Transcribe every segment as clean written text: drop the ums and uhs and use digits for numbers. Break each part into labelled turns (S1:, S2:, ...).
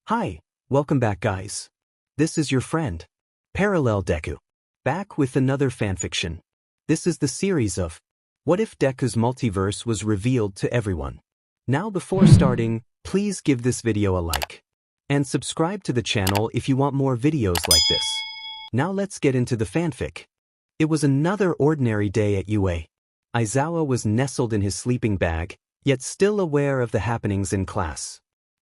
S1: Hi, welcome back guys. This is your friend, Parallel Deku. Back with another fanfiction. This is the series of What If Deku's Multiverse Was Revealed to Everyone. Now before starting, please give this video a like. And subscribe to the channel if you want more videos like this. Now let's get into the fanfic. It was another ordinary day at UA. Aizawa was nestled in his sleeping bag, yet still aware of the happenings in class.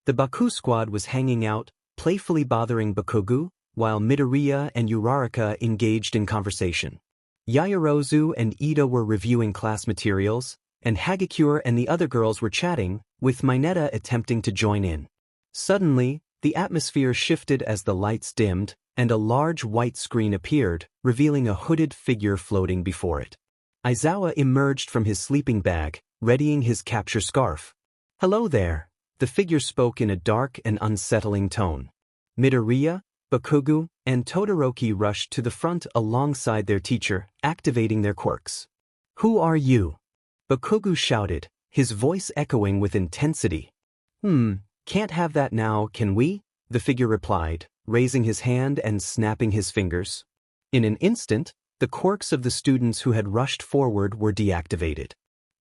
S1: The Baku squad was hanging out, playfully bothering Bakugo, while Midoriya and Uraraka engaged in conversation. Yaoyorozu and Ida were reviewing class materials, and Hagakure and the other girls were chatting, with Minetta attempting to join in. Suddenly, the atmosphere shifted as the lights dimmed, and a large white screen appeared, revealing a hooded figure floating before it. Aizawa emerged from his sleeping bag, readying his capture scarf. "Hello there," the figure spoke in a dark and unsettling tone. Midoriya, Bakugo, and Todoroki rushed to the front alongside their teacher, activating their quirks. "Who are you?" Bakugo shouted, his voice echoing with intensity. Can't have that now, can we?" the figure replied, raising his hand and snapping his fingers. In an instant, the quirks of the students who had rushed forward were deactivated.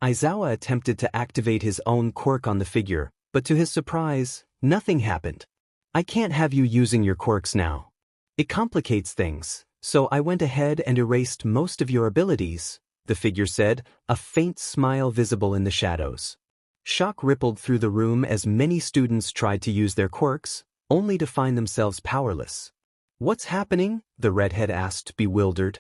S1: Aizawa attempted to activate his own quirk on the figure, but to his surprise, nothing happened. "I can't have you using your quirks now. It complicates things, so I went ahead and erased most of your abilities," the figure said, a faint smile visible in the shadows. Shock rippled through the room as many students tried to use their quirks, only to find themselves powerless. "What's happening?" the redhead asked, bewildered.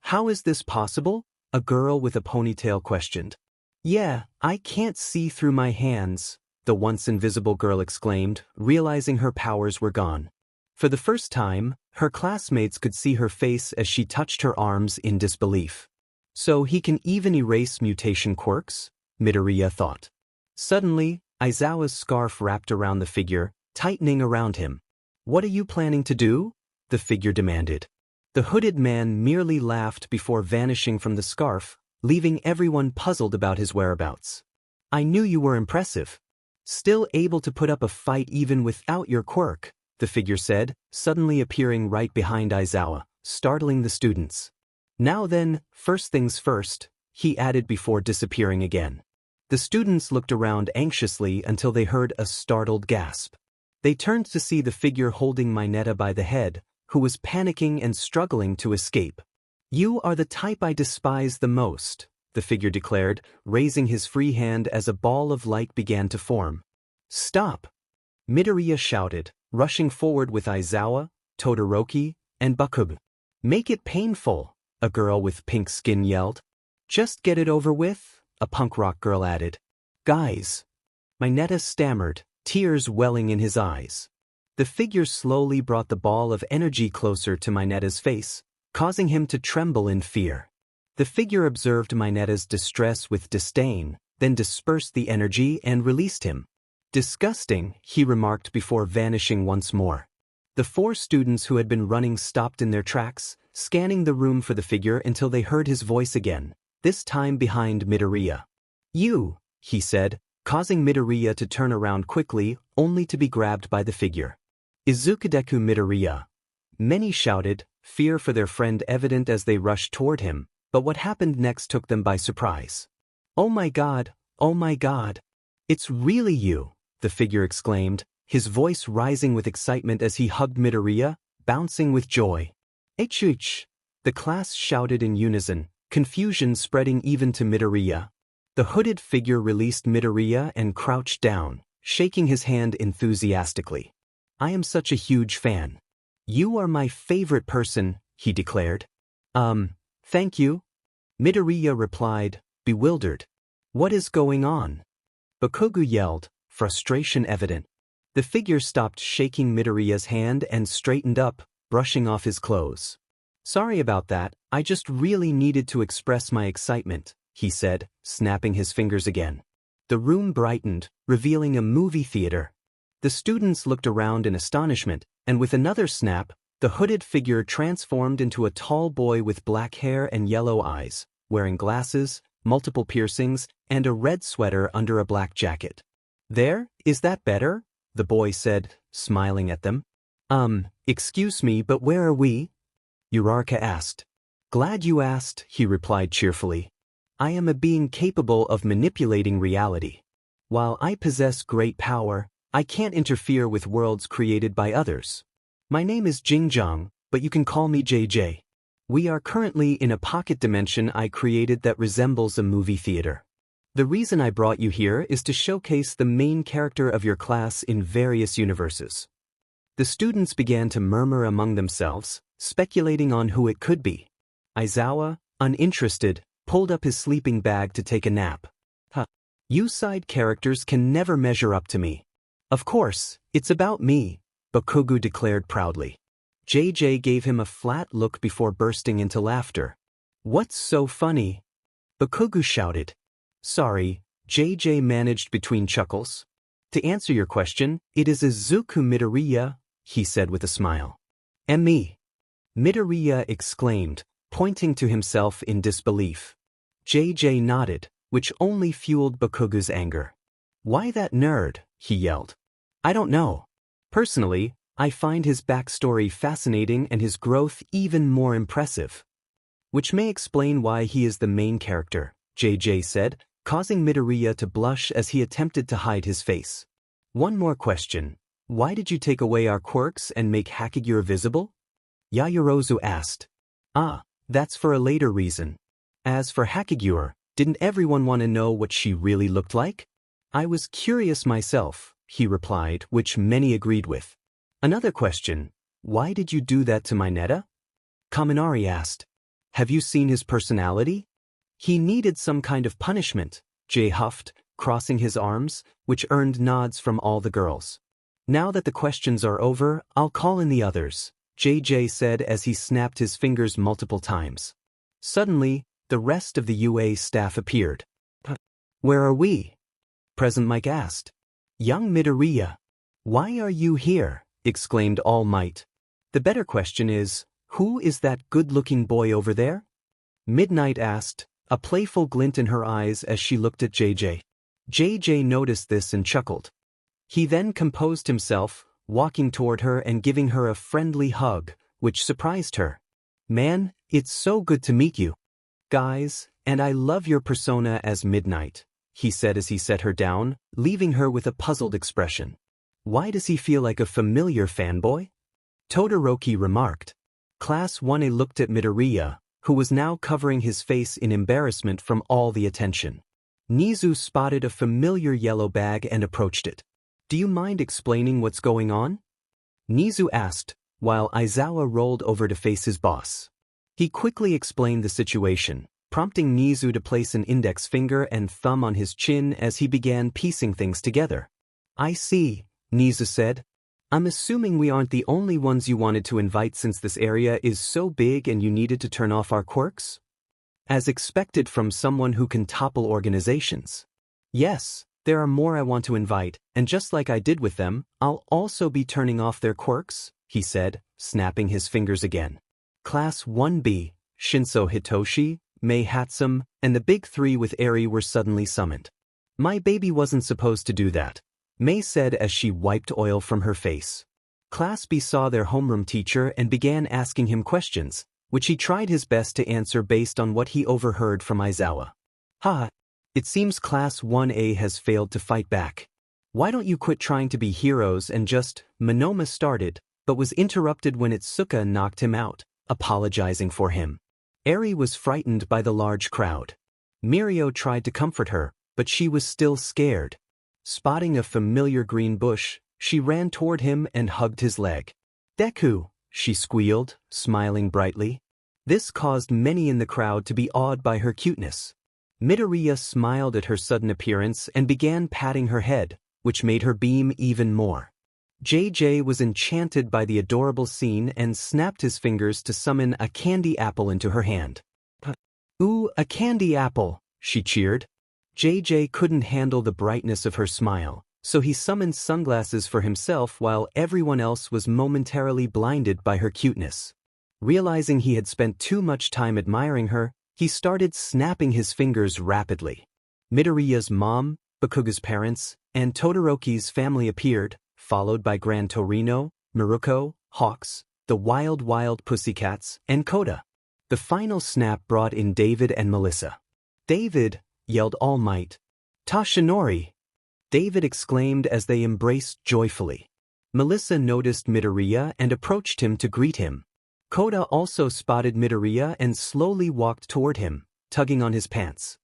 S1: "How is this possible?" a girl with a ponytail questioned. "Yeah, I can't see through my hands," the once invisible girl exclaimed, realizing her powers were gone. For the first time, her classmates could see her face as she touched her arms in disbelief. "So he can even erase mutation quirks?" Midoriya thought. Suddenly, Aizawa's scarf wrapped around the figure, tightening around him. "What are you planning to do?" the figure demanded. The hooded man merely laughed before vanishing from the scarf, leaving everyone puzzled about his whereabouts. "I knew you were impressive. Still able to put up a fight even without your quirk," the figure said, suddenly appearing right behind Aizawa, startling the students. "Now then, first things first," he added before disappearing again. The students looked around anxiously until they heard a startled gasp. They turned to see the figure holding Minetta by the head, who was panicking and struggling to escape. "You are the type I despise the most," the figure declared, raising his free hand as a ball of light began to form. "Stop!" Midoriya shouted, rushing forward with Aizawa, Todoroki, and Bakugo. "Make it painful," a girl with pink skin yelled. "Just get it over with," a punk rock girl added. "Guys," Minetta stammered, tears welling in his eyes. The figure slowly brought the ball of energy closer to Minetta's face, causing him to tremble in fear. The figure observed Minetta's distress with disdain, then dispersed the energy and released him. "Disgusting," he remarked before vanishing once more. The four students who had been running stopped in their tracks, scanning the room for the figure until they heard his voice again, this time behind Midoriya. "You," he said, causing Midoriya to turn around quickly, only to be grabbed by the figure. "Izukudeku Midoriya." Many shouted, fear for their friend evident as they rushed toward him, but what happened next took them by surprise. "Oh my god, oh my god. It's really you," the figure exclaimed, his voice rising with excitement as he hugged Midoriya, bouncing with joy. "Echuch!" the class shouted in unison, confusion spreading even to Midoriya. The hooded figure released Midoriya and crouched down, shaking his hand enthusiastically. "I am such a huge fan. You are my favorite person," he declared. Thank you," Midoriya replied, bewildered. "What is going on?" Bakugo yelled, frustration evident. The figure stopped shaking Midoriya's hand and straightened up, brushing off his clothes. "Sorry about that, I just really needed to express my excitement," he said, snapping his fingers again. The room brightened, revealing a movie theater. The students looked around in astonishment, and with another snap, the hooded figure transformed into a tall boy with black hair and yellow eyes, wearing glasses, multiple piercings, and a red sweater under a black jacket. "There, is that better?" the boy said, smiling at them. Excuse me, but where are we? Uraraka asked. Glad you asked, he replied cheerfully. I am a being capable of manipulating reality. While I possess great power, I can't interfere with worlds created by others. My name is JJingJJong, but you can call me JJ. We are currently in a pocket dimension I created that resembles a movie theater. The reason I brought you here is to showcase the main character of your class in various universes. The students began to murmur among themselves, speculating on who it could be. Aizawa, uninterested, pulled up his sleeping bag to take a nap. You side characters can never measure up to me. Of course, it's about me, Bakugo declared proudly. JJ gave him a flat look before bursting into laughter. What's so funny? Bakugo shouted. Sorry, JJ managed between chuckles. To answer your question, it is Izuku Midoriya, he said with a smile. Emmy. Midoriya exclaimed, pointing to himself in disbelief. JJ nodded, which only fueled Bakugo's anger. Why that nerd? He yelled. I don't know. Personally, I find his backstory fascinating and his growth even more impressive. Which may explain why he is the main character, JJ said, causing Midoriya to blush as he attempted to hide his face. One more question. Why did you take away our quirks and make Hakigure visible? Yaoyorozu asked. That's for a later reason. As for Hakigure, didn't everyone want to know what she really looked like? I was curious myself, he replied, which many agreed with. Another question. Why did you do that to Minetta? Kaminari asked. Have you seen his personality? He needed some kind of punishment, Jay huffed, crossing his arms, which earned nods from all the girls. Now that the questions are over, I'll call in the others, JJ said as he snapped his fingers multiple times. Suddenly, the rest of the UA staff appeared. Where are we? Present Mike asked. Young Midoriya. Why are you here? Exclaimed All Might. The better question is, who is that good-looking boy over there? Midnight asked, a playful glint in her eyes as she looked at JJ. JJ noticed this and chuckled. He then composed himself, walking toward her and giving her a friendly hug, which surprised her. Man, it's so good to meet you. Guys, and I love your persona as Midnight, he said as he set her down, leaving her with a puzzled expression. Why does he feel like a familiar fanboy? Todoroki remarked. Class 1A looked at Midoriya, who was now covering his face in embarrassment from all the attention. Nizu spotted a familiar yellow bag and approached it. Do you mind explaining what's going on? Nizu asked, while Aizawa rolled over to face his boss. He quickly explained the situation, prompting Nizu to place an index finger and thumb on his chin as he began piecing things together. I see, Nizu said. I'm assuming we aren't the only ones you wanted to invite since this area is so big and you needed to turn off our quirks? As expected from someone who can topple organizations. Yes, there are more I want to invite, and just like I did with them, I'll also be turning off their quirks, he said, snapping his fingers again. Class 1B, Shinso Hitoshi, Mei Hatsum, and the big three with Eri were suddenly summoned. My baby wasn't supposed to do that, Mei said as she wiped oil from her face. Class B saw their homeroom teacher and began asking him questions, which he tried his best to answer based on what he overheard from Aizawa. It seems Class 1A has failed to fight back. Why don't you quit trying to be heroes and just, Monoma started, but was interrupted when Itsuka knocked him out, apologizing for him. Eri was frightened by the large crowd. Mirio tried to comfort her, but she was still scared. Spotting a familiar green bush, she ran toward him and hugged his leg. Deku, she squealed, smiling brightly. This caused many in the crowd to be awed by her cuteness. Midoriya smiled at her sudden appearance and began patting her head, which made her beam even more. JJ was enchanted by the adorable scene and snapped his fingers to summon a candy apple into her hand. Ooh, a candy apple, she cheered. JJ couldn't handle the brightness of her smile, so he summoned sunglasses for himself while everyone else was momentarily blinded by her cuteness. Realizing he had spent too much time admiring her, he started snapping his fingers rapidly. Midoriya's mom, Bakugo's parents, and Todoroki's family appeared, followed by Gran Torino, Miruko, Hawks, the Wild Wild Pussycats, and Kota. The final snap brought in David and Melissa. "David!" yelled All Might. "Tashinori!" David exclaimed as they embraced joyfully. Melissa noticed Midoriya and approached him to greet him. Kota also spotted Midoriya and slowly walked toward him, tugging on his pants.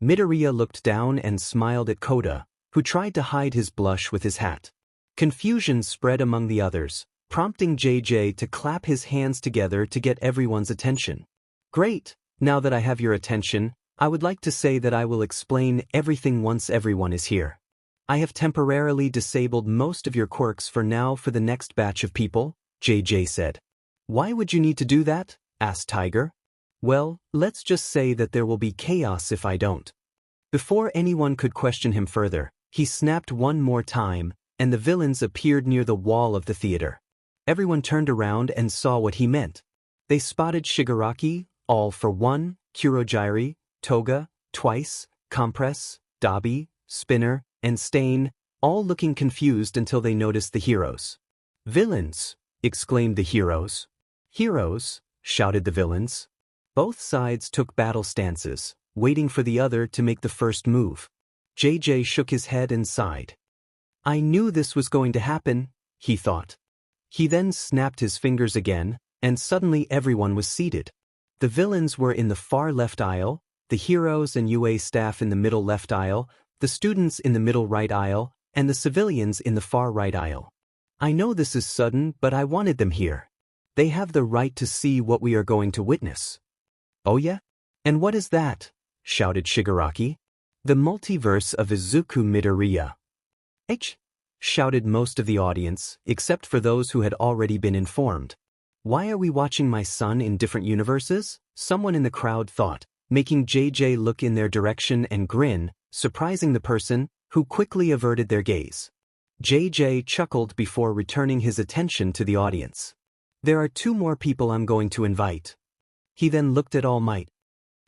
S1: Midoriya looked down and smiled at Kota, who tried to hide his blush with his hat. Confusion spread among the others, prompting JJ to clap his hands together to get everyone's attention. "Great! Now that I have your attention, I would like to say that I will explain everything once everyone is here. I have temporarily disabled most of your quirks for now for the next batch of people," JJ said. "Why would you need to do that?" asked Tiger. "Well, let's just say that there will be chaos if I don't." Before anyone could question him further, he snapped one more time, and the villains appeared near the wall of the theater. Everyone turned around and saw what he meant. They spotted Shigaraki, All for One, Kurogiri, Toga, Twice, Compress, Dabi, Spinner, and Stain, all looking confused until they noticed the heroes. "Villains!" exclaimed the heroes. "Heroes!" shouted the villains. Both sides took battle stances, waiting for the other to make the first move. JJ shook his head and sighed. "I knew this was going to happen," he thought. He then snapped his fingers again, and suddenly everyone was seated. The villains were in the far left aisle, the heroes and UA staff in the middle left aisle, the students in the middle right aisle, and the civilians in the far right aisle. "I know this is sudden, but I wanted them here. They have the right to see what we are going to witness." "Oh yeah? And what is that?" shouted Shigaraki. "The multiverse of Izuku Midoriya." "H!" shouted most of the audience, except for those who had already been informed. "Why are we watching my son in different universes?" someone in the crowd thought, making JJ look in their direction and grin, surprising the person, who quickly averted their gaze. JJ chuckled before returning his attention to the audience. "There are 2 more people I'm going to invite." He then looked at All Might.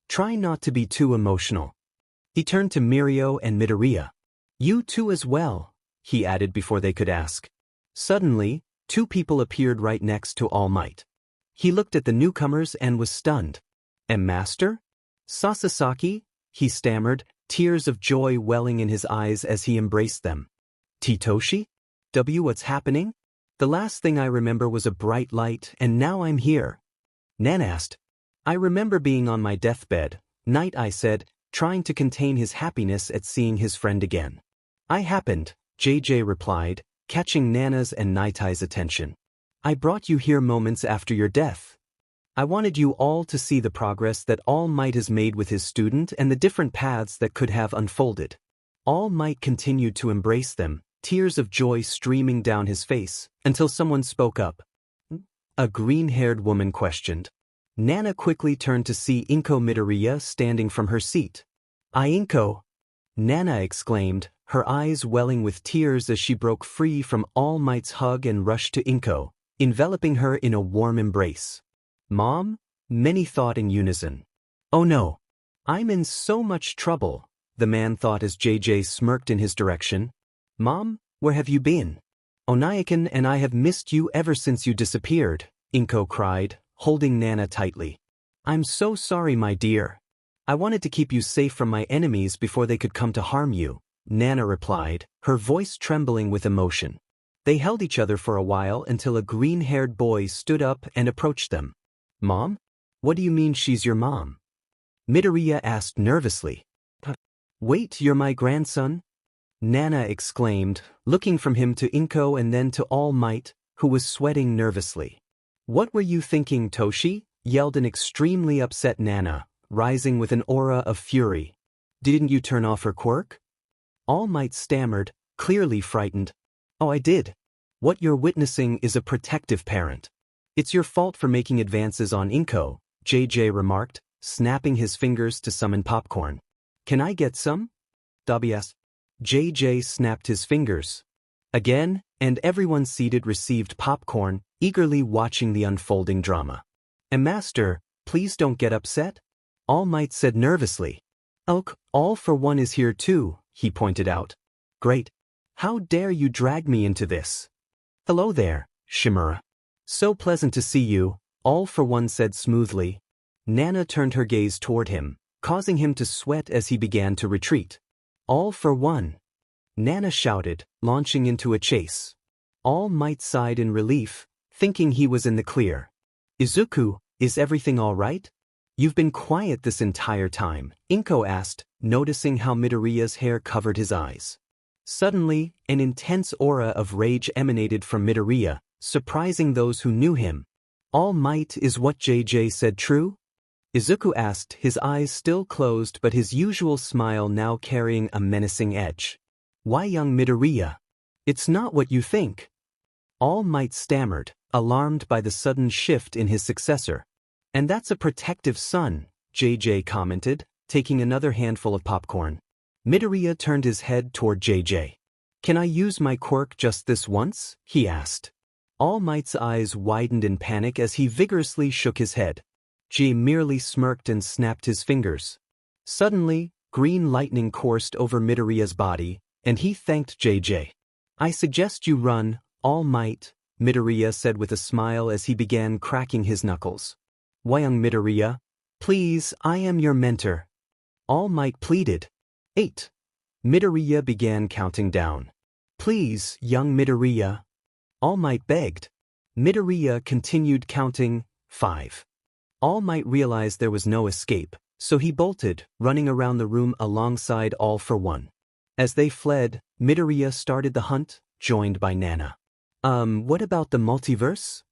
S1: "Try not to be too emotional." He turned to Mirio and Midoriya. "You too as well," he added before they could ask. Suddenly, 2 people appeared right next to All Might. He looked at the newcomers and was stunned. "Master? Sasasaki?" he stammered, tears of joy welling in his eyes as he embraced them. "Titoshi? What's happening? The last thing I remember was a bright light, and now I'm here." Nan asked. "I remember being on my deathbed," Knight I said, trying to contain his happiness at seeing his friend again. "I happened," JJ replied, catching Nana's and Nightai's attention. "I brought you here moments after your death. I wanted you all to see the progress that All Might has made with his student and the different paths that could have unfolded." All Might continued to embrace them, tears of joy streaming down his face, until someone spoke up. A green-haired woman questioned. Nana quickly turned to see Inko Midoriya standing from her seat. "Inko!" Nana exclaimed, her eyes welling with tears as she broke free from All Might's hug and rushed to Inko, enveloping her in a warm embrace. "Mom?" many thought in unison. "Oh no! I'm in so much trouble," the man thought as JJ smirked in his direction. "Mom, where have you been?" "Onaikan and I have missed you ever since you disappeared," Inko cried, holding Nana tightly. "I'm so sorry, my dear. I wanted to keep you safe from my enemies before they could come to harm you," Nana replied, her voice trembling with emotion. They held each other for a while until a green-haired boy stood up and approached them. "Mom? What do you mean she's your mom?" Midoriya asked nervously. "Wait, you're my grandson?" Nana exclaimed, looking from him to Inko and then to All Might, who was sweating nervously. "What were you thinking, Toshi?" yelled an extremely upset Nana, rising with an aura of fury. "Didn't you turn off her quirk?" All Might stammered, clearly frightened. "Oh, I did. What you're witnessing is a protective parent. It's your fault for making advances on Inko," JJ remarked, snapping his fingers to summon popcorn. "Can I get some?" Dabi asked. JJ snapped his fingers. Again, and everyone seated received popcorn, eagerly watching the unfolding drama. "And Master, please don't get upset," All Might said nervously. "All for One is here too," he pointed out. "Great. How dare you drag me into this? Hello there, Shimura. So pleasant to see you, All for One said smoothly. Nana turned her gaze toward him, causing him to sweat as he began to retreat. All for One, Nana shouted, launching into a chase. All Might sighed in relief, thinking he was in the clear. Izuku, is everything all right? You've been quiet this entire time, Inko asked, noticing how Midoriya's hair covered his eyes. Suddenly, an intense aura of rage emanated from Midoriya, surprising those who knew him. All Might is what JJ said true? Izuku asked, his eyes still closed but his usual smile now carrying a menacing edge. Why, young Midoriya? It's not what you think. All Might stammered, alarmed by the sudden shift in his successor. And that's a protective son, JJ commented, taking another handful of popcorn. Midoriya turned his head toward JJ. Can I use my quirk just this once? He asked. All Might's eyes widened in panic as he vigorously shook his head. J merely smirked and snapped his fingers. Suddenly, green lightning coursed over Midoriya's body, and he thanked JJ. I suggest you run, All Might, Midoriya said with a smile as he began cracking his knuckles. Why, young Midoriya? Please, I am your mentor. All Might pleaded. 8. Midoriya began counting down. Please, young Midoriya. All Might begged. Midoriya continued counting. 5. All Might realized there was no escape, so he bolted, running around the room alongside All for One. As they fled, Midoriya started the hunt, joined by Nana. What about the multiverse?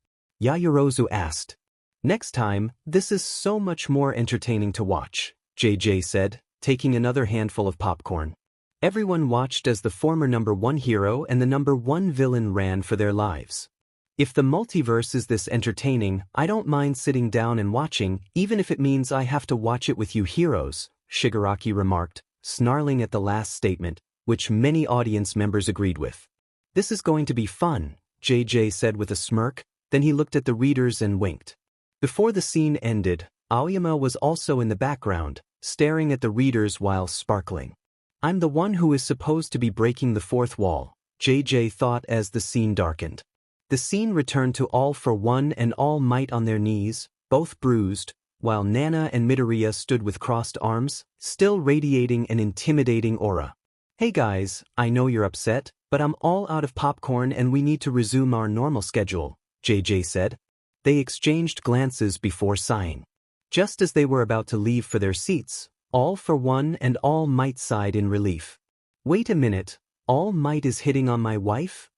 S1: Yaoyorozu asked. Next time, this is so much more entertaining to watch, JJ said, taking another handful of popcorn. Everyone watched as the former #1 hero and the #1 villain ran for their lives. If the multiverse is this entertaining, I don't mind sitting down and watching, even if it means I have to watch it with you heroes, Shigaraki remarked, snarling at the last statement, which many audience members agreed with. This is going to be fun, JJ said with a smirk, then he looked at the readers and winked. Before the scene ended, Aoyama was also in the background, staring at the readers while sparkling. I'm the one who is supposed to be breaking the fourth wall, JJ thought as the scene darkened. The scene returned to All for One and All Might on their knees, both bruised, while Nana and Midoriya stood with crossed arms, still radiating an intimidating aura. Hey guys, I know you're upset, but I'm all out of popcorn and we need to resume our normal schedule, JJ said. They exchanged glances before sighing. Just as they were about to leave for their seats, All for One and All Might sighed in relief. Wait a minute, All Might is hitting on my wife?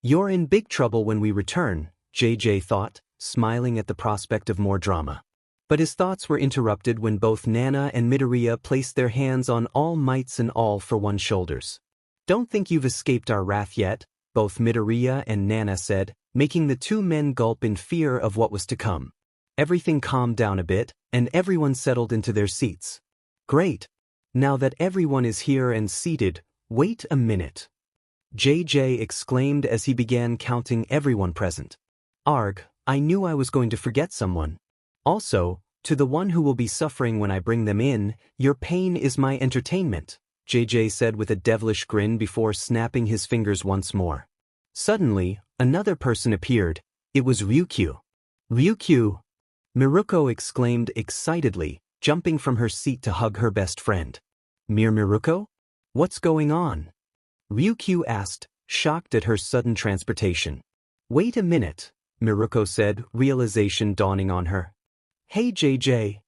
S1: You're in big trouble when we return, JJ thought, smiling at the prospect of more drama. But his thoughts were interrupted when both Nana and Midoriya placed their hands on All Might's and All for One's shoulders. Don't think you've escaped our wrath yet, both Midoriya and Nana said, making the two men gulp in fear of what was to come. Everything calmed down a bit, and everyone settled into their seats. Great. Now that everyone is here and seated, wait a minute. JJ exclaimed as he began counting everyone present. Arg, I knew I was going to forget someone. Also, to the one who will be suffering when I bring them in, your pain is my entertainment, JJ said with a devilish grin before snapping his fingers once more. Suddenly, another person appeared. It was Ryukyu. Ryukyu! Miruko exclaimed excitedly, jumping from her seat to hug her best friend. Miruko? What's going on? Ryukyu asked, shocked at her sudden transportation. Wait a minute, Miruko said, realization dawning on her. Hey JJ.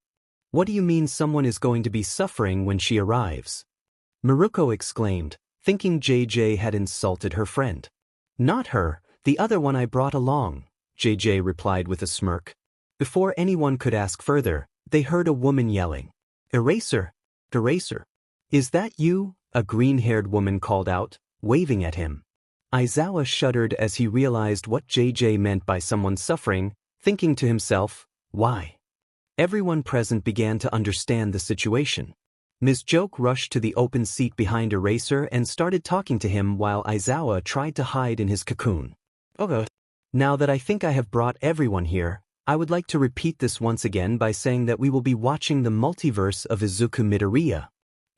S1: What do you mean someone is going to be suffering when she arrives? Miruko exclaimed, thinking JJ had insulted her friend. Not her, the other one I brought along, JJ replied with a smirk. Before anyone could ask further, they heard a woman yelling. Eraser! Eraser! Is that you? A green-haired woman called out, waving at him. Aizawa shuddered as he realized what JJ meant by someone suffering, thinking to himself, why? Everyone present began to understand the situation. Ms. Joke rushed to the open seat behind Eraser and started talking to him while Aizawa tried to hide in his cocoon. Okay. Now that I think I have brought everyone here, I would like to repeat this once again by saying that we will be watching the multiverse of Izuku Midoriya.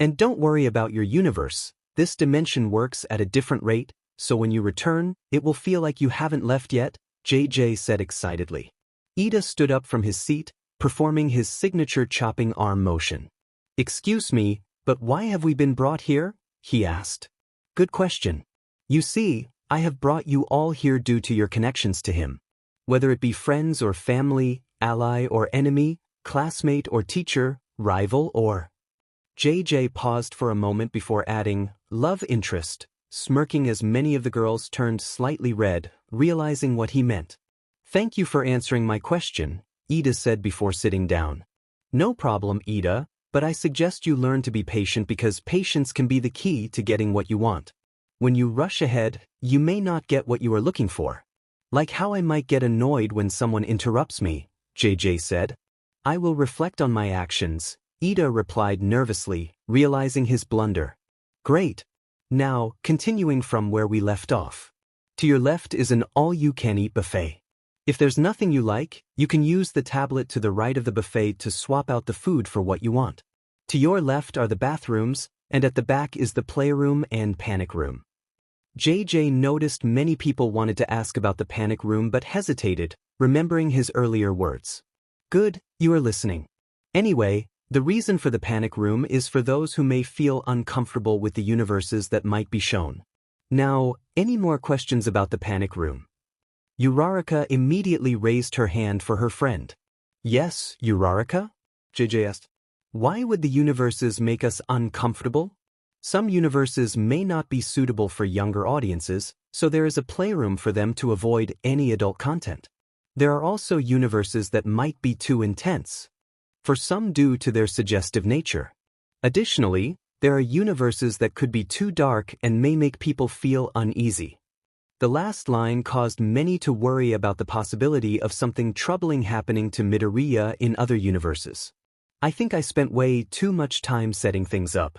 S1: And don't worry about your universe, This dimension works at a different rate, so when you return, it will feel like you haven't left yet, JJ said excitedly. Ida stood up from his seat, performing his signature chopping arm motion. Excuse me, but why have we been brought here? He asked. Good question. You see, I have brought you all here due to your connections to him. Whether it be friends or family, ally or enemy, classmate or teacher, rival or... JJ paused for a moment before adding, love interest, smirking as many of the girls turned slightly red, realizing what he meant. Thank you for answering my question, Ida said before sitting down. No problem, Ida, but I suggest you learn to be patient because patience can be the key to getting what you want. When you rush ahead, you may not get what you are looking for. Like how I might get annoyed when someone interrupts me, JJ said. I will reflect on my actions, Ida replied nervously, realizing his blunder. Great. Now, continuing from where we left off. To your left is an all-you-can-eat buffet. If there's nothing you like, you can use the tablet to the right of the buffet to swap out the food for what you want. To your left are the bathrooms, and at the back is the playroom and panic room. JJ noticed many people wanted to ask about the panic room but hesitated, remembering his earlier words. Good, you are listening. Anyway, the reason for the panic room is for those who may feel uncomfortable with the universes that might be shown. Now, any more questions about the panic room? Uraraka immediately raised her hand for her friend. Yes, Uraraka? JJ asked. Why would the universes make us uncomfortable? Some universes may not be suitable for younger audiences, so there is a playroom for them to avoid any adult content. There are also universes that might be too intense, for some due to their suggestive nature. Additionally, there are universes that could be too dark and may make people feel uneasy. The last line caused many to worry about the possibility of something troubling happening to Midoriya in other universes. I think I spent way too much time setting things up.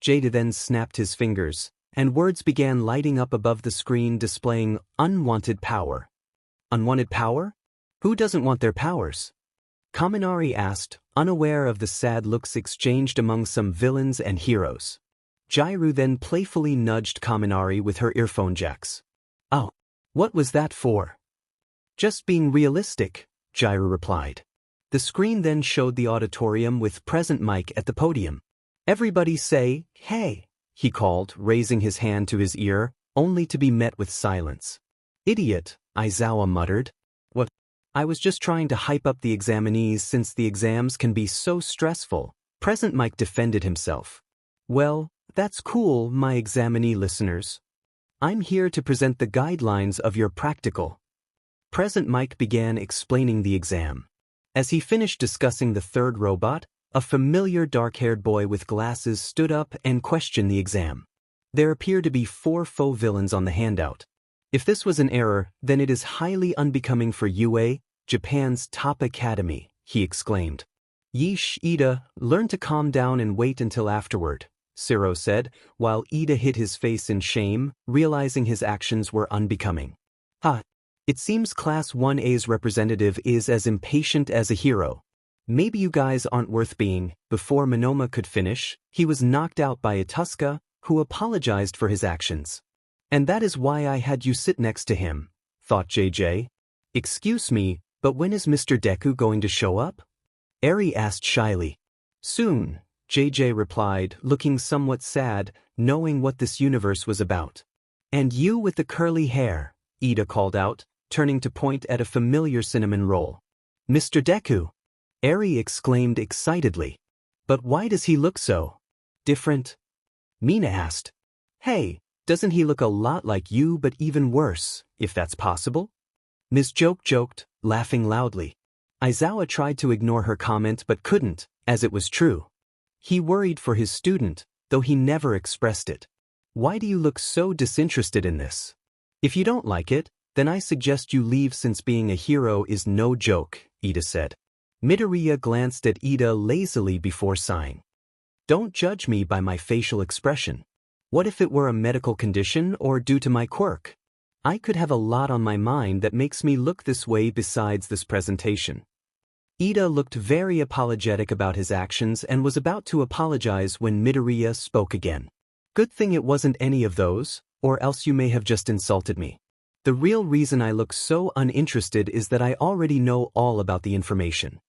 S1: Jada then snapped his fingers, and words began lighting up above the screen displaying unwanted power. Unwanted power? Who doesn't want their powers? Kaminari asked, unaware of the sad looks exchanged among some villains and heroes. Jiro then playfully nudged Kaminari with her earphone jacks. Oh, what was that for? Just being realistic, Jiro replied. The screen then showed the auditorium with present Mike at the podium. Everybody say, hey, he called, raising his hand to his ear, only to be met with silence. Idiot, Aizawa muttered. What? I was just trying to hype up the examinees since the exams can be so stressful, present Mike defended himself. Well, that's cool, my examinee listeners. I'm here to present the guidelines of your practical. Present Mike began explaining the exam. As he finished discussing the third robot, a familiar dark-haired boy with glasses stood up and questioned the exam. There appear to be 4 faux villains on the handout. If this was an error, then it is highly unbecoming for UA, Japan's top academy, he exclaimed. Yeesh, Ida, learn to calm down and wait until afterward, Siro said, while Ida hid his face in shame, realizing his actions were unbecoming. Ha! It seems Class 1A's representative is as impatient as a hero. Maybe you guys aren't worth being. Before Monoma could finish, he was knocked out by Ituska, who apologized for his actions. And that is why I had you sit next to him, thought JJ. Excuse me, but when is Mr. Deku going to show up? Eri asked shyly. Soon, JJ replied, looking somewhat sad, knowing what this universe was about. And you with the curly hair, Ida called out, turning to point at a familiar cinnamon roll. Mr. Deku! Eri exclaimed excitedly. But why does he look so different? Mina asked. Hey, doesn't he look a lot like you but even worse, if that's possible? Ms. Joke joked, laughing loudly. Aizawa tried to ignore her comment but couldn't, as it was true. He worried for his student, though he never expressed it. Why do you look so disinterested in this? If you don't like it, then I suggest you leave since being a hero is no joke, Ida said. Midoriya glanced at Ida lazily before sighing. Don't judge me by my facial expression. What if it were a medical condition or due to my quirk? I could have a lot on my mind that makes me look this way besides this presentation. Ida looked very apologetic about his actions and was about to apologize when Midoriya spoke again. Good thing it wasn't any of those, or else you may have just insulted me. The real reason I look so uninterested is that I already know all about the information.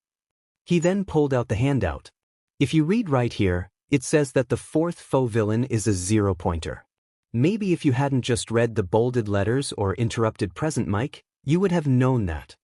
S1: He then pulled out the handout. If you read right here, it says that the fourth faux villain is a 0-pointer. Maybe if you hadn't just read the bolded letters or interrupted present mic, you would have known that.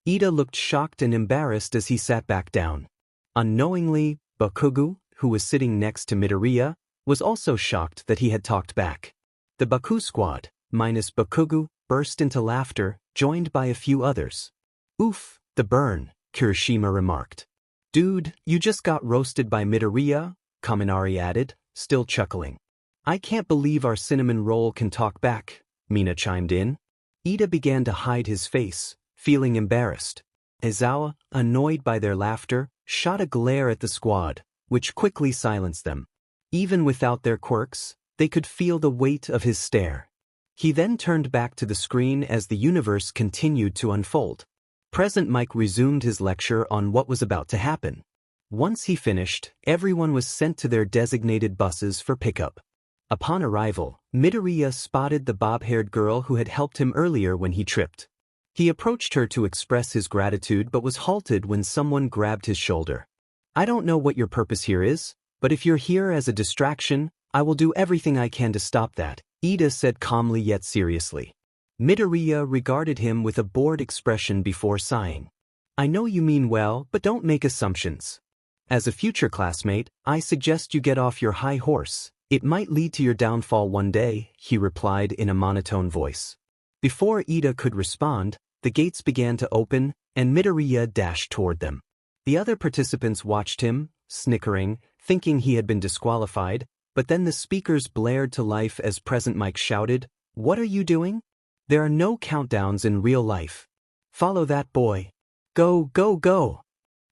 S1: Ida looked shocked and embarrassed as he sat back down. Unknowingly, Bakugo, who was sitting next to Midoriya, was also shocked that he had talked back. The Baku squad, minus Bakugo, burst into laughter, joined by a few others. Oof, the burn, Kirishima remarked. Dude, you just got roasted by Midoriya, Kaminari added, still chuckling. I can't believe our cinnamon roll can talk back, Mina chimed in. Ida began to hide his face, feeling embarrassed. Aizawa, annoyed by their laughter, shot a glare at the squad, which quickly silenced them. Even without their quirks, they could feel the weight of his stare. He then turned back to the screen as the universe continued to unfold. Present Mike resumed his lecture on what was about to happen. Once he finished, everyone was sent to their designated buses for pickup. Upon arrival, Midoriya spotted the bob-haired girl who had helped him earlier when he tripped. He approached her to express his gratitude but was halted when someone grabbed his shoulder. I don't know what your purpose here is, but if you're here as a distraction, I will do everything I can to stop that, Ida said calmly yet seriously. Midoriya regarded him with a bored expression before sighing. I know you mean well, but don't make assumptions. As a future classmate, I suggest you get off your high horse. It might lead to your downfall one day, he replied in a monotone voice. Before Ida could respond, the gates began to open, and Midoriya dashed toward them. The other participants watched him, snickering, thinking he had been disqualified, but then the speakers blared to life as Present Mike shouted, "What are you doing? There are no countdowns in real life. Follow that boy. Go, go, go."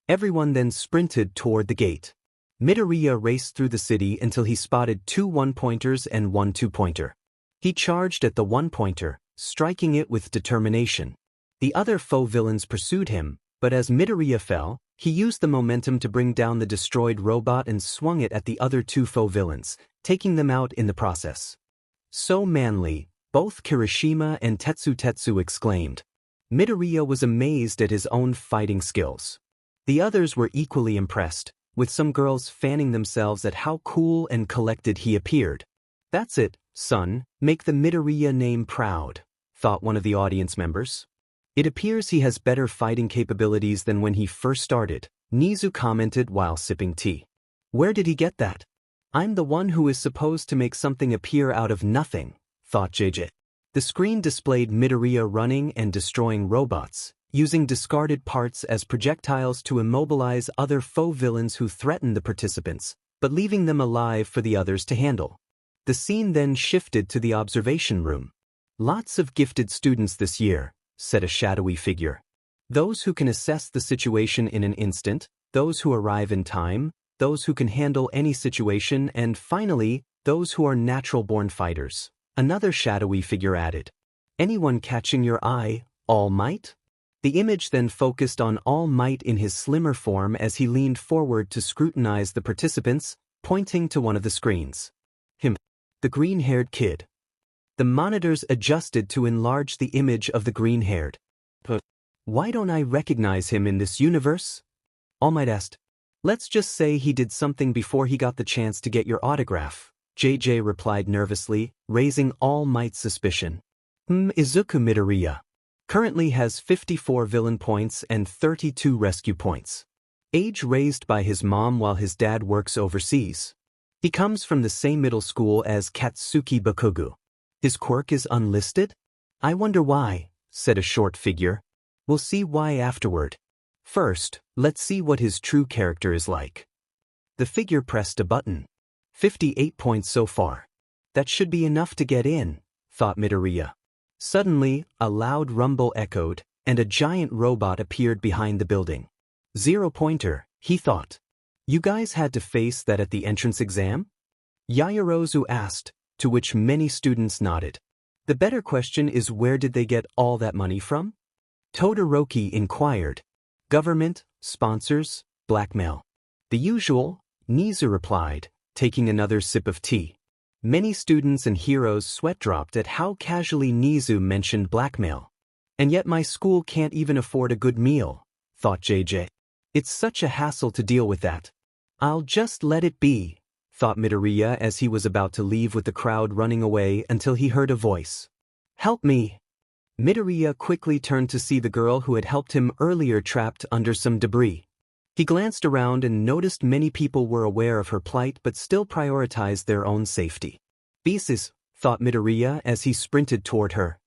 S1: Everyone then sprinted toward the gate. Midoriya raced through the city until he spotted 2 1-pointers and 1 2-pointer. He charged at the 1-pointer, striking it with determination. The other faux villains pursued him, but as Midoriya fell, he used the momentum to bring down the destroyed robot and swung it at the other 2 faux villains, taking them out in the process. So manly, both Kirishima and Tetsu exclaimed. Midoriya was amazed at his own fighting skills. The others were equally impressed, with some girls fanning themselves at how cool and collected he appeared. That's it, son, make the Midoriya name proud, thought one of the audience members. It appears he has better fighting capabilities than when he first started, Nizu commented while sipping tea. Where did he get that? I'm the one who is supposed to make something appear out of nothing, thought JJ. The screen displayed Midoriya running and destroying robots, using discarded parts as projectiles to immobilize other faux villains who threatened the participants, but leaving them alive for the others to handle. The scene then shifted to the observation room. Lots of gifted students this year, said a shadowy figure. Those who can assess the situation in an instant, those who arrive in time, those who can handle any situation, and finally, those who are natural-born fighters. Another shadowy figure added. Anyone catching your eye, All Might? The image then focused on All Might in his slimmer form as he leaned forward to scrutinize the participants, pointing to one of the screens. Him. The green-haired kid. The monitors adjusted to enlarge the image of the green-haired. But why don't I recognize him in this universe? All Might asked. Let's just say he did something before he got the chance to get your autograph, JJ replied nervously, raising All Might's suspicion. Izuku Midoriya. Currently has 54 villain points and 32 rescue points. Age raised by his mom while his dad works overseas. He comes from the same middle school as Katsuki Bakugo. His quirk is unlisted? I wonder why, said a short figure. We'll see why afterward. First, let's see what his true character is like. The figure pressed a button. 58 points so far. That should be enough to get in, thought Midoriya. Suddenly, a loud rumble echoed, and a giant robot appeared behind the building. 0-pointer, he thought. You guys had to face that at the entrance exam? Yaoyorozu asked, to which many students nodded. The better question is, where did they get all that money from? Todoroki inquired. Government, sponsors, blackmail. The usual, Nizu replied, taking another sip of tea. Many students and heroes sweat-dropped at how casually Nizu mentioned blackmail. And yet my school can't even afford a good meal, thought JJ. It's such a hassle to deal with that. I'll just let it be, thought Midoriya as he was about to leave with the crowd running away until he heard a voice. Help me. Midoriya quickly turned to see the girl who had helped him earlier trapped under some debris. He glanced around and noticed many people were aware of her plight but still prioritized their own safety. Beasis, thought Midoriya as he sprinted toward her.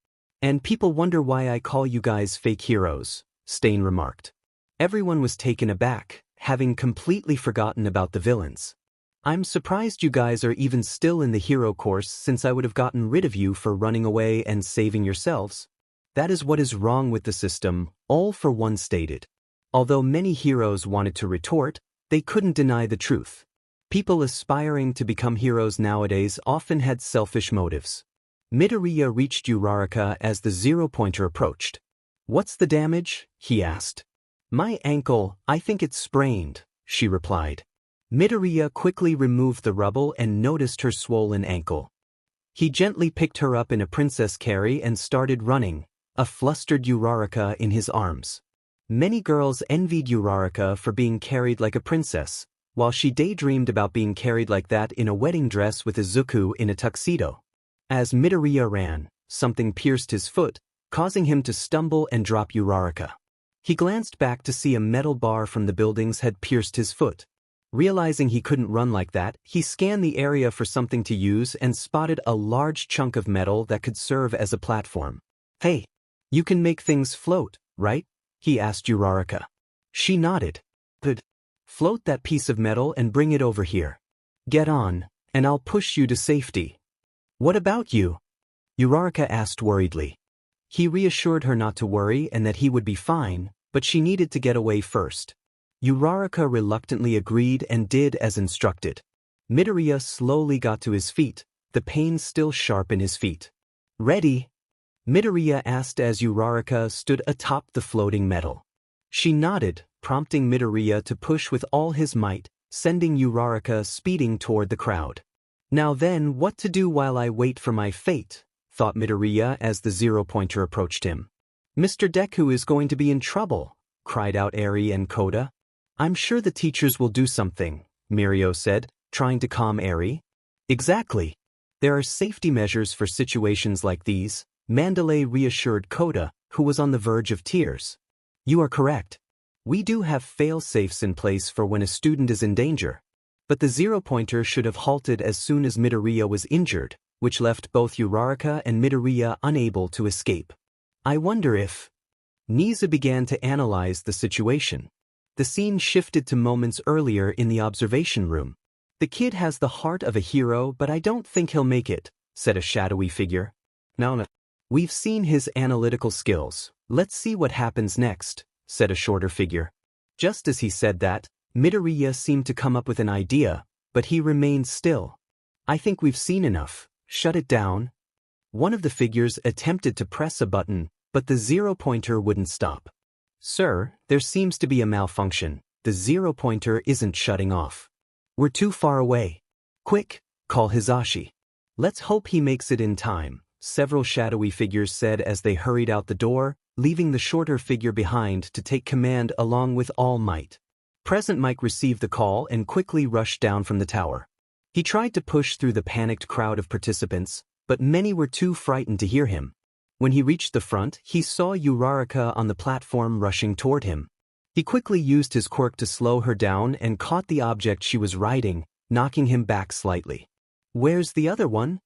S1: And people wonder why I call you guys fake heroes, Stain remarked. Everyone was taken aback, having completely forgotten about the villains. I'm surprised you guys are even still in the hero course since I would have gotten rid of you for running away and saving yourselves. That is what is wrong with the system, all for one stated. Although many heroes wanted to retort, they couldn't deny the truth. People aspiring to become heroes nowadays often had selfish motives. Midoriya reached Uraraka as the zero-pointer approached. What's the damage? He asked. My ankle, I think it's sprained, she replied. Midoriya quickly removed the rubble and noticed her swollen ankle. He gently picked her up in a princess carry and started running, a flustered Uraraka in his arms. Many girls envied Uraraka for being carried like a princess, while she daydreamed about being carried like that in a wedding dress with Izuku in a tuxedo. As Midoriya ran, something pierced his foot, causing him to stumble and drop Uraraka. He glanced back to see a metal bar from the buildings had pierced his foot. Realizing he couldn't run like that, he scanned the area for something to use and spotted a large chunk of metal that could serve as a platform. Hey, you can make things float, right? He asked Uraraka. She nodded. Good. Float that piece of metal and bring it over here. Get on, and I'll push you to safety. What about you? Uraraka asked worriedly. He reassured her not to worry and that he would be fine, but she needed to get away first. Uraraka reluctantly agreed and did as instructed. Midoriya slowly got to his feet, the pain still sharp in his feet. Ready? Midoriya asked as Uraraka stood atop the floating metal. She nodded, prompting Midoriya to push with all his might, sending Uraraka speeding toward the crowd. Now then, what to do while I wait for my fate, thought Midoriya as the zero-pointer approached him. Mr. Deku is going to be in trouble, cried out Eri and Kota. I'm sure the teachers will do something, Mirio said, trying to calm Eri. Exactly. There are safety measures for situations like these, Mandalay reassured Kota, who was on the verge of tears. You are correct. We do have fail-safes in place for when a student is in danger. But the zero-pointer should have halted as soon as Midoriya was injured, which left both Uraraka and Midoriya unable to escape. I wonder if... Nizu began to analyze the situation. The scene shifted to moments earlier in the observation room. The kid has the heart of a hero, but I don't think he'll make it, said a shadowy figure. No. We've seen his analytical skills. Let's see what happens next, said a shorter figure. Just as he said that, Midoriya seemed to come up with an idea, but he remained still. I think we've seen enough. Shut it down. One of the figures attempted to press a button, but the zero-pointer wouldn't stop. Sir, there seems to be a malfunction. The zero-pointer isn't shutting off. We're too far away. Quick, call Hisashi. Let's hope he makes it in time, several shadowy figures said as they hurried out the door, leaving the shorter figure behind to take command along with all might. Present Mike received the call and quickly rushed down from the tower. He tried to push through the panicked crowd of participants, but many were too frightened to hear him. When he reached the front, he saw Uraraka on the platform rushing toward him. He quickly used his quirk to slow her down and caught the object she was riding, knocking him back slightly. Where's the other one?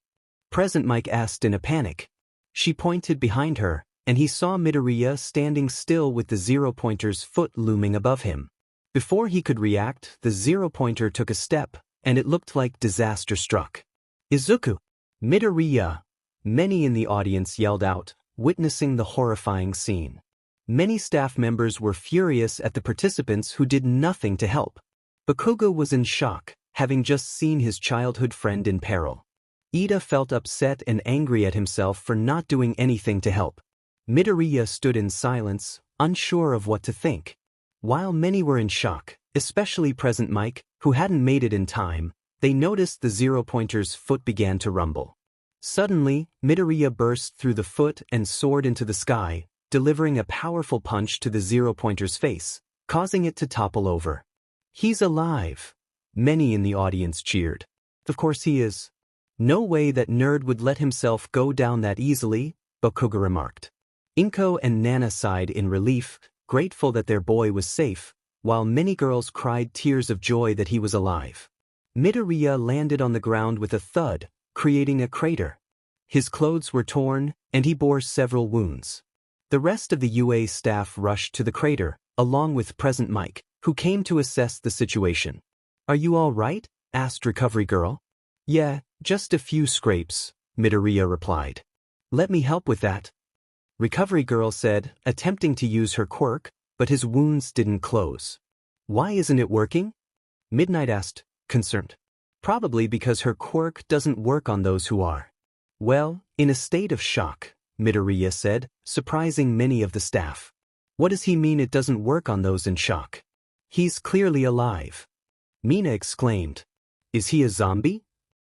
S1: Present Mike asked in a panic. She pointed behind her, and he saw Midoriya standing still with the zero-pointer's foot looming above him. Before he could react, the zero-pointer took a step, and it looked like disaster struck. Izuku! Midoriya! Many in the audience yelled out, witnessing the horrifying scene. Many staff members were furious at the participants who did nothing to help. Bakugo was in shock, having just seen his childhood friend in peril. Ida felt upset and angry at himself for not doing anything to help. Midoriya stood in silence, unsure of what to think. While many were in shock, especially Present Mike, who hadn't made it in time, They noticed the zero-pointer's foot began to rumble. Suddenly, Midoriya burst through the foot and soared into the sky, delivering a powerful punch to the zero-pointer's face, causing it to topple over. "He's alive!" Many in the audience cheered. "Of course he is. No way that nerd would let himself go down that easily," Bakugo remarked. Inko and Nana sighed in relief, grateful that their boy was safe, while many girls cried tears of joy that he was alive. Midoriya landed on the ground with a thud, creating a crater. His clothes were torn, and he bore several wounds. The rest of the UA staff rushed to the crater, along with Present Mike, who came to assess the situation. "Are you all right?" asked Recovery Girl. "Yeah, just a few scrapes," Midoriya replied. "Let me help with that," Recovery Girl said, attempting to use her quirk, but his wounds didn't close. "Why isn't it working?" Midnight asked, concerned. "Probably because her quirk doesn't work on those who are." "Well, in a state of shock," Midoriya said, surprising many of the staff. "What does he mean it doesn't work on those in shock? He's clearly alive." Mina exclaimed. "Is he a zombie?"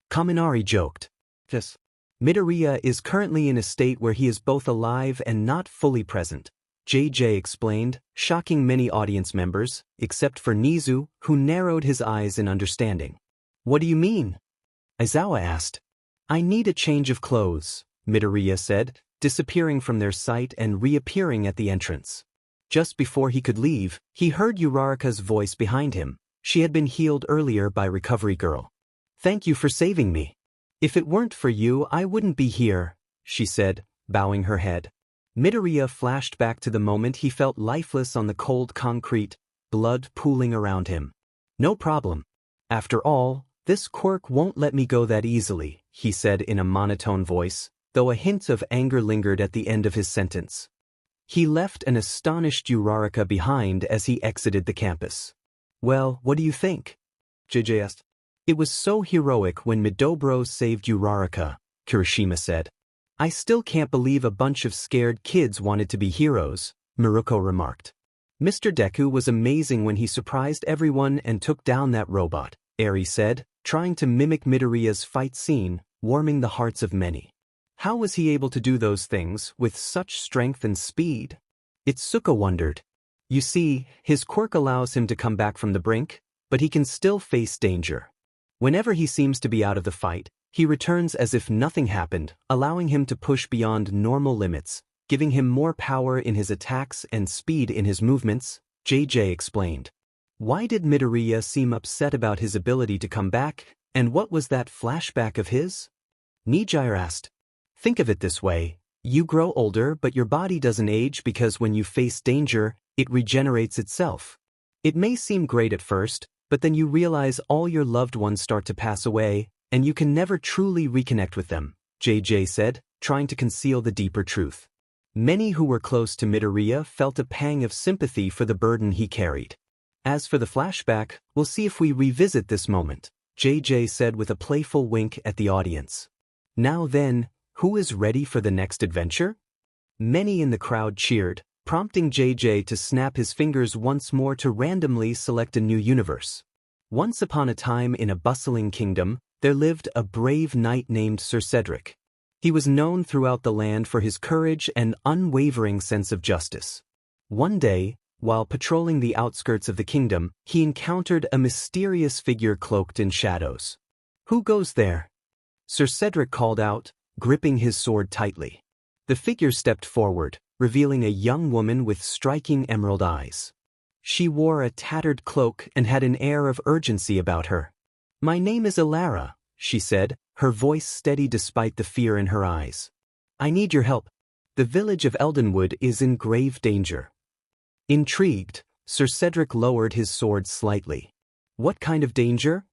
S1: Kaminari joked. "Yes. Midoriya is currently in a state where he is both alive and not fully present," JJ explained, shocking many audience members, except for Nizu, who narrowed his eyes in understanding. "What do you mean?" Aizawa asked. "I need a change of clothes," Midoriya said, disappearing from their sight and reappearing at the entrance. Just before he could leave, he heard Uraraka's voice behind him. She had been healed earlier by Recovery Girl. "Thank you for saving me. If it weren't for you, I wouldn't be here," she said, bowing her head. Midoriya flashed back to the moment he felt lifeless on the cold concrete, blood pooling around him. "No problem. After all, this quirk won't let me go that easily," he said in a monotone voice, though a hint of anger lingered at the end of his sentence. He left an astonished Uraraka behind as he exited the campus. "Well, what do you think?" JJ asked. "It was so heroic when Midobro saved Uraraka," Kirishima said. "I still can't believe a bunch of scared kids wanted to be heroes," Miruko remarked. "Mr. Deku was amazing when he surprised everyone and took down that robot," Eri said, trying to mimic Midoriya's fight scene, warming the hearts of many. "How was he able to do those things with such strength and speed?" Itsuka wondered. "You see, his quirk allows him to come back from the brink, but he can still face danger. Whenever he seems to be out of the fight, he returns as if nothing happened, allowing him to push beyond normal limits, giving him more power in his attacks and speed in his movements," JJ explained. Why did Midoriya seem upset about his ability to come back, and what was that flashback of his? Nijire asked. "Think of it this way. You grow older but your body doesn't age because when you face danger, it regenerates itself. It may seem great at first, but then you realize all your loved ones start to pass away, and you can never truly reconnect with them," JJ said, trying to conceal the deeper truth. Many who were close to Midoriya felt a pang of sympathy for the burden he carried. "As for the flashback, we'll see if we revisit this moment," JJ said with a playful wink at the audience. "Now then, who is ready for the next adventure?" Many in the crowd cheered, prompting JJ to snap his fingers once more to randomly select a new universe. Once upon a time in a bustling kingdom, there lived a brave knight named Sir Cedric. He was known throughout the land for his courage and unwavering sense of justice. One day, while patrolling the outskirts of the kingdom, he encountered a mysterious figure cloaked in shadows. "Who goes there?" Sir Cedric called out, gripping his sword tightly. The figure stepped forward, revealing a young woman with striking emerald eyes. She wore a tattered cloak and had an air of urgency about her. "My name is Alara," she said, her voice steady despite the fear in her eyes. "I need your help. The village of Eldenwood is in grave danger." Intrigued, Sir Cedric lowered his sword slightly. "What kind of danger?"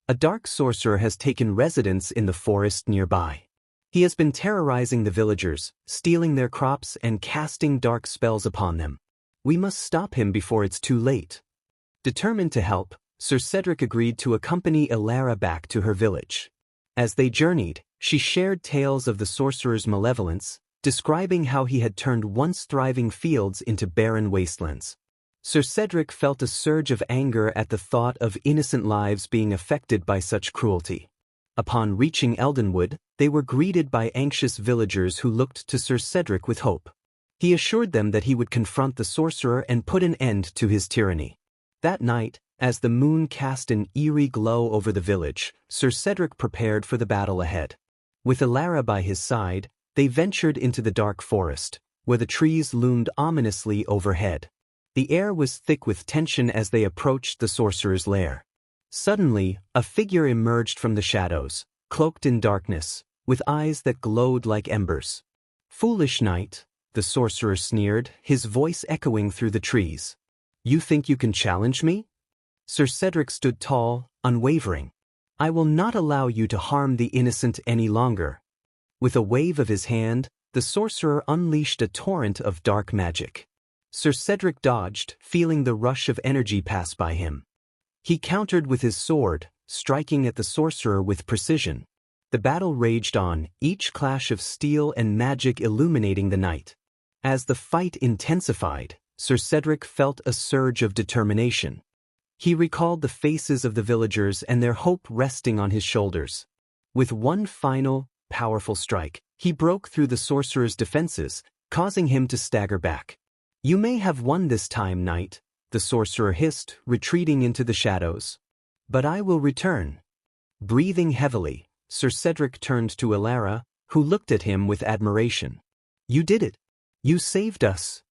S1: "A dark sorcerer has taken residence in the forest nearby. He has been terrorizing the villagers, stealing their crops and casting dark spells upon them. We must stop him before it's too late." Determined to help, Sir Cedric agreed to accompany Alara back to her village. As they journeyed, she shared tales of the sorcerer's malevolence, describing how he had turned once thriving fields into barren wastelands. Sir Cedric felt a surge of anger at the thought of innocent lives being affected by such cruelty. Upon reaching Eldenwood, they were greeted by anxious villagers who looked to Sir Cedric with hope. He assured them that he would confront the sorcerer and put an end to his tyranny. That night, as the moon cast an eerie glow over the village, Sir Cedric prepared for the battle ahead. With Alara by his side, they ventured into the dark forest, where the trees loomed ominously overhead. The air was thick with tension as they approached the sorcerer's lair. Suddenly, a figure emerged from the shadows, cloaked in darkness, with eyes that glowed like embers. "Foolish knight," the sorcerer sneered, his voice echoing through the trees. "You think you can challenge me?" Sir Cedric stood tall, unwavering. "I will not allow you to harm the innocent any longer." With a wave of his hand, the sorcerer unleashed a torrent of dark magic. Sir Cedric dodged, feeling the rush of energy pass by him. He countered with his sword, striking at the sorcerer with precision. The battle raged on, each clash of steel and magic illuminating the night. As the fight intensified, Sir Cedric felt a surge of determination. He recalled the faces of the villagers and their hope resting on his shoulders. With one final, powerful strike, he broke through the sorcerer's defenses, causing him to stagger back. "You may have won this time, knight," the sorcerer hissed, retreating into the shadows. "But I will return." Breathing heavily, Sir Cedric turned to Alara, who looked at him with admiration. "You did it. You saved us."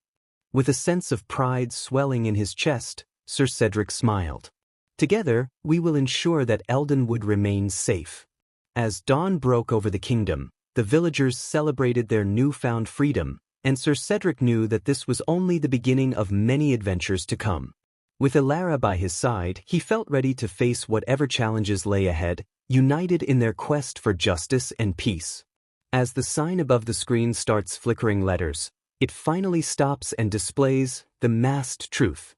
S1: With a sense of pride swelling in his chest, Sir Cedric smiled. "Together, we will ensure that Eldenwood remains safe." As dawn broke over the kingdom, the villagers celebrated their newfound freedom, and Sir Cedric knew that this was only the beginning of many adventures to come. With Alara by his side, he felt ready to face whatever challenges lay ahead, united in their quest for justice and peace. As the sign above the screen starts flickering letters, it finally stops and displays the masked truth.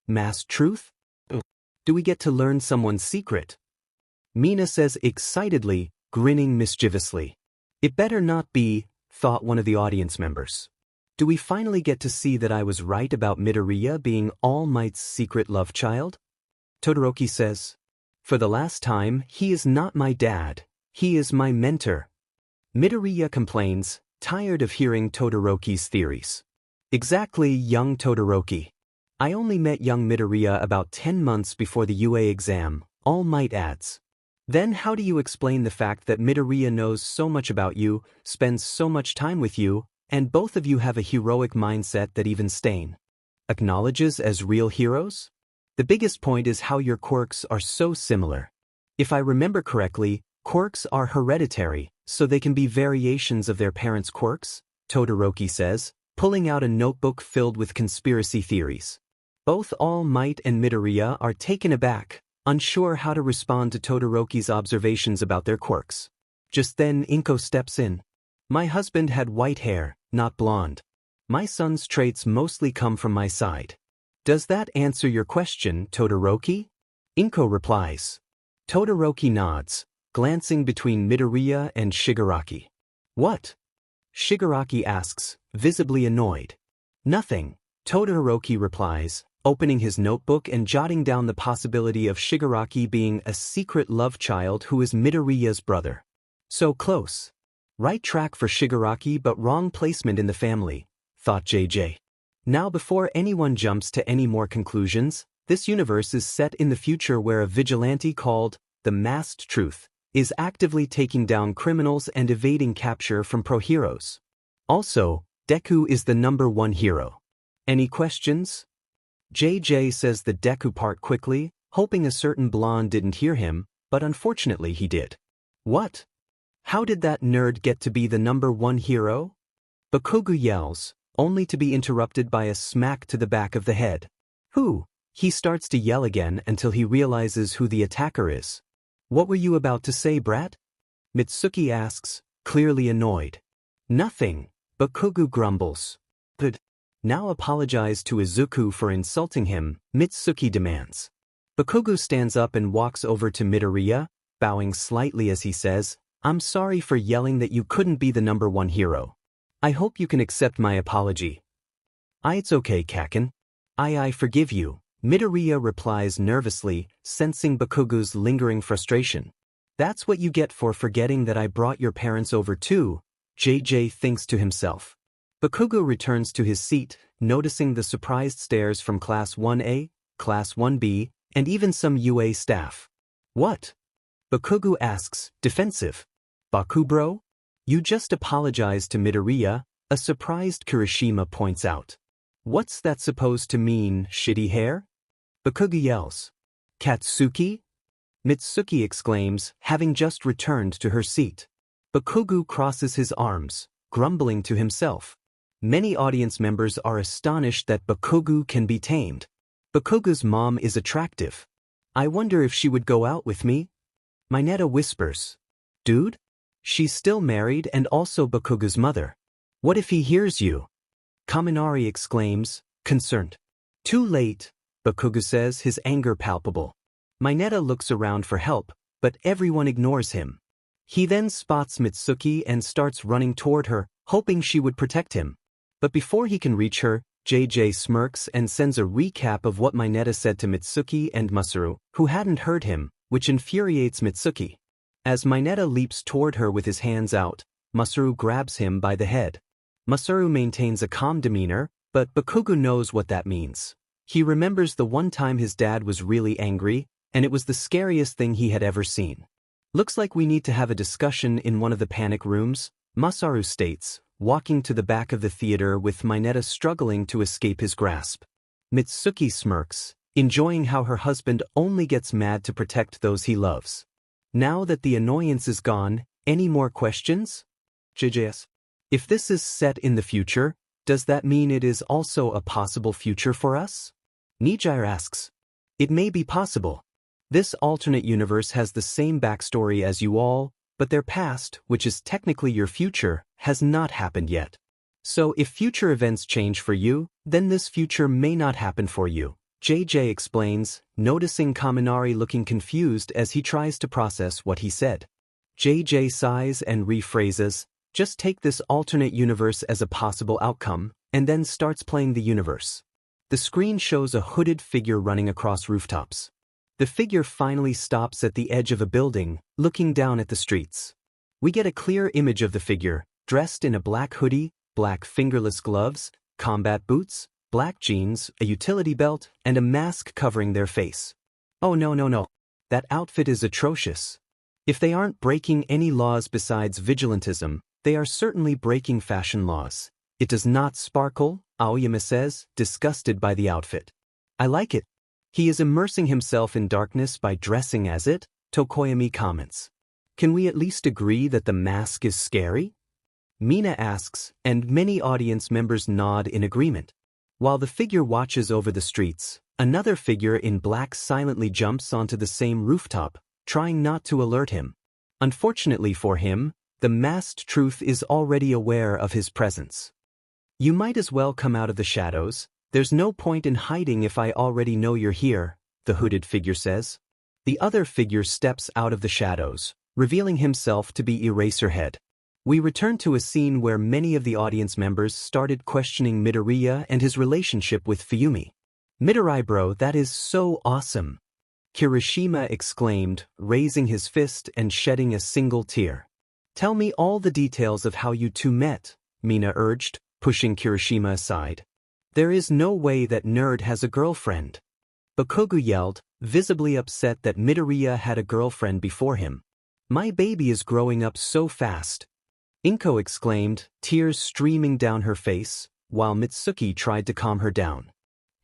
S1: Masked truth? Do we get to learn someone's secret? Mina says excitedly, grinning mischievously. "It better not be," thought one of the audience members. "Do we finally get to see that I was right about Midoriya being All Might's secret love child?" Todoroki says, "For the last time, he is not my dad, he is my mentor." Midoriya complains, tired of hearing Todoroki's theories. "Exactly, young Todoroki. I only met young Midoriya about 10 months before the UA exam," All Might adds. "Then how do you explain the fact that Midoriya knows so much about you, spends so much time with you, and both of you have a heroic mindset that even Stain acknowledges as real heroes? The biggest point is how your quirks are so similar. If I remember correctly, quirks are hereditary, so they can be variations of their parents' quirks," Todoroki says, pulling out a notebook filled with conspiracy theories. Both All Might and Midoriya are taken aback, unsure how to respond to Todoroki's observations about their quirks. Just then Inko steps in. "My husband had white hair, not blonde. My son's traits mostly come from my side. Does that answer your question, Todoroki?" Inko replies. Todoroki nods, glancing between Midoriya and Shigaraki. "What?" Shigaraki asks, visibly annoyed. "Nothing," Todoroki replies, opening his notebook and jotting down the possibility of Shigaraki being a secret love child who is Midoriya's brother. So close. Right track for Shigaraki but wrong placement in the family, thought JJ. Now before anyone jumps to any more conclusions, this universe is set in the future where a vigilante called the Masked Truth is actively taking down criminals and evading capture from pro-heroes. Also, Deku is the #1 hero. Any questions? JJ says the Deku part quickly, hoping a certain blonde didn't hear him, but unfortunately he did. What? How did that nerd get to be the #1 hero? Bakugo yells, only to be interrupted by a smack to the back of the head. Who? He starts to yell again until he realizes who the attacker is. What were you about to say, brat? Mitsuki asks, clearly annoyed. Nothing, Bakugo grumbles. But now apologize to Izuku for insulting him, Mitsuki demands. Bakugo stands up and walks over to Midoriya, bowing slightly as he says, I'm sorry for yelling that you couldn't be the #1 hero. I hope you can accept my apology. It's okay, Kaken. I forgive you, Midoriya replies nervously, sensing Bakugo's lingering frustration. That's what you get for forgetting that I brought your parents over too, JJ thinks to himself. Bakugo returns to his seat, noticing the surprised stares from Class 1A, Class 1B, and even some UA staff. What? Bakugo asks, defensive. Bakubro? You just apologized to Midoriya, a surprised Kirishima points out. What's that supposed to mean, shitty hair? Bakugo yells. Katsuki? Mitsuki exclaims, having just returned to her seat. Bakugo crosses his arms, grumbling to himself. Many audience members are astonished that Bakugo can be tamed. Bakugo's mom is attractive. I wonder if she would go out with me? Minetta whispers. Dude? She's still married and also Bakugo's mother. What if he hears you? Kaminari exclaims, concerned. Too late, Bakugo says, his anger palpable. Minetta looks around for help, but everyone ignores him. He then spots Mitsuki and starts running toward her, hoping she would protect him. But before he can reach her, JJ smirks and sends a recap of what Minetta said to Mitsuki and Masaru, who hadn't heard him, which infuriates Mitsuki. As Minetta leaps toward her with his hands out, Masaru grabs him by the head. Masaru maintains a calm demeanor, but Bakugo knows what that means. He remembers the one time his dad was really angry, and it was the scariest thing he had ever seen. Looks like we need to have a discussion in one of the panic rooms, Masaru states, walking to the back of the theater with Minetta struggling to escape his grasp. Mitsuki smirks, enjoying how her husband only gets mad to protect those he loves. Now that the annoyance is gone, any more questions? JJS. If this is set in the future, does that mean it is also a possible future for us? Nijire asks. It may be possible. This alternate universe has the same backstory as you all, but their past, which is technically your future, has not happened yet. So if future events change for you, then this future may not happen for you, JJ explains, noticing Kaminari looking confused as he tries to process what he said. JJ sighs and rephrases, just take this alternate universe as a possible outcome, and then starts playing the universe. The screen shows a hooded figure running across rooftops. The figure finally stops at the edge of a building, looking down at the streets. We get a clear image of the figure, dressed in a black hoodie, black fingerless gloves, combat boots, black jeans, a utility belt, and a mask covering their face. Oh no. That outfit is atrocious. If they aren't breaking any laws besides vigilantism, they are certainly breaking fashion laws. It does not sparkle, Aoyama says, disgusted by the outfit. I like it. He is immersing himself in darkness by dressing as it, Tokoyami comments. Can we at least agree that the mask is scary? Mina asks, and many audience members nod in agreement. While the figure watches over the streets, another figure in black silently jumps onto the same rooftop, trying not to alert him. Unfortunately for him, the masked truth is already aware of his presence. You might as well come out of the shadows. There's no point in hiding if I already know you're here, the hooded figure says. The other figure steps out of the shadows, revealing himself to be Eraserhead. We return to a scene where many of the audience members started questioning Midoriya and his relationship with Fuyumi. Midoriya bro, that is so awesome, Kirishima exclaimed, raising his fist and shedding a single tear. Tell me all the details of how you two met, Mina urged, pushing Kirishima aside. There is no way that nerd has a girlfriend. Bakugo yelled, visibly upset that Midoriya had a girlfriend before him. My baby is growing up so fast. Inko exclaimed, tears streaming down her face, while Mitsuki tried to calm her down.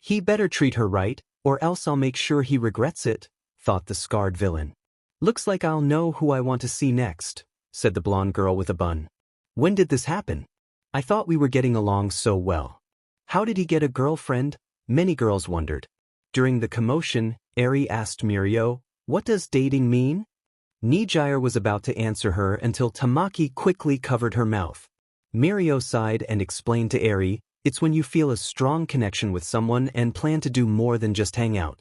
S1: He better treat her right, or else I'll make sure he regrets it, thought the scarred villain. Looks like I'll know who I want to see next, said the blonde girl with a bun. When did this happen? I thought we were getting along so well. How did he get a girlfriend? Many girls wondered. During the commotion, Eri asked Mirio, what does dating mean? Nijire was about to answer her until Tamaki quickly covered her mouth. Mirio sighed and explained to Eri, it's when you feel a strong connection with someone and plan to do more than just hang out.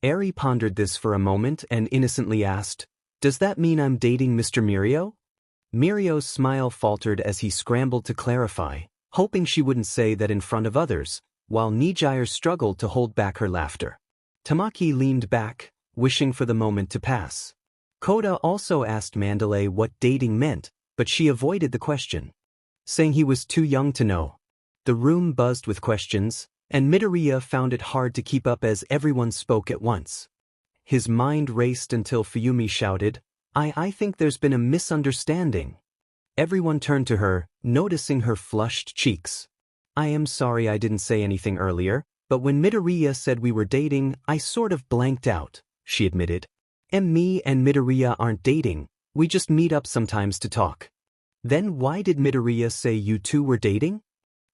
S1: Eri pondered this for a moment and innocently asked, does that mean I'm dating Mr. Mirio? Mirio's smile faltered as he scrambled to clarify, hoping she wouldn't say that in front of others, while Nijire struggled to hold back her laughter. Tamaki leaned back, wishing for the moment to pass. Kota also asked Mandalay what dating meant, but she avoided the question, saying he was too young to know. The room buzzed with questions, and Midoriya found it hard to keep up as everyone spoke at once. His mind raced until Fuyumi shouted, I think there's been a misunderstanding." Everyone turned to her, noticing her flushed cheeks. "I am sorry I didn't say anything earlier, but when Midoriya said we were dating, I sort of blanked out," she admitted. "Me and Midoriya aren't dating, we just meet up sometimes to talk." "Then why did Midoriya say you two were dating?"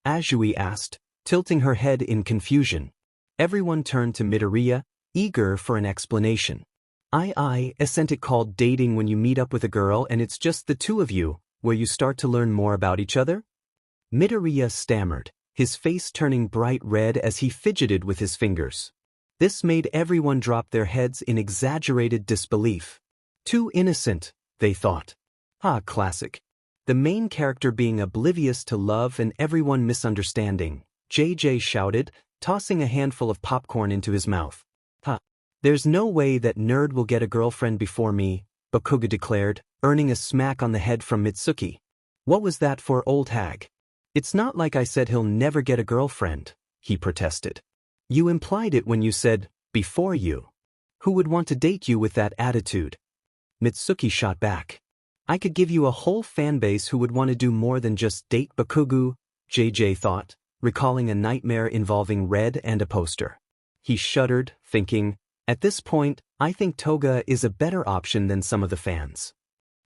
S1: Azui asked, tilting her head in confusion. Everyone turned to Midoriya, eager for an explanation. Isn't it called dating when you meet up with a girl and it's just the two of you, where you start to learn more about each other?" Midoriya stammered, his face turning bright red as he fidgeted with his fingers. This made everyone drop their heads in exaggerated disbelief. Too innocent, they thought. Classic. The main character being oblivious to love and everyone misunderstanding, JJ shouted, tossing a handful of popcorn into his mouth. "There's no way that nerd will get a girlfriend before me," Bakugo declared, earning a smack on the head from Mitsuki. "What was that for, old hag?" "It's not like I said he'll never get a girlfriend," he protested. "You implied it when you said, before you. Who would want to date you with that attitude?" Mitsuki shot back. "I could give you a whole fanbase who would want to do more than just date Bakugo," JJ thought, recalling a nightmare involving Red and a poster. He shuddered, thinking, "At this point, I think Toga is a better option than some of the fans."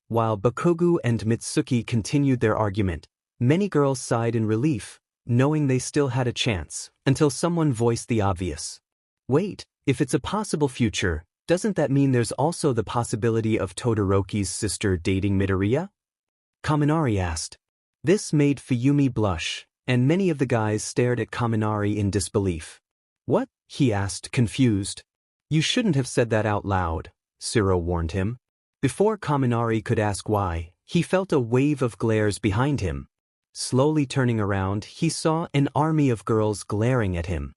S1: While Bakugo and Mitsuki continued their argument, many girls sighed in relief, knowing they still had a chance, until someone voiced the obvious. "Wait, if it's a possible future, doesn't that mean there's also the possibility of Todoroki's sister dating Midoriya?" Kaminari asked. This made Fuyumi blush, and many of the guys stared at Kaminari in disbelief. "What?" he asked, confused. "You shouldn't have said that out loud," Siro warned him. Before Kaminari could ask why, he felt a wave of glares behind him. Slowly turning around, he saw an army of girls glaring at him.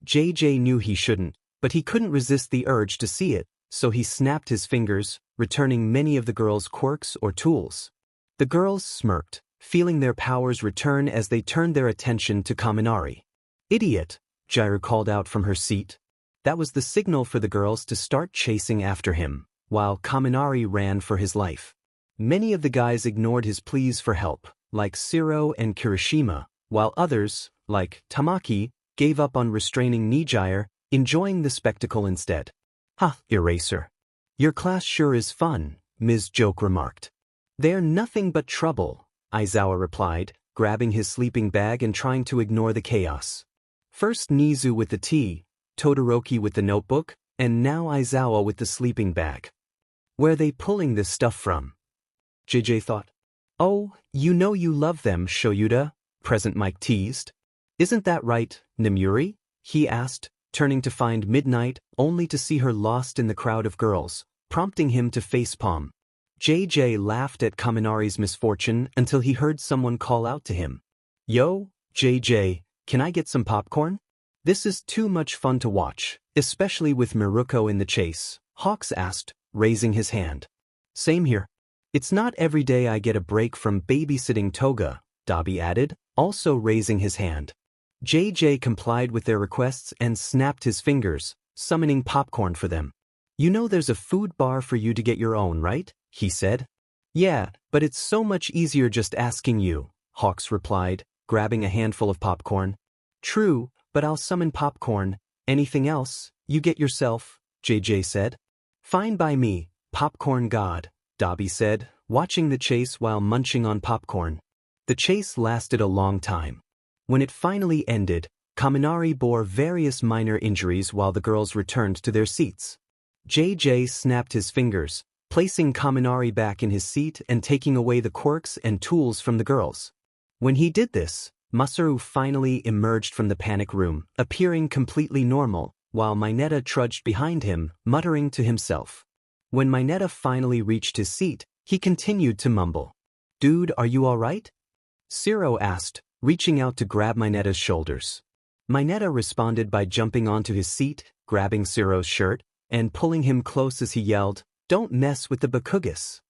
S1: JJ knew he shouldn't, but he couldn't resist the urge to see it, so he snapped his fingers, returning many of the girls' quirks or tools. The girls smirked, feeling their powers return as they turned their attention to Kaminari. "Idiot," Jiro called out from her seat. That was the signal for the girls to start chasing after him, while Kaminari ran for his life. Many of the guys ignored his pleas for help, like Siro and Kirishima, while others, like Tamaki, gave up on restraining Nijire, enjoying the spectacle instead. Eraser. "Your class sure is fun," Ms. Joke remarked. "They're nothing but trouble," Aizawa replied, grabbing his sleeping bag and trying to ignore the chaos. First Nizu with the tea, Todoroki with the notebook, and now Aizawa with the sleeping bag. Where are they pulling this stuff from? JJ thought. "Oh, you know you love them, Shoyuda," Present Mike teased. "Isn't that right, Nemuri?" he asked, turning to find Midnight, only to see her lost in the crowd of girls, prompting him to facepalm. JJ laughed at Kaminari's misfortune until he heard someone call out to him. "Yo, JJ, can I get some popcorn? This is too much fun to watch, especially with Miruko in the chase," Hawks asked, raising his hand. "Same here. It's not every day I get a break from babysitting Toga," Dabi added, also raising his hand. JJ complied with their requests and snapped his fingers, summoning popcorn for them. "You know there's a food bar for you to get your own, right?" he said. "Yeah, but it's so much easier just asking you," Hawks replied, grabbing a handful of popcorn. "True, but I'll summon popcorn. Anything else, you get yourself," JJ said. "Fine by me, popcorn god," Dabi said, watching the chase while munching on popcorn. The chase lasted a long time. When it finally ended, Kaminari bore various minor injuries while the girls returned to their seats. JJ snapped his fingers, placing Kaminari back in his seat and taking away the quirks and tools from the girls. When he did this, Masaru finally emerged from the panic room, appearing completely normal, while Minetta trudged behind him, muttering to himself. When Minetta finally reached his seat, he continued to mumble. "Dude, are you alright?" Siro asked, reaching out to grab Minetta's shoulders. Minetta responded by jumping onto his seat, grabbing Siro's shirt, and pulling him close as he yelled, "Don't mess with the Bakugus."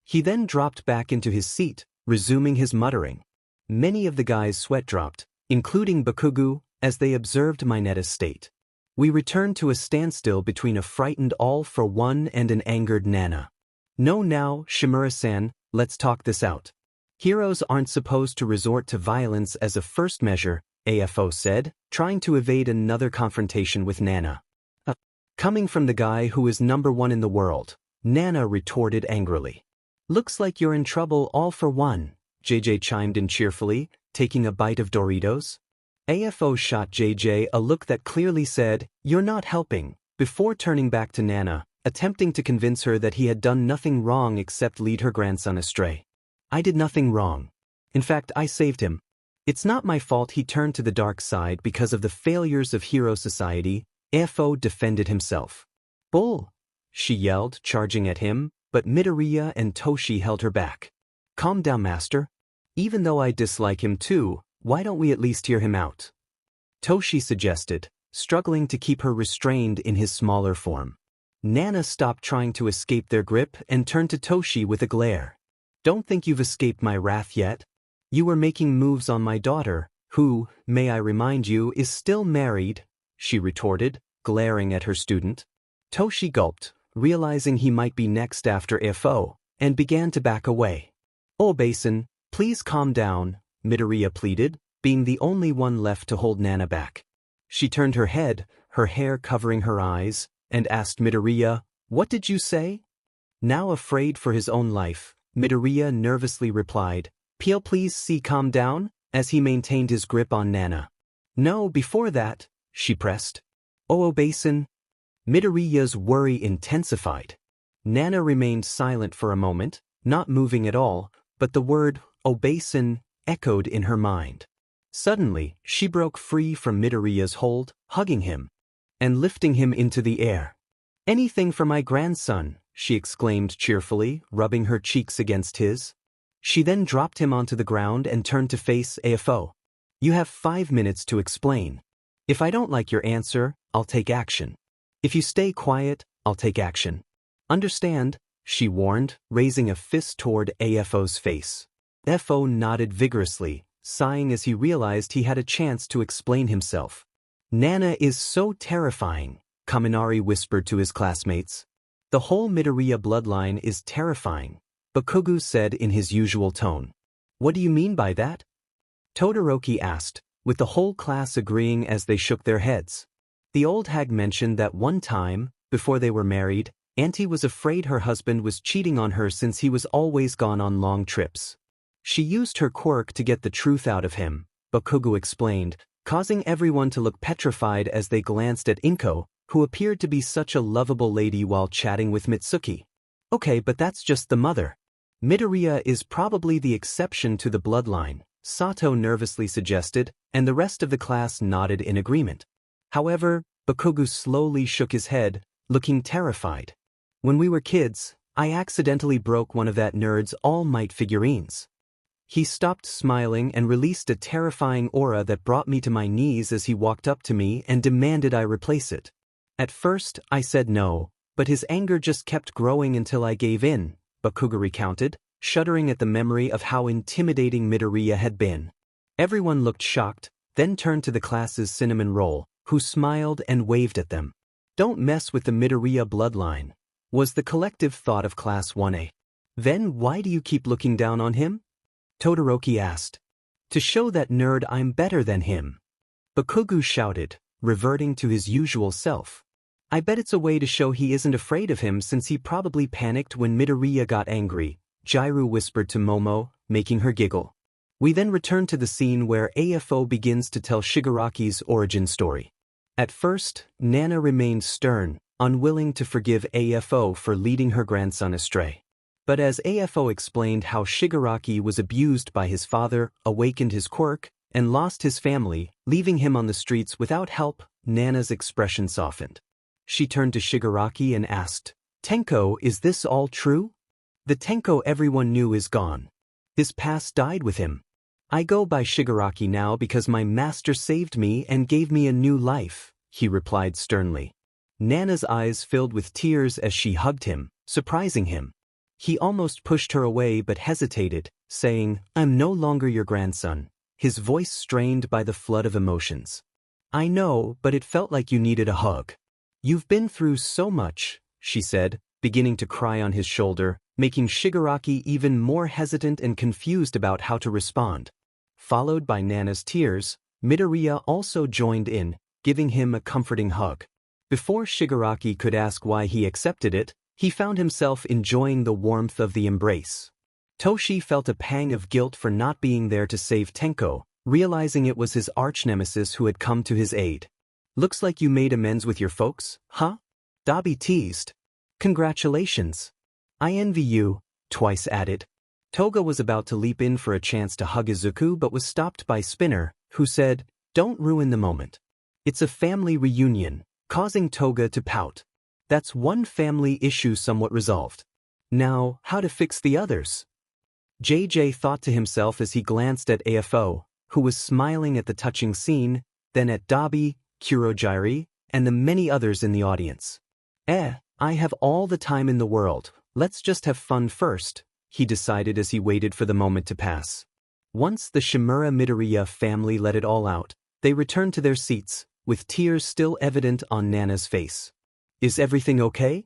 S1: He then dropped back into his seat, resuming his muttering. Many of the guys sweat dropped, including Bakugo, as they observed Minetta's state. We returned to a standstill between a frightened All-for-One and an angered Nana. "No, now, Shimura-san, let's talk this out. Heroes aren't supposed to resort to violence as a first measure," AFO said, trying to evade another confrontation with Nana. Coming from the guy who is #1 in the world, Nana retorted angrily. "Looks like you're in trouble, All-for-One," JJ chimed in cheerfully, taking a bite of Doritos. AFO shot JJ a look that clearly said, "You're not helping," before turning back to Nana, attempting to convince her that he had done nothing wrong except lead her grandson astray. "I did nothing wrong. In fact, I saved him. It's not my fault he turned to the dark side because of the failures of Hero Society," AFO defended himself. "Bull!" she yelled, charging at him, but Midoriya and Toshi held her back. "Calm down, master. Even though I dislike him too, why don't we at least hear him out?" Toshi suggested, struggling to keep her restrained in his smaller form. Nana stopped trying to escape their grip and turned to Toshi with a glare. "Don't think you've escaped my wrath yet. You were making moves on my daughter, who, may I remind you, is still married," she retorted, glaring at her student. Toshi gulped, realizing he might be next after AFO, and began to back away. "Oh, Basin, please calm down," Midoriya pleaded, being the only one left to hold Nana back. She turned her head, her hair covering her eyes, and asked Midoriya, "What did you say?" Now afraid for his own life, Midoriya nervously replied, Please see calm down," as he maintained his grip on Nana. "No, before that," she pressed. "Oh, Basin." Midoriya's worry intensified. Nana remained silent for a moment, not moving at all, but the word, "Basin," echoed in her mind. Suddenly, she broke free from Midoriya's hold, hugging him and lifting him into the air. "Anything for my grandson," she exclaimed cheerfully, rubbing her cheeks against his. She then dropped him onto the ground and turned to face AFO. "You have 5 minutes to explain. If I don't like your answer, I'll take action. If you stay quiet, I'll take action. Understand?" she warned, raising a fist toward AFO's face. AFO nodded vigorously, sighing as he realized he had a chance to explain himself. "Nana is so terrifying," Kaminari whispered to his classmates. "The whole Midoriya bloodline is terrifying," Bakugo said in his usual tone. "What do you mean by that?" Todoroki asked, with the whole class agreeing as they shook their heads. The old hag mentioned that one time, before they were married, Auntie was afraid her husband was cheating on her since he was always gone on long trips. She used her quirk to get the truth out of him, Bakugo explained, causing everyone to look petrified as they glanced at Inko, who appeared to be such a lovable lady while chatting with Mitsuki. "Okay, but that's just the mother. Midoriya is probably the exception to the bloodline," Sato nervously suggested, and the rest of the class nodded in agreement. However, Bakugo slowly shook his head, looking terrified. "When we were kids, I accidentally broke one of that nerd's All Might figurines." He stopped smiling and released a terrifying aura that brought me to my knees as he walked up to me and demanded I replace it. At first, I said no, but his anger just kept growing until I gave in, Bakugo recounted, shuddering at the memory of how intimidating Midoriya had been. Everyone looked shocked, then turned to the class's cinnamon roll, who smiled and waved at them. "Don't mess with the Midoriya bloodline," was the collective thought of Class 1A. "Then why do you keep looking down on him?" Todoroki asked. "To show that nerd I'm better than him," Bakugo shouted, reverting to his usual self. "I bet it's a way to show he isn't afraid of him since he probably panicked when Midoriya got angry," Jiro whispered to Momo, making her giggle. We then returned to the scene where AFO begins to tell Shigaraki's origin story. At first, Nana remained stern, unwilling to forgive AFO for leading her grandson astray. But as AFO explained how Shigaraki was abused by his father, awakened his quirk, and lost his family, leaving him on the streets without help, Nana's expression softened. She turned to Shigaraki and asked, "Tenko, is this all true? The Tenko everyone knew is gone. His past died with him. I go by Shigaraki now because my master saved me and gave me a new life, he replied sternly. Nana's eyes filled with tears as she hugged him, surprising him. He almost pushed her away but hesitated, saying, I'm no longer your grandson, his voice strained by the flood of emotions. I know, but it felt like you needed a hug. You've been through so much, she said, beginning to cry on his shoulder, making Shigaraki even more hesitant and confused about how to respond. Followed by Nana's tears, Midoriya also joined in, giving him a comforting hug. Before Shigaraki could ask why he accepted it, he found himself enjoying the warmth of the embrace. Toshi felt a pang of guilt for not being there to save Tenko, realizing it was his arch-nemesis who had come to his aid. Looks like you made amends with your folks, huh? Dabi teased. Congratulations. I envy you, Twice added. Toga was about to leap in for a chance to hug Izuku but was stopped by Spinner, who said, Don't ruin the moment. It's a family reunion, causing Toga to pout. That's one family issue somewhat resolved. Now, how to fix the others? JJ thought to himself as he glanced at AFO, who was smiling at the touching scene, then at Dabi, Kurogiri, and the many others in the audience. I have all the time in the world, let's just have fun first, he decided as he waited for the moment to pass. Once the Shimura Midoriya family let it all out, they returned to their seats, with tears still evident on Nana's face. Is everything okay?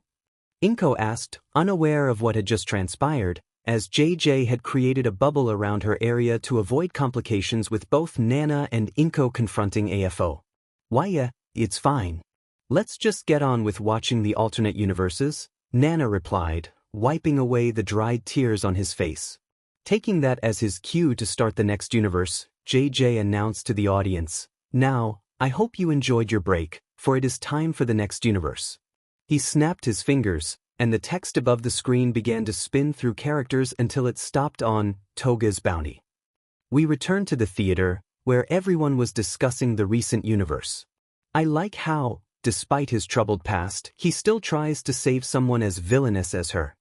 S1: Inko asked, unaware of what had just transpired, as JJ had created a bubble around her area to avoid complications with both Nana and Inko confronting AFO. Why, it's fine. Let's just get on with watching the alternate universes, Nana replied, wiping away the dried tears on his face. Taking that as his cue to start the next universe, JJ announced to the audience, Now, I hope you enjoyed your break, for it is time for the next universe. He snapped his fingers, and the text above the screen began to spin through characters until it stopped on Toga's bounty. We returned to the theater, where everyone was discussing the recent universe. I like how, despite his troubled past, he still tries to save someone as villainous as her.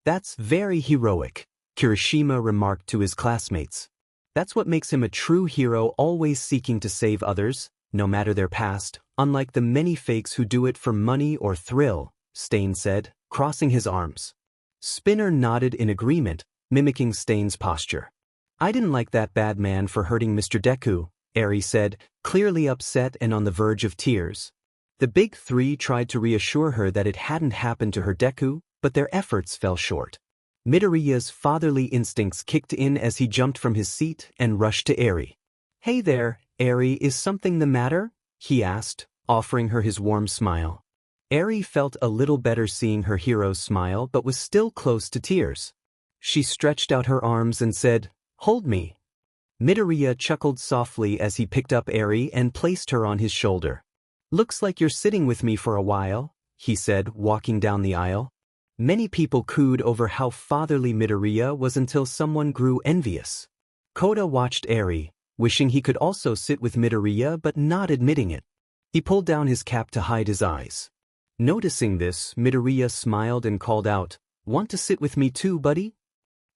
S1: That's very heroic, Kirishima remarked to his classmates. That's what makes him a true hero, always seeking to save others, no matter their past, unlike the many fakes who do it for money or thrill, Stain said, crossing his arms. Spinner nodded in agreement, mimicking Stain's posture. I didn't like that bad man for hurting Mr. Deku, Eri said, clearly upset and on the verge of tears. The big three tried to reassure her that it hadn't happened to her Deku, but their efforts fell short. Midoriya's fatherly instincts kicked in as he jumped from his seat and rushed to Eri. Hey there, Eri, is something the matter? He asked, offering her his warm smile. Eri felt a little better seeing her hero's smile but was still close to tears. She stretched out her arms and said, Hold me. Midoriya chuckled softly as he picked up Eri and placed her on his shoulder. Looks like you're sitting with me for a while, he said, walking down the aisle. Many people cooed over how fatherly Midoriya was until someone grew envious. Kota watched Eri, wishing he could also sit with Midoriya but not admitting it. He pulled down his cap to hide his eyes. Noticing this, Midoriya smiled and called out, Want to sit with me too, buddy?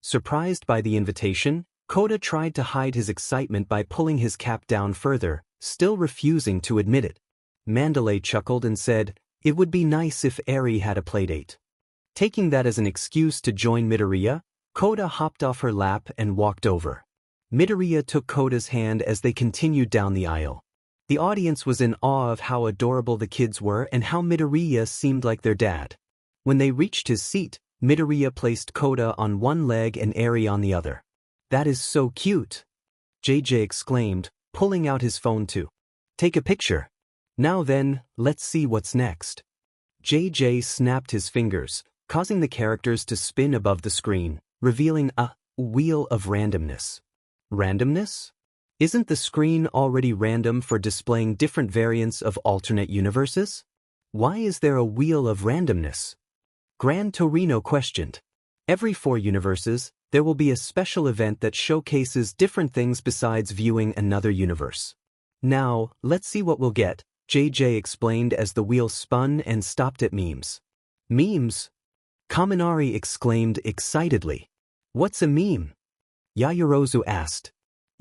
S1: Surprised by the invitation, Kota tried to hide his excitement by pulling his cap down further, still refusing to admit it. Mandalay chuckled and said, It would be nice if Eri had a playdate. Taking that as an excuse to join Midoriya, Kota hopped off her lap and walked over. Midoriya took Kota's hand as they continued down the aisle. The audience was in awe of how adorable the kids were and how Midoriya seemed like their dad. When they reached his seat, Midoriya placed Kota on one leg and Eri on the other. That is so cute, JJ exclaimed, pulling out his phone to take a picture. Now then, let's see what's next. JJ snapped his fingers, causing the characters to spin above the screen, revealing a wheel of randomness. Randomness? Isn't the screen already random for displaying different variants of alternate universes? Why is there a wheel of randomness? Gran Torino questioned. Every 4 universes, there will be a special event that showcases different things besides viewing another universe. Now, let's see what we'll get, JJ explained as the wheel spun and stopped at memes. Memes? Kaminari exclaimed excitedly. What's a meme? Yaoyorozu asked.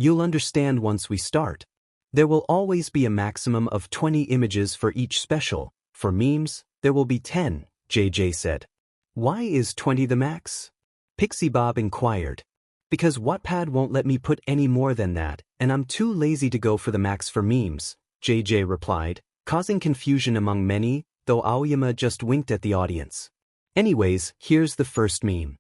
S1: You'll understand once we start. There will always be a maximum of 20 images for each special. For memes, there will be 10, JJ said. Why is 20 the max? Pixie Bob inquired. Because Wattpad won't let me put any more than that, and I'm too lazy to go for the max for memes, JJ replied, causing confusion among many, though Aoyama just winked at the audience. Anyways, here's the first meme.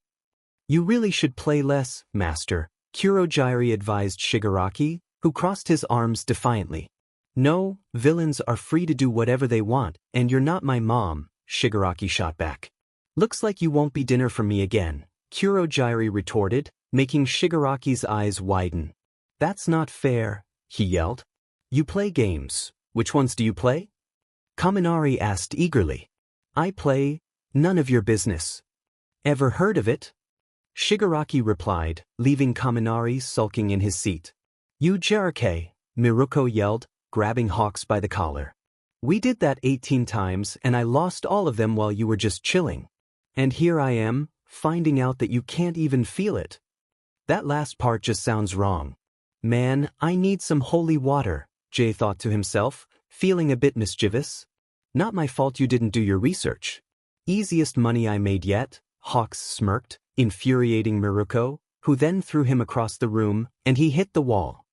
S1: You really should play less, master, Kurogiri advised Shigaraki, who crossed his arms defiantly. No, villains are free to do whatever they want, and you're not my mom, Shigaraki shot back. Looks like you won't be dinner for me again, Kurogiri retorted, making Shigaraki's eyes widen. That's not fair, he yelled. You play games. Which ones do you play? Kaminari asked eagerly. I play, none of your business. Ever heard of it? Shigaraki replied, leaving Kaminari sulking in his seat. You Jirake, Miruko yelled, grabbing Hawks by the collar. We did that 18 times and I lost all of them while you were just chilling. And here I am, finding out that you can't even feel it. That last part just sounds wrong. Man, I need some holy water, Jay thought to himself, feeling a bit mischievous. Not my fault you didn't do your research. Easiest money I made yet, Hawks smirked, infuriating Miruko, who then threw him across the room, and he hit the wall.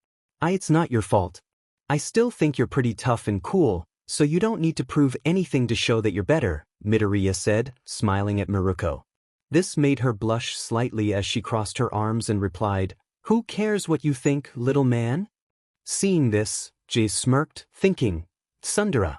S1: It's not your fault. I still think you're pretty tough and cool, so you don't need to prove anything to show that you're better, Midoriya said, smiling at Miruko. This made her blush slightly as she crossed her arms and replied, Who cares what you think, little man? Seeing this, Jay smirked, thinking, Tsundere.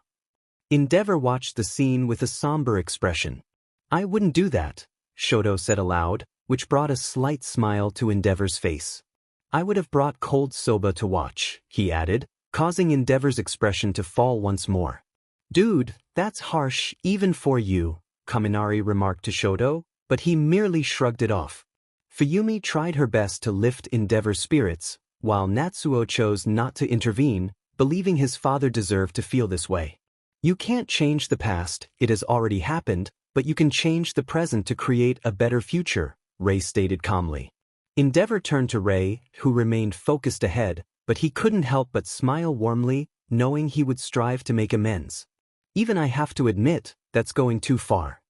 S1: Endeavor watched the scene with a somber expression. I wouldn't do that, Shoto said aloud, which brought a slight smile to Endeavor's face. I would have brought cold soba to watch, he added, causing Endeavor's expression to fall once more. Dude, that's harsh even for you, Kaminari remarked to Shoto, but he merely shrugged it off. Fuyumi tried her best to lift Endeavor's spirits, while Natsuo chose not to intervene, believing his father deserved to feel this way. You can't change the past, it has already happened, but you can change the present to create a better future, Ray stated calmly. Endeavor turned to Ray, who remained focused ahead, but he couldn't help but smile warmly, knowing he would strive to make amends. Even I have to admit, that's going too far.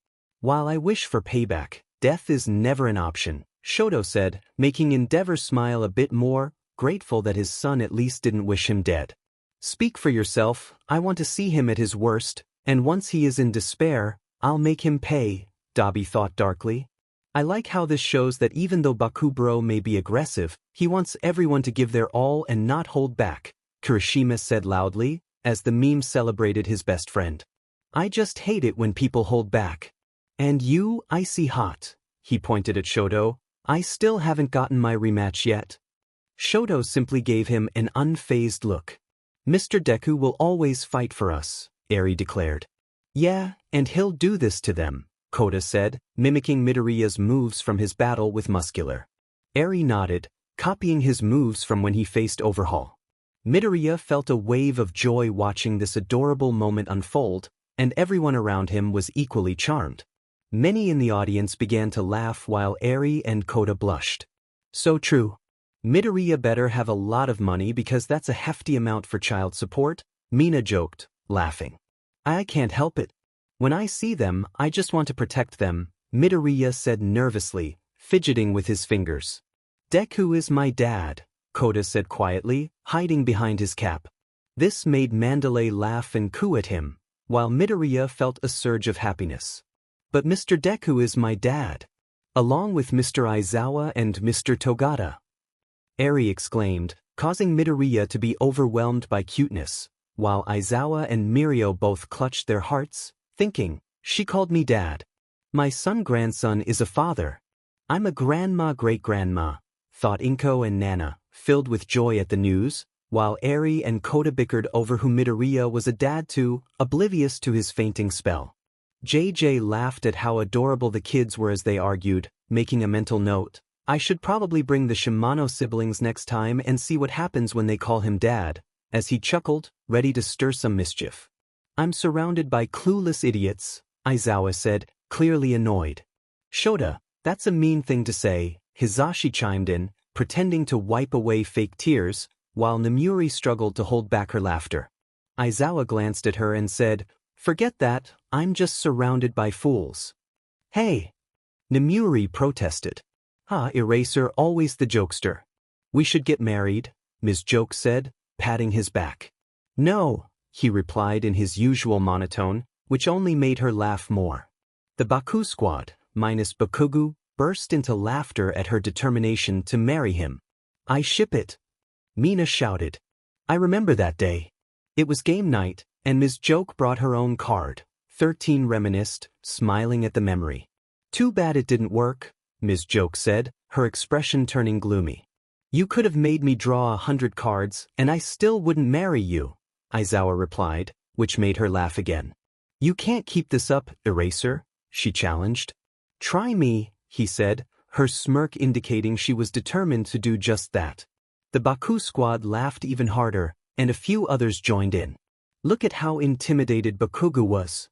S1: While I wish for payback, death is never an option, Shoto said, making Endeavor smile a bit more, grateful that his son at least didn't wish him dead. Speak for yourself, I want to see him at his worst, and once he is in despair, I'll make him pay, Dabi thought darkly. I like how this shows that even though Bakubro may be aggressive, he wants everyone to give their all and not hold back, Kirishima said loudly, as the meme celebrated his best friend. I just hate it when people hold back. And you, icy hot, he pointed at Shoto, I still haven't gotten my rematch yet. Shoto simply gave him an unfazed look. Mr. Deku will always fight for us, Eri declared. Yeah, and he'll do this to them, Kota said, mimicking Midoriya's moves from his battle with Muscular. Eri nodded, copying his moves from when he faced Overhaul. Midoriya felt a wave of joy watching this adorable moment unfold, and everyone around him was equally charmed. Many in the audience began to laugh while Eri and Kota blushed. So true. Midoriya better have a lot of money because that's a hefty amount for child support, Mina joked, laughing. I can't help it. When I see them, I just want to protect them, Midoriya said nervously, fidgeting with his fingers. Deku is my dad, Kota said quietly, hiding behind his cap. This made Mandalay laugh and coo at him, while Midoriya felt a surge of happiness. But Mr. Deku is my dad. Along with Mr. Aizawa and Mr. Togata. Eri exclaimed, causing Midoriya to be overwhelmed by cuteness, while Aizawa and Mirio both clutched their hearts, thinking, she called me dad. My son-grandson is a father. I'm a grandma-great-grandma, thought Inko and Nana, filled with joy at the news, while Eri and Kota bickered over who Midoriya was a dad to, oblivious to his fainting spell. JJ laughed at how adorable the kids were as they argued, making a mental note. I should probably bring the Shimano siblings next time and see what happens when they call him dad, as he chuckled, ready to stir some mischief. I'm surrounded by clueless idiots, Aizawa said, clearly annoyed. Shota, that's a mean thing to say, Hizashi chimed in, pretending to wipe away fake tears, while Nemuri struggled to hold back her laughter. Aizawa glanced at her and said, "Forget that, I'm just surrounded by fools." "Hey!" Nemuri protested. Eraser always the jokester. "We should get married," Ms. Joke said, patting his back. "No," he replied in his usual monotone, which only made her laugh more. The Baku squad, minus Bakugo, burst into laughter at her determination to marry him. "I ship it," Mina shouted. "I remember that day. It was game night, and Ms. Joke brought her own card," 13 reminisced, smiling at the memory. "Too bad it didn't work," Ms. Joke said, her expression turning gloomy. "You could have made me draw 100 cards, and I still wouldn't marry you," Aizawa replied, which made her laugh again. "You can't keep this up, Eraser," she challenged. "Try me," he said, her smirk indicating she was determined to do just that. The Baku squad laughed even harder, and a few others joined in. "Look at how intimidated Bakugo was,"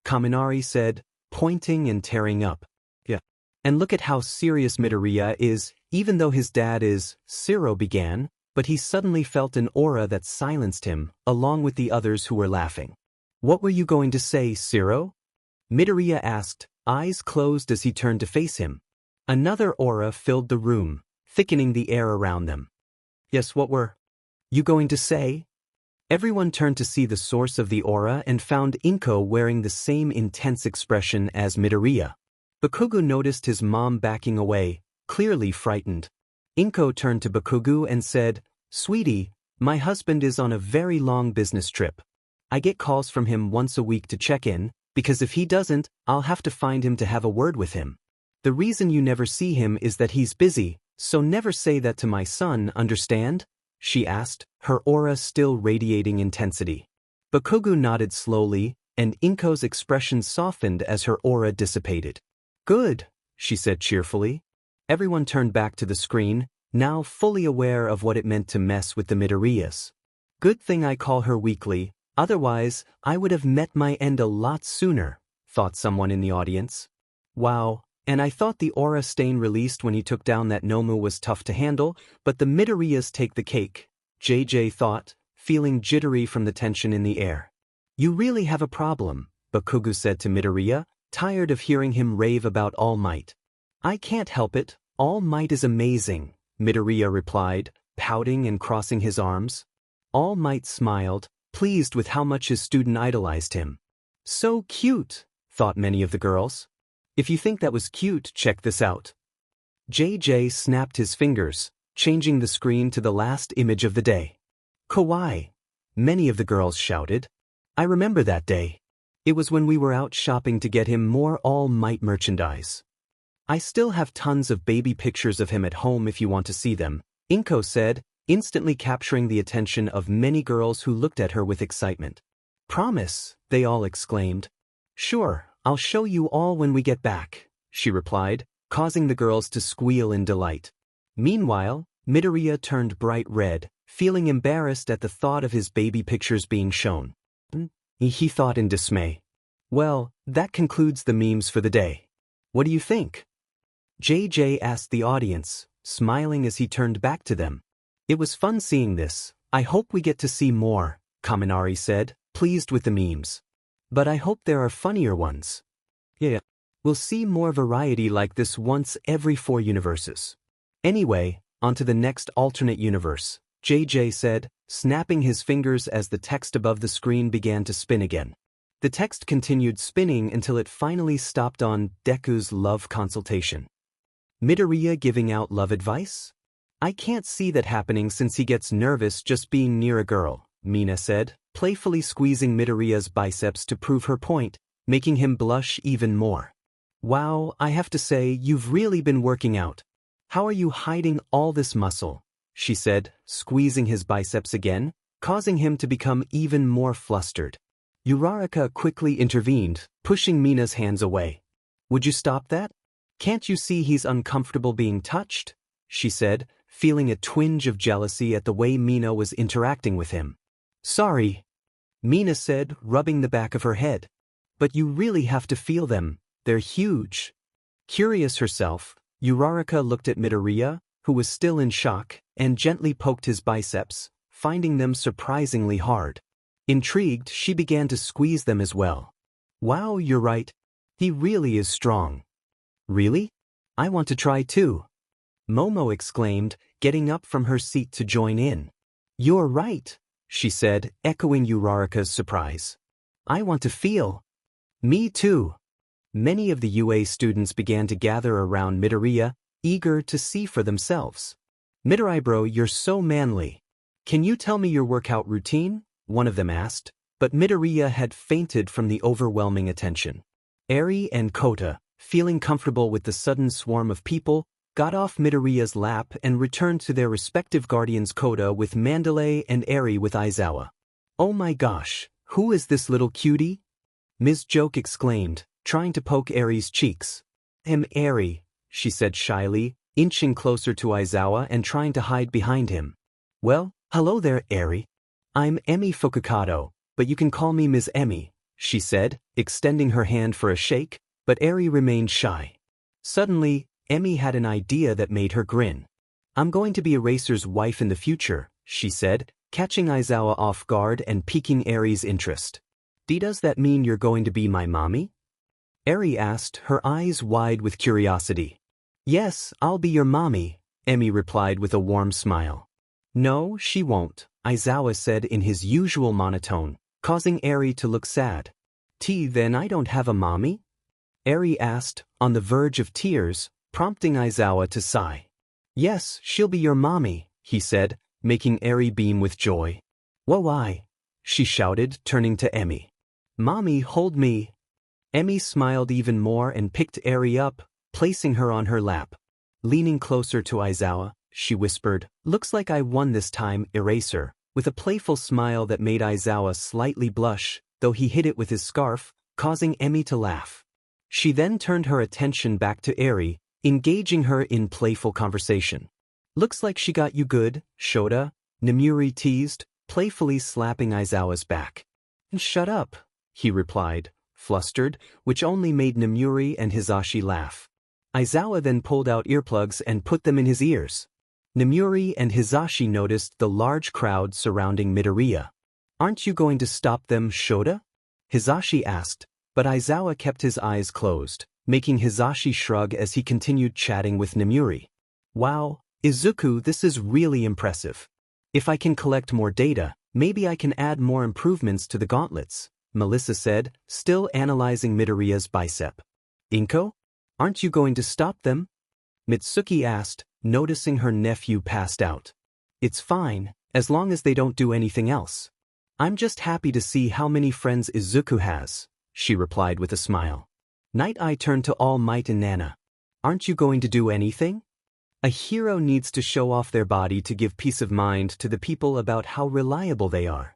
S1: Kaminari said, pointing and tearing up. "Yeah. And look at how serious Midoriya is, even though his dad is," Siro began, but he suddenly felt an aura that silenced him, along with the others who were laughing. "What were you going to say, Siro?" Midoriya asked, eyes closed as he turned to face him. Another aura filled the room, thickening the air around them. "Yes, what were you going to say?" Everyone turned to see the source of the aura and found Inko wearing the same intense expression as Midoriya. Bakugo noticed his mom backing away, clearly frightened. Inko turned to Bakugo and said, "Sweetie, my husband is on a very long business trip. I get calls from him once a week to check in, because if he doesn't, I'll have to find him to have a word with him. The reason you never see him is that he's busy, so never say that to my son, understand?" she asked, her aura still radiating intensity. Bakugo nodded slowly, and Inko's expression softened as her aura dissipated. "Good," she said cheerfully. Everyone turned back to the screen, now fully aware of what it meant to mess with the Midoriyas. "Good thing I call her weekly, otherwise I would have met my end a lot sooner," thought someone in the audience. "Wow, and I thought the aura stain released when he took down that Nomu was tough to handle, but the Midoriyas take the cake," JJ thought, feeling jittery from the tension in the air. "You really have a problem," Bakugo said to Midoriya, tired of hearing him rave about All Might. "I can't help it, All Might is amazing," Midoriya replied, pouting and crossing his arms. All Might smiled, pleased with how much his student idolized him. "So cute," thought many of the girls. "If you think that was cute, check this out." JJ snapped his fingers, changing the screen to the last image of the day. "Kawaii," many of the girls shouted. "I remember that day. It was when we were out shopping to get him more All Might merchandise. I still have tons of baby pictures of him at home if you want to see them," Inko said, instantly capturing the attention of many girls who looked at her with excitement. "Promise," they all exclaimed. "Sure, I'll show you all when we get back," she replied, causing the girls to squeal in delight. Meanwhile, Midoriya turned bright red, feeling embarrassed at the thought of his baby pictures being shown. He thought in dismay. "Well, that concludes the memes for the day. What do you think?" JJ asked the audience, smiling as he turned back to them. "It was fun seeing this. I hope we get to see more," Kaminari said, pleased with the memes. "But I hope there are funnier ones. Yeah, we'll see more variety like this once every 4 universes. Anyway, onto the next alternate universe," JJ said, snapping his fingers as the text above the screen began to spin again. The text continued spinning until it finally stopped on Deku's love consultation. Midoriya giving out love advice? "I can't see that happening since he gets nervous just being near a girl," Mina said, playfully squeezing Midoriya's biceps to prove her point, making him blush even more. "Wow, I have to say, you've really been working out. How are you hiding all this muscle?" she said, squeezing his biceps again, causing him to become even more flustered. Uraraka quickly intervened, pushing Mina's hands away. "Would you stop that? Can't you see he's uncomfortable being touched?" she said, feeling a twinge of jealousy at the way Mina was interacting with him. "Sorry," Mina said, rubbing the back of her head. "But you really have to feel them, they're huge." Curious herself, Uraraka looked at Midoriya, who was still in shock, and gently poked his biceps, finding them surprisingly hard. Intrigued, she began to squeeze them as well. Wow, you're right. He really is strong. Really? I want to try too. Momo exclaimed, getting up from her seat to join in. You're right, she said, echoing Uraraka's surprise. I want to feel. Me too. Many of the UA students began to gather around Midoriya, eager to see for themselves. Midoriya bro, you're so manly. Can you tell me your workout routine? One of them asked, but Midoriya had fainted from the overwhelming attention. Eri and Kota, feeling comfortable with the sudden swarm of people, got off Midoriya's lap and returned to their respective guardians, Kota with Mandalay and Eri with Aizawa. Oh my gosh, who is this little cutie? Ms. Joke exclaimed, trying to poke Eri's cheeks. Eri, she said shyly, inching closer to Aizawa and trying to hide behind him. Well, hello there, Eri. I'm Emmy Fukukado, but you can call me Ms. Emmy, she said, extending her hand for a shake, but Eri remained shy. Suddenly, Emmy had an idea that made her grin. I'm going to be Eraser's wife in the future, she said, catching Aizawa off guard and piquing Eri's interest. Does that mean you're going to be my mommy? Eri asked, her eyes wide with curiosity. Yes, I'll be your mommy, Emmy replied with a warm smile. No, she won't, Aizawa said in his usual monotone, causing Eri to look sad. Then I don't have a mommy? Eri asked, on the verge of tears, prompting Aizawa to sigh. Yes, she'll be your mommy, he said, making Eri beam with joy. Why? She shouted, turning to Emmy. Mommy, hold me. Emmy smiled even more and picked Eri up, placing her on her lap. Leaning closer to Aizawa, she whispered, looks like I won this time, Eraser, with a playful smile that made Aizawa slightly blush, though he hid it with his scarf, causing Emmy to laugh. She then turned her attention back to Eri, engaging her in playful conversation. Looks like she got you good, Shota, Nemuri teased, playfully slapping Aizawa's back. Shut up, he replied, flustered, which only made Nemuri and Hisashi laugh. Aizawa then pulled out earplugs and put them in his ears. Nemuri and Hisashi noticed the large crowd surrounding Midoriya. Aren't you going to stop them, Shota? Hisashi asked, but Aizawa kept his eyes closed, making Hisashi shrug as he continued chatting with Nemuri. Wow, Izuku, this is really impressive. If I can collect more data, maybe I can add more improvements to the gauntlets, Melissa said, still analyzing Midoriya's bicep. Inko? Aren't you going to stop them? Mitsuki asked, noticing her nephew passed out. It's fine, as long as they don't do anything else. I'm just happy to see how many friends Izuku has, she replied with a smile. Night Eye turned to All Might and Nana. Aren't you going to do anything? A hero needs to show off their body to give peace of mind to the people about how reliable they are.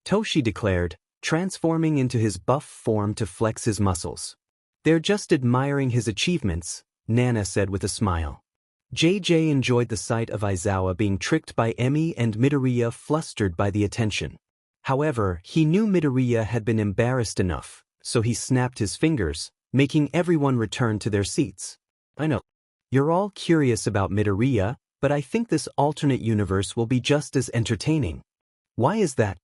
S1: Toshi declared, transforming into his buff form to flex his muscles. They're just admiring his achievements, Nana said with a smile. JJ enjoyed the sight of Aizawa being tricked by Emmy and Midoriya, flustered by the attention. However, he knew Midoriya had been embarrassed enough, so he snapped his fingers, making everyone return to their seats. I know. You're all curious about Midoriya, but I think this alternate universe will be just as entertaining. Why is that?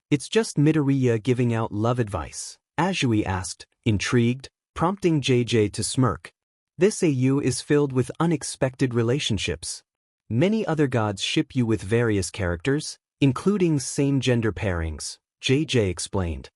S1: It's just Midoriya giving out love advice, Azui asked, intrigued, prompting JJ to smirk. This AU is filled with unexpected relationships. Many other gods ship you with various characters, including same-gender pairings, JJ explained.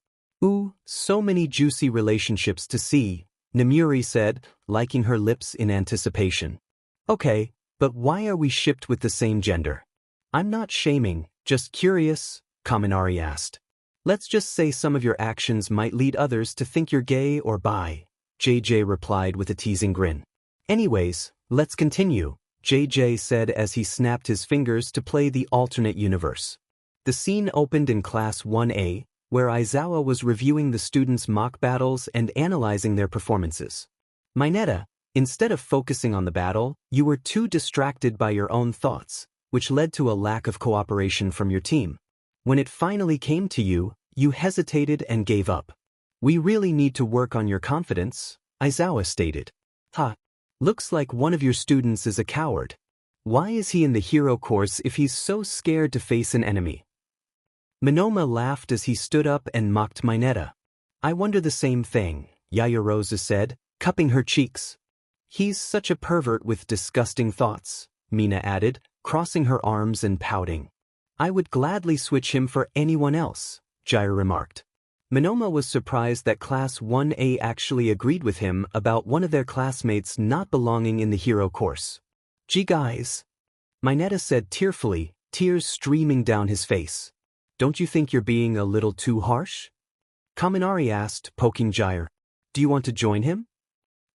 S1: Ooh, so many juicy relationships to see, Nemuri said, liking her lips in anticipation. Okay, but why are we shipped with the same gender? I'm not shaming, just curious, Kaminari asked. Let's just say some of your actions might lead others to think you're gay or bi, JJ replied with a teasing grin. Anyways, let's continue, JJ said as he snapped his fingers to play the alternate universe. The scene opened in Class 1A, where Aizawa was reviewing the students' mock battles and analyzing their performances. Minetta, instead of focusing on the battle, you were too distracted by your own thoughts, which led to a lack of cooperation from your team. When it finally came to you, you hesitated and gave up. We really need to work on your confidence, Aizawa stated. Looks like one of your students is a coward. Why is he in the hero course if he's so scared to face an enemy? Minoma laughed as he stood up and mocked Minetta. I wonder the same thing, Yayarosa said, cupping her cheeks. He's such a pervert with disgusting thoughts, Mina added, crossing her arms and pouting. I would gladly switch him for anyone else, Jiro remarked. Minoma was surprised that Class 1A actually agreed with him about one of their classmates not belonging in the hero course. Gee guys, Minetta said tearfully, tears streaming down his face. Don't you think you're being a little too harsh? Kaminari asked, poking Jiro. Do you want to join him?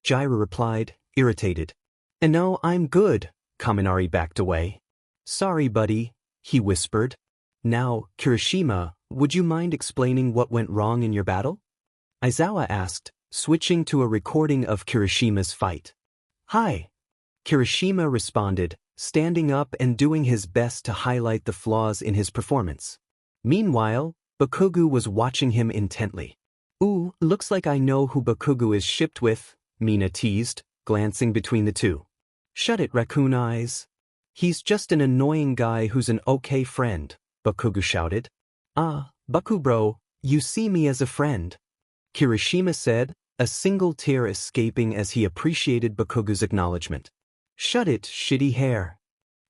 S1: Jiro replied, irritated. No, I'm good, Kaminari backed away. Sorry, buddy, he whispered. Now, Kirishima, would you mind explaining what went wrong in your battle? Aizawa asked, switching to a recording of Kirishima's fight. Hi. Kirishima responded, standing up and doing his best to highlight the flaws in his performance. Meanwhile, Bakugo was watching him intently. Ooh, looks like I know who Bakugo is shipped with, Mina teased, glancing between the two. Shut it, raccoon eyes. He's just an annoying guy who's an okay friend, Bakugo shouted. Ah, Bakubro, you see me as a friend, Kirishima said, a single tear escaping as he appreciated Bakugo's acknowledgement. Shut it, shitty hair.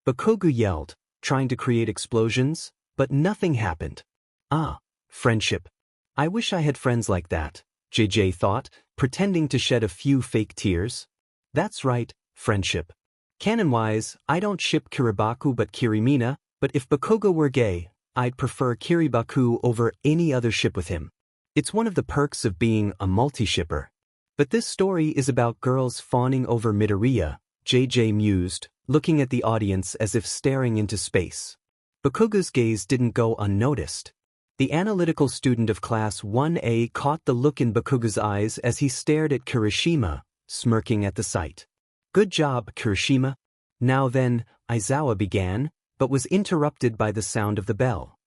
S1: Bakugo yelled, trying to create explosions, but nothing happened. Ah, friendship. I wish I had friends like that, JJ thought, pretending to shed a few fake tears. That's right, friendship. Canon-wise, I don't ship Kiribaku but Kirimina, but if Bakugo were gay, I'd prefer Kiribaku over any other ship with him. It's one of the perks of being a multi-shipper. But this story is about girls fawning over Midoriya, JJ mused, looking at the audience as if staring into space. Bakugo's gaze didn't go unnoticed. The analytical student of Class 1A caught the look in Bakugo's eyes as he stared at Kirishima, smirking at the sight. Good job, Kirishima. Now then, Aizawa began, but was interrupted by the sound of the bell.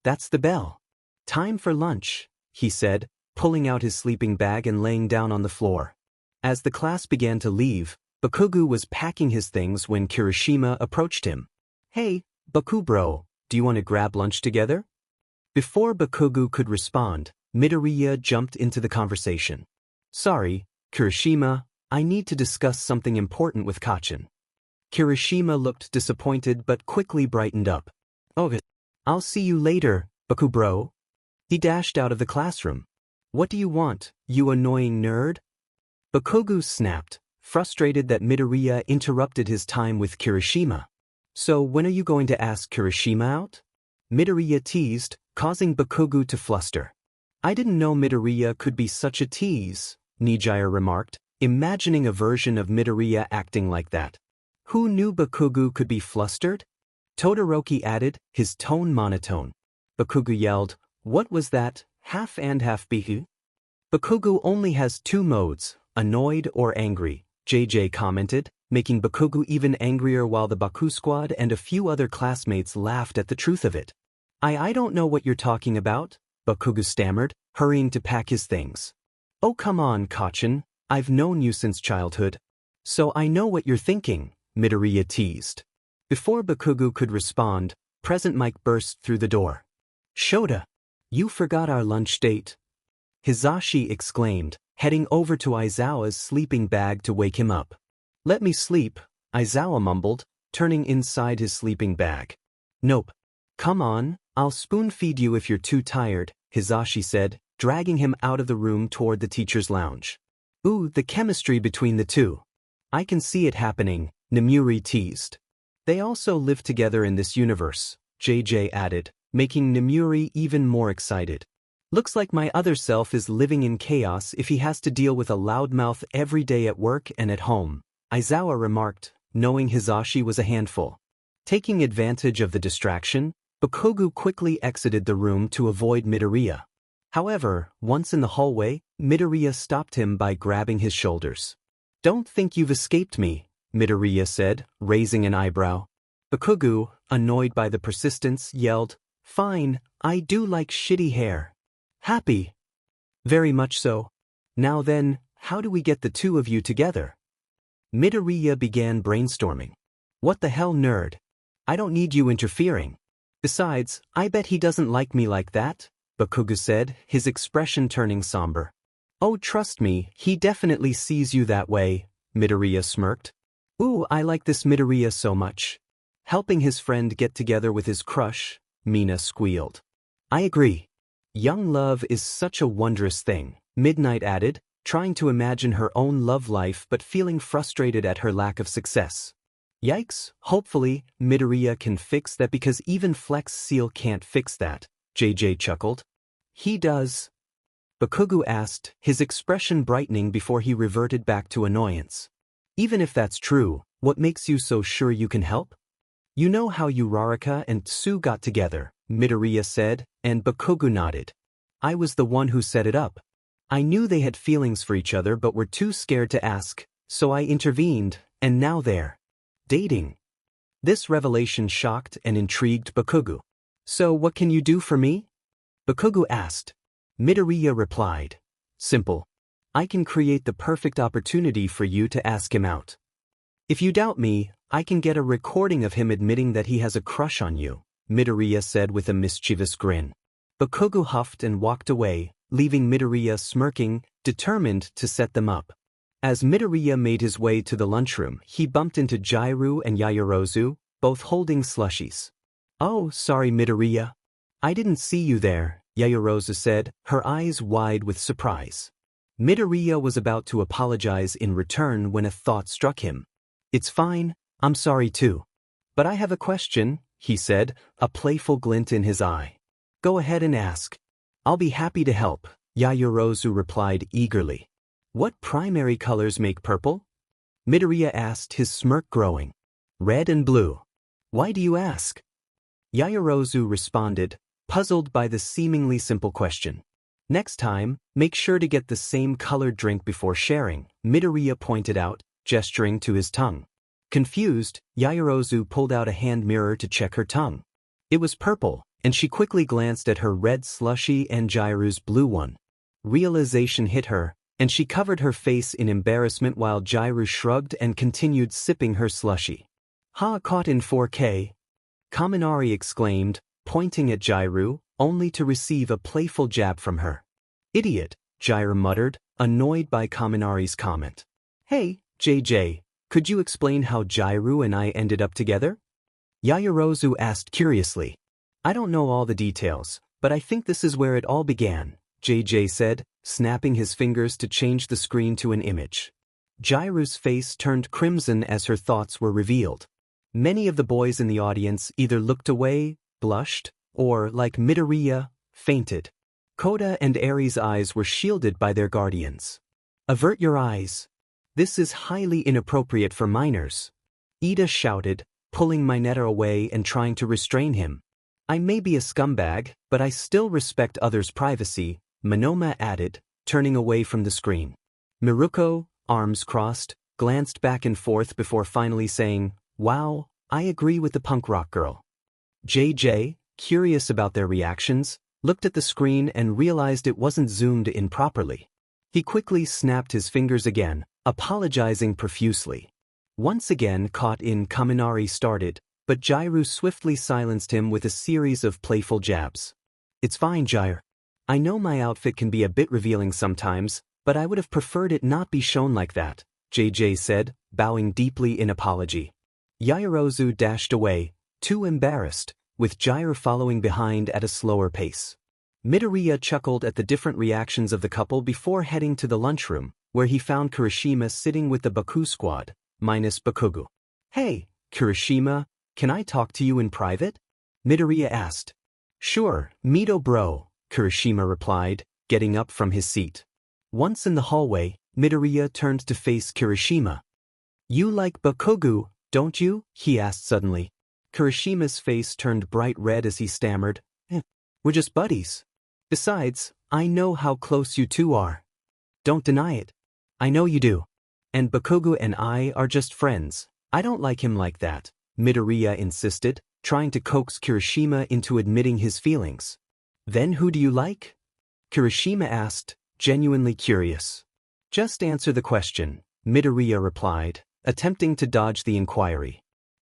S1: That's the bell. Time for lunch, he said, pulling out his sleeping bag and laying down on the floor. As the class began to leave, Bakugo was packing his things when Kirishima approached him. Hey, Bakubro, do you want to grab lunch together? Before Bakugo could respond, Midoriya jumped into the conversation. Sorry, Kirishima, I need to discuss something important with Kachin. Kirishima looked disappointed but quickly brightened up. Oh, I'll see you later, Bakubro. He dashed out of the classroom. What do you want, you annoying nerd? Bakugo snapped, frustrated that Midoriya interrupted his time with Kirishima. So when are you going to ask Kirishima out? Midoriya teased, causing Bakugo to fluster. I didn't know Midoriya could be such a tease, Nijire remarked, imagining a version of Midoriya acting like that. Who knew Bakugo could be flustered? Todoroki added, his tone monotone. Bakugo yelled, what was that, half and half bihu? Bakugo only has two modes, annoyed or angry, JJ commented, making Bakugo even angrier while the Baku squad and a few other classmates laughed at the truth of it. I don't know what you're talking about, Bakugo stammered, hurrying to pack his things. Oh come on, Kachin, I've known you since childhood. So I know what you're thinking, Midoriya teased. Before Bakugo could respond, Present Mike burst through the door. Shota, you forgot our lunch date. Hizashi exclaimed, heading over to Aizawa's sleeping bag to wake him up. Let me sleep, Aizawa mumbled, turning inside his sleeping bag. Nope. Come on, I'll spoon-feed you if you're too tired, Hizashi said, dragging him out of the room toward the teacher's lounge. Ooh, the chemistry between the two. I can see it happening, Nemuri teased. They also live together in this universe, JJ added, making Nemuri even more excited. Looks like my other self is living in chaos if he has to deal with a loudmouth every day at work and at home, Aizawa remarked, knowing Hizashi was a handful. Taking advantage of the distraction, Bakugo quickly exited the room to avoid Midoriya. However, once in the hallway, Midoriya stopped him by grabbing his shoulders. Don't think you've escaped me, Midoriya said, raising an eyebrow. Bakugo, annoyed by the persistence, yelled, Fine, I do like shitty hair. Happy. Very much so. Now then, how do we get the two of you together? Midoriya began brainstorming. What the hell, nerd? I don't need you interfering. Besides, I bet he doesn't like me like that, Bakugo said, his expression turning somber. Oh, trust me, he definitely sees you that way, Midoriya smirked. Ooh, I like this Midoriya so much. Helping his friend get together with his crush, Mina squealed. I agree. Young love is such a wondrous thing, Midnight added, trying to imagine her own love life but feeling frustrated at her lack of success. Yikes, hopefully, Midoriya can fix that because even Flex Seal can't fix that, JJ chuckled. He does. Bakugo asked, his expression brightening before he reverted back to annoyance. Even if that's true, what makes you so sure you can help? You know how Uraraka and Tsu got together, Midoriya said, and Bakugo nodded. I was the one who set it up. I knew they had feelings for each other but were too scared to ask, so I intervened, and now they're dating. This revelation shocked and intrigued Bakugo. So what can you do for me? Bakugo asked. Midoriya replied. Simple. I can create the perfect opportunity for you to ask him out. If you doubt me, I can get a recording of him admitting that he has a crush on you, Midoriya said with a mischievous grin. Bakugo huffed and walked away, leaving Midoriya smirking, determined to set them up. As Midoriya made his way to the lunchroom, he bumped into Jiro and Yaoyorozu, both holding slushies. Oh, sorry Midoriya. I didn't see you there, Yaoyorozu said, her eyes wide with surprise. Midoriya was about to apologize in return when a thought struck him. It's fine, I'm sorry too. But I have a question, he said, a playful glint in his eye. Go ahead and ask. I'll be happy to help, Yaoyorozu replied eagerly. What primary colors make purple? Midoriya asked, his smirk growing. Red and blue. Why do you ask? Yaoyorozu responded, puzzled by the seemingly simple question. Next time, make sure to get the same colored drink before sharing, Midoriya pointed out, gesturing to his tongue. Confused, Yaoyorozu pulled out a hand mirror to check her tongue. It was purple, and she quickly glanced at her red slushie and Jiro's blue one. Realization hit her, and she covered her face in embarrassment while Jiro shrugged and continued sipping her slushie. Ha, caught in 4K. Kaminari exclaimed, pointing at Jiro, only to receive a playful jab from her. Idiot, Jiro muttered, annoyed by Kaminari's comment. Hey, JJ, could you explain how Jiro and I ended up together? Yaoyorozu asked curiously. I don't know all the details, but I think this is where it all began, JJ said, snapping his fingers to change the screen to an image. Jiro's face turned crimson as her thoughts were revealed. Many of the boys in the audience either looked away, blushed, or, like Midoriya, fainted. Kota and Eri's eyes were shielded by their guardians. Avert your eyes. This is highly inappropriate for minors. Ida shouted, pulling Minetta away and trying to restrain him. I may be a scumbag, but I still respect others' privacy, Monoma added, turning away from the screen. Miruko, arms crossed, glanced back and forth before finally saying, Wow, I agree with the punk rock girl. JJ, curious about their reactions, looked at the screen and realized it wasn't zoomed in properly. He quickly snapped his fingers again, apologizing profusely. Once again caught in, Kaminari started, but Jiro swiftly silenced him with a series of playful jabs. It's fine, Jiro. I know my outfit can be a bit revealing sometimes, but I would have preferred it not be shown like that, JJ said, bowing deeply in apology. Yaoyorozu dashed away, too embarrassed, with Jiro following behind at a slower pace. Midoriya chuckled at the different reactions of the couple before heading to the lunchroom, where he found Kirishima sitting with the Baku squad, minus Bakugo. Hey, Kirishima, can I talk to you in private? Midoriya asked. Sure, Mido bro, Kirishima replied, getting up from his seat. Once in the hallway, Midoriya turned to face Kirishima. You like Bakugo, don't you? He asked suddenly. Kirishima's face turned bright red as he stammered. We're just buddies. Besides, I know how close you two are. Don't deny it. I know you do. And Bakugo and I are just friends. I don't like him like that, Midoriya insisted, trying to coax Kirishima into admitting his feelings. Then who do you like? Kirishima asked, genuinely curious. Just answer the question, Midoriya replied, attempting to dodge the inquiry.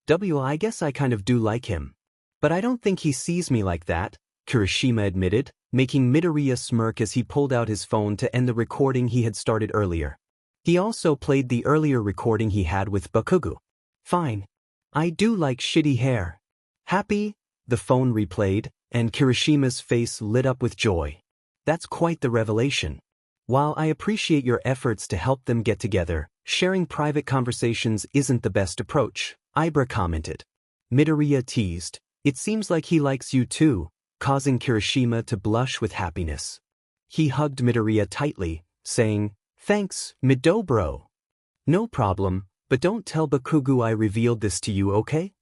S1: I guess I kind of do like him. But I don't think he sees me like that, Kirishima admitted, making Midoriya smirk as he pulled out his phone to end the recording he had started earlier. He also played the earlier recording he had with Bakugo. Fine. I do like shitty hair. Happy? The phone replayed, and Kirishima's face lit up with joy. That's quite the revelation. While I appreciate your efforts to help them get together, sharing private conversations isn't the best approach, Ibra commented. Midoriya teased, it seems like he likes you too, causing Kirishima to blush with happiness. He hugged Midoriya tightly, saying, thanks, Midobro. No problem, but don't tell Bakugo I revealed this to you, okay?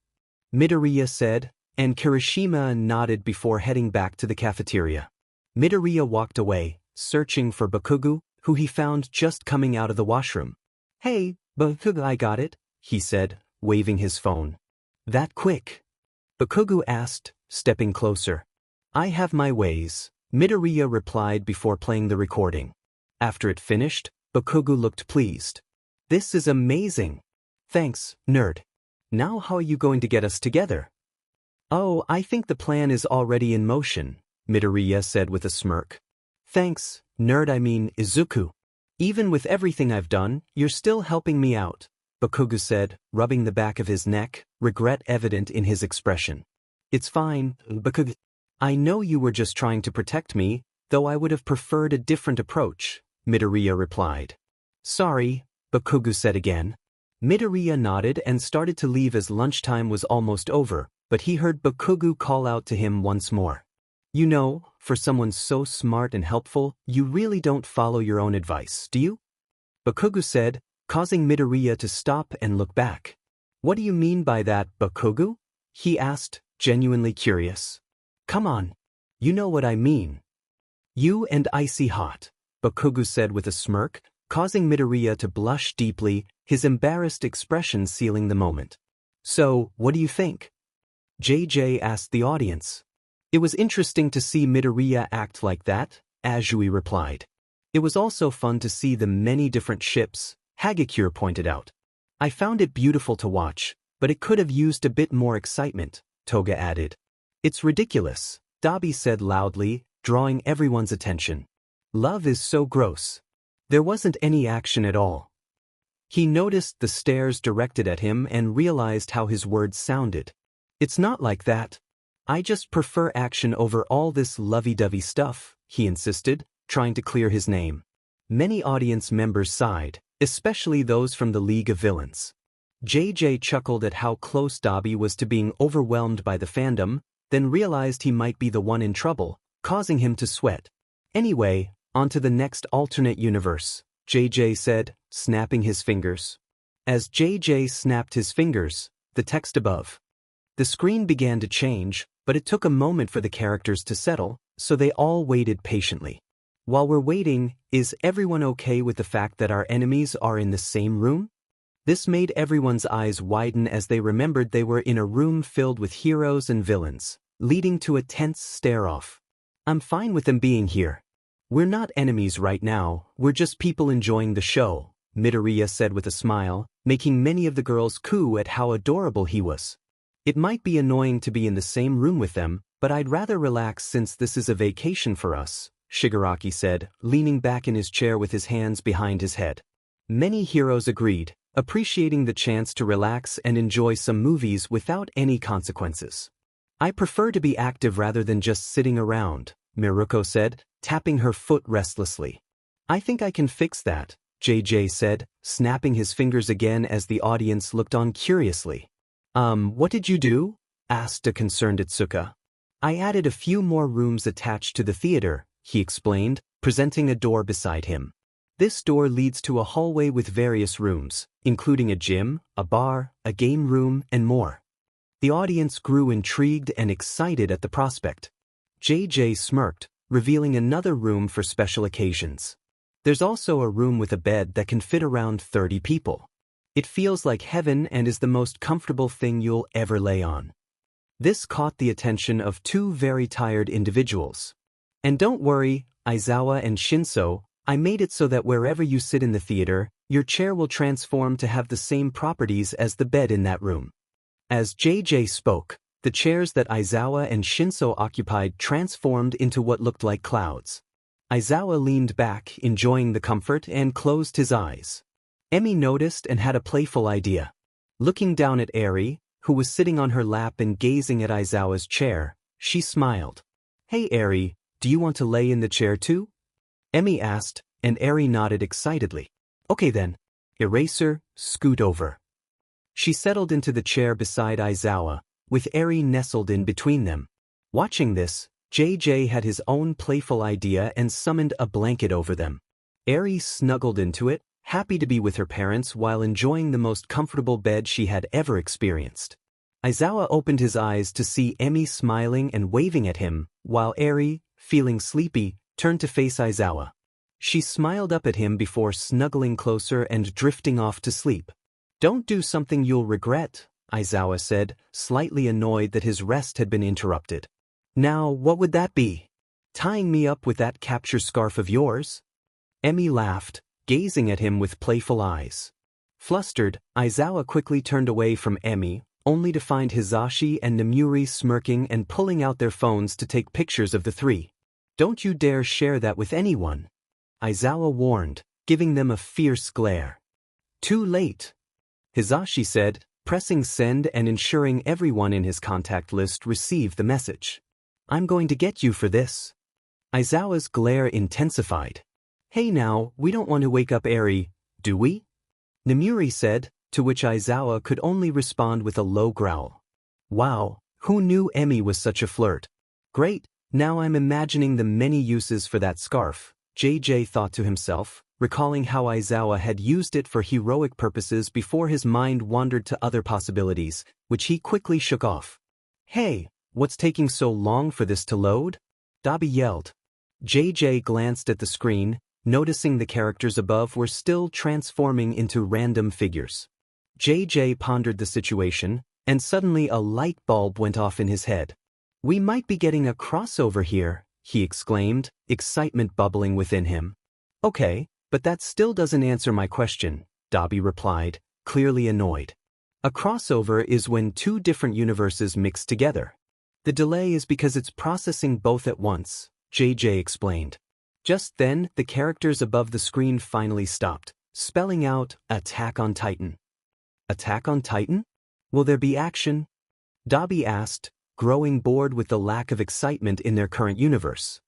S1: Midoriya said, and Kirishima nodded before heading back to the cafeteria. Midoriya walked away, searching for Bakugo, who he found just coming out of the washroom. Hey, Bakugo, I got it, he said, waving his phone. That quick? Bakugo asked, stepping closer. I have my ways, Midoriya replied before playing the recording. After it finished, Bakugo looked pleased. This is amazing. Thanks, nerd. Now how are you going to get us together? Oh, I think the plan is already in motion, Midoriya said with a smirk. Thanks, nerd, I mean Izuku. Even with everything I've done, you're still helping me out, Bakugo said, rubbing the back of his neck, regret evident in his expression. It's fine, Bakugo. I know you were just trying to protect me, though I would have preferred a different approach, Midoriya replied. Sorry, Bakugo said again. Midoriya nodded and started to leave as lunchtime was almost over, but he heard Bakugo call out to him once more. You know, for someone so smart and helpful, you really don't follow your own advice, do you? Bakugo said, causing Midoriya to stop and look back. What do you mean by that, Bakugo? He asked, genuinely curious. Come on. You know what I mean. You and icy hot, Bakugo said with a smirk, causing Midoriya to blush deeply, his embarrassed expression sealing the moment. So, what do you think? JJ asked the audience. It was interesting to see Midoriya act like that, Azui replied. It was also fun to see the many different ships, Hagakure pointed out. I found it beautiful to watch, but it could have used a bit more excitement, Toga added. It's ridiculous, Dabi said loudly, drawing everyone's attention. Love is so gross. There wasn't any action at all. He noticed the stares directed at him and realized how his words sounded. It's not like that. I just prefer action over all this lovey-dovey stuff, he insisted, trying to clear his name. Many audience members sighed, especially those from the League of Villains. JJ chuckled at how close Dabi was to being overwhelmed by the fandom, then realized he might be the one in trouble, causing him to sweat. Anyway, on to the next alternate universe, JJ said, snapping his fingers. As JJ snapped his fingers, the text above. The screen began to change, but it took a moment for the characters to settle, so they all waited patiently. While we're waiting, is everyone okay with the fact that our enemies are in the same room? This made everyone's eyes widen as they remembered they were in a room filled with heroes and villains, leading to a tense stare-off. I'm fine with them being here. We're not enemies right now, we're just people enjoying the show, Midoriya said with a smile, making many of the girls coo at how adorable he was. It might be annoying to be in the same room with them, but I'd rather relax since this is a vacation for us, Shigaraki said, leaning back in his chair with his hands behind his head. Many heroes agreed, appreciating the chance to relax and enjoy some movies without any consequences. I prefer to be active rather than just sitting around, Miruko said, tapping her foot restlessly. I think I can fix that, JJ said, snapping his fingers again as the audience looked on curiously. What did you do? Asked a concerned Itsuka. I added a few more rooms attached to the theater, he explained, presenting a door beside him. This door leads to a hallway with various rooms, including a gym, a bar, a game room, and more. The audience grew intrigued and excited at the prospect. JJ smirked, revealing another room for special occasions. There's also a room with a bed that can fit around 30 people. It feels like heaven and is the most comfortable thing you'll ever lay on. This caught the attention of two very tired individuals. And don't worry, Aizawa and Shinso, I made it so that wherever you sit in the theater, your chair will transform to have the same properties as the bed in that room. As JJ spoke, the chairs that Aizawa and Shinso occupied transformed into what looked like clouds. Aizawa leaned back, enjoying the comfort, and closed his eyes. Emmy noticed and had a playful idea. Looking down at Eri, who was sitting on her lap and gazing at Aizawa's chair, she smiled. "Hey Eri, do you want to lay in the chair too?" Emmy asked, and Eri nodded excitedly. "Okay then. Eraser, scoot over." She settled into the chair beside Aizawa, with Eri nestled in between them. Watching this, JJ had his own playful idea and summoned a blanket over them. Eri snuggled into it, happy to be with her parents while enjoying the most comfortable bed she had ever experienced. Aizawa opened his eyes to see Emmy smiling and waving at him, while Eri, feeling sleepy, turned to face Aizawa. She smiled up at him before snuggling closer and drifting off to sleep. "Don't do something you'll regret," Aizawa said, slightly annoyed that his rest had been interrupted. "Now, what would that be? Tying me up with that capture scarf of yours?" Emmy laughed, gazing at him with playful eyes. Flustered, Aizawa quickly turned away from Emmy, only to find Hisashi and Namuri smirking and pulling out their phones to take pictures of the three. "Don't you dare share that with anyone," Aizawa warned, giving them a fierce glare. "Too late," Hisashi said, pressing send and ensuring everyone in his contact list received the message. "I'm going to get you for this." Aizawa's glare intensified. "Hey now, we don't want to wake up Eri, do we?" Namuri said, to which Aizawa could only respond with a low growl. Wow, who knew Emmy was such a flirt? Great, now I'm imagining the many uses for that scarf, JJ thought to himself, recalling how Aizawa had used it for heroic purposes before his mind wandered to other possibilities, which he quickly shook off. "Hey, what's taking so long for this to load?" Dabi yelled. JJ glanced at the screen, noticing the characters above were still transforming into random figures. JJ pondered the situation, and suddenly a light bulb went off in his head. "We might be getting a crossover here," he exclaimed, excitement bubbling within him. "Okay, but that still doesn't answer my question," Dabi replied, clearly annoyed. "A crossover is when two different universes mix together. The delay is because it's processing both at once," JJ explained. Just then, the characters above the screen finally stopped, spelling out, "Attack on Titan." "Attack on Titan? Will there be action?" Dabi asked, growing bored with the lack of excitement in their current universe.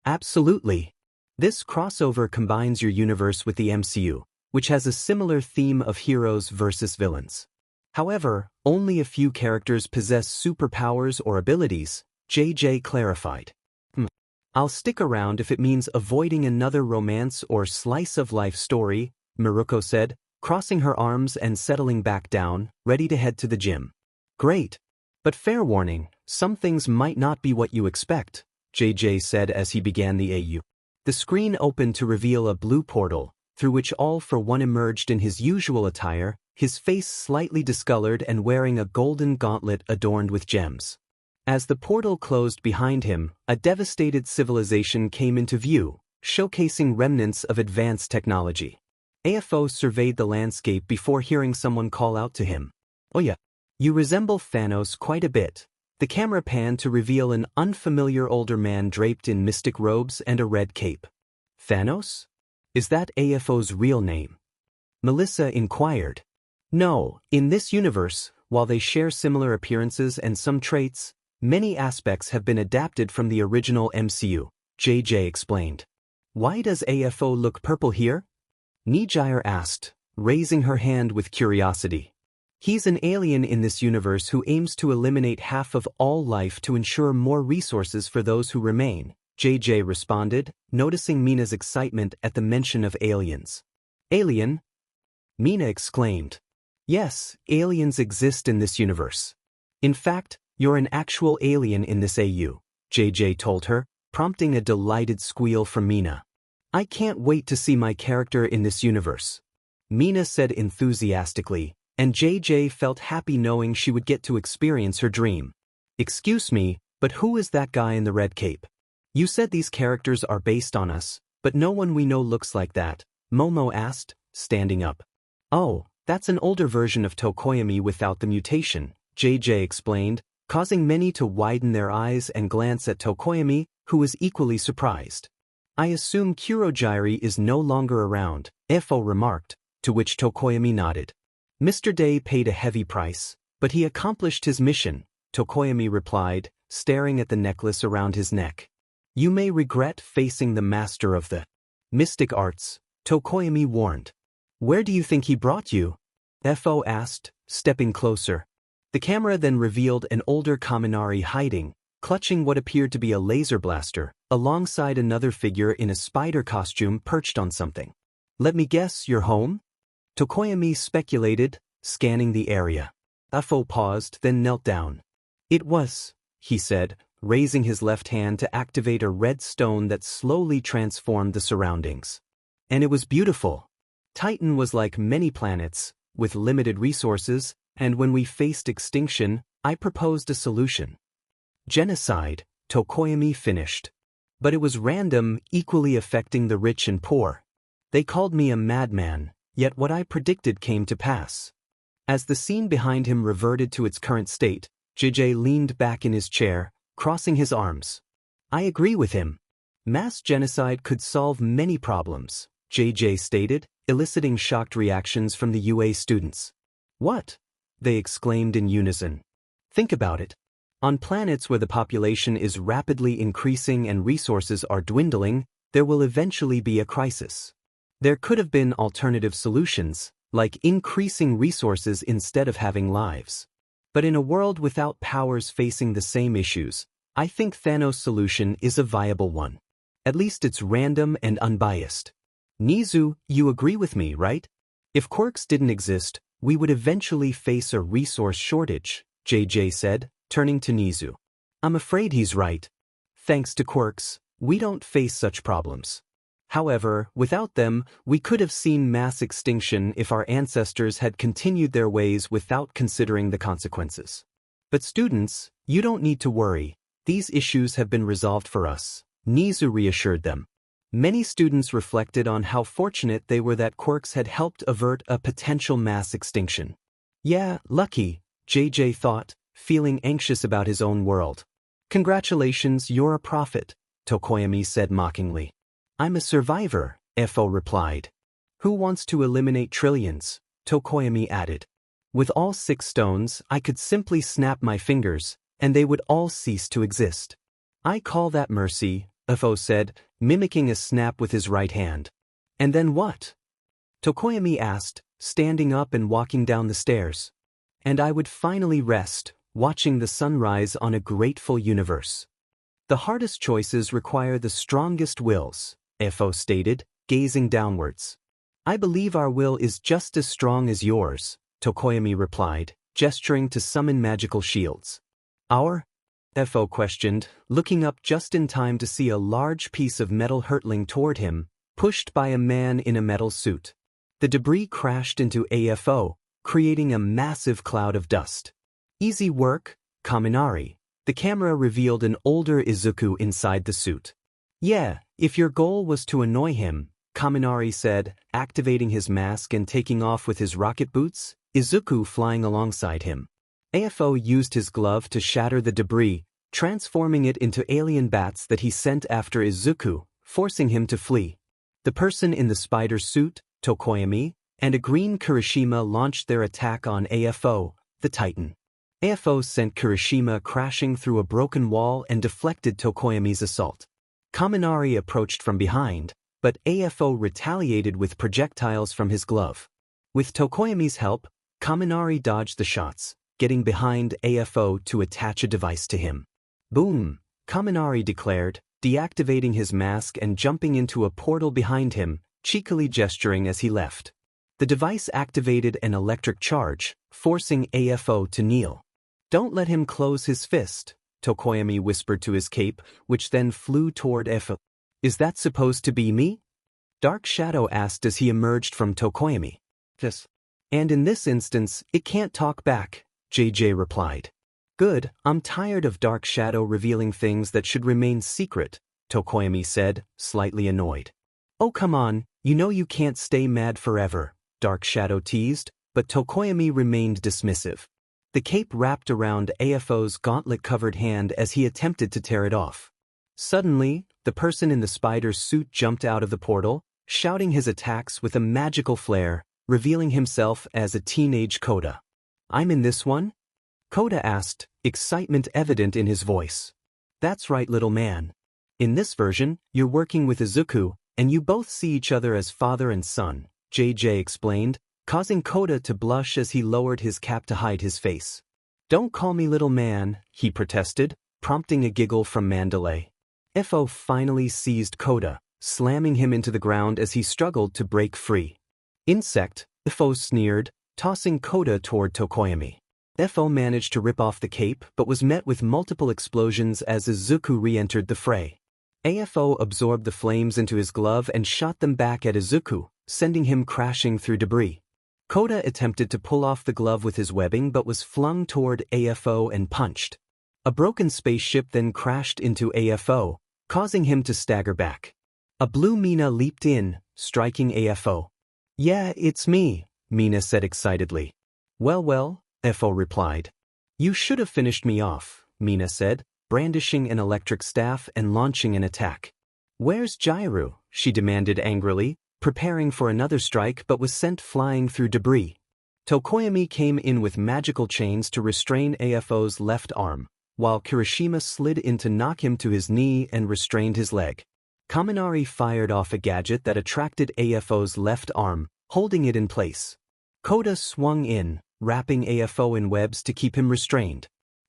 S1: "Absolutely. This crossover combines your universe with the MCU, which has a similar theme of heroes versus villains. However, only a few characters possess superpowers or abilities," JJ clarified. "I'll stick around if it means avoiding another romance or slice-of-life story," Miruko said, crossing her arms and settling back down, ready to head to the gym. "Great. But fair warning, some things might not be what you expect," JJ said as he began the AU. The screen opened to reveal a blue portal, through which All for One emerged in his usual attire, his face slightly discolored and wearing a golden gauntlet adorned with gems. As the portal closed behind him, a devastated civilization came into view, showcasing remnants of advanced technology. AFO surveyed the landscape before hearing someone call out to him. "Oh yeah, you resemble Thanos quite a bit." The camera panned to reveal an unfamiliar older man draped in mystic robes and a red cape. "Thanos? Is that AFO's real name?" Melissa inquired. "No, in this universe, while they share similar appearances and some traits, many aspects have been adapted from the original MCU," JJ explained. "Why does AFO look purple here?" Nijire asked, raising her hand with curiosity. "He's an alien in this universe who aims to eliminate half of all life to ensure more resources for those who remain," JJ responded, noticing Mina's excitement at the mention of aliens. "Alien?" Mina exclaimed. "Yes, aliens exist in this universe. In fact, you're an actual alien in this AU," JJ told her, prompting a delighted squeal from Mina. "I can't wait to see my character in this universe," Mina said enthusiastically, and JJ felt happy knowing she would get to experience her dream. "Excuse me, but who is that guy in the red cape? You said these characters are based on us, but no one we know looks like that," Momo asked, standing up. "Oh, that's an older version of Tokoyami without the mutation," JJ explained, causing many to widen their eyes and glance at Tokoyami, who was equally surprised. I assume Kurogiri is no longer around, AFO remarked, to which Tokoyami nodded. Mr. Day paid a heavy price, but he accomplished his mission, Tokoyami replied, staring at the necklace around his neck. You may regret facing the master of the mystic arts, Tokoyami warned. Where do you think he brought you? AFO asked, stepping closer. The camera then revealed an older Kaminari hiding, clutching what appeared to be a laser blaster, alongside another figure in a spider costume perched on something. Let me guess, you're home? Tokoyami speculated, scanning the area. AFO paused, then knelt down. It was, he said, raising his left hand to activate a red stone that slowly transformed the surroundings. And it was beautiful. Titan was like many planets, with limited resources, and when we faced extinction, I proposed a solution. Genocide, Tokoyami finished. But it was random, equally affecting the rich and poor. They called me a madman, yet what I predicted came to pass. As the scene behind him reverted to its current state, JJ leaned back in his chair, crossing his arms. I agree with him. Mass genocide could solve many problems, JJ stated, eliciting shocked reactions from the UA students. What? They exclaimed in unison. Think about it. On planets where the population is rapidly increasing and resources are dwindling, there will eventually be a crisis. There could have been alternative solutions, like increasing resources instead of having lives. But in a world without powers facing the same issues, I think Thanos' solution is a viable one. At least it's random and unbiased. Nizu, you agree with me, right? If quirks didn't exist, we would eventually face a resource shortage, JJ said, turning to Nizu. I'm afraid he's right. Thanks to quirks, we don't face such problems. However, without them, we could have seen mass extinction if our ancestors had continued their ways without considering the consequences. But students, you don't need to worry. These issues have been resolved for us, Nizu reassured them. Many students reflected on how fortunate they were that quirks had helped avert a potential mass extinction. Yeah, lucky, JJ thought, feeling anxious about his own world. Congratulations, you're a prophet, Tokoyami said mockingly. I'm a survivor, AFO replied. Who wants to eliminate trillions? Tokoyami added. With all 6 stones, I could simply snap my fingers, and they would all cease to exist. I call that mercy, AFO said, mimicking a snap with his right hand. And then what? Tokoyami asked, standing up and walking down the stairs. And I would finally rest, watching the sunrise on a grateful universe. The hardest choices require the strongest wills, AFO stated, gazing downwards. I believe our will is just as strong as yours, Tokoyami replied, gesturing to summon magical shields. Our? AFO questioned, looking up just in time to see a large piece of metal hurtling toward him, pushed by a man in a metal suit. The debris crashed into AFO, creating a massive cloud of dust. Easy work, Kaminari. The camera revealed an older Izuku inside the suit. Yeah, if your goal was to annoy him, Kaminari said, activating his mask and taking off with his rocket boots, Izuku flying alongside him. AFO used his glove to shatter the debris, transforming it into alien bats that he sent after Izuku, forcing him to flee. The person in the spider suit, Tokoyami, and a green Kirishima launched their attack on AFO, the Titan. AFO sent Kirishima crashing through a broken wall and deflected Tokoyami's assault. Kaminari approached from behind, but AFO retaliated with projectiles from his glove. With Tokoyami's help, Kaminari dodged the shots, getting behind AFO to attach a device to him. Boom, Kaminari declared, deactivating his mask and jumping into a portal behind him, cheekily gesturing as he left. The device activated an electric charge, forcing AFO to kneel. Don't let him close his fist, Tokoyami whispered to his cape, which then flew toward AFO. Is that supposed to be me? Dark Shadow asked as he emerged from Tokoyami. Yes. And in this instance, it can't talk back, JJ replied. Good, I'm tired of Dark Shadow revealing things that should remain secret, Tokoyami said, slightly annoyed. Oh come on, you know you can't stay mad forever, Dark Shadow teased, but Tokoyami remained dismissive. The cape wrapped around AFO's gauntlet-covered hand as he attempted to tear it off. Suddenly, the person in the spider suit jumped out of the portal, shouting his attacks with a magical flair, revealing himself as a teenage Kota. "I'm in this one?" Kota asked, excitement evident in his voice. "That's right, little man. In this version, you're working with Izuku, and you both see each other as father and son," JJ explained, causing Kota to blush as he lowered his cap to hide his face. "Don't call me little man," he protested, prompting a giggle from Mandalay. AFO finally seized Kota, slamming him into the ground as he struggled to break free. "Insect," AFO sneered, tossing Kota toward Tokoyami. AFO managed to rip off the cape but was met with multiple explosions as Izuku re-entered the fray. AFO absorbed the flames into his glove and shot them back at Izuku, sending him crashing through debris. Kota attempted to pull off the glove with his webbing but was flung toward AFO and punched. A broken spaceship then crashed into AFO, causing him to stagger back. A blue Mina leaped in, striking AFO. "Yeah, it's me," Mina said excitedly. Well, AFO replied. "You should have finished me off," Mina said, brandishing an electric staff and launching an attack. "Where's Jiro?" she demanded angrily, preparing for another strike but was sent flying through debris. Tokoyami came in with magical chains to restrain AFO's left arm, while Kirishima slid in to knock him to his knee and restrained his leg. Kaminari fired off a gadget that attracted AFO's left arm, holding it in place. Kota swung in, wrapping AFO in webs to keep him restrained.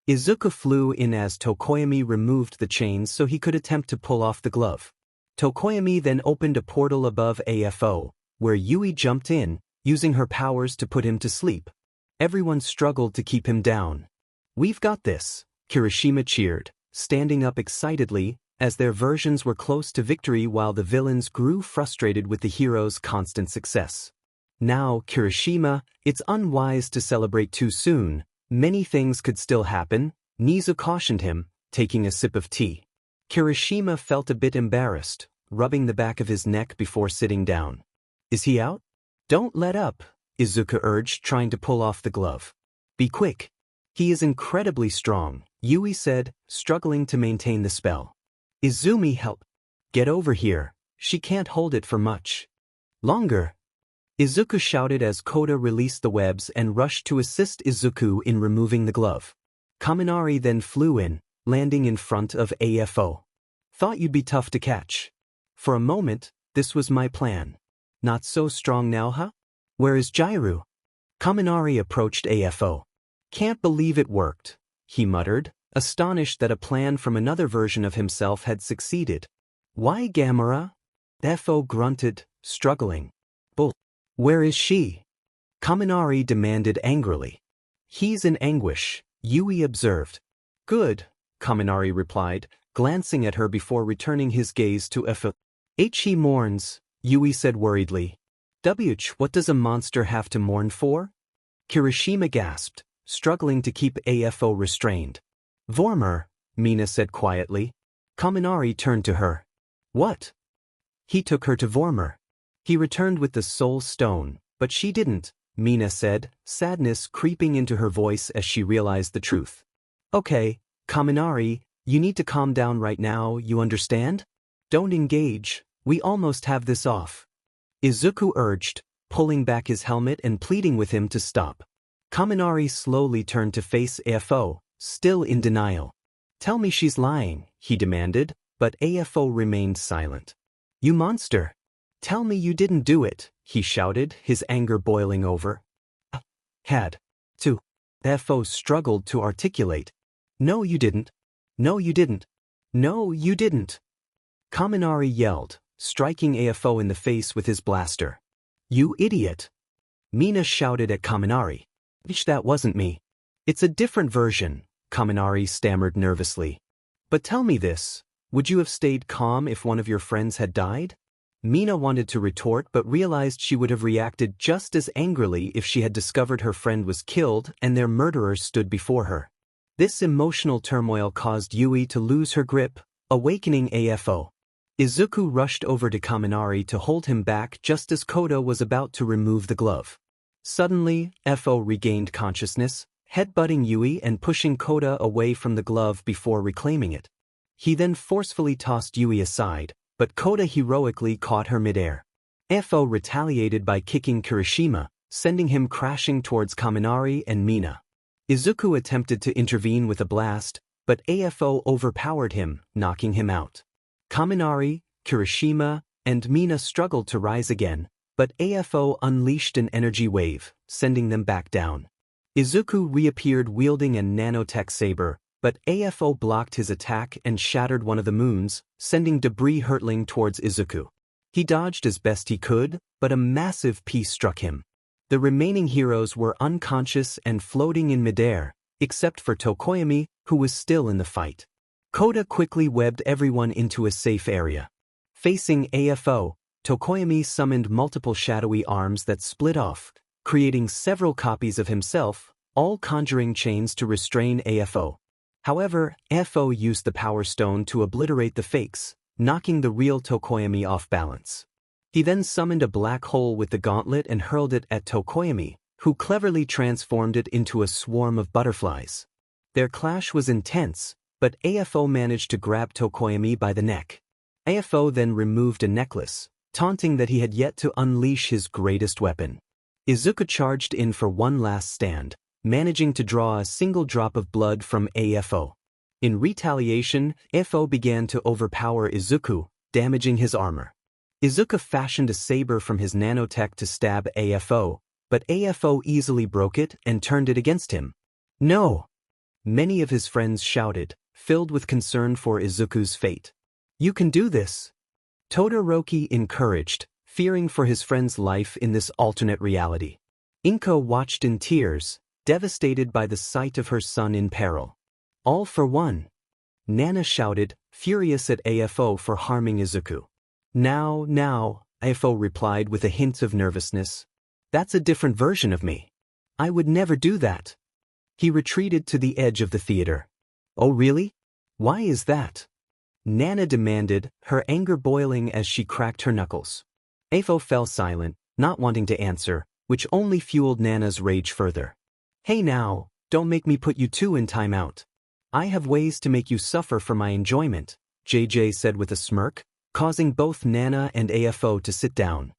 S1: Izuku flew in as Tokoyami removed the chains so he could attempt to pull off the glove. Tokoyami then opened a portal above AFO, where Yui jumped in, using her powers to put him to sleep. Everyone struggled to keep him down. "We've got this," Kirishima cheered, standing up excitedly, as their versions were close to victory while the villains grew frustrated with the hero's constant success. "Now, Kirishima, it's unwise to celebrate too soon. Many things could still happen," Nizu cautioned him, taking a sip of tea. Kirishima felt a bit embarrassed, rubbing the back of his neck before sitting down. "Is he out?" "Don't let up," Izuku urged, trying to pull off the glove. "Be quick." "He is incredibly strong," Yui said, struggling to maintain the spell. "Izumi, help. Get over here. She can't hold it for much longer." Izuku shouted as Kota released the webs and rushed to assist Izuku in removing the glove. Kaminari then flew in, landing in front of AFO. "Thought you'd be tough to catch. For a moment, this was my plan. Not so strong now, huh? Where is Jiro?" Kaminari approached AFO. "Can't believe it worked," he muttered, astonished that a plan from another version of himself had succeeded. "Why Gamera?" AFO grunted, struggling. "Bull. Where is she?" Kaminari demanded angrily. "He's in anguish," Yui observed. "Good," Kaminari replied, glancing at her before returning his gaze to AFO. "He mourns," Yui said worriedly. What does a monster have to mourn for?" Kirishima gasped, struggling to keep AFO restrained. "Vormer," Mina said quietly. Kaminari turned to her. "What?" "He took her to Vormer. He returned with the soul stone, but she didn't," Mina said, sadness creeping into her voice as she realized the truth. "Okay, Kaminari, you need to calm down right now, you understand? Don't engage, we almost have this off," Izuku urged, pulling back his helmet and pleading with him to stop. Kaminari slowly turned to face AFO, still in denial. "Tell me she's lying," he demanded, but AFO remained silent. "You monster! Tell me you didn't do it," he shouted, his anger boiling over. "Had to." AFO struggled to articulate. "No, you didn't. No, you didn't. No, you didn't." Kaminari yelled, striking AFO in the face with his blaster. "You idiot!" Mina shouted at Kaminari. "That wasn't me. It's a different version," Kaminari stammered nervously. "But tell me this, would you have stayed calm if one of your friends had died?" Mina wanted to retort but realized she would have reacted just as angrily if she had discovered her friend was killed and their murderer stood before her. This emotional turmoil caused Yui to lose her grip, awakening AFO. Izuku rushed over to Kaminari to hold him back just as Kota was about to remove the glove. Suddenly, AFO regained consciousness, headbutting Yui and pushing Kota away from the glove before reclaiming it. He then forcefully tossed Yui aside, but Kota heroically caught her midair. AFO retaliated by kicking Kirishima, sending him crashing towards Kaminari and Mina. Izuku attempted to intervene with a blast, but AFO overpowered him, knocking him out. Kaminari, Kirishima, and Mina struggled to rise again, but AFO unleashed an energy wave, sending them back down. Izuku reappeared wielding a nanotech saber, but AFO blocked his attack and shattered one of the moons, sending debris hurtling towards Izuku. He dodged as best he could, but a massive piece struck him. The remaining heroes were unconscious and floating in midair, except for Tokoyami, who was still in the fight. Kota quickly webbed everyone into a safe area. Facing AFO, Tokoyami summoned multiple shadowy arms that split off, creating several copies of himself, all conjuring chains to restrain AFO. However, AFO used the Power Stone to obliterate the fakes, knocking the real Tokoyami off balance. He then summoned a black hole with the gauntlet and hurled it at Tokoyami, who cleverly transformed it into a swarm of butterflies. Their clash was intense, but AFO managed to grab Tokoyami by the neck. AFO then removed a necklace, taunting that he had yet to unleash his greatest weapon. Izuku charged in for one last stand, managing to draw a single drop of blood from AFO. In retaliation, AFO began to overpower Izuku, damaging his armor. Izuku fashioned a saber from his nanotech to stab AFO, but AFO easily broke it and turned it against him. No! Many of his friends shouted, filled with concern for Izuku's fate. You can do this! Todoroki encouraged, fearing for his friend's life in this alternate reality. Inko watched in tears, devastated by the sight of her son in peril. All for one. Nana shouted, furious at AFO for harming Izuku. Now, AFO replied with a hint of nervousness. That's a different version of me. I would never do that. He retreated to the edge of the theater. Oh really? Why is that? Nana demanded, her anger boiling as she cracked her knuckles. AFO fell silent, not wanting to answer, which only fueled Nana's rage further. Hey now, don't make me put you two in timeout. I have ways to make you suffer for my enjoyment, JJ said with a smirk, causing both Nana and AFO to sit down.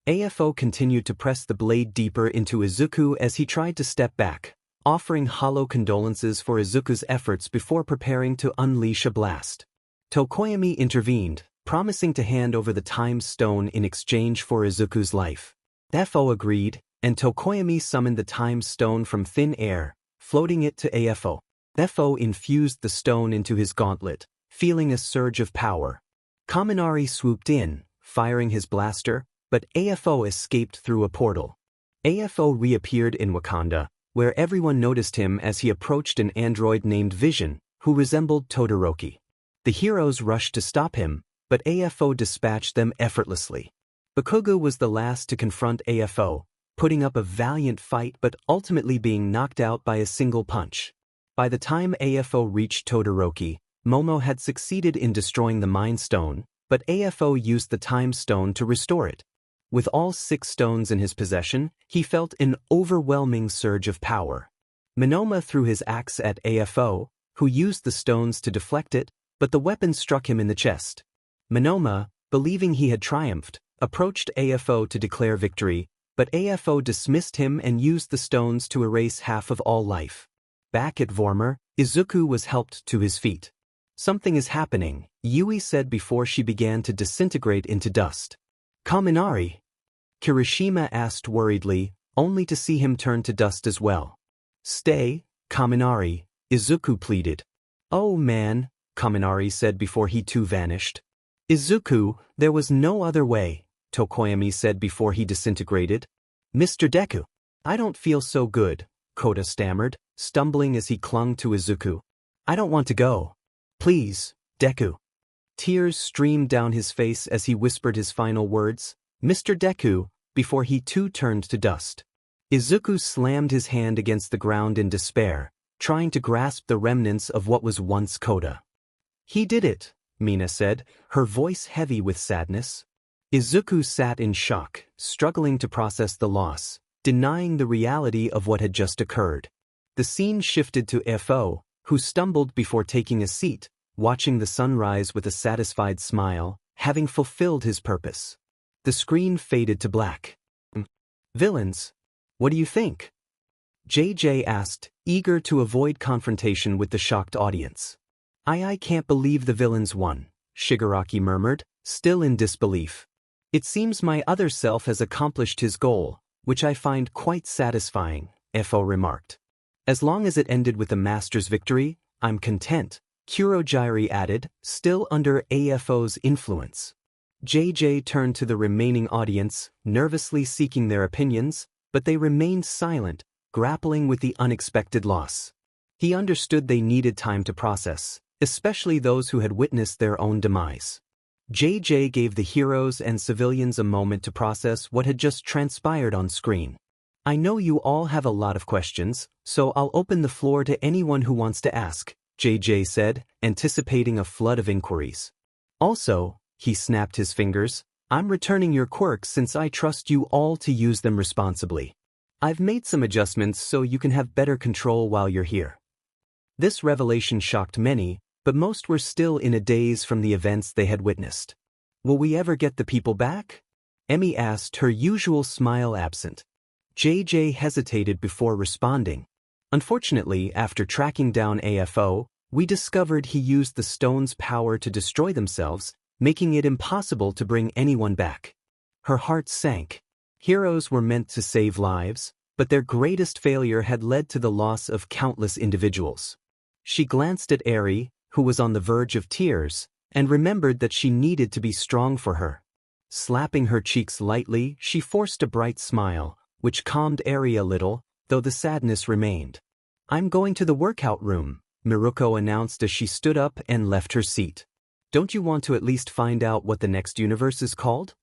S1: AFO continued to press the blade deeper into Izuku as he tried to step back, offering hollow condolences for Izuku's efforts before preparing to unleash a blast. Tokoyami intervened, promising to hand over the Time Stone in exchange for Izuku's life. AFO agreed, and Tokoyami summoned the Time Stone from thin air, floating it to AFO. AFO infused the stone into his gauntlet, feeling a surge of power. Kaminari swooped in, firing his blaster, but AFO escaped through a portal. AFO reappeared in Wakanda, where everyone noticed him as he approached an android named Vision, who resembled Todoroki. The heroes rushed to stop him, but AFO dispatched them effortlessly. Bakugo was the last to confront AFO, putting up a valiant fight but ultimately being knocked out by a single punch. By the time AFO reached Todoroki, Momo had succeeded in destroying the Mind Stone, but AFO used the Time Stone to restore it. With all 6 stones in his possession, he felt an overwhelming surge of power. Minoma threw his axe at AFO, who used the stones to deflect it, but the weapon struck him in the chest. Minoma, believing he had triumphed, approached AFO to declare victory, but AFO dismissed him and used the stones to erase half of all life. Back at Vormer, Izuku was helped to his feet. Something is happening, Yui said before she began to disintegrate into dust. Kaminari? Kirishima asked worriedly, only to see him turn to dust as well. Stay, Kaminari, Izuku pleaded. Oh man, Kaminari said before he too vanished. Izuku, there was no other way, Tokoyami said before he disintegrated. Mr. Deku, I don't feel so good, Kota stammered, stumbling as he clung to Izuku. I don't want to go. Please, Deku. Tears streamed down his face as he whispered his final words, Mr. Deku, before he too turned to dust. Izuku slammed his hand against the ground in despair, trying to grasp the remnants of what was once Kota. He did it, Mina said, her voice heavy with sadness. Izuku sat in shock, struggling to process the loss, denying the reality of what had just occurred. The scene shifted to AFO, who stumbled before taking a seat, watching the sun rise with a satisfied smile, having fulfilled his purpose. The screen faded to black. Villains? What do you think? JJ asked, eager to avoid confrontation with the shocked audience. I can't believe the villains won, Shigaraki murmured, still in disbelief. It seems my other self has accomplished his goal, which I find quite satisfying, AFO remarked. As long as it ended with the master's victory, I'm content, Kurojiri added, still under AFO's influence. JJ turned to the remaining audience, nervously seeking their opinions, but they remained silent, grappling with the unexpected loss. He understood they needed time to process, especially those who had witnessed their own demise. JJ gave the heroes and civilians a moment to process what had just transpired on screen. I know you all have a lot of questions, so I'll open the floor to anyone who wants to ask, JJ said, anticipating a flood of inquiries. Also, he snapped his fingers, I'm returning your quirks since I trust you all to use them responsibly. I've made some adjustments so you can have better control while you're here. This revelation shocked many, but most were still in a daze from the events they had witnessed. Will we ever get the people back? Emmy asked, her usual smile absent. JJ hesitated before responding. Unfortunately, after tracking down AFO, we discovered he used the stone's power to destroy themselves, making it impossible to bring anyone back. Her heart sank. Heroes were meant to save lives, but their greatest failure had led to the loss of countless individuals. She glanced at Eri, who was on the verge of tears, and remembered that she needed to be strong for her. Slapping her cheeks lightly, she forced a bright smile, which calmed Eri a little, though the sadness remained. I'm going to the workout room, Miruko announced as she stood up and left her seat. Don't you want to at least find out what the next universe is called?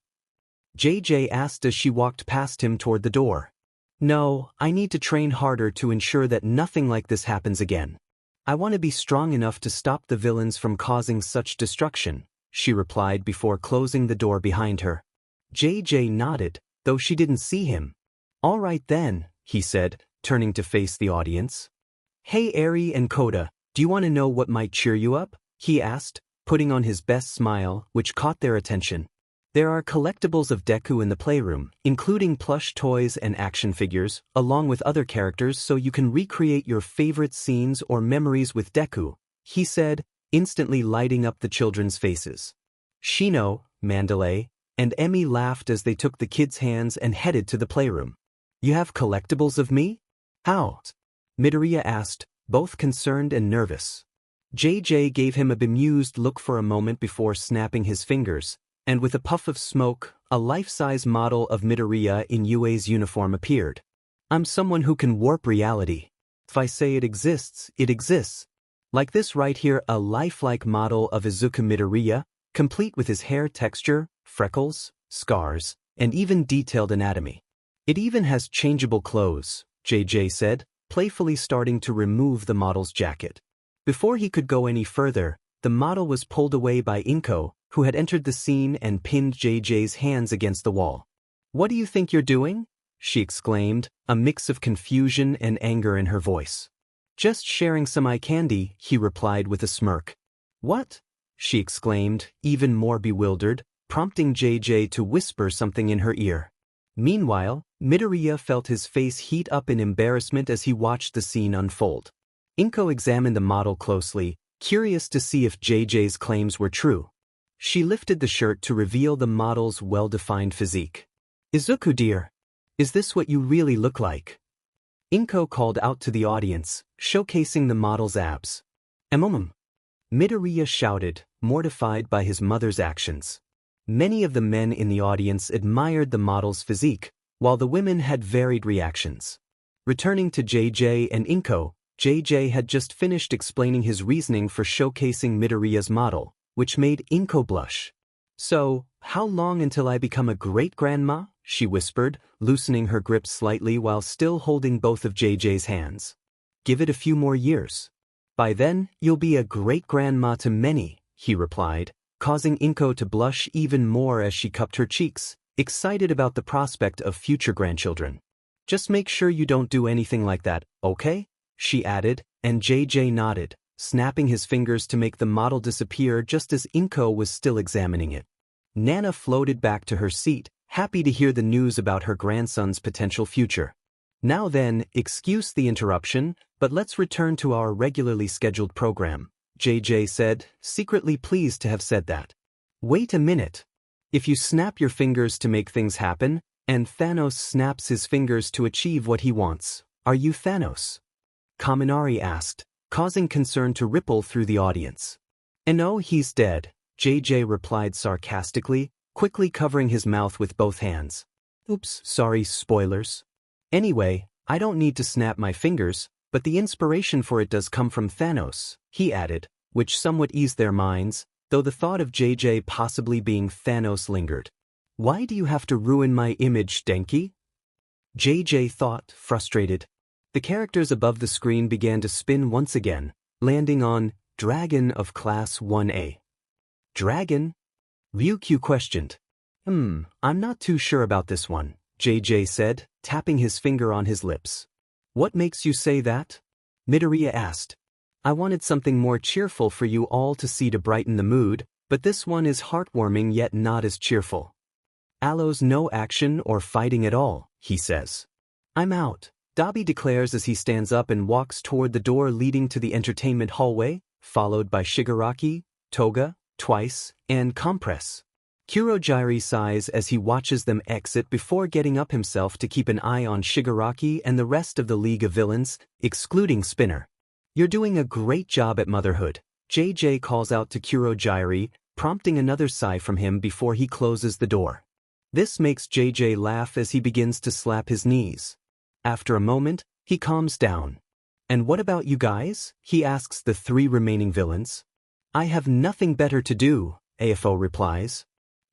S1: JJ asked as she walked past him toward the door. No, I need to train harder to ensure that nothing like this happens again. I want to be strong enough to stop the villains from causing such destruction, she replied before closing the door behind her. JJ nodded, though she didn't see him. All right then, he said, turning to face the audience. Hey Eri and Kota, do you want to know what might cheer you up? He asked, putting on his best smile, which caught their attention. There are collectibles of Deku in the playroom, including plush toys and action figures, along with other characters so you can recreate your favorite scenes or memories with Deku, he said, instantly lighting up the children's faces. Shino, Mandalay, and Emmy laughed as they took the kids' hands and headed to the playroom. You have collectibles of me? How? Midoriya asked, both concerned and nervous. JJ gave him a bemused look for a moment before snapping his fingers, and with a puff of smoke, a life-size model of Midoriya in Yue's uniform appeared. I'm someone who can warp reality. If I say it exists, it exists. Like this right here, a lifelike model of Izuku Midoriya, complete with his hair texture, freckles, scars, and even detailed anatomy. It even has changeable clothes, JJ said, playfully starting to remove the model's jacket. Before he could go any further, the model was pulled away by Inko, who had entered the scene and pinned JJ's hands against the wall. What do you think you're doing? She exclaimed, a mix of confusion and anger in her voice. Just sharing some eye candy, he replied with a smirk. What? She exclaimed, even more bewildered, prompting JJ to whisper something in her ear. Meanwhile, Midoriya felt his face heat up in embarrassment as he watched the scene unfold. Inko examined the model closely, curious to see if JJ's claims were true. She lifted the shirt to reveal the model's well-defined physique. Izuku dear, is this what you really look like? Inko called out to the audience, showcasing the model's abs. Midoriya shouted, mortified by his mother's actions. Many of the men in the audience admired the model's physique, while the women had varied reactions. Returning to JJ and Inko, JJ had just finished explaining his reasoning for showcasing Midoriya's model, which made Inko blush. So, how long until I become a great-grandma? She whispered, loosening her grip slightly while still holding both of JJ's hands. Give it a few more years. By then, you'll be a great-grandma to many, he replied, causing Inko to blush even more as she cupped her cheeks, excited about the prospect of future grandchildren. Just make sure you don't do anything like that, okay? she added, and JJ nodded, snapping his fingers to make the model disappear just as Inko was still examining it. Nana floated back to her seat, happy to hear the news about her grandson's potential future. Now then, excuse the interruption, but let's return to our regularly scheduled program, JJ said, secretly pleased to have said that. Wait a minute. If you snap your fingers to make things happen, and Thanos snaps his fingers to achieve what he wants, are you Thanos? Kaminari asked, causing concern to ripple through the audience. No, he's dead, JJ replied sarcastically, quickly covering his mouth with both hands. Oops, sorry, spoilers. Anyway, I don't need to snap my fingers, but the inspiration for it does come from Thanos, he added, which somewhat eased their minds, though the thought of JJ possibly being Thanos lingered. Why do you have to ruin my image, Denki? JJ thought, frustrated. The characters above the screen began to spin once again, landing on Dragon of Class 1A. Dragon? Ryukyu questioned. I'm not too sure about this one, JJ said, tapping his finger on his lips. What makes you say that? Midoriya asked. I wanted something more cheerful for you all to see to brighten the mood, but this one is heartwarming yet not as cheerful. Aloe's no action or fighting at all, he says. I'm out, Dabi declares as he stands up and walks toward the door leading to the entertainment hallway, followed by Shigaraki, Toga, Twice, and Compress. Kurogiri sighs as he watches them exit before getting up himself to keep an eye on Shigaraki and the rest of the League of Villains, excluding Spinner. You're doing a great job at motherhood, JJ calls out to Kurogiri, prompting another sigh from him before he closes the door. This makes JJ laugh as he begins to slap his knees. After a moment, he calms down. And what about you guys? He asks the three remaining villains. I have nothing better to do, AFO replies.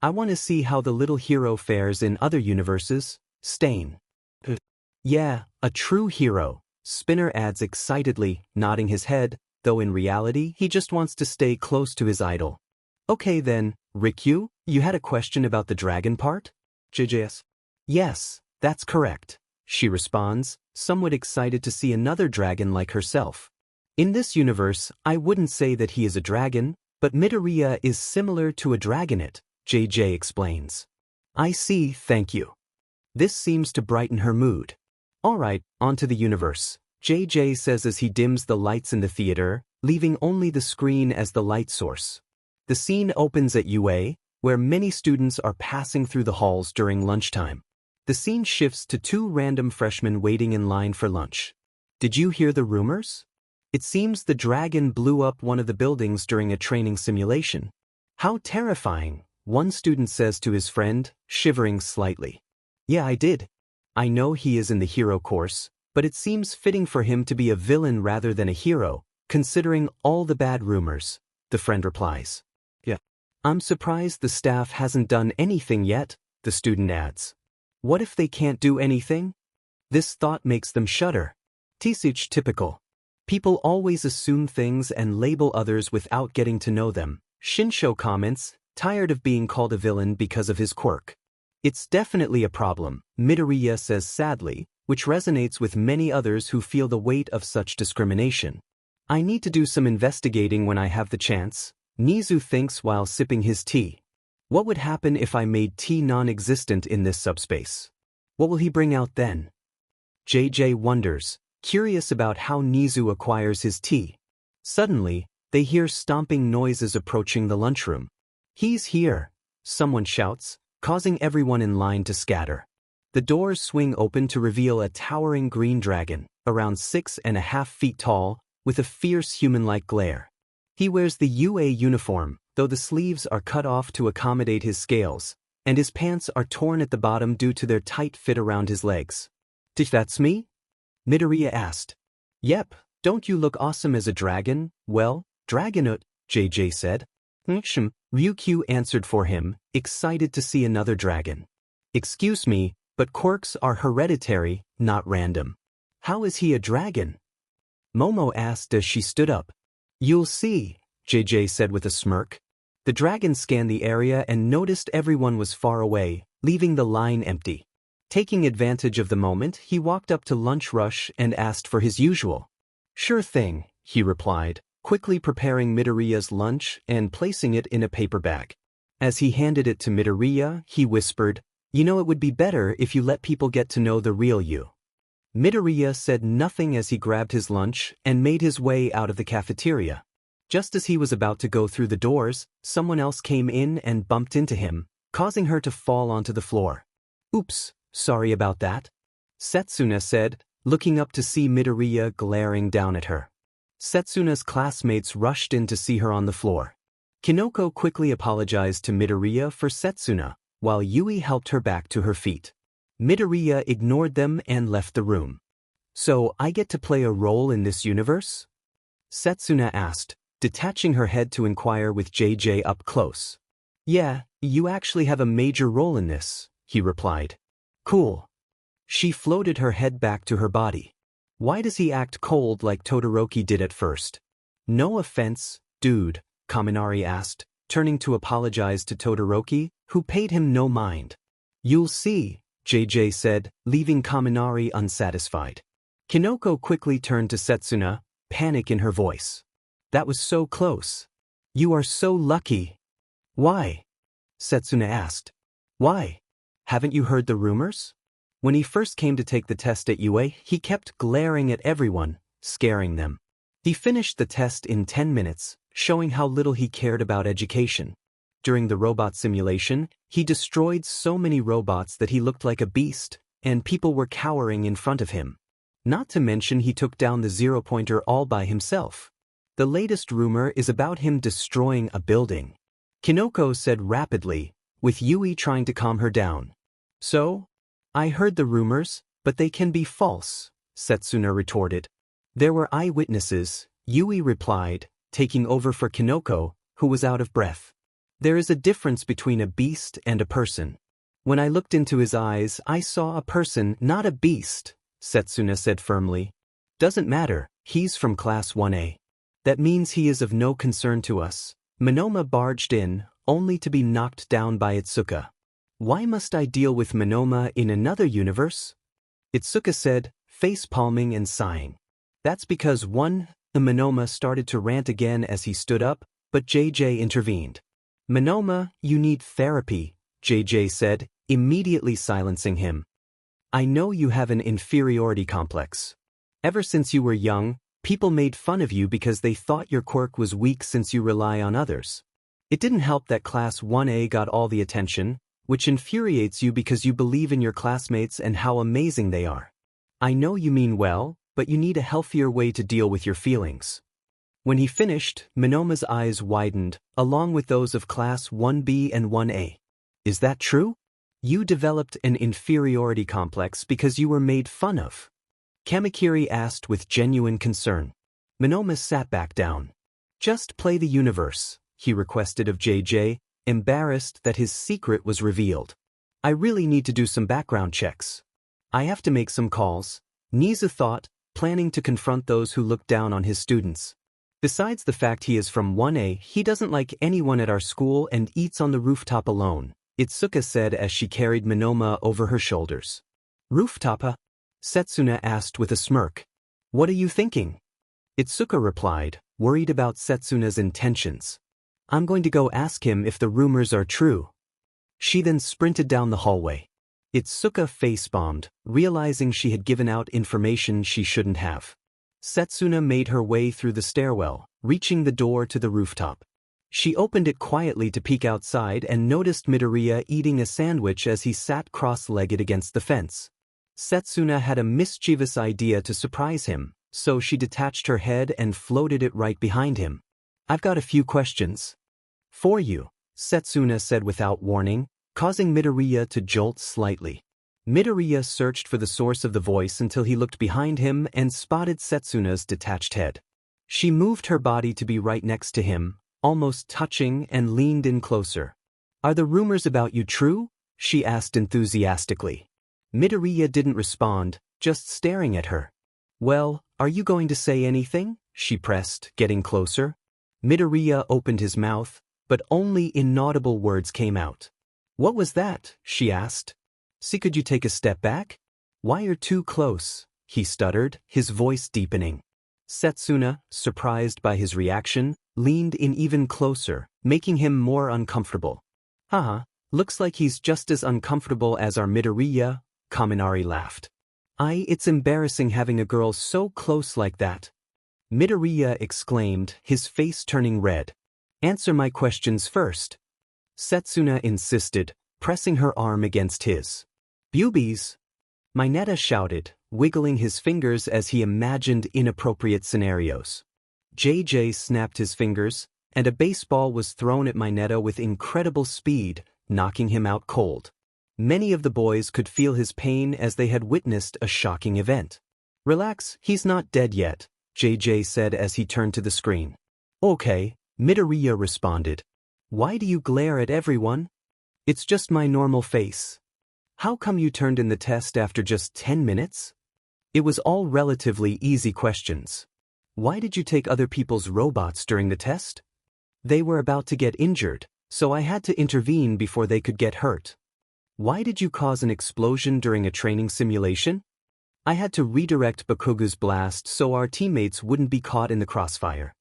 S1: I want to see how the little hero fares in other universes, Stain. Yeah, a true hero, Spinner adds excitedly, nodding his head, though in reality he just wants to stay close to his idol. Okay then, Ryukyu, you had a question about the dragon part? JJS. Yes, that's correct, she responds, somewhat excited to see another dragon like herself. In this universe, I wouldn't say that he is a dragon, but Midoriya is similar to a dragonet, JJ explains. I see, thank you. This seems to brighten her mood. Alright, on to the universe, JJ says as he dims the lights in the theater, leaving only the screen as the light source. The scene opens at UA, where many students are passing through the halls during lunchtime. The scene shifts to two random freshmen waiting in line for lunch. Did you hear the rumors? It seems the dragon blew up one of the buildings during a training simulation. How terrifying, one student says to his friend, shivering slightly. Yeah, I did. I know he is in the hero course, but it seems fitting for him to be a villain rather than a hero, considering all the bad rumors, the friend replies. Yeah. I'm surprised the staff hasn't done anything yet, the student adds. What if they can't do anything? This thought makes them shudder. Tisuch typical. People always assume things and label others without getting to know them, Shinsho comments, tired of being called a villain because of his quirk. It's definitely a problem, Midoriya says sadly, which resonates with many others who feel the weight of such discrimination. I need to do some investigating when I have the chance, Nizu thinks while sipping his tea. What would happen if I made tea non-existent in this subspace? What will he bring out then? JJ wonders, curious about how Nizu acquires his tea. Suddenly, they hear stomping noises approaching the lunchroom. He's here, someone shouts, causing everyone in line to scatter. The doors swing open to reveal a towering green dragon, around 6.5 feet tall, with a fierce human-like glare. He wears the UA uniform, though the sleeves are cut off to accommodate his scales, and his pants are torn at the bottom due to their tight fit around his legs. That's me? Midoriya asked. Yep, don't you look awesome as a dragon? Well, Dragonut, JJ said. Ryukyu answered for him, excited to see another dragon. Excuse me, but quirks are hereditary, not random. How is he a dragon? Momo asked as she stood up. You'll see, JJ said with a smirk. The dragon scanned the area and noticed everyone was far away, leaving the line empty. Taking advantage of the moment, he walked up to Lunch Rush and asked for his usual. Sure thing, he replied, quickly preparing Midoriya's lunch and placing it in a paper bag. As he handed it to Midoriya, he whispered, "You know, it would be better if you let people get to know the real you." Midoriya said nothing as he grabbed his lunch and made his way out of the cafeteria. Just as he was about to go through the doors, someone else came in and bumped into him, causing her to fall onto the floor. "Oops, sorry about that," Setsuna said, looking up to see Midoriya glaring down at her. Setsuna's classmates rushed in to see her on the floor. Kinoko quickly apologized to Midoriya for Setsuna, while Yui helped her back to her feet. Midoriya ignored them and left the room. "So I get to play a role in this universe?" Setsuna asked, detaching her head to inquire with JJ up close. "Yeah, you actually have a major role in this," he replied. "Cool." She floated her head back to her body. "Why does he act cold like Todoroki did at first?" "No offense, dude," Kaminari asked, turning to apologize to Todoroki, who paid him no mind. "You'll see," JJ said, leaving Kaminari unsatisfied. Kinoko quickly turned to Setsuna, panic in her voice. "That was so close. You are so lucky." "Why?" Setsuna asked. "Why? Haven't you heard the rumors?" When he first came to take the test at UA, he kept glaring at everyone, scaring them. He finished the test in 10 minutes, showing how little he cared about education. During the robot simulation, he destroyed so many robots that he looked like a beast, and people were cowering in front of him. Not to mention he took down the zero-pointer all by himself. The latest rumor is about him destroying a building. Kinoko said rapidly, with Yui trying to calm her down. "So? I heard the rumors, but they can be false," Setsuna retorted. "There were eyewitnesses," Yui replied, taking over for Kinoko, who was out of breath. "There is a difference between a beast and a person. When I looked into his eyes, I saw a person, not a beast," Setsuna said firmly. "Doesn't matter, he's from Class 1A. That means he is of no concern to us." Monoma barged in, only to be knocked down by Itsuka. "Why must I deal with Monoma in another universe?" Itsuka said, face-palming and sighing. "That's because Monoma started to rant again as he stood up, but JJ intervened. "Monoma, you need therapy," JJ said, immediately silencing him. "I know you have an inferiority complex. Ever since you were young, people made fun of you because they thought your quirk was weak since you rely on others. It didn't help that Class 1A got all the attention, which infuriates you because you believe in your classmates and how amazing they are. I know you mean well, but you need a healthier way to deal with your feelings." When he finished, Monoma's eyes widened, along with those of Class 1B and 1A. "Is that true? You developed an inferiority complex because you were made fun of?" Kamikiri asked with genuine concern. Monoma sat back down. "Just play the universe," he requested of JJ, embarrassed that his secret was revealed. "I really need to do some background checks. I have to make some calls," Nizu thought, planning to confront those who look down on his students. "Besides the fact he is from 1A, he doesn't like anyone at our school and eats on the rooftop alone," Itsuka said as she carried Monoma over her shoulders. "Rooftop? Setsuna asked with a smirk. "What are you thinking?" Itsuka replied, worried about Setsuna's intentions. "I'm going to go ask him if the rumors are true." She then sprinted down the hallway. Itsuka face-bombed, realizing she had given out information she shouldn't have. Setsuna made her way through the stairwell, reaching the door to the rooftop. She opened it quietly to peek outside and noticed Midoriya eating a sandwich as he sat cross-legged against the fence. Setsuna had a mischievous idea to surprise him, so she detached her head and floated it right behind him. "I've got a few questions for you," Setsuna said without warning, causing Midoriya to jolt slightly. Midoriya searched for the source of the voice until he looked behind him and spotted Setsuna's detached head. She moved her body to be right next to him, almost touching, and leaned in closer. "Are the rumors about you true?" she asked enthusiastically. Midoriya didn't respond, just staring at her. "Well, are you going to say anything?" she pressed, getting closer. Midoriya opened his mouth, but only inaudible words came out. "What was that?" she asked. "See, could you take a step back?" "Why you're too close?" he stuttered, his voice deepening. Setsuna, surprised by his reaction, leaned in even closer, making him more uncomfortable. Haha, looks like he's just as uncomfortable as our Midoriya, Kaminari laughed. It's embarrassing having a girl so close like that. Midoriya exclaimed, his face turning red. Answer my questions first. Setsuna insisted, pressing her arm against his. Boobies! Minetta shouted, wiggling his fingers as he imagined inappropriate scenarios. JJ snapped his fingers, and a baseball was thrown at Minetta with incredible speed, knocking him out cold. Many of the boys could feel his pain as they had witnessed a shocking event. Relax, he's not dead yet, JJ said as he turned to the screen. Okay, Midoriya responded. Why do you glare at everyone? It's just my normal face. How come you turned in the test after just 10 minutes? It was all relatively easy questions. Why did you take other people's robots during the test? They were about to get injured, so I had to intervene before they could get hurt. Why did you cause an explosion during a training simulation? I had to redirect Bakugo's blast so our teammates wouldn't be caught in the crossfire.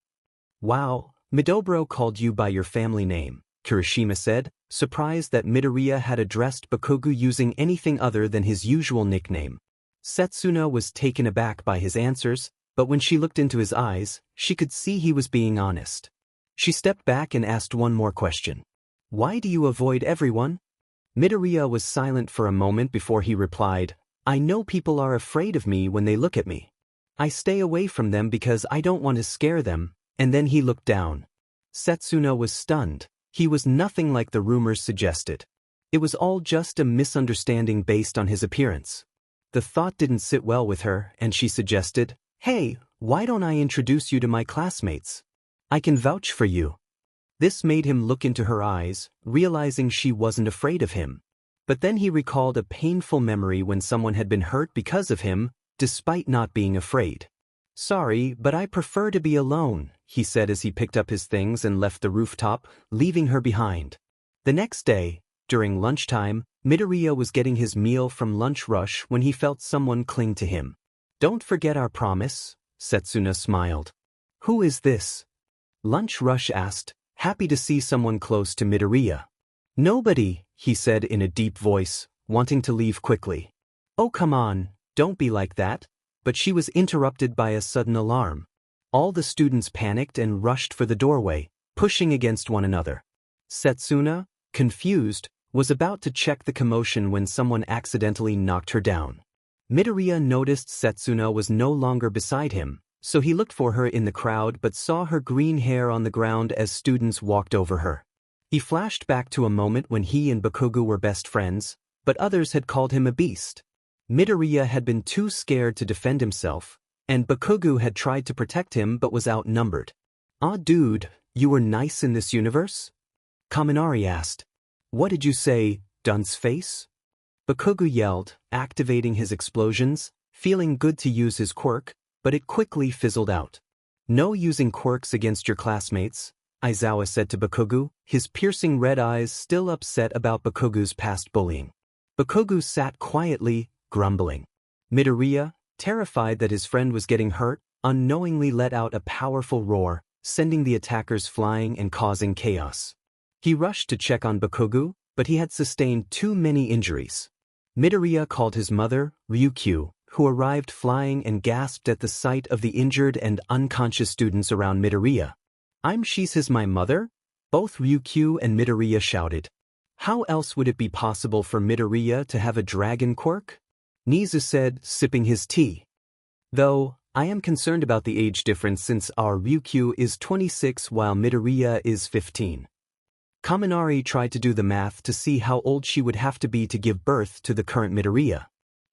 S1: Wow, Midobro called you by your family name, Kirishima said, surprised that Midoriya had addressed Bakugo using anything other than his usual nickname. Setsuna was taken aback by his answers, but when she looked into his eyes, she could see he was being honest. She stepped back and asked one more question. Why do you avoid everyone? Midoriya was silent for a moment before he replied, I know people are afraid of me when they look at me. I stay away from them because I don't want to scare them, and then he looked down. Setsuna was stunned. He was nothing like the rumors suggested. It was all just a misunderstanding based on his appearance. The thought didn't sit well with her, and she suggested, Hey, why don't I introduce you to my classmates? I can vouch for you. This made him look into her eyes, realizing she wasn't afraid of him. But then he recalled a painful memory when someone had been hurt because of him, despite not being afraid. Sorry, but I prefer to be alone, he said as he picked up his things and left the rooftop, leaving her behind. The next day, during lunchtime, Midoriya was getting his meal from Lunch Rush when he felt someone cling to him. Don't forget our promise, Setsuna smiled. Who is this? Lunch Rush asked, happy to see someone close to Midoriya. Nobody, he said in a deep voice, wanting to leave quickly. Oh come on, don't be like that. But she was interrupted by a sudden alarm. All the students panicked and rushed for the doorway, pushing against one another. Setsuna, confused, was about to check the commotion when someone accidentally knocked her down. Midoriya noticed Setsuna was no longer beside him, so he looked for her in the crowd but saw her green hair on the ground as students walked over her. He flashed back to a moment when he and Bakugo were best friends, but others had called him a beast. Midoriya had been too scared to defend himself, and Bakugo had tried to protect him but was outnumbered. Ah dude, you were nice in this universe? Kaminari asked. What did you say, dunce face? Bakugo yelled, activating his explosions, feeling good to use his quirk, but it quickly fizzled out. No using quirks against your classmates, Aizawa said to Bakugo, his piercing red eyes still upset about Bakugo's past bullying. Bakugo sat quietly, grumbling. Midoriya, terrified that his friend was getting hurt, unknowingly let out a powerful roar, sending the attackers flying and causing chaos. He rushed to check on Bakugo, but he had sustained too many injuries. Midoriya called his mother, Ryukyu, who arrived flying and gasped at the sight of the injured and unconscious students around Midoriya. She's my mother? Both Ryukyu and Midoriya shouted. How else would it be possible for Midoriya to have a dragon quirk? Nizu said, sipping his tea. Though, I am concerned about the age difference since our Ryukyu is 26 while Midoriya is 15. Kaminari tried to do the math to see how old she would have to be to give birth to the current Midoriya.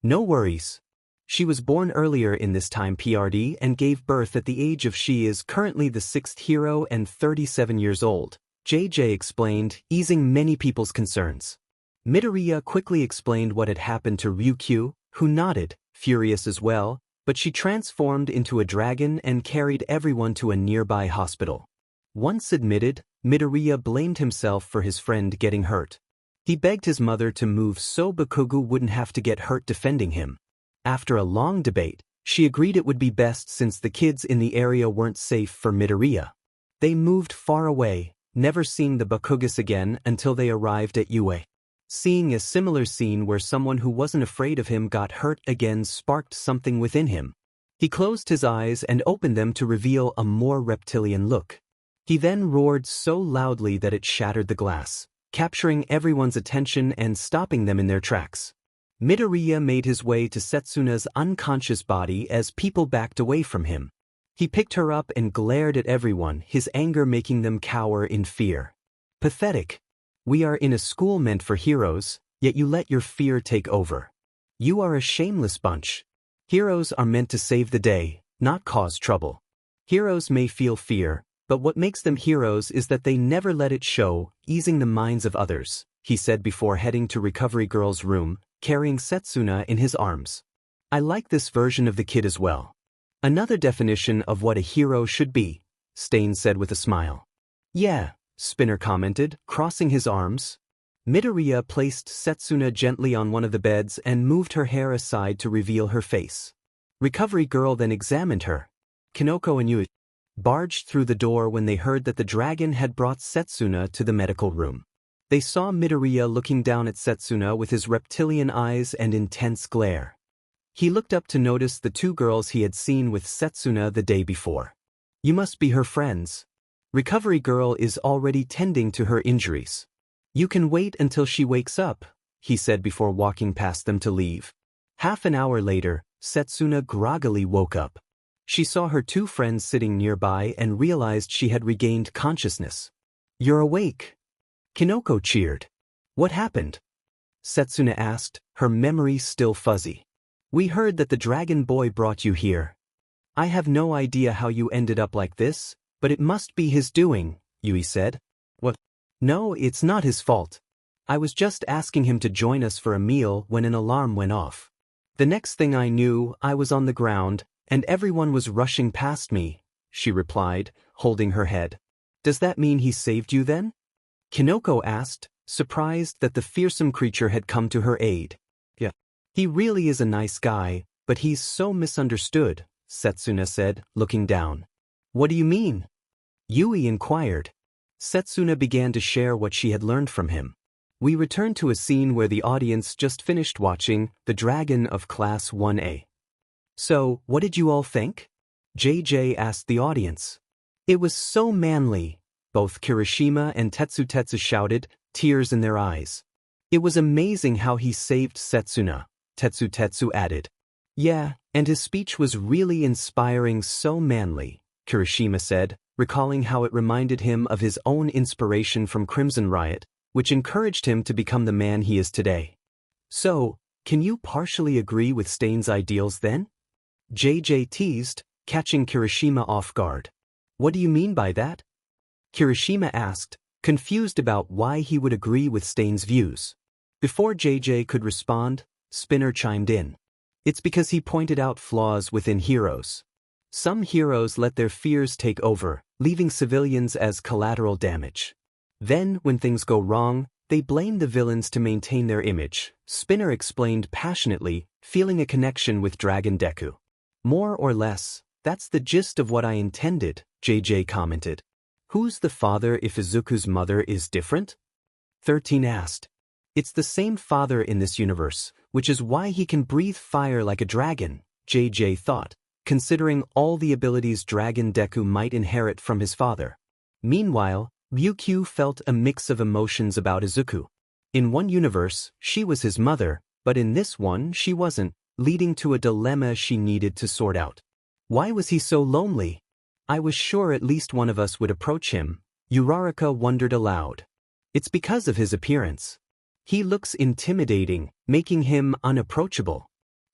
S1: No worries. She was born earlier in this time PRD and gave birth at the age of she is currently the 6th hero and 37 years old, JJ explained, easing many people's concerns. Midoriya quickly explained what had happened to Ryukyu, who nodded, furious as well, but she transformed into a dragon and carried everyone to a nearby hospital. Once admitted, Midoriya blamed himself for his friend getting hurt. He begged his mother to move so Bakugo wouldn't have to get hurt defending him. After a long debate, She agreed it would be best since the kids in the area weren't safe for Midoriya. They moved far away, never seeing the Bakugas again until they arrived at Ue. Seeing a similar scene where someone who wasn't afraid of him got hurt again sparked something within him. He closed his eyes and opened them to reveal a more reptilian look. He then roared so loudly that it shattered the glass, capturing everyone's attention and stopping them in their tracks. Midoriya made his way to Setsuna's unconscious body as people backed away from him. He picked her up and glared at everyone, his anger making them cower in fear. Pathetic. We are in a school meant for heroes, yet you let your fear take over. You are a shameless bunch. Heroes are meant to save the day, not cause trouble. Heroes may feel fear, but what makes them heroes is that they never let it show, easing the minds of others, he said before heading to Recovery Girl's room, carrying Setsuna in his arms. I like this version of the kid as well. Another definition of what a hero should be, Stain said with a smile. Yeah, Spinner commented, crossing his arms. Midoriya placed Setsuna gently on one of the beds and moved her hair aside to reveal her face. Recovery Girl then examined her. Kinoko and Yu barged through the door when they heard that the dragon had brought Setsuna to the medical room. They saw Midoriya looking down at Setsuna with his reptilian eyes and intense glare. He looked up to notice the two girls he had seen with Setsuna the day before. You must be her friends. Recovery Girl is already tending to her injuries. You can wait until she wakes up, he said before walking past them to leave. Half an hour later, Setsuna groggily woke up. She saw her two friends sitting nearby and realized she had regained consciousness. You're awake. Kinoko cheered. What happened? Setsuna asked, her memory still fuzzy. We heard that the dragon boy brought you here. I have no idea how you ended up like this, but it must be his doing, Yui said. What? No, it's not his fault. I was just asking him to join us for a meal when an alarm went off. The next thing I knew, I was on the ground, and everyone was rushing past me, she replied, holding her head. Does that mean he saved you then? Kinoko asked, surprised that the fearsome creature had come to her aid. Yeah. He really is a nice guy, but he's so misunderstood, Setsuna said, looking down. What do you mean? Yui inquired. Setsuna began to share what she had learned from him. We returned to a scene where the audience just finished watching The Dragon of Class 1A. So, what did you all think? JJ asked the audience. It was so manly, both Kirishima and Tetsu shouted, tears in their eyes. It was amazing how he saved Setsuna, Tetsu added. Yeah, and his speech was really inspiring, so manly, Kirishima said, recalling how it reminded him of his own inspiration from Crimson Riot, which encouraged him to become the man he is today. So, can you partially agree with Stain's ideals then? JJ teased, catching Kirishima off guard. What do you mean by that? Kirishima asked, confused about why he would agree with Stain's views. Before JJ could respond, Spinner chimed in. It's because he pointed out flaws within heroes. Some heroes let their fears take over, leaving civilians as collateral damage. Then, when things go wrong, they blame the villains to maintain their image, Spinner explained passionately, feeling a connection with Dragon Deku. More or less, that's the gist of what I intended, JJ commented. Who's the father if Izuku's mother is different? 13 asked. It's the same father in this universe, which is why he can breathe fire like a dragon, JJ thought, considering all the abilities Dragon Deku might inherit from his father. Meanwhile, Ryukyu felt a mix of emotions about Izuku. In one universe, she was his mother, but in this one she wasn't, leading to a dilemma she needed to sort out. Why was he so lonely? I was sure at least one of us would approach him, Uraraka wondered aloud. It's because of his appearance. He looks intimidating, making him unapproachable.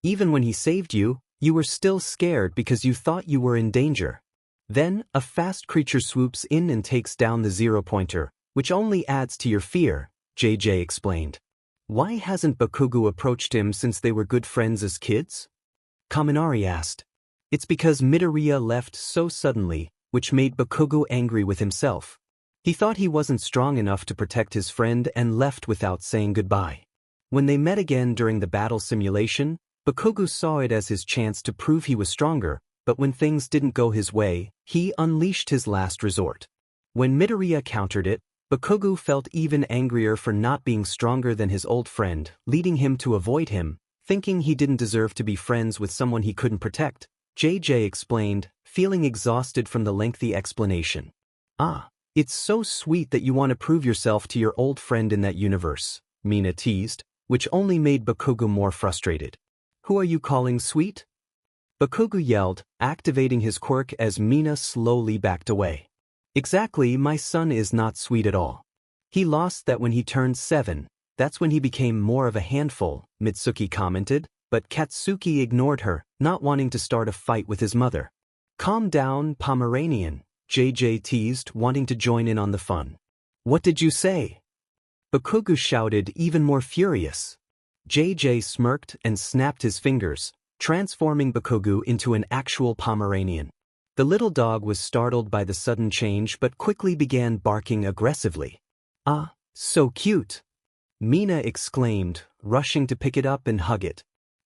S1: Even when he saved you, you were still scared because you thought you were in danger. Then, a fast creature swoops in and takes down the zero-pointer, which only adds to your fear, JJ explained. Why hasn't Bakugo approached him since they were good friends as kids? Kaminari asked. It's because Midoriya left so suddenly, which made Bakugo angry with himself. He thought he wasn't strong enough to protect his friend and left without saying goodbye. When they met again during the battle simulation, Bakugo saw it as his chance to prove he was stronger, but when things didn't go his way, he unleashed his last resort. When Midoriya countered it, Bakugo felt even angrier for not being stronger than his old friend, leading him to avoid him, thinking he didn't deserve to be friends with someone he couldn't protect. JJ explained, feeling exhausted from the lengthy explanation. It's so sweet that you want to prove yourself to your old friend in that universe, Mina teased, which only made Bakugo more frustrated. Who are you calling sweet? Bakugo yelled, activating his quirk as Mina slowly backed away. Exactly, my son is not sweet at all. He lost that when he turned 7, that's when he became more of a handful, Mitsuki commented, but Katsuki ignored her, not wanting to start a fight with his mother. Calm down, Pomeranian, JJ teased, wanting to join in on the fun. What did you say? Bakugo shouted, even more furious. JJ smirked and snapped his fingers, transforming Bakugo into an actual Pomeranian. The little dog was startled by the sudden change but quickly began barking aggressively. Ah, so cute! Mina exclaimed, rushing to pick it up and hug it.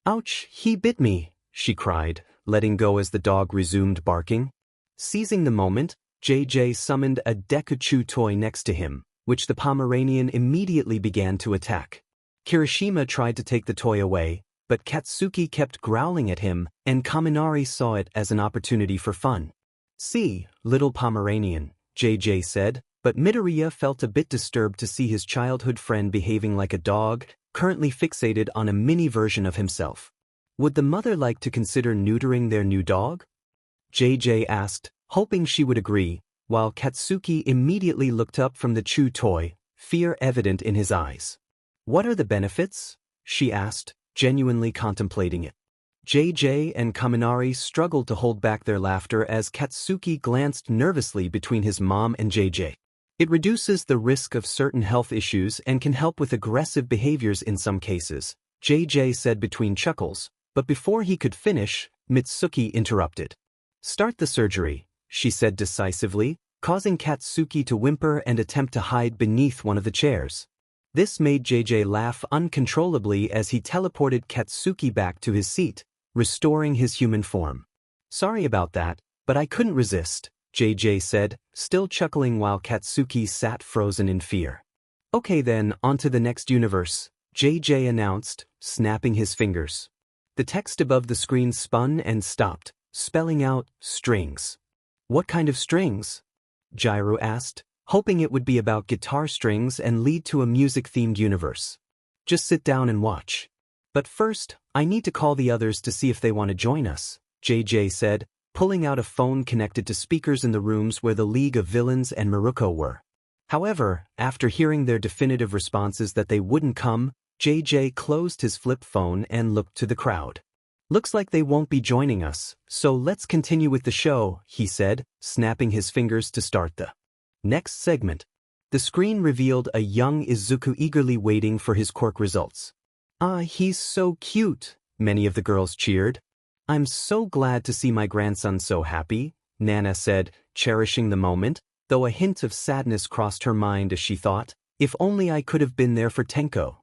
S1: Ouch, he bit me, she cried, letting go as the dog resumed barking. Seizing the moment, JJ summoned a Deku toy next to him, which the Pomeranian immediately began to attack. Kirishima tried to take the toy away, but Katsuki kept growling at him, and Kaminari saw it as an opportunity for fun. See, little Pomeranian, JJ said, but Midoriya felt a bit disturbed to see his childhood friend behaving like a dog, currently fixated on a mini version of himself. Would the mother like to consider neutering their new dog? JJ asked, hoping she would agree, while Katsuki immediately looked up from the chew toy, fear evident in his eyes. What are the benefits? She asked, genuinely contemplating it. JJ and Kaminari struggled to hold back their laughter as Katsuki glanced nervously between his mom and JJ. It reduces the risk of certain health issues and can help with aggressive behaviors in some cases, JJ said between chuckles, but before he could finish, Mitsuki interrupted. Start the surgery, she said decisively, causing Katsuki to whimper and attempt to hide beneath one of the chairs. This made JJ laugh uncontrollably as he teleported Katsuki back to his seat, restoring his human form. Sorry about that, but I couldn't resist, JJ said, still chuckling while Katsuki sat frozen in fear. Okay then, on to the next universe, JJ announced, snapping his fingers. The text above the screen spun and stopped, spelling out, strings. What kind of strings? Jiro asked, hoping it would be about guitar strings and lead to a music-themed universe. Just sit down and watch. But first, I need to call the others to see if they want to join us, JJ said, pulling out a phone connected to speakers in the rooms where the League of Villains and Maruko were. However, after hearing their definitive responses that they wouldn't come, JJ closed his flip phone and looked to the crowd. Looks like they won't be joining us, so let's continue with the show, he said, snapping his fingers to start the next segment. The screen revealed a young Izuku eagerly waiting for his quirk results. Ah, he's so cute, many of the girls cheered. I'm so glad to see my grandson so happy, Nana said, cherishing the moment, though a hint of sadness crossed her mind as she thought, if only I could have been there for Tenko.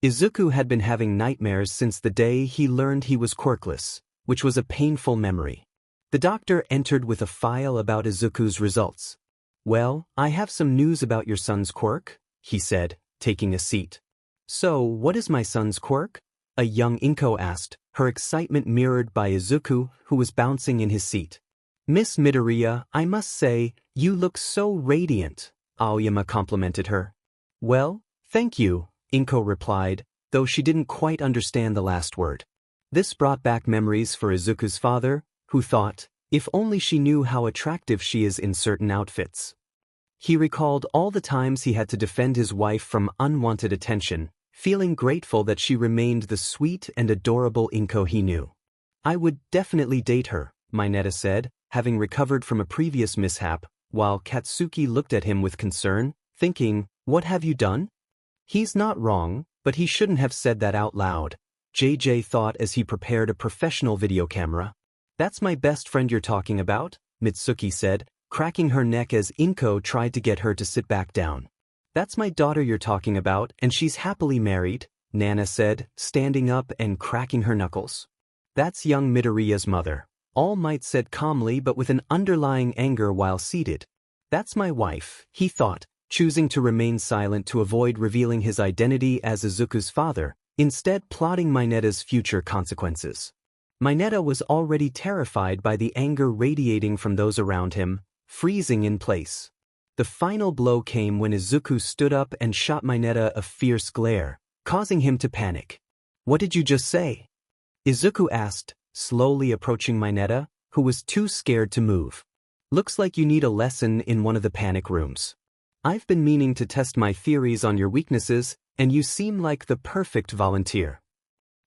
S1: Izuku had been having nightmares since the day he learned he was quirkless, which was a painful memory. The doctor entered with a file about Izuku's results. Well, I have some news about your son's quirk, he said, taking a seat. So, what is my son's quirk? A young Inko asked, her excitement mirrored by Izuku, who was bouncing in his seat. Miss Midoriya, I must say, you look so radiant, Aoyama complimented her. Well, thank you, Inko replied, though she didn't quite understand the last word. This brought back memories for Izuku's father, who thought, if only she knew how attractive she is in certain outfits. He recalled all the times he had to defend his wife from unwanted attention, feeling grateful that she remained the sweet and adorable Inko he knew. I would definitely date her, Minetta said, having recovered from a previous mishap, while Katsuki looked at him with concern, thinking, what have you done? He's not wrong, but he shouldn't have said that out loud, JJ thought as he prepared a professional video camera. That's my best friend you're talking about, Mitsuki said, cracking her neck as Inko tried to get her to sit back down. That's my daughter you're talking about, and she's happily married, Nana said, standing up and cracking her knuckles. That's young Midoriya's mother, All Might said calmly but with an underlying anger while seated. That's my wife, he thought, choosing to remain silent to avoid revealing his identity as Izuku's father, instead plotting Minetta's future consequences. Minetta was already terrified by the anger radiating from those around him, freezing in place. The final blow came when Izuku stood up and shot Minetta a fierce glare, causing him to panic. What did you just say? Izuku asked, slowly approaching Minetta, who was too scared to move. Looks like you need a lesson in one of the panic rooms. I've been meaning to test my theories on your weaknesses, and you seem like the perfect volunteer.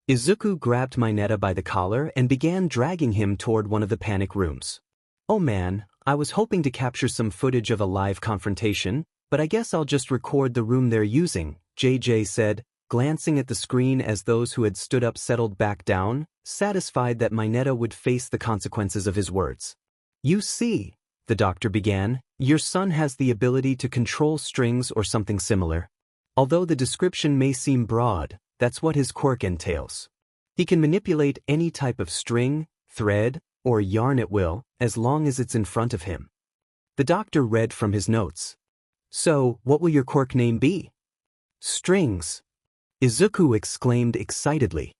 S1: Izuku grabbed Minetta by the collar and began dragging him toward one of the panic rooms. Oh man, I was hoping to capture some footage of a live confrontation, but I guess I'll just record the room they're using, JJ said, glancing at the screen as those who had stood up settled back down, satisfied that Minetta would face the consequences of his words. You see, the doctor began, your son has the ability to control strings or something similar. Although the description may seem broad, that's what his quirk entails. He can manipulate any type of string, thread, or yarn at will, as long as it's in front of him. The doctor read from his notes. So, what will your quirk name be? Strings. Izuku exclaimed excitedly.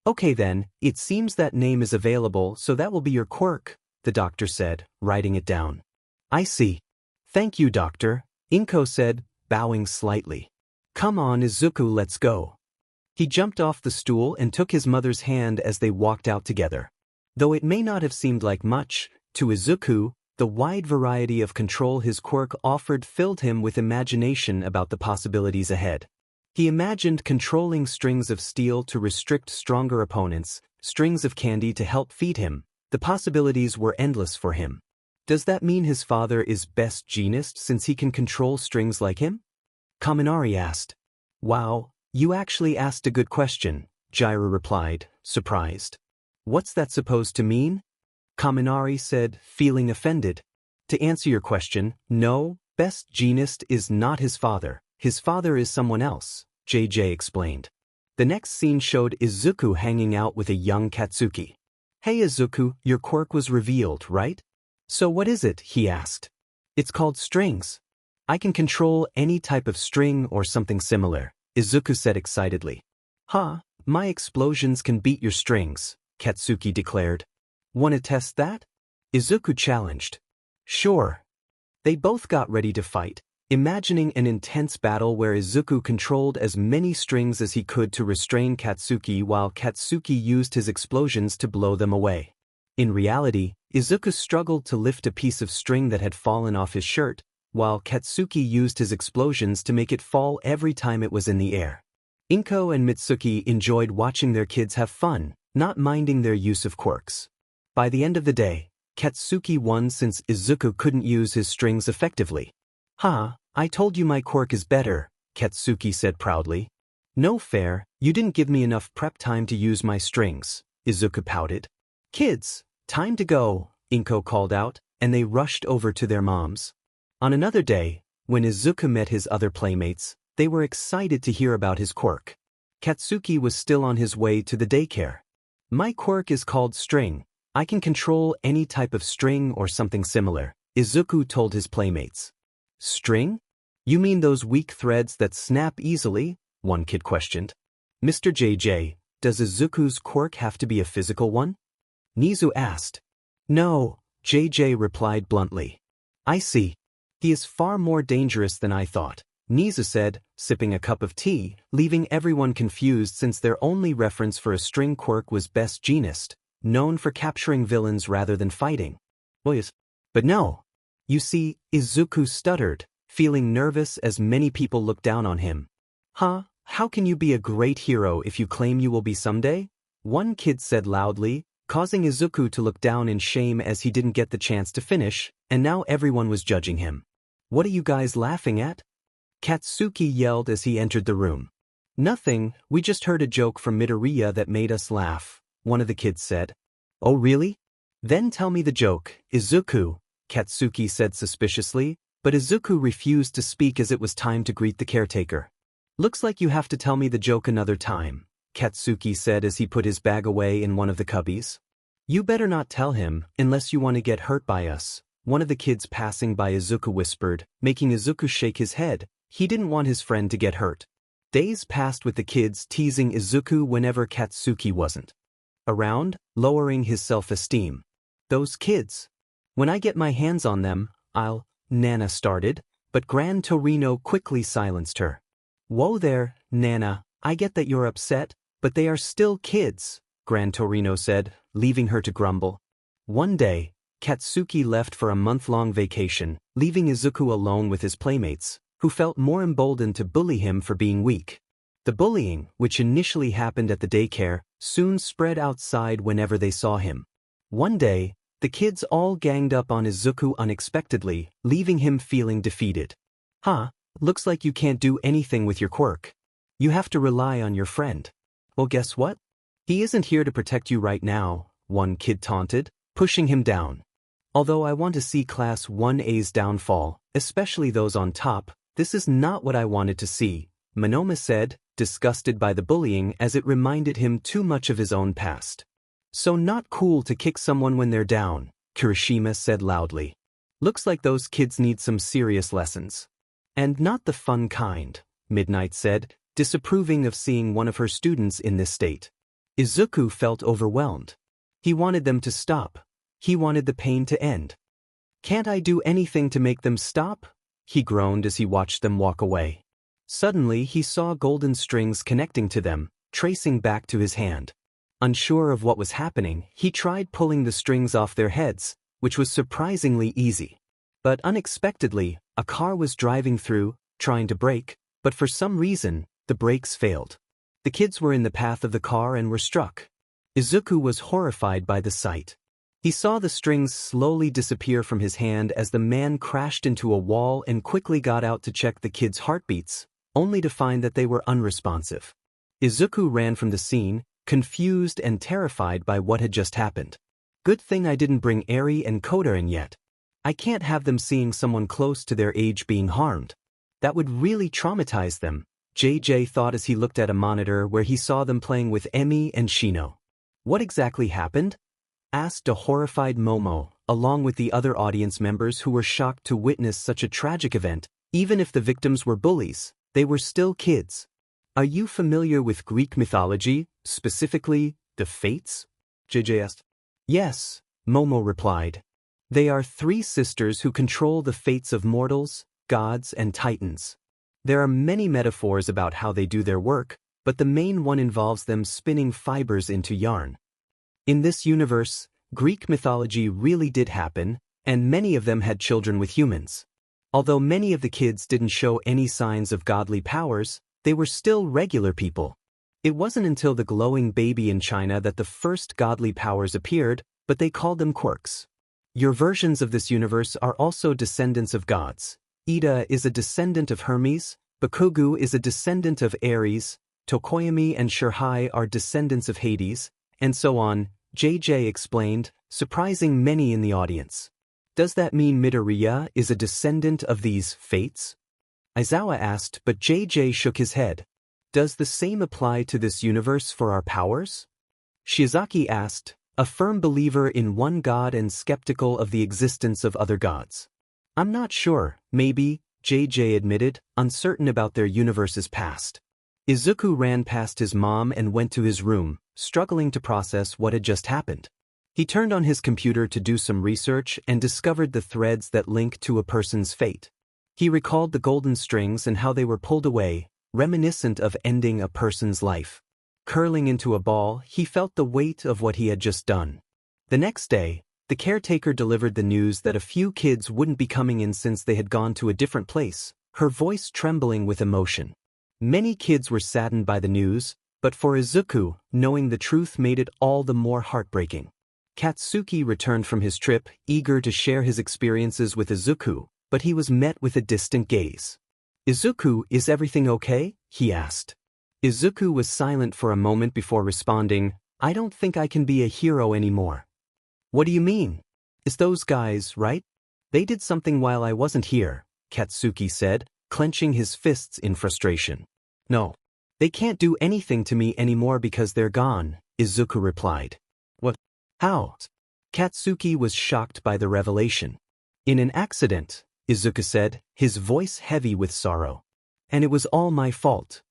S1: Okay then, it seems that name is available, so that will be your quirk, the doctor said, writing it down. I see. Thank you, doctor, Inko said, bowing slightly. Come on, Izuku, let's go. He jumped off the stool and took his mother's hand as they walked out together. Though it may not have seemed like much, to Izuku, the wide variety of control his quirk offered filled him with imagination about the possibilities ahead. He imagined controlling strings of steel to restrict stronger opponents, strings of candy to help feed him. The possibilities were endless for him. Does that mean his father is best genist since he can control strings like him? Kaminari asked. Wow, you actually asked a good question, Jiro replied, surprised. What's that supposed to mean? Kaminari said, feeling offended. To answer your question, no, best genist is not his father. His father is someone else, JJ explained. The next scene showed Izuku hanging out with a young Katsuki. Hey Izuku, your quirk was revealed, right? So what is it? He asked. It's called strings. I can control any type of string or something similar, Izuku said excitedly. Huh, my explosions can beat your strings, Katsuki declared. Wanna test that? Izuku challenged. Sure. They both got ready to fight, imagining an intense battle where Izuku controlled as many strings as he could to restrain Katsuki while Katsuki used his explosions to blow them away. In reality, Izuku struggled to lift a piece of string that had fallen off his shirt, while Katsuki used his explosions to make it fall every time it was in the air. Inko and Mitsuki enjoyed watching their kids have fun, not minding their use of quirks. By the end of the day, Katsuki won since Izuku couldn't use his strings effectively. I told you my quirk is better, Katsuki said proudly. No fair, you didn't give me enough prep time to use my strings, Izuku pouted. Kids, time to go, Inko called out, and they rushed over to their moms. On another day, when Izuku met his other playmates, they were excited to hear about his quirk. Katsuki was still on his way to the daycare. My quirk is called string. I can control any type of string or something similar, Izuku told his playmates. String? You mean those weak threads that snap easily? One kid questioned. Mr. JJ, does Izuku's quirk have to be a physical one? Nizu asked. No, JJ replied bluntly. I see. He is far more dangerous than I thought, Nizu said, sipping a cup of tea, leaving everyone confused since their only reference for a string quirk was best genist, known for capturing villains rather than fighting. But no. You see, Izuku stuttered, feeling nervous as many people looked down on him. How can you be a great hero if you claim you will be someday? One kid said loudly, causing Izuku to look down in shame as he didn't get the chance to finish, and now everyone was judging him. What are you guys laughing at? Katsuki yelled as he entered the room. Nothing, we just heard a joke from Midoriya that made us laugh, one of the kids said. Oh really? Then tell me the joke, Izuku, Katsuki said suspiciously, but Izuku refused to speak as it was time to greet the caretaker. Looks like you have to tell me the joke another time, Katsuki said as he put his bag away in one of the cubbies. You better not tell him, unless you want to get hurt by us, one of the kids passing by Izuku whispered, making Izuku shake his head. He didn't want his friend to get hurt. Days passed with the kids teasing Izuku whenever Katsuki wasn't around, lowering his self-esteem. Those kids. When I get my hands on them, I'll, Nana started, but Gran Torino quickly silenced her. Whoa there, Nana, I get that you're upset, but they are still kids, Gran Torino said, leaving her to grumble. One day, Katsuki left for a month-long vacation, leaving Izuku alone with his playmates, who felt more emboldened to bully him for being weak. The bullying, which initially happened at the daycare, soon spread outside whenever they saw him. One day, the kids all ganged up on Izuku unexpectedly, leaving him feeling defeated. Huh, looks like you can't do anything with your quirk. You have to rely on your friend. Well, guess what? He isn't here to protect you right now, one kid taunted, pushing him down. Although I want to see Class 1A's downfall, especially those on top, this is not what I wanted to see, Monoma said, disgusted by the bullying as it reminded him too much of his own past. So not cool to kick someone when they're down, Kirishima said loudly. Looks like those kids need some serious lessons. And not the fun kind, Midnight said, disapproving of seeing one of her students in this state. Izuku felt overwhelmed. He wanted them to stop. He wanted the pain to end. Can't I do anything to make them stop? He groaned as he watched them walk away. Suddenly he saw golden strings connecting to them, tracing back to his hand. Unsure of what was happening, he tried pulling the strings off their heads, which was surprisingly easy. But unexpectedly, a car was driving through, trying to brake, but for some reason, the brakes failed. The kids were in the path of the car and were struck. Izuku was horrified by the sight. He saw the strings slowly disappear from his hand as the man crashed into a wall and quickly got out to check the kids' heartbeats, only to find that they were unresponsive. Izuku ran from the scene, confused and terrified by what had just happened. Good thing I didn't bring Eri and Kota in yet. I can't have them seeing someone close to their age being harmed. That would really traumatize them, JJ thought as he looked at a monitor where he saw them playing with Emmy and Shino. What exactly happened? Asked a horrified Momo, along with the other audience members who were shocked to witness such a tragic event. Even if the victims were bullies, they were still kids. Are you familiar with Greek mythology, specifically, the Fates? JJ asked. Yes, Momo replied. They are three sisters who control the fates of mortals, gods, and titans. There are many metaphors about how they do their work, but the main one involves them spinning fibers into yarn. In this universe, Greek mythology really did happen, and many of them had children with humans. Although many of the kids didn't show any signs of godly powers, they were still regular people. It wasn't until the glowing baby in China that the first godly powers appeared, but they called them quirks. Your versions of this universe are also descendants of gods. Ida is a descendant of Hermes, Bakugo is a descendant of Ares, Tokoyami and Shirhai are descendants of Hades, and so on, JJ explained, surprising many in the audience. Does that mean Midoriya is a descendant of these fates? Aizawa asked, but JJ shook his head. Does the same apply to this universe for our powers? Shiozaki asked, a firm believer in one god and skeptical of the existence of other gods. I'm not sure, maybe, JJ admitted, uncertain about their universe's past. Izuku ran past his mom and went to his room, struggling to process what had just happened. He turned on his computer to do some research and discovered the threads that link to a person's fate. He recalled the golden strings and how they were pulled away, reminiscent of ending a person's life. Curling into a ball, he felt the weight of what he had just done. The next day, the caretaker delivered the news that a few kids wouldn't be coming in since they had gone to a different place, her voice trembling with emotion. Many kids were saddened by the news, but for Izuku, knowing the truth made it all the more heartbreaking. Katsuki returned from his trip, eager to share his experiences with Izuku, but he was met with a distant gaze. Izuku, is everything okay? He asked. Izuku was silent for a moment before responding, I don't think I can be a hero anymore. What do you mean? It's those guys, right? They did something while I wasn't here, Katsuki said, clenching his fists in frustration. No. They can't do anything to me anymore because they're gone, Izuku replied. What? How? Katsuki was shocked by the revelation. In an accident, Izuku said, his voice heavy with sorrow. And it was all my fault.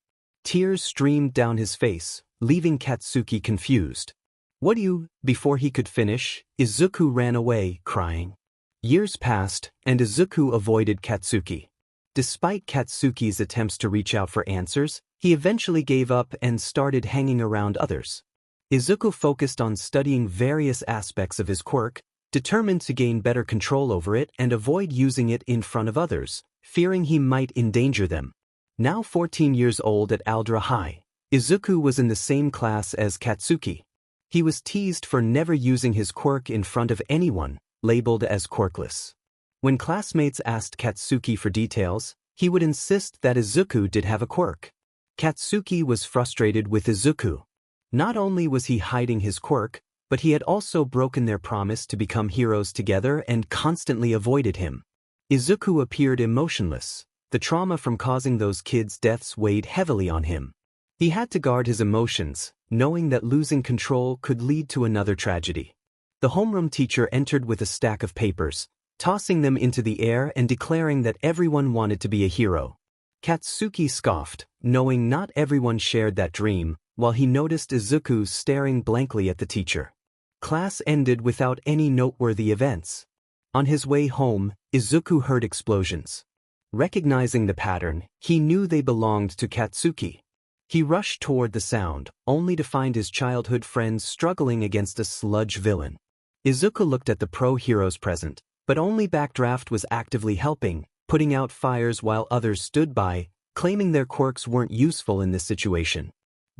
S1: Tears streamed down his face, leaving Katsuki confused. What do you? Before he could finish, Izuku ran away, crying. Years passed, and Izuku avoided Katsuki. Despite Katsuki's attempts to reach out for answers, he eventually gave up and started hanging around others. Izuku focused on studying various aspects of his quirk, determined to gain better control over it and avoid using it in front of others, fearing he might endanger them. Now 14 years old at Aldra High, Izuku was in the same class as Katsuki. He was teased for never using his quirk in front of anyone, labeled as quirkless. When classmates asked Katsuki for details, he would insist that Izuku did have a quirk. Katsuki was frustrated with Izuku. Not only was he hiding his quirk, but he had also broken their promise to become heroes together and constantly avoided him. Izuku appeared emotionless. The trauma from causing those kids' deaths weighed heavily on him. He had to guard his emotions, knowing that losing control could lead to another tragedy. The homeroom teacher entered with a stack of papers, tossing them into the air and declaring that everyone wanted to be a hero. Katsuki scoffed, knowing not everyone shared that dream, while he noticed Izuku staring blankly at the teacher. Class ended without any noteworthy events. On his way home, Izuku heard explosions. Recognizing the pattern, he knew they belonged to Katsuki. He rushed toward the sound, only to find his childhood friends struggling against a sludge villain. Izuku looked at the pro heroes present, but only Backdraft was actively helping, putting out fires while others stood by, claiming their quirks weren't useful in this situation.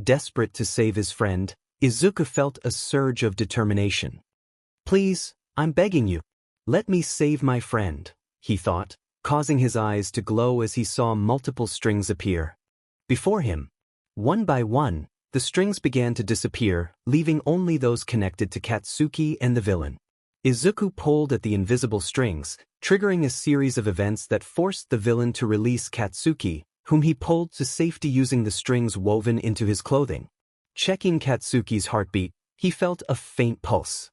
S1: Desperate to save his friend, Izuku felt a surge of determination. Please, I'm begging you. Let me save my friend, he thought, causing his eyes to glow as he saw multiple strings appear. Before him, one by one, the strings began to disappear, leaving only those connected to Katsuki and the villain. Izuku pulled at the invisible strings, triggering a series of events that forced the villain to release Katsuki, whom he pulled to safety using the strings woven into his clothing. Checking Katsuki's heartbeat, he felt a faint pulse.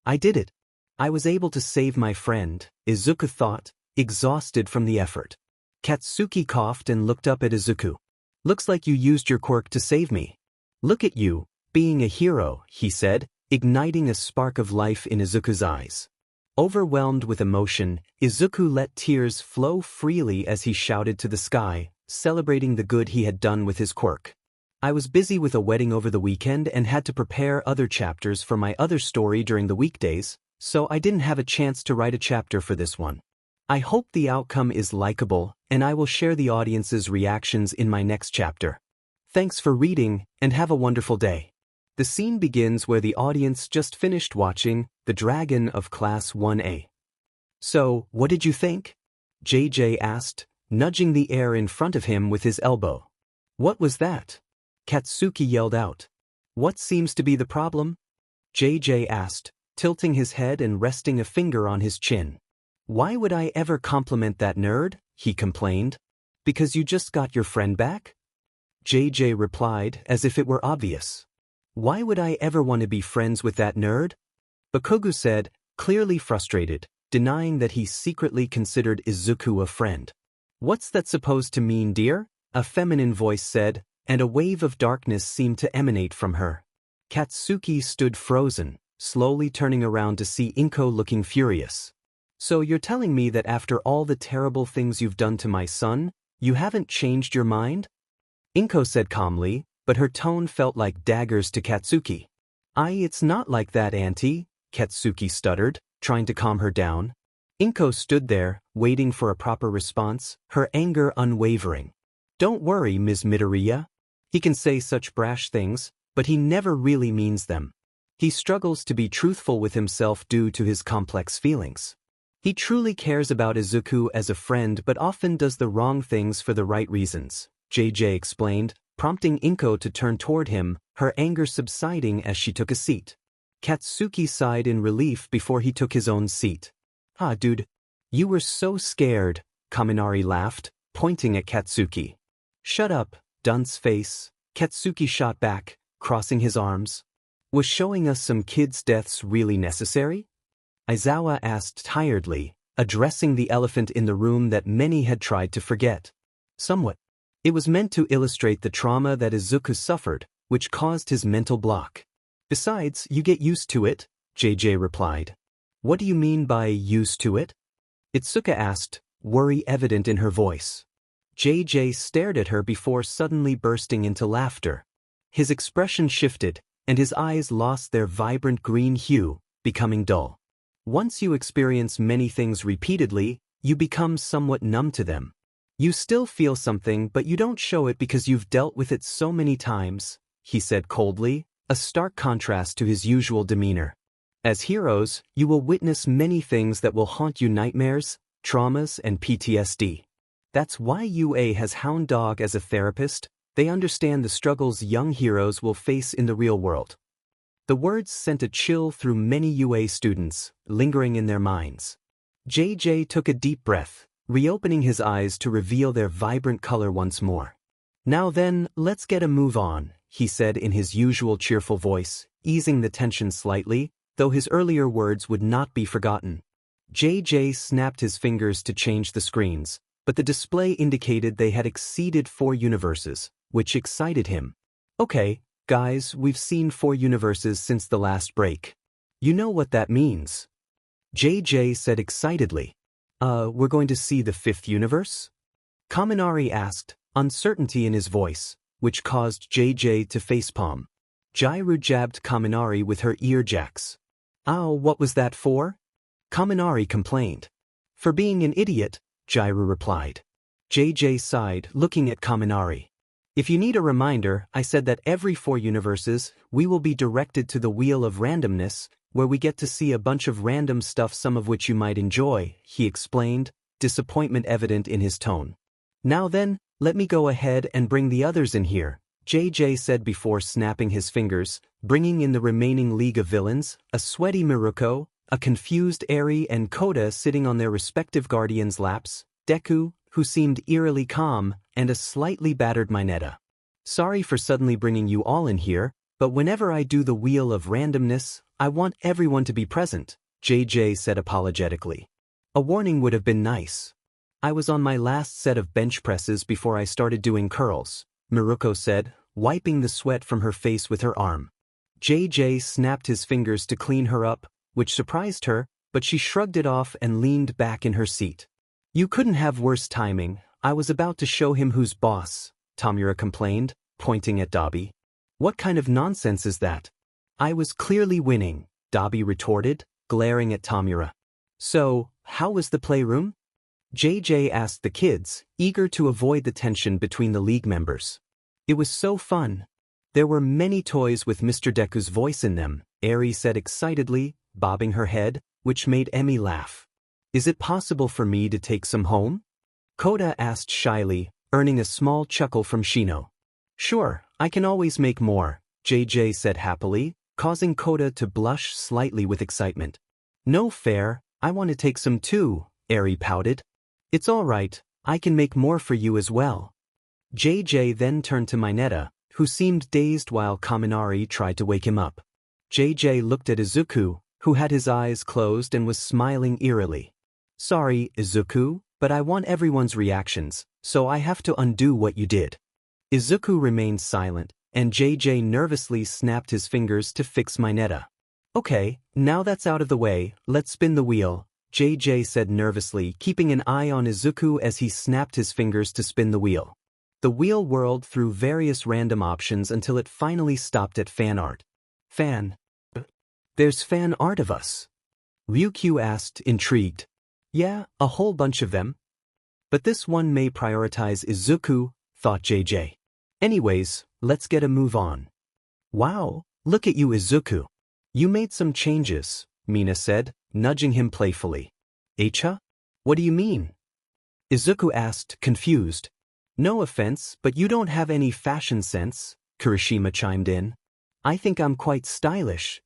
S1: I did it. I was able to save my friend, Izuku thought, exhausted from the effort. Katsuki coughed and looked up at Izuku. Looks like you used your quirk to save me. Look at you, being a hero, he said, igniting a spark of life in Izuku's eyes. Overwhelmed with emotion, Izuku let tears flow freely as he shouted to the sky, celebrating the good he had done with his quirk. I was busy with a wedding over the weekend and had to prepare other chapters for my other story during the weekdays, so I didn't have a chance to write a chapter for this one. I hope the outcome is likable, and I will share the audience's reactions in my next chapter. Thanks for reading, and have a wonderful day. The scene begins where the audience just finished watching The Dragon of Class 1A. So, what did you think? JJ asked, nudging the air in front of him with his elbow. What was that? Katsuki yelled out. What seems to be the problem? JJ asked, tilting his head and resting a finger on his chin. Why would I ever compliment that nerd? He complained. Because you just got your friend back? JJ replied as if it were obvious. Why would I ever want to be friends with that nerd? Bakugo said, clearly frustrated, denying that he secretly considered Izuku a friend. What's that supposed to mean, dear? A feminine voice said, and a wave of darkness seemed to emanate from her. Katsuki stood frozen, slowly turning around to see Inko looking furious. So you're telling me that after all the terrible things you've done to my son, you haven't changed your mind? Inko said calmly, but her tone felt like daggers to Katsuki. It's not like that, Auntie, Katsuki stuttered, trying to calm her down. Inko stood there, waiting for a proper response, her anger unwavering. Don't worry, Ms. Midoriya. He can say such brash things, but he never really means them. He struggles to be truthful with himself due to his complex feelings. He truly cares about Izuku as a friend but often does the wrong things for the right reasons, JJ explained, prompting Inko to turn toward him, her anger subsiding as she took a seat. Katsuki sighed in relief before he took his own seat. Dude. You were so scared, Kaminari laughed, pointing at Katsuki. Shut up, dunce face, Katsuki shot back, crossing his arms. Was showing us some kids' deaths really necessary? Aizawa asked tiredly, addressing the elephant in the room that many had tried to forget. Somewhat. It was meant to illustrate the trauma that Izuku suffered, which caused his mental block. Besides, you get used to it, JJ replied. What do you mean by used to it? Itsuka asked, worry evident in her voice. JJ stared at her before suddenly bursting into laughter. His expression shifted, and his eyes lost their vibrant green hue, becoming dull. Once you experience many things repeatedly, you become somewhat numb to them. You still feel something, but you don't show it because you've dealt with it so many times, he said coldly, a stark contrast to his usual demeanor. As heroes, you will witness many things that will haunt you: nightmares, traumas, and PTSD. That's why UA has Hound Dog as a therapist. They understand the struggles young heroes will face in the real world. The words sent a chill through many UA students, lingering in their minds. JJ took a deep breath, reopening his eyes to reveal their vibrant color once more. Now then, let's get a move on, he said in his usual cheerful voice, easing the tension slightly, though his earlier words would not be forgotten. JJ snapped his fingers to change the screens, but the display indicated they had exceeded 4 universes, which excited him. Okay, guys, we've seen 4 universes since the last break. You know what that means? JJ said excitedly. We're going to see the 5th universe? Kaminari asked, uncertainty in his voice, which caused JJ to facepalm. Jiro jabbed Kaminari with her ear jacks. Ow, what was that for? Kaminari complained. For being an idiot, Jiro replied. JJ sighed, looking at Kaminari. If you need a reminder, I said that every 4 universes, we will be directed to the Wheel of Randomness, where we get to see a bunch of random stuff, some of which you might enjoy, he explained, disappointment evident in his tone. Now then, let me go ahead and bring the others in here, JJ said before snapping his fingers, bringing in the remaining League of Villains, a sweaty Miruko, a confused Eri and Kota sitting on their respective guardians' laps, Deku, who seemed eerily calm, and a slightly battered Minetta. Sorry for suddenly bringing you all in here, but whenever I do the Wheel of Randomness, I want everyone to be present, JJ said apologetically. A warning would have been nice. I was on my last set of bench presses before I started doing curls, Miruko said, wiping the sweat from her face with her arm. JJ snapped his fingers to clean her up, which surprised her, but she shrugged it off and leaned back in her seat. You couldn't have worse timing. I was about to show him who's boss, Tomura complained, pointing at Dabi. What kind of nonsense is that? I was clearly winning, Dabi retorted, glaring at Tomura. So, how was the playroom? JJ asked the kids, eager to avoid the tension between the league members. It was so fun. There were many toys with Mr. Deku's voice in them, Eri said excitedly, bobbing her head, which made Emmy laugh. Is it possible for me to take some home? Kota asked shyly, earning a small chuckle from Shino. Sure, I can always make more, JJ said happily, causing Kota to blush slightly with excitement. No fair, I want to take some too, Eri pouted. It's all right, I can make more for you as well. JJ then turned to Minetta, who seemed dazed while Kaminari tried to wake him up. JJ looked at Izuku, who had his eyes closed and was smiling eerily. Sorry, Izuku, but I want everyone's reactions, so I have to undo what you did. Izuku remained silent, and JJ nervously snapped his fingers to fix Minetta. Okay, now that's out of the way, let's spin the wheel, JJ said nervously, keeping an eye on Izuku as he snapped his fingers to spin the wheel. The wheel whirled through various random options until it finally stopped at fan art. Fan? There's fan art of us? Ryukyu asked, intrigued. Yeah, a whole bunch of them. But this one may prioritize Izuku, thought JJ. Anyways, let's get a move on. Wow, look at you, Izuku. You made some changes, Mina said, nudging him playfully. Echa? What do you mean? Izuku asked, confused. No offense, but you don't have any fashion sense, Kirishima chimed in. I think I'm quite stylish.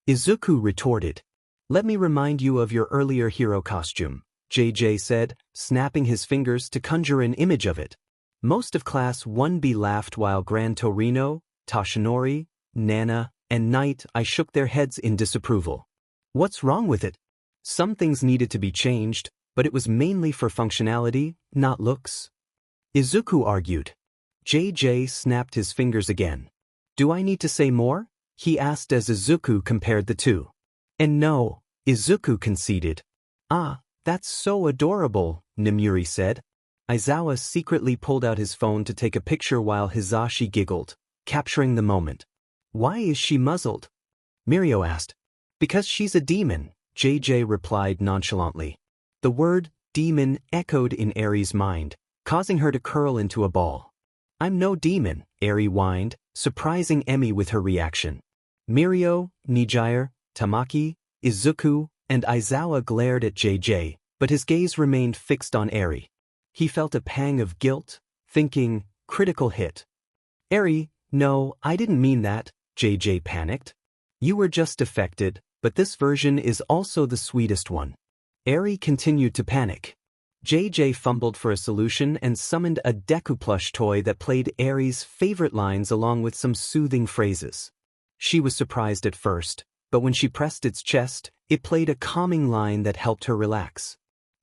S1: Izuku retorted. Let me remind you of your earlier hero costume, JJ said, snapping his fingers to conjure an image of it. Most of Class 1B laughed while Gran Torino, Toshinori, Nana, and Night I shook their heads in disapproval. What's wrong with it? Some things needed to be changed, but it was mainly for functionality, not looks. Izuku argued. JJ snapped his fingers again. Do I need to say more? He asked as Izuku compared the two. And no, Izuku conceded. Ah, that's so adorable, Nimuri said. Aizawa secretly pulled out his phone to take a picture while Hisashi giggled, capturing the moment. Why is she muzzled? Mirio asked. Because she's a demon, JJ replied nonchalantly. The word demon echoed in Eri's mind, causing her to curl into a ball. I'm no demon, Eri whined, surprising Emmy with her reaction. Mirio, Nijire, Tamaki, Izuku, and Aizawa glared at JJ, but his gaze remained fixed on Eri. He felt a pang of guilt, thinking, critical hit. Eri, no, I didn't mean that, JJ panicked. You were just affected, but this version is also the sweetest one. Eri continued to panic. JJ fumbled for a solution and summoned a Deku plush toy that played Eri's favorite lines along with some soothing phrases. She was surprised at first, but when she pressed its chest, it played a calming line that helped her relax.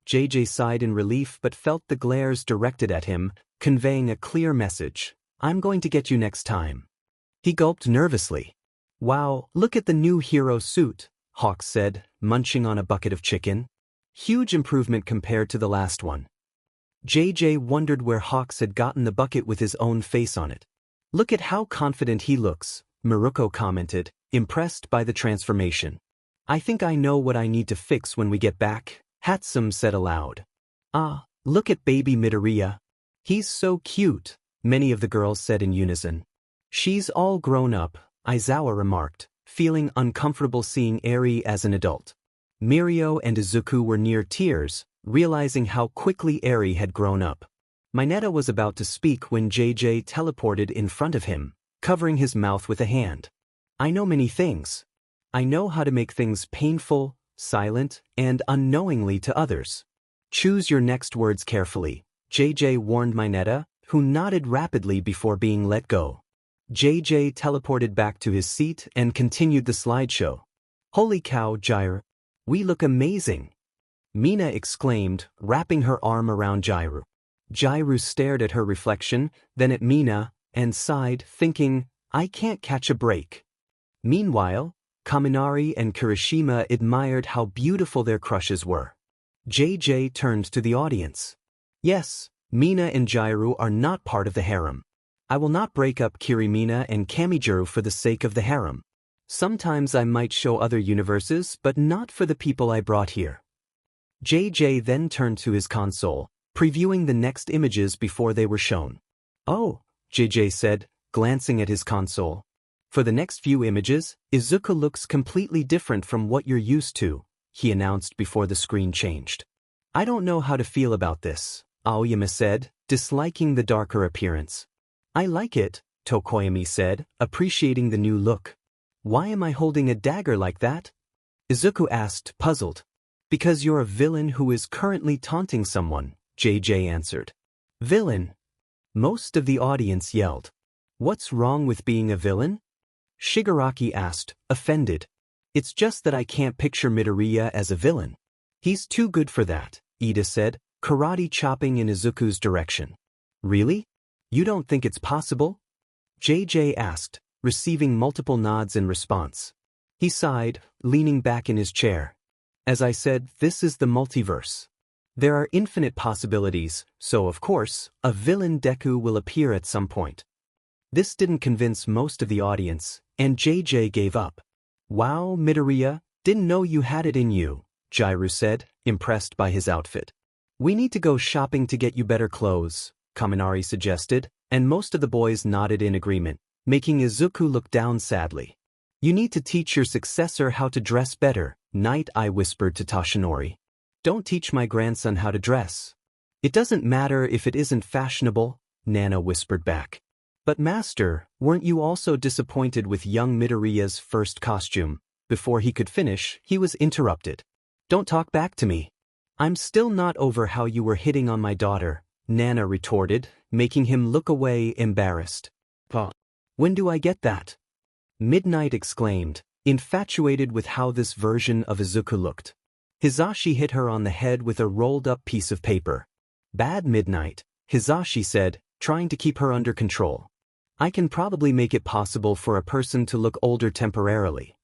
S1: JJ sighed in relief but felt the glares directed at him, conveying a clear message. I'm going to get you next time. He gulped nervously. Wow, look at the new hero suit, Hawk said, munching on a bucket of chicken. Huge improvement compared to the last one. JJ wondered where Hawks had gotten the bucket with his own face on it. Look at how confident he looks, Miruko commented, impressed by the transformation. I think I know what I need to fix when we get back, Hatsum said aloud. Ah, look at baby Midoriya. He's so cute, many of the girls said in unison. She's all grown up, Aizawa remarked, feeling uncomfortable seeing Eri as an adult. Mirio and Izuku were near tears, realizing how quickly Eri had grown up. Minetta was about to speak when JJ teleported in front of him, covering his mouth with a hand. I know many things. I know how to make things painful, silent, and unknowingly to others. Choose your next words carefully, JJ warned Minetta, who nodded rapidly before being let go. JJ teleported back to his seat and continued the slideshow. Holy cow, Jiro. We look amazing. Mina exclaimed, wrapping her arm around Jiro. Jiro stared at her reflection, then at Mina, and sighed, thinking, I can't catch a break. Meanwhile, Kaminari and Kirishima admired how beautiful their crushes were. JJ turned to the audience. Yes, Mina and Jiro are not part of the harem. I will not break up Kirimina and Kamijiro for the sake of the harem. Sometimes I might show other universes, but not for the people I brought here. JJ then turned to his console, previewing the next images before they were shown. Oh, JJ said, glancing at his console. For the next few images, Izuku looks completely different from what you're used to, he announced before the screen changed. I don't know how to feel about this, Aoyama said, disliking the darker appearance. I like it, Tokoyami said, appreciating the new look. Why am I holding a dagger like that? Izuku asked, puzzled. Because you're a villain who is currently taunting someone, JJ answered. Villain? Most of the audience yelled. What's wrong with being a villain? Shigaraki asked, offended. It's just that I can't picture Midoriya as a villain. He's too good for that, Ida said, karate chopping in Izuku's direction. Really? You don't think it's possible? JJ asked, receiving multiple nods in response. He sighed, leaning back in his chair. As I said, this is the multiverse. There are infinite possibilities, so of course, a villain Deku will appear at some point. This didn't convince most of the audience, and JJ gave up. Wow, Midoriya, didn't know you had it in you, Jiro said, impressed by his outfit. We need to go shopping to get you better clothes, Kaminari suggested, and most of the boys nodded in agreement, making Izuku look down sadly. You need to teach your successor how to dress better, Night Eye whispered to Toshinori. Don't teach my grandson how to dress. It doesn't matter if it isn't fashionable, Nana whispered back. But master, weren't you also disappointed with young Midoriya's first costume? Before he could finish, he was interrupted. Don't talk back to me. I'm still not over how you were hitting on my daughter, Nana retorted, making him look away embarrassed. When do I get that? Midnight exclaimed, infatuated with how this version of Izuku looked. Hisashi hit her on the head with a rolled-up piece of paper. Bad Midnight, Hisashi said, trying to keep her under control. I can probably make it possible for a person to look older temporarily.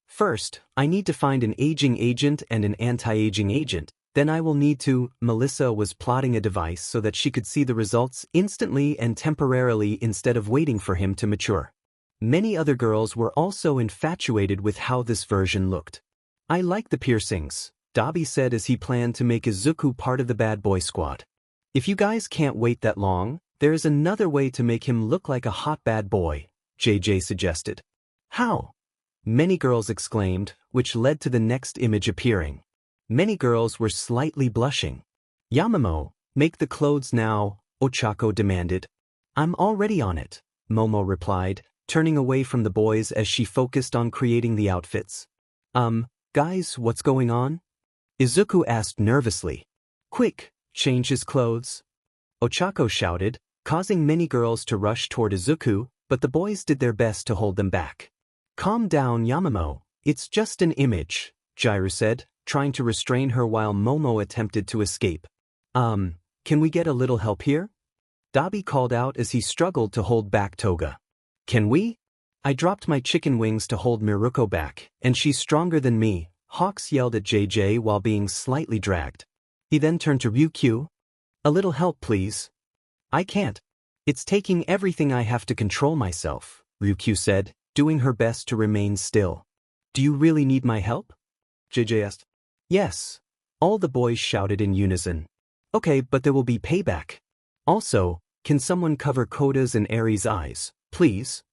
S1: First, I need to find an aging agent and an anti-aging agent. Then I will need to. Melissa was plotting a device so that she could see the results instantly and temporarily instead of waiting for him to mature. Many other girls were also infatuated with how this version looked. I like the piercings, Dabi said as he planned to make Izuku part of the bad boy squad. If you guys can't wait that long, there is another way to make him look like a hot bad boy, JJ suggested. How? Many girls exclaimed, which led to the next image appearing. Many girls were slightly blushing. Yamamoto, make the clothes now, Ochako demanded. I'm already on it, Momo replied, turning away from the boys as she focused on creating the outfits. Guys, what's going on? Izuku asked nervously. Quick, change his clothes. Ochako shouted, causing many girls to rush toward Izuku, but the boys did their best to hold them back. Calm down, Yamamoto, it's just an image, Jiro said, trying to restrain her while Momo attempted to escape. Can we get a little help here? Dabi called out as he struggled to hold back Toga. Can we? I dropped my chicken wings to hold Miruko back, and she's stronger than me, Hawks yelled at JJ while being slightly dragged. He then turned to Ryukyu. A little help, please. I can't. It's taking everything I have to control myself, Ryukyu said, doing her best to remain still. Do you really need my help? JJ asked. Yes. All the boys shouted in unison. Okay, but there will be payback. Also, can someone cover Kota's and Eri's eyes, please?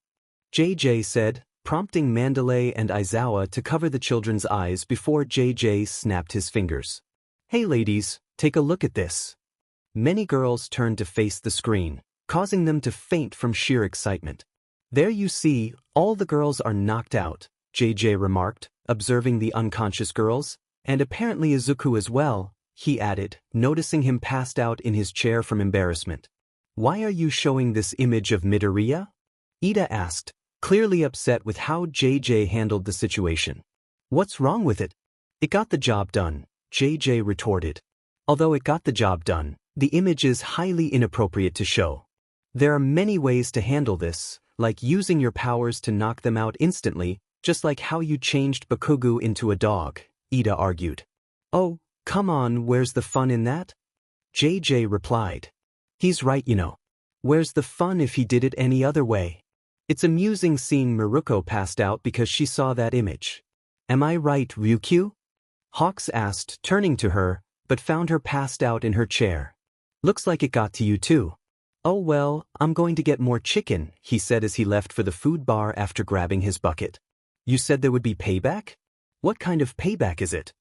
S1: JJ said, prompting Mandalay and Aizawa to cover the children's eyes before JJ snapped his fingers. Hey ladies, take a look at this. Many girls turned to face the screen, causing them to faint from sheer excitement. There you see, all the girls are knocked out, JJ remarked, observing the unconscious girls. And apparently Izuku as well, he added, noticing him passed out in his chair from embarrassment. Why are you showing this image of Midoriya? Ida asked, clearly upset with how JJ handled the situation. What's wrong with it? It got the job done, JJ retorted. Although it got the job done, the image is highly inappropriate to show. There are many ways to handle this, like using your powers to knock them out instantly, just like how you changed Bakugo into a dog. Ida argued. Oh, come on, where's the fun in that? JJ replied. He's right, you know. Where's the fun if he did it any other way? It's amusing seeing Miruko passed out because she saw that image. Am I right, Ryukyu? Hawks asked, turning to her, but found her passed out in her chair. Looks like it got to you too. Oh well, I'm going to get more chicken, he said as he left for the food bar after grabbing his bucket. You said there would be payback? What kind of payback is it?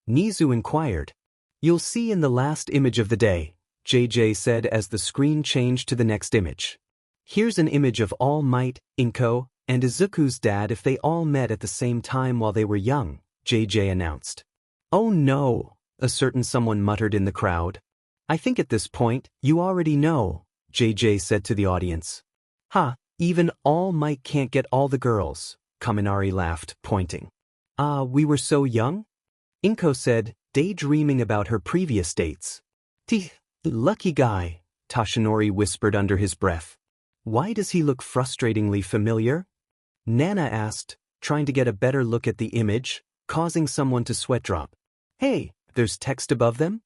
S1: Nizu inquired. You'll see in the last image of the day, JJ said as the screen changed to the next image. Here's an image of All Might, Inko, and Izuku's dad if they all met at the same time while they were young, JJ announced. Oh no, a certain someone muttered in the crowd. I think at this point, you already know, JJ said to the audience. Ha, even All Might can't get all the girls, Kaminari laughed, pointing. We were so young? Inko said, daydreaming about her previous dates. Lucky guy, Toshinori whispered under his breath. Why does he look frustratingly familiar? Nana asked, trying to get a better look at the image, causing someone to sweat drop. Hey, there's text above them?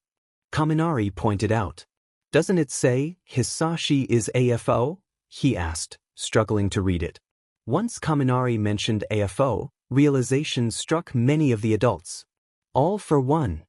S1: Kaminari pointed out. Doesn't it say, Hisashi is AFO? He asked, struggling to read it. Once Kaminari mentioned AFO, realization struck many of the adults. All for one.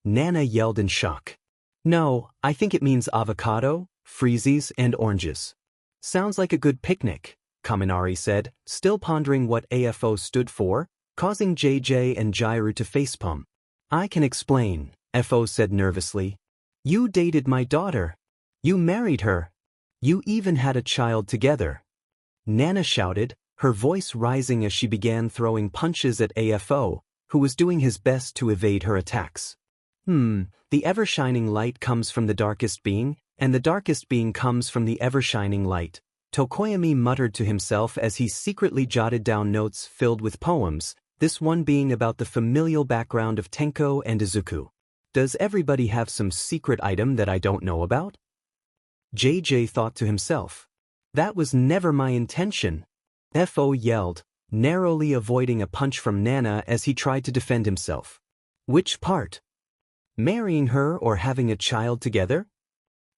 S1: Nana yelled in shock. No, I think it means avocado, freezies, and oranges. Sounds like a good picnic, Kaminari said, still pondering what AFO stood for, causing JJ and Jiro to facepalm. I can explain, FO said nervously. You dated my daughter. You married her. You even had a child together. Nana shouted, her voice rising as she began throwing punches at AFO, who was doing his best to evade her attacks. The ever-shining light comes from the darkest being, And the darkest being comes from the ever-shining light, Tokoyami muttered to himself as he secretly jotted down notes filled with poems, this one being about the familial background of Tenko and Izuku. Does everybody have some secret item that I don't know about? JJ thought to himself. That was never my intention. AFO yelled, narrowly avoiding a punch from Nana as he tried to defend himself. Which part? Marrying her or having a child together?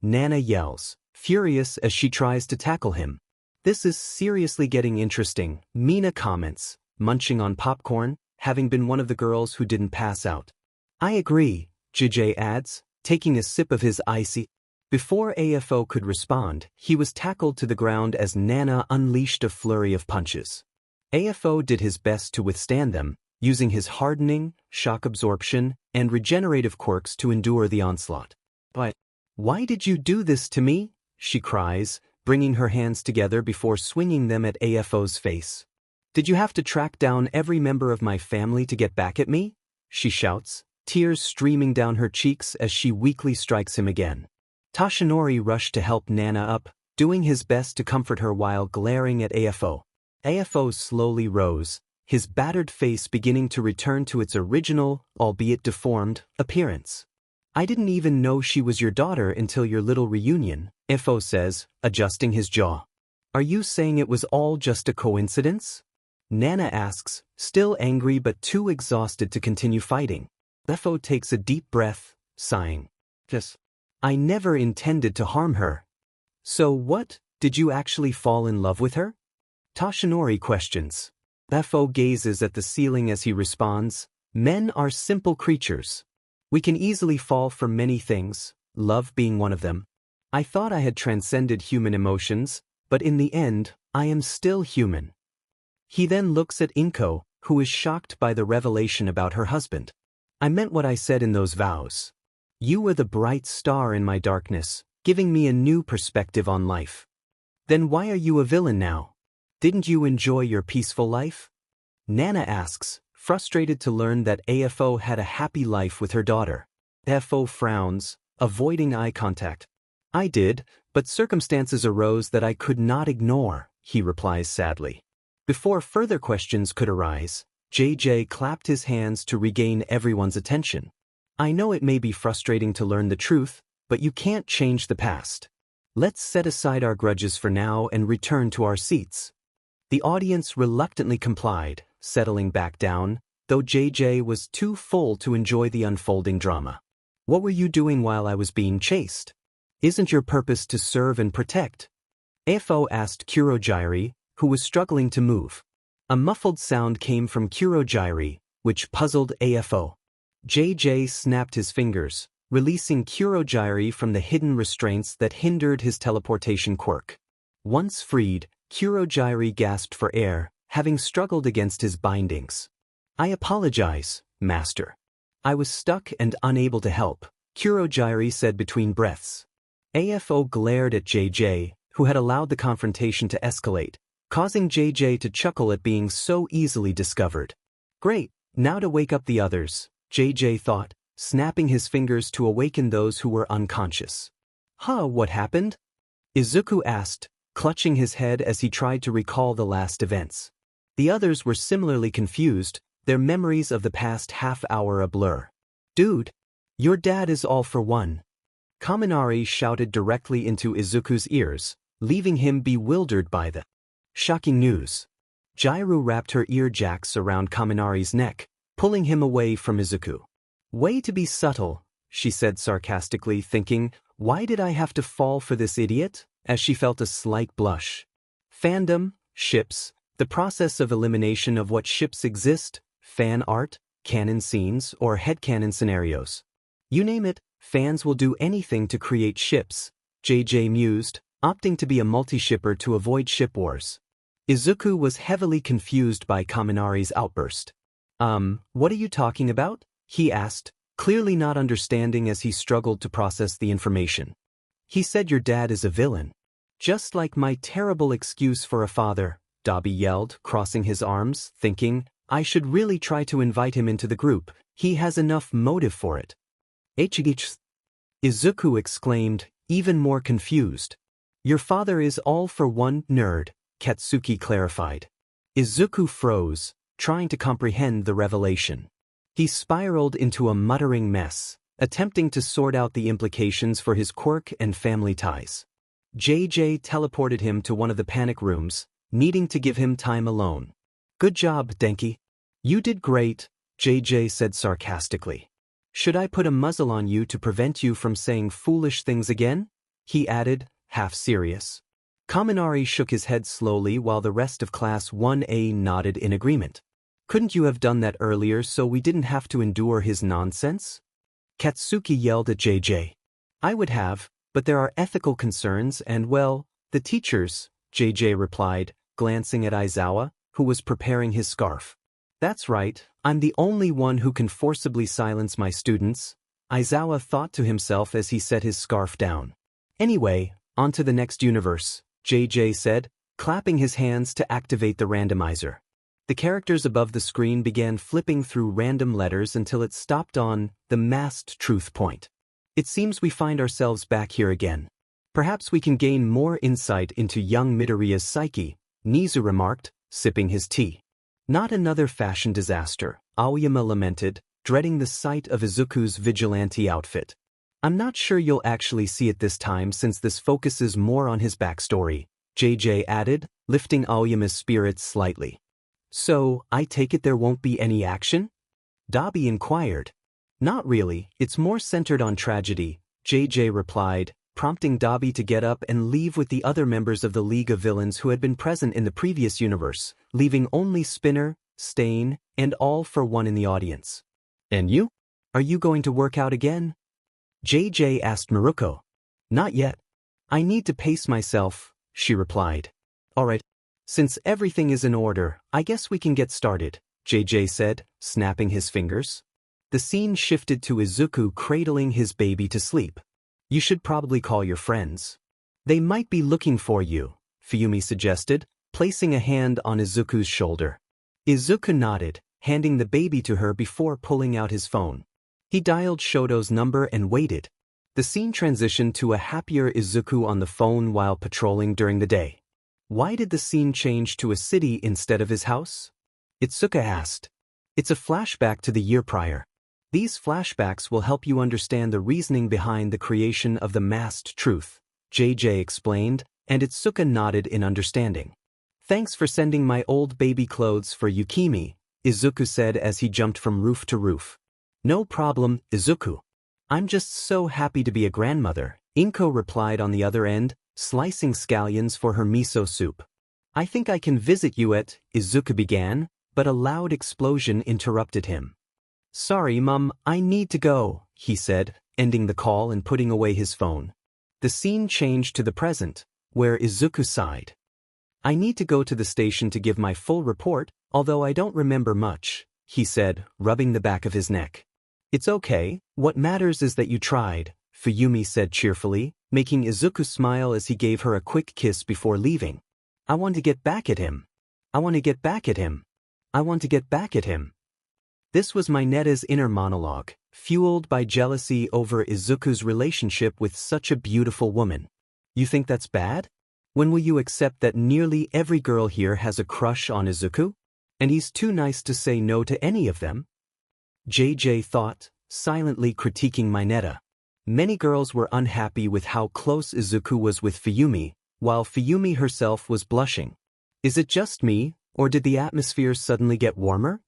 S1: Nana yells, furious as she tries to tackle him. This is seriously getting interesting, Mina comments, munching on popcorn, having been one of the girls who didn't pass out. I agree, JJ adds, taking a sip of his icy. Before AFO could respond, he was tackled to the ground as Nana unleashed a flurry of punches. AFO did his best to withstand them, using his hardening, shock absorption, and regenerative quirks to endure the onslaught. But, why did you do this to me? She cries, bringing her hands together before swinging them at AFO's face. Did you have to track down every member of my family to get back at me? She shouts, tears streaming down her cheeks as she weakly strikes him again. Toshinori rushed to help Nana up, doing his best to comfort her while glaring at AFO. AFO slowly rose, his battered face beginning to return to its original, albeit deformed, appearance. I didn't even know she was your daughter until your little reunion, AFO says, adjusting his jaw. Are you saying it was all just a coincidence? Nana asks, still angry but too exhausted to continue fighting. AFO takes a deep breath, sighing. Yes. I never intended to harm her. So what, did you actually fall in love with her? Toshinori questions. AFO gazes at the ceiling as he responds, men are simple creatures. We can easily fall for many things, love being one of them. I thought I had transcended human emotions, but in the end, I am still human. He then looks at Inko, who is shocked by the revelation about her husband. I meant what I said in those vows. You were the bright star in my darkness, giving me a new perspective on life. Then why are you a villain now? Didn't you enjoy your peaceful life? Nana asks, frustrated to learn that AFO had a happy life with her daughter. AFO frowns, avoiding eye contact. I did, but circumstances arose that I could not ignore, he replies sadly. Before further questions could arise, JJ clapped his hands to regain everyone's attention. I know it may be frustrating to learn the truth, but you can't change the past. Let's set aside our grudges for now and return to our seats. The audience reluctantly complied, settling back down, though JJ was too full to enjoy the unfolding drama. What were you doing while I was being chased? Isn't your purpose to serve and protect? AFO asked Kurogiri, who was struggling to move. A muffled sound came from Kurogiri, which puzzled AFO. JJ snapped his fingers, releasing Kurogiri from the hidden restraints that hindered his teleportation quirk. Once freed, Kurogiri gasped for air, having struggled against his bindings. I apologize, Master. I was stuck and unable to help, Kurogiri said between breaths. AFO glared at JJ, who had allowed the confrontation to escalate, causing JJ to chuckle at being so easily discovered. Great, now to wake up the others, JJ thought, snapping his fingers to awaken those who were unconscious. What happened? Izuku asked, clutching his head as he tried to recall the last events. The others were similarly confused, their memories of the past half-hour a blur. Dude, your dad is all for one. Kaminari shouted directly into Izuku's ears, leaving him bewildered by the shocking news. Jiro wrapped her ear jacks around Kaminari's neck, pulling him away from Izuku. Way to be subtle, she said sarcastically, thinking, why did I have to fall for this idiot? As she felt a slight blush. Fandom, ships, the process of elimination of what ships exist, fan art, canon scenes, or headcanon scenarios. You name it, fans will do anything to create ships, JJ mused, opting to be a multi-shipper to avoid ship wars. Izuku was heavily confused by Kaminari's outburst. What are you talking about? He asked, clearly not understanding as he struggled to process the information. He said your dad is a villain. Just like my terrible excuse for a father, Dabi yelled, crossing his arms, thinking, I should really try to invite him into the group, he has enough motive for it. Izuku exclaimed, even more confused. Your father is all for one nerd, Katsuki clarified. Izuku froze, trying to comprehend the revelation. He spiraled into a muttering mess, attempting to sort out the implications for his quirk and family ties. JJ teleported him to one of the panic rooms, needing to give him time alone. Good job, Denki. You did great, JJ said sarcastically. Should I put a muzzle on you to prevent you from saying foolish things again? He added, half serious. Kaminari shook his head slowly while the rest of Class 1A nodded in agreement. Couldn't you have done that earlier so we didn't have to endure his nonsense? Katsuki yelled at JJ. I would have, but there are ethical concerns and well, the teachers, JJ replied, glancing at Aizawa, who was preparing his scarf. That's right, I'm the only one who can forcibly silence my students, Aizawa thought to himself as he set his scarf down. Anyway, on to the next universe, JJ said, clapping his hands to activate the randomizer. The characters above the screen began flipping through random letters until it stopped on the masked truth point. It seems we find ourselves back here again. Perhaps we can gain more insight into young Midoriya's psyche, Nizu remarked, sipping his tea. Not another fashion disaster, Aoyama lamented, dreading the sight of Izuku's vigilante outfit. I'm not sure you'll actually see it this time since this focuses more on his backstory, JJ added, lifting Aoyama's spirits slightly. So, I take it there won't be any action? Dabi inquired. Not really, it's more centered on tragedy, JJ replied, prompting Dabi to get up and leave with the other members of the League of Villains who had been present in the previous universe, leaving only Spinner, Stain, and All for One in the audience. And you? Are you going to work out again? JJ asked Maruko. Not yet. I need to pace myself, she replied. Alright. Since everything is in order, I guess we can get started, JJ said, snapping his fingers. The scene shifted to Izuku cradling his baby to sleep. You should probably call your friends. They might be looking for you, Fuyumi suggested, placing a hand on Izuku's shoulder. Izuku nodded, handing the baby to her before pulling out his phone. He dialed Shoto's number and waited. The scene transitioned to a happier Izuku on the phone while patrolling during the day. Why did the scene change to a city instead of his house? Itsuka asked. It's a flashback to the year prior. These flashbacks will help you understand the reasoning behind the creation of the masked truth, JJ explained, and Itsuka nodded in understanding. Thanks for sending my old baby clothes for Yukimi, Izuku said as he jumped from roof to roof. No problem, Izuku. I'm just so happy to be a grandmother, Inko replied on the other end, slicing scallions for her miso soup. I think I can visit you at, Izuku began, but a loud explosion interrupted him. Sorry, Mum, I need to go, he said, ending the call and putting away his phone. The scene changed to the present, where Izuku sighed. I need to go to the station to give my full report, although I don't remember much, he said, rubbing the back of his neck. It's okay, what matters is that you tried, Fuyumi said cheerfully, making Izuku smile as he gave her a quick kiss before leaving. I want to get back at him. I want to get back at him. I want to get back at him. This was Minetta's inner monologue, fueled by jealousy over Izuku's relationship with such a beautiful woman. You think that's bad? When will you accept that nearly every girl here has a crush on Izuku? And he's too nice to say no to any of them? JJ thought, silently critiquing Minetta. Many girls were unhappy with how close Izuku was with Fuyumi, while Fuyumi herself was blushing. Is it just me, or did the atmosphere suddenly get warmer?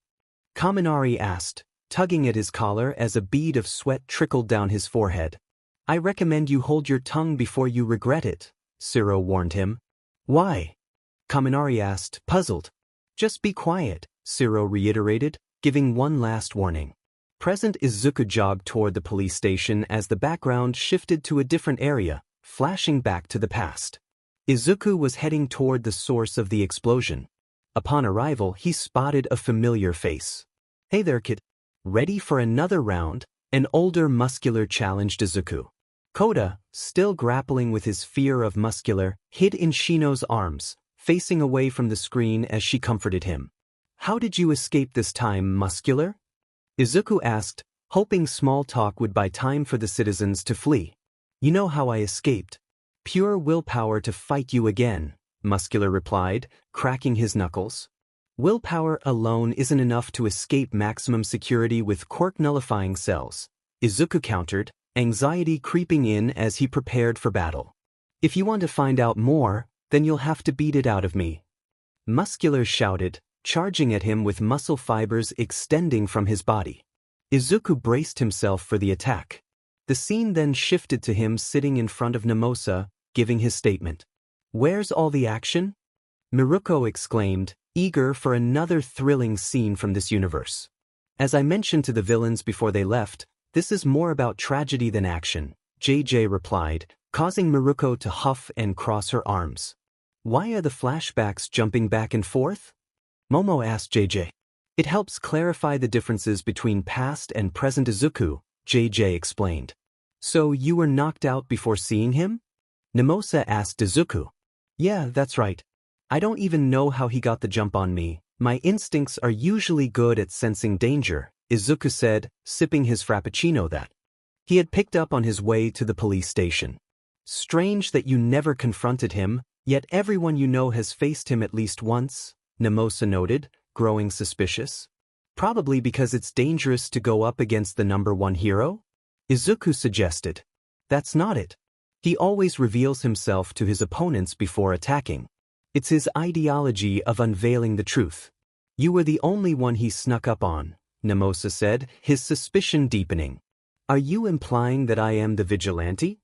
S1: Kaminari asked, tugging at his collar as a bead of sweat trickled down his forehead. I recommend you hold your tongue before you regret it, Siro warned him. Why? Kaminari asked, puzzled. Just be quiet, Siro reiterated, giving one last warning. Present Izuku jogged toward the police station as the background shifted to a different area, flashing back to the past. Izuku was heading toward the source of the explosion. Upon arrival, he spotted a familiar face. Hey there, kid. Ready for another round? An older muscular challenged Izuku. Kota, still grappling with his fear of muscular, hid in Shino's arms, facing away from the screen as she comforted him. How did you escape this time, muscular? Izuku asked, hoping small talk would buy time for the citizens to flee. You know how I escaped. Pure willpower to fight you again, Muscular replied, cracking his knuckles. Willpower alone isn't enough to escape maximum security with quirk-nullifying cells, Izuku countered, anxiety creeping in as he prepared for battle. If you want to find out more, then you'll have to beat it out of me. Muscular shouted, charging at him with muscle fibers extending from his body. Izuku braced himself for the attack. The scene then shifted to him sitting in front of Namosa, giving his statement. Where's all the action? Miruko exclaimed, eager for another thrilling scene from this universe. As I mentioned to the villains before they left, this is more about tragedy than action, JJ replied, causing Miruko to huff and cross her arms. Why are the flashbacks jumping back and forth? Momo asked JJ. It helps clarify the differences between past and present Izuku, JJ explained. So you were knocked out before seeing him? Namosa asked Izuku. Yeah, that's right. I don't even know how he got the jump on me. My instincts are usually good at sensing danger, Izuku said, sipping his frappuccino that he had picked up on his way to the police station. Strange that you never confronted him, yet everyone you know has faced him at least once, Namosa noted, growing suspicious. Probably because it's dangerous to go up against the #1 hero? Izuku suggested. That's not it. He always reveals himself to his opponents before attacking. It's his ideology of unveiling the truth. You were the only one he snuck up on, Namosa said, his suspicion deepening. Are you implying that I am the Vigilante?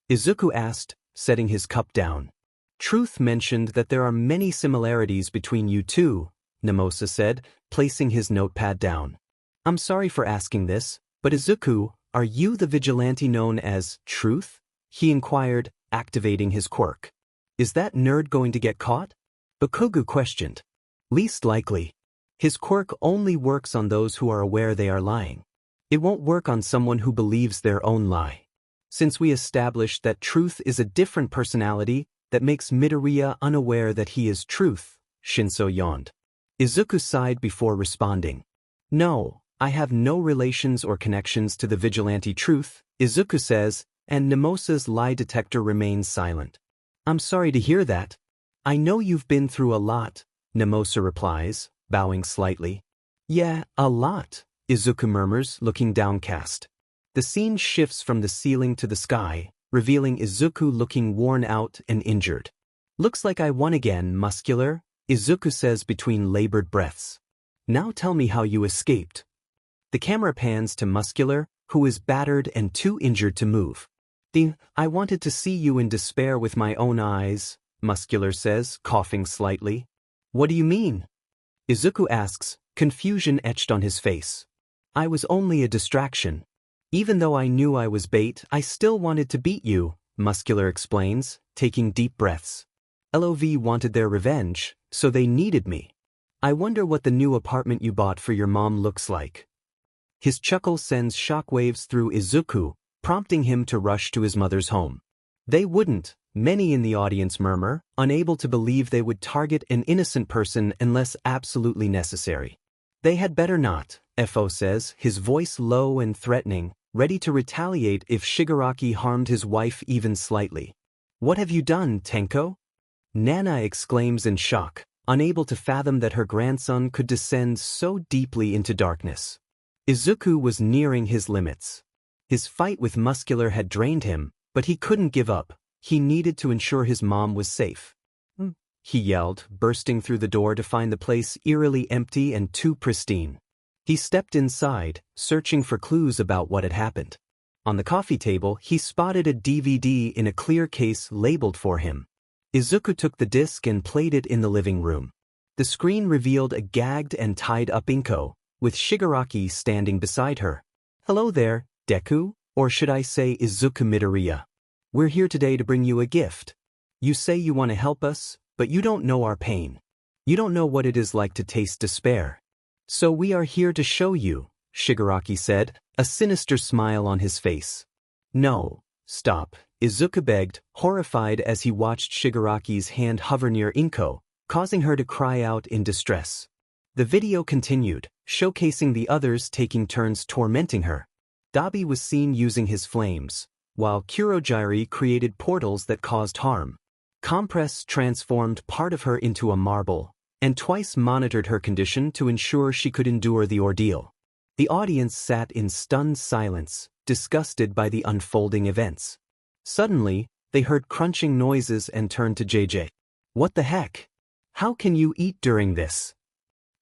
S1: Izuku asked, setting his cup down. Truth mentioned that there are many similarities between you two, Namosa said, placing his notepad down. I'm sorry for asking this, but Izuku, are you the Vigilante known as Truth? He inquired, activating his quirk. Is that nerd going to get caught? Bakugo questioned. Least likely. His quirk only works on those who are aware they are lying. It won't work on someone who believes their own lie. Since we established that Truth is a different personality that makes Midoriya unaware that he is Truth, Shinso yawned. Izuku sighed before responding. No, I have no relations or connections to the Vigilante Truth, Izuku says, and Namosa's lie detector remains silent. I'm sorry to hear that. I know you've been through a lot, Namosa replies, bowing slightly. Yeah, a lot, Izuku murmurs, looking downcast. The scene shifts from the ceiling to the sky, revealing Izuku looking worn out and injured. Looks like I won again, Muscular, Izuku says between labored breaths. Now tell me how you escaped. The camera pans to Muscular, who is battered and too injured to move. I wanted to see you in despair with my own eyes, Muscular says, coughing slightly. What do you mean? Izuku asks, confusion etched on his face. I was only a distraction. Even though I knew I was bait, I still wanted to beat you, Muscular explains, taking deep breaths. LOV wanted their revenge, so they needed me. I wonder what the new apartment you bought for your mom looks like. His chuckle sends shockwaves through Izuku, prompting him to rush to his mother's home. They wouldn't, many in the audience murmur, unable to believe they would target an innocent person unless absolutely necessary. They had better not, AFO says, his voice low and threatening, ready to retaliate if Shigaraki harmed his wife even slightly. What have you done, Tenko? Nana exclaims in shock, unable to fathom that her grandson could descend so deeply into darkness. Izuku was nearing his limits. His fight with Muscular had drained him, but he couldn't give up. He needed to ensure his mom was safe. He yelled, bursting through the door to find the place eerily empty and too pristine. He stepped inside, searching for clues about what had happened. On the coffee table, he spotted a DVD in a clear case labeled for him. Izuku took the disc and played it in the living room. The screen revealed a gagged and tied-up Inko, with Shigaraki standing beside her. Hello there, Deku, or should I say Izuku Midoriya. We're here today to bring you a gift. You say you want to help us, but you don't know our pain. You don't know what it is like to taste despair. So we are here to show you, Shigaraki said, a sinister smile on his face. No, stop, Izuku begged, horrified as he watched Shigaraki's hand hover near Inko, causing her to cry out in distress. The video continued, showcasing the others taking turns tormenting her. Dabi was seen using his flames, while Kurogiri created portals that caused harm. Compress transformed part of her into a marble, and twice monitored her condition to ensure she could endure the ordeal. The audience sat in stunned silence, disgusted by the unfolding events. Suddenly, they heard crunching noises and turned to JJ. "What the heck? How can you eat during this?"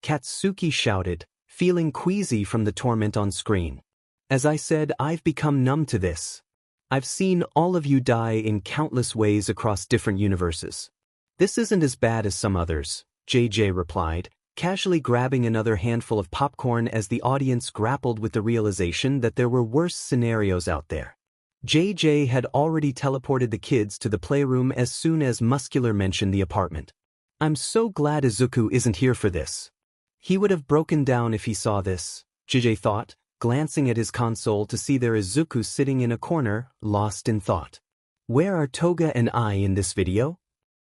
S1: Katsuki shouted, feeling queasy from the torment on screen. "As I said, I've become numb to this. I've seen all of you die in countless ways across different universes. This isn't as bad as some others," JJ replied, casually grabbing another handful of popcorn as the audience grappled with the realization that there were worse scenarios out there. JJ had already teleported the kids to the playroom as soon as Muscular mentioned the apartment. "I'm so glad Izuku isn't here for this. He would have broken down if he saw this," JJ thought, glancing at his console to see there Izuku sitting in a corner, lost in thought. "Where are Toga and I in this video?"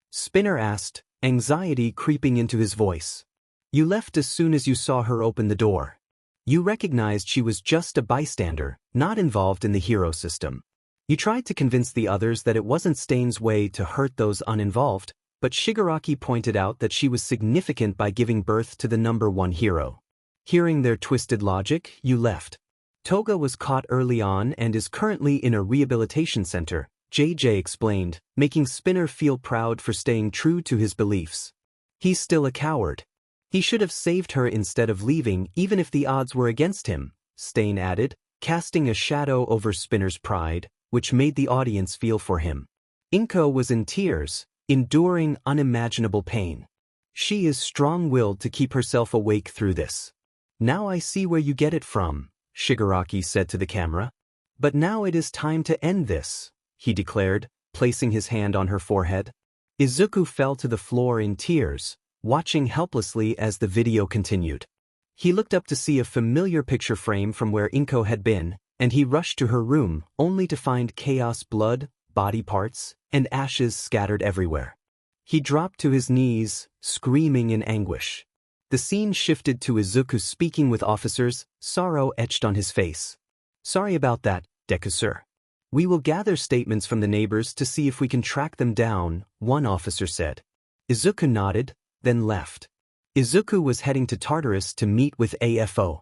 S1: Spinner asked, anxiety creeping into his voice. "You left as soon as you saw her open the door. You recognized she was just a bystander, not involved in the hero system. You tried to convince the others that it wasn't Stain's way to hurt those uninvolved, but Shigaraki pointed out that she was significant by giving birth to the #1 hero. Hearing their twisted logic, you left. Toga was caught early on and is currently in a rehabilitation center," JJ explained, making Spinner feel proud for staying true to his beliefs. "He's still a coward. He should have saved her instead of leaving even if the odds were against him," Stain added, casting a shadow over Spinner's pride, which made the audience feel for him. Inko was in tears, enduring unimaginable pain. "She is strong-willed to keep herself awake through this. Now I see where you get it from," Shigaraki said to the camera. "But now it is time to end this," he declared, placing his hand on her forehead. Izuku fell to the floor in tears, watching helplessly as the video continued. He looked up to see a familiar picture frame from where Inko had been, and he rushed to her room, only to find chaos, blood, body parts, and ashes scattered everywhere. He dropped to his knees, screaming in anguish. The scene shifted to Izuku speaking with officers, sorrow etched on his face. "Sorry about that, Deku sir. We will gather statements from the neighbors to see if we can track them down," one officer said. Izuku nodded, then left. Izuku was heading to Tartarus to meet with AFO.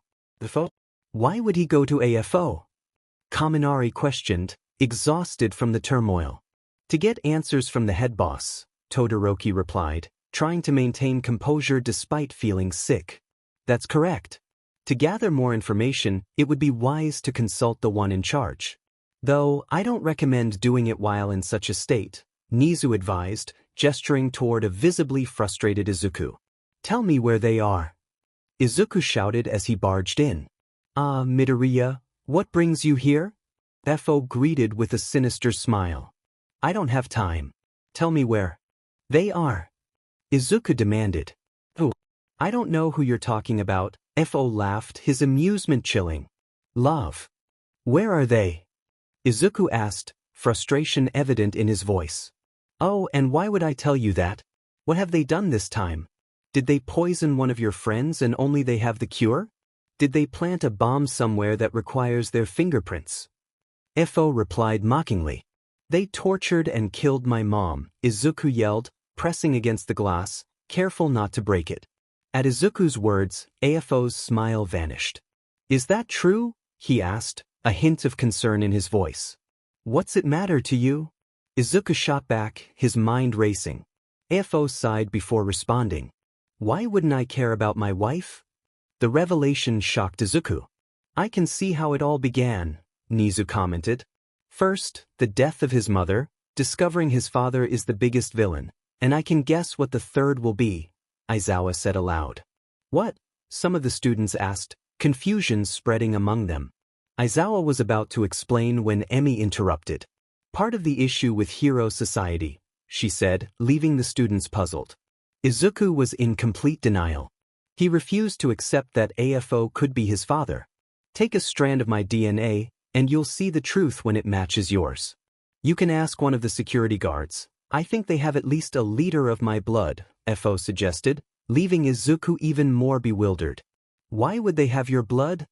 S1: Why would he go to AFO? Kaminari questioned, exhausted from the turmoil. "To get answers from the head boss," Todoroki replied, trying to maintain composure despite feeling sick. "That's correct. To gather more information, it would be wise to consult the one in charge. Though I don't recommend doing it while in such a state," Nizu advised, gesturing toward a visibly frustrated Izuku. "Tell me where they are." Izuku shouted as he barged in. "Ah, Midoriya, what brings you here?" AFO greeted with a sinister smile. "I don't have time. Tell me where they are," Izuku demanded. "Oh, I don't know who you're talking about," AFO laughed, his amusement chilling. "Love. Where are they?" Izuku asked, frustration evident in his voice. "Oh, and why would I tell you that? What have they done this time? Did they poison one of your friends and only they have the cure? Did they plant a bomb somewhere that requires their fingerprints?" AFO replied mockingly. "They tortured and killed my mom," Izuku yelled, pressing against the glass, careful not to break it. At Izuku's words, AFO's smile vanished. "Is that true?" he asked, a hint of concern in his voice. "What's it matter to you?" Izuku shot back, his mind racing. AFO sighed before responding. "Why wouldn't I care about my wife?" The revelation shocked Izuku. "I can see how it all began," Nizu commented. "First, the death of his mother, discovering his father is the biggest villain, and I can guess what the third will be," Aizawa said aloud. "What?" some of the students asked, confusion spreading among them. Aizawa was about to explain when Emmy interrupted. "Part of the issue with Hero Society," she said, leaving the students puzzled. Izuku was in complete denial. He refused to accept that AFO could be his father. "Take a strand of my DNA, and you'll see the truth when it matches yours. You can ask one of the security guards. I think they have at least a liter of my blood," AFO suggested, leaving Izuku even more bewildered. "Why would they have your blood?"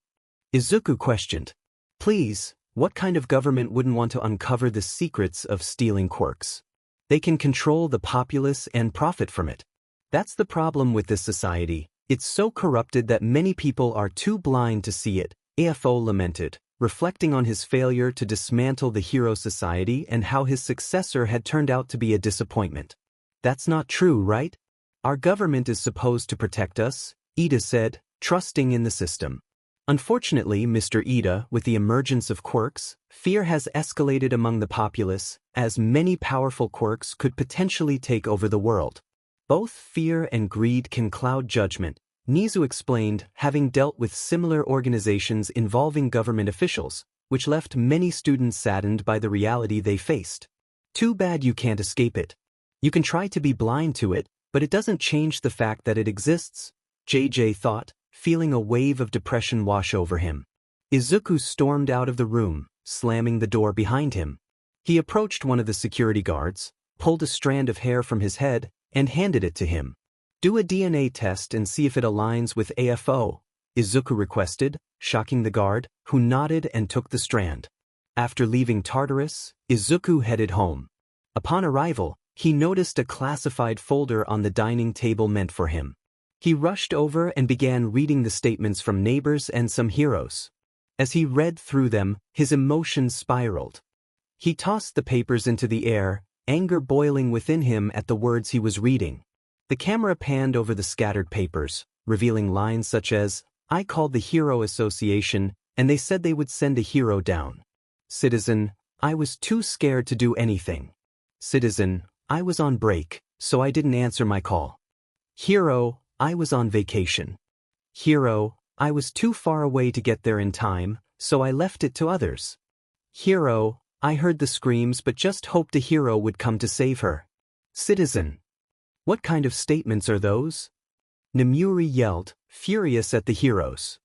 S1: Izuku questioned. "Please, What kind of government wouldn't want to uncover the secrets of stealing quirks? They can control the populace and profit from it. That's the problem with this society. It's so corrupted that many people are too blind to see it, AFO lamented, reflecting on his failure to dismantle the hero society and how his successor had turned out to be a disappointment. That's not true, right? Our government is supposed to protect us, Ida said, trusting in the system. Unfortunately, Mr. Ida, with the emergence of quirks, fear has escalated among the populace, as many powerful quirks could potentially take over the world. Both fear and greed can cloud judgment, Nizu explained, having dealt with similar organizations involving government officials, which left many students saddened by the reality they faced. Too bad you can't escape it. You can try to be blind to it, but it doesn't change the fact that it exists, JJ thought, feeling a wave of depression wash over him. Izuku stormed out of the room, slamming the door behind him. He approached one of the security guards, pulled a strand of hair from his head, and handed it to him. Do a DNA test and see if it aligns with AFO, Izuku requested, shocking the guard, who nodded and took the strand. After leaving Tartarus, Izuku headed home. Upon arrival, he noticed a classified folder on the dining table meant for him. He rushed over and began reading the statements from neighbors and some heroes. As he read through them, his emotions spiraled. He tossed the papers into the air, anger boiling within him at the words he was reading. The camera panned over the scattered papers, revealing lines such as, "I called the Hero Association, and they said they would send a hero down." Citizen, "I was too scared to do anything." Citizen, "I was on break, so I didn't answer my call." Hero, "I was on vacation." Hero, "I was too far away to get there in time, so I left it to others." Hero, "I heard the screams but just hoped a hero would come to save her." Citizen, "What kind of statements are those?" Nemuri yelled, furious at the heroes.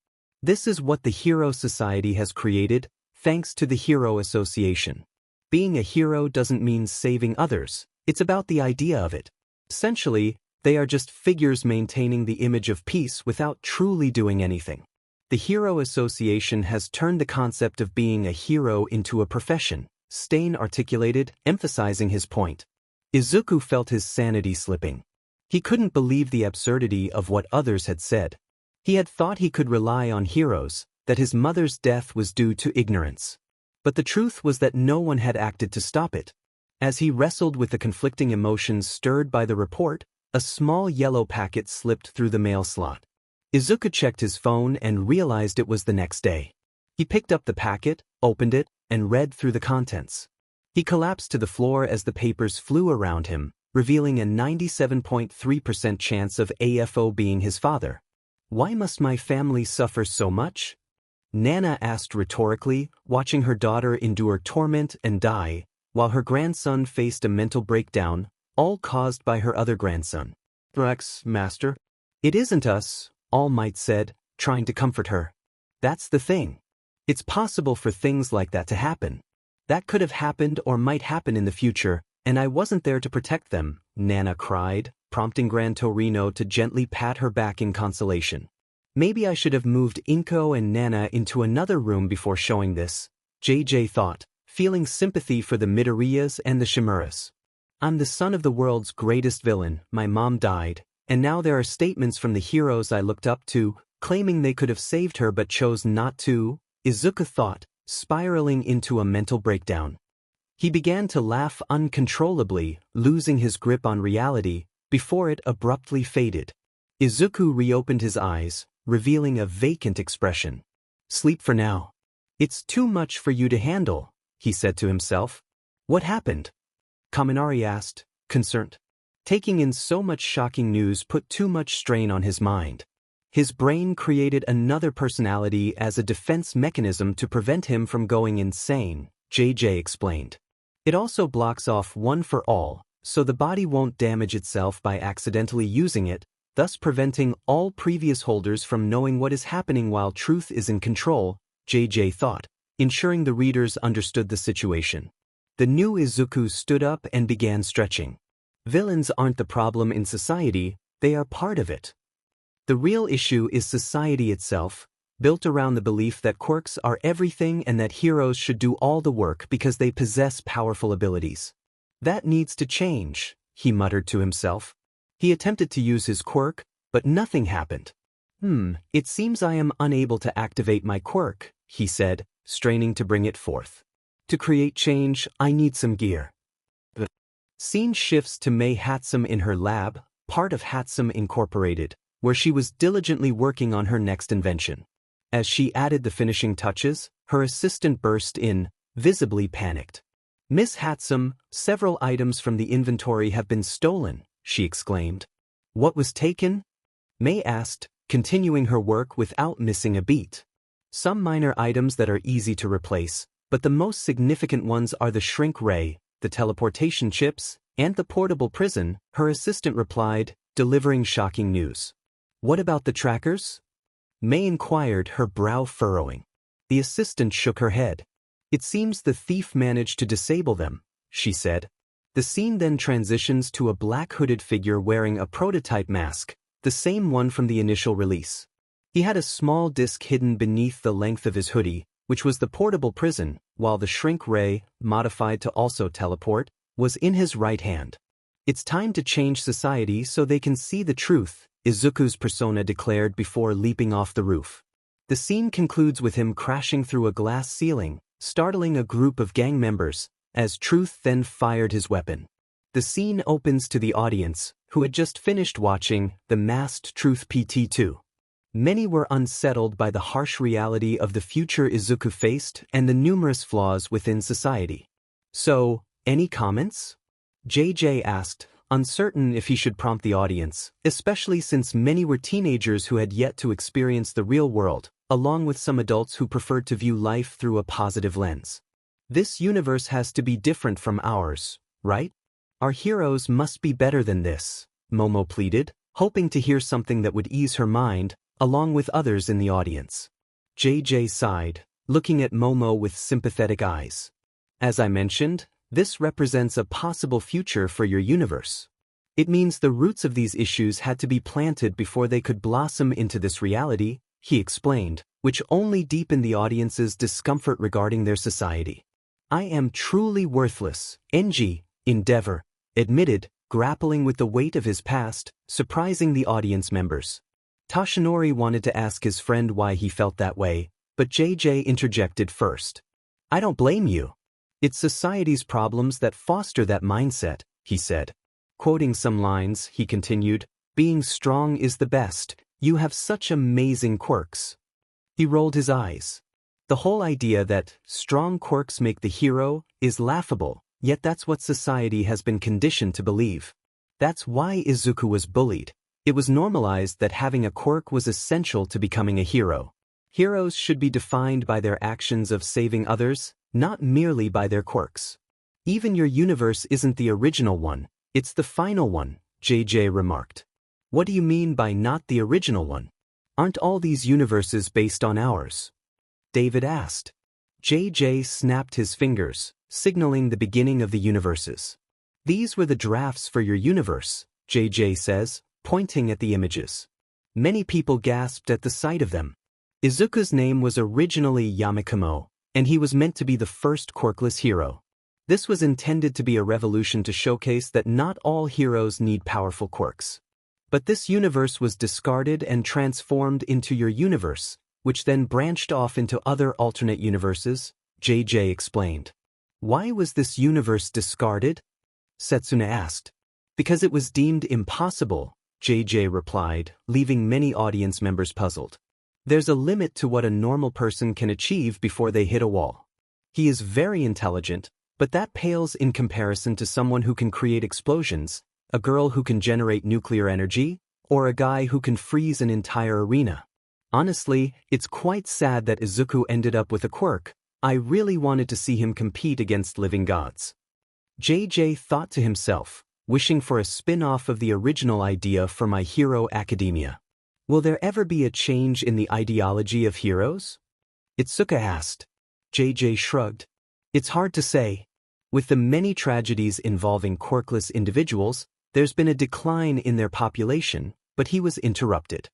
S1: This is what the Hero Society has created, thanks to the Hero Association. Being a hero doesn't mean saving others, it's about the idea of it. Essentially, they are just figures maintaining the image of peace without truly doing anything. The Hero Association has turned the concept of being a hero into a profession, Stain articulated, emphasizing his point. Izuku felt his sanity slipping. He couldn't believe the absurdity of what others had said. He had thought he could rely on heroes, that his mother's death was due to ignorance. But the truth was that no one had acted to stop it. As he wrestled with the conflicting emotions stirred by the report, a small yellow packet slipped through the mail slot. Izuku checked his phone and realized it was the next day. He picked up the packet, opened it, and read through the contents. He collapsed to the floor as the papers flew around him, revealing a 97.3% chance of AFO being his father. "Why must my family suffer so much?" Nana asked rhetorically, watching her daughter endure torment and die, while her grandson faced a mental breakdown, all caused by her other grandson. "Rex, master." "It isn't us," All Might said, trying to comfort her. "That's the thing. It's possible for things like that to happen. That could have happened or might happen in the future, and I wasn't there to protect them," Nana cried, prompting Gran Torino to gently pat her back in consolation. "Maybe I should have moved Inko and Nana into another room before showing this," JJ thought, feeling sympathy for the Midoriyas and the Shimuras. "I'm the son of the world's greatest villain, my mom died, and now there are statements from the heroes I looked up to, claiming they could have saved her but chose not to," Izuku thought, spiraling into a mental breakdown. He began to laugh uncontrollably, losing his grip on reality, before it abruptly faded. Izuku reopened his eyes, revealing a vacant expression. "Sleep for now. It's too much for you to handle," he said to himself. "What happened?" Kaminari asked, concerned. Taking in so much shocking news put too much strain on his mind. His brain created another personality as a defense mechanism to prevent him from going insane, JJ explained. It also blocks off one for all, so the body won't damage itself by accidentally using it, thus preventing all previous holders from knowing what is happening while truth is in control, JJ thought, ensuring the readers understood the situation. The new Izuku stood up and began stretching. Villains aren't the problem in society, they are part of it. The real issue is society itself, built around the belief that quirks are everything and that heroes should do all the work because they possess powerful abilities. That needs to change, he muttered to himself. He attempted to use his quirk, but nothing happened. It seems I am unable to activate my quirk, he said, straining to bring it forth. To create change, I need some gear. The scene shifts to Mei Hatsum in her lab, part of Hatsum Incorporated, where she was diligently working on her next invention. As she added the finishing touches, her assistant burst in, visibly panicked. Miss Hatsum, several items from the inventory have been stolen, she exclaimed. What was taken? Mei asked, continuing her work without missing a beat. Some minor items that are easy to replace, but the most significant ones are the shrink ray, the teleportation chips, and the portable prison, her assistant replied, delivering shocking news. What about the trackers? Mei inquired, her brow furrowing. The assistant shook her head. It seems the thief managed to disable them, she said. The scene then transitions to a black hooded figure wearing a prototype mask, the same one from the initial release. He had a small disc hidden beneath the length of his hoodie, which was the portable prison, while the shrink ray, modified to also teleport, was in his right hand. It's time to change society so they can see the truth, Izuku's persona declared before leaping off the roof. The scene concludes with him crashing through a glass ceiling, startling a group of gang members, as Truth then fired his weapon. The scene opens to the audience, who had just finished watching The Masked Truth PT2. Many were unsettled by the harsh reality of the future Izuku faced and the numerous flaws within society. So, any comments? JJ asked, uncertain if he should prompt the audience, especially since many were teenagers who had yet to experience the real world, along with some adults who preferred to view life through a positive lens. This universe has to be different from ours, right? Our heroes must be better than this, Momo pleaded, hoping to hear something that would ease her mind, along with others in the audience. JJ sighed, looking at Momo with sympathetic eyes. As I mentioned, this represents a possible future for your universe. It means the roots of these issues had to be planted before they could blossom into this reality, he explained, which only deepened the audience's discomfort regarding their society. I am truly worthless, NG, Endeavor, admitted, grappling with the weight of his past, surprising the audience members. Toshinori wanted to ask his friend why he felt that way, but JJ interjected first. I don't blame you. It's society's problems that foster that mindset, he said. Quoting some lines, he continued, being strong is the best, you have such amazing quirks. He rolled his eyes. The whole idea that strong quirks make the hero is laughable, yet that's what society has been conditioned to believe. That's why Izuku was bullied. It was normalized that having a quirk was essential to becoming a hero. Heroes should be defined by their actions of saving others, not merely by their quirks. Even your universe isn't the original one, it's the final one, JJ remarked. What do you mean by not the original one? Aren't all these universes based on ours? David asked. JJ snapped his fingers, signaling the beginning of the universes. These were the drafts for your universe, JJ says, pointing at the images. Many people gasped at the sight of them. Izuku's name was originally Yamikamo, and he was meant to be the first quirkless hero. This was intended to be a revolution to showcase that not all heroes need powerful quirks. But this universe was discarded and transformed into your universe, which then branched off into other alternate universes, JJ explained. Why was this universe discarded? Setsuna asked. Because it was deemed impossible, JJ replied, leaving many audience members puzzled. There's a limit to what a normal person can achieve before they hit a wall. He is very intelligent, but that pales in comparison to someone who can create explosions, a girl who can generate nuclear energy, or a guy who can freeze an entire arena. Honestly, it's quite sad that Izuku ended up with a quirk. I really wanted to see him compete against living gods. JJ thought to himself, wishing for a spin-off of the original idea for My Hero Academia. Will there ever be a change in the ideology of heroes? Itsuka asked. JJ shrugged. It's hard to say. With the many tragedies involving quirkless individuals, there's been a decline in their population, but he was interrupted.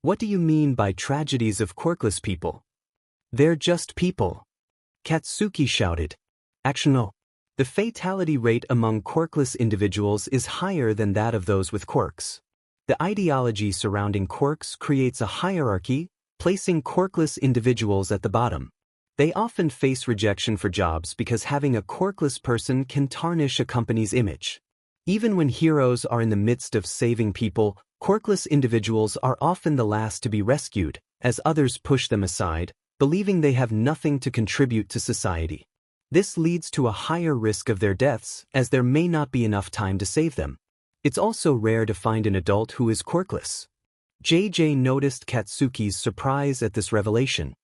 S1: What do you mean by tragedies of quirkless people? They're just people. Katsuki shouted. Actually no. The fatality rate among quirkless individuals is higher than that of those with quirks. The ideology surrounding quirks creates a hierarchy, placing quirkless individuals at the bottom. They often face rejection for jobs because having a quirkless person can tarnish a company's image. Even when heroes are in the midst of saving people, quirkless individuals are often the last to be rescued, as others push them aside, believing they have nothing to contribute to society. This leads to a higher risk of their deaths, as there may not be enough time to save them. It's also rare to find an adult who is quirkless. JJ noticed Katsuki's surprise at this revelation.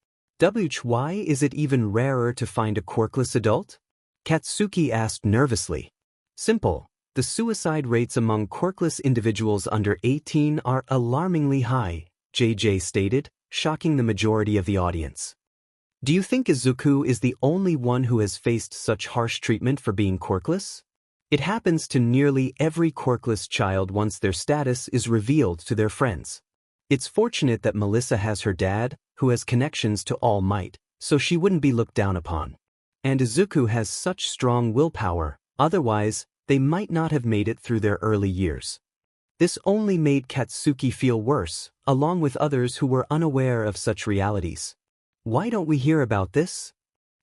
S1: Why is it even rarer to find a quirkless adult? Katsuki asked nervously. Simple. The suicide rates among quirkless individuals under 18 are alarmingly high, JJ stated, shocking the majority of the audience. Do you think Izuku is the only one who has faced such harsh treatment for being quirkless? It happens to nearly every quirkless child once their status is revealed to their friends. It's fortunate that Melissa has her dad, who has connections to All Might, so she wouldn't be looked down upon. And Izuku has such strong willpower, otherwise, they might not have made it through their early years. This only made Katsuki feel worse, along with others who were unaware of such realities. Why don't we hear about this?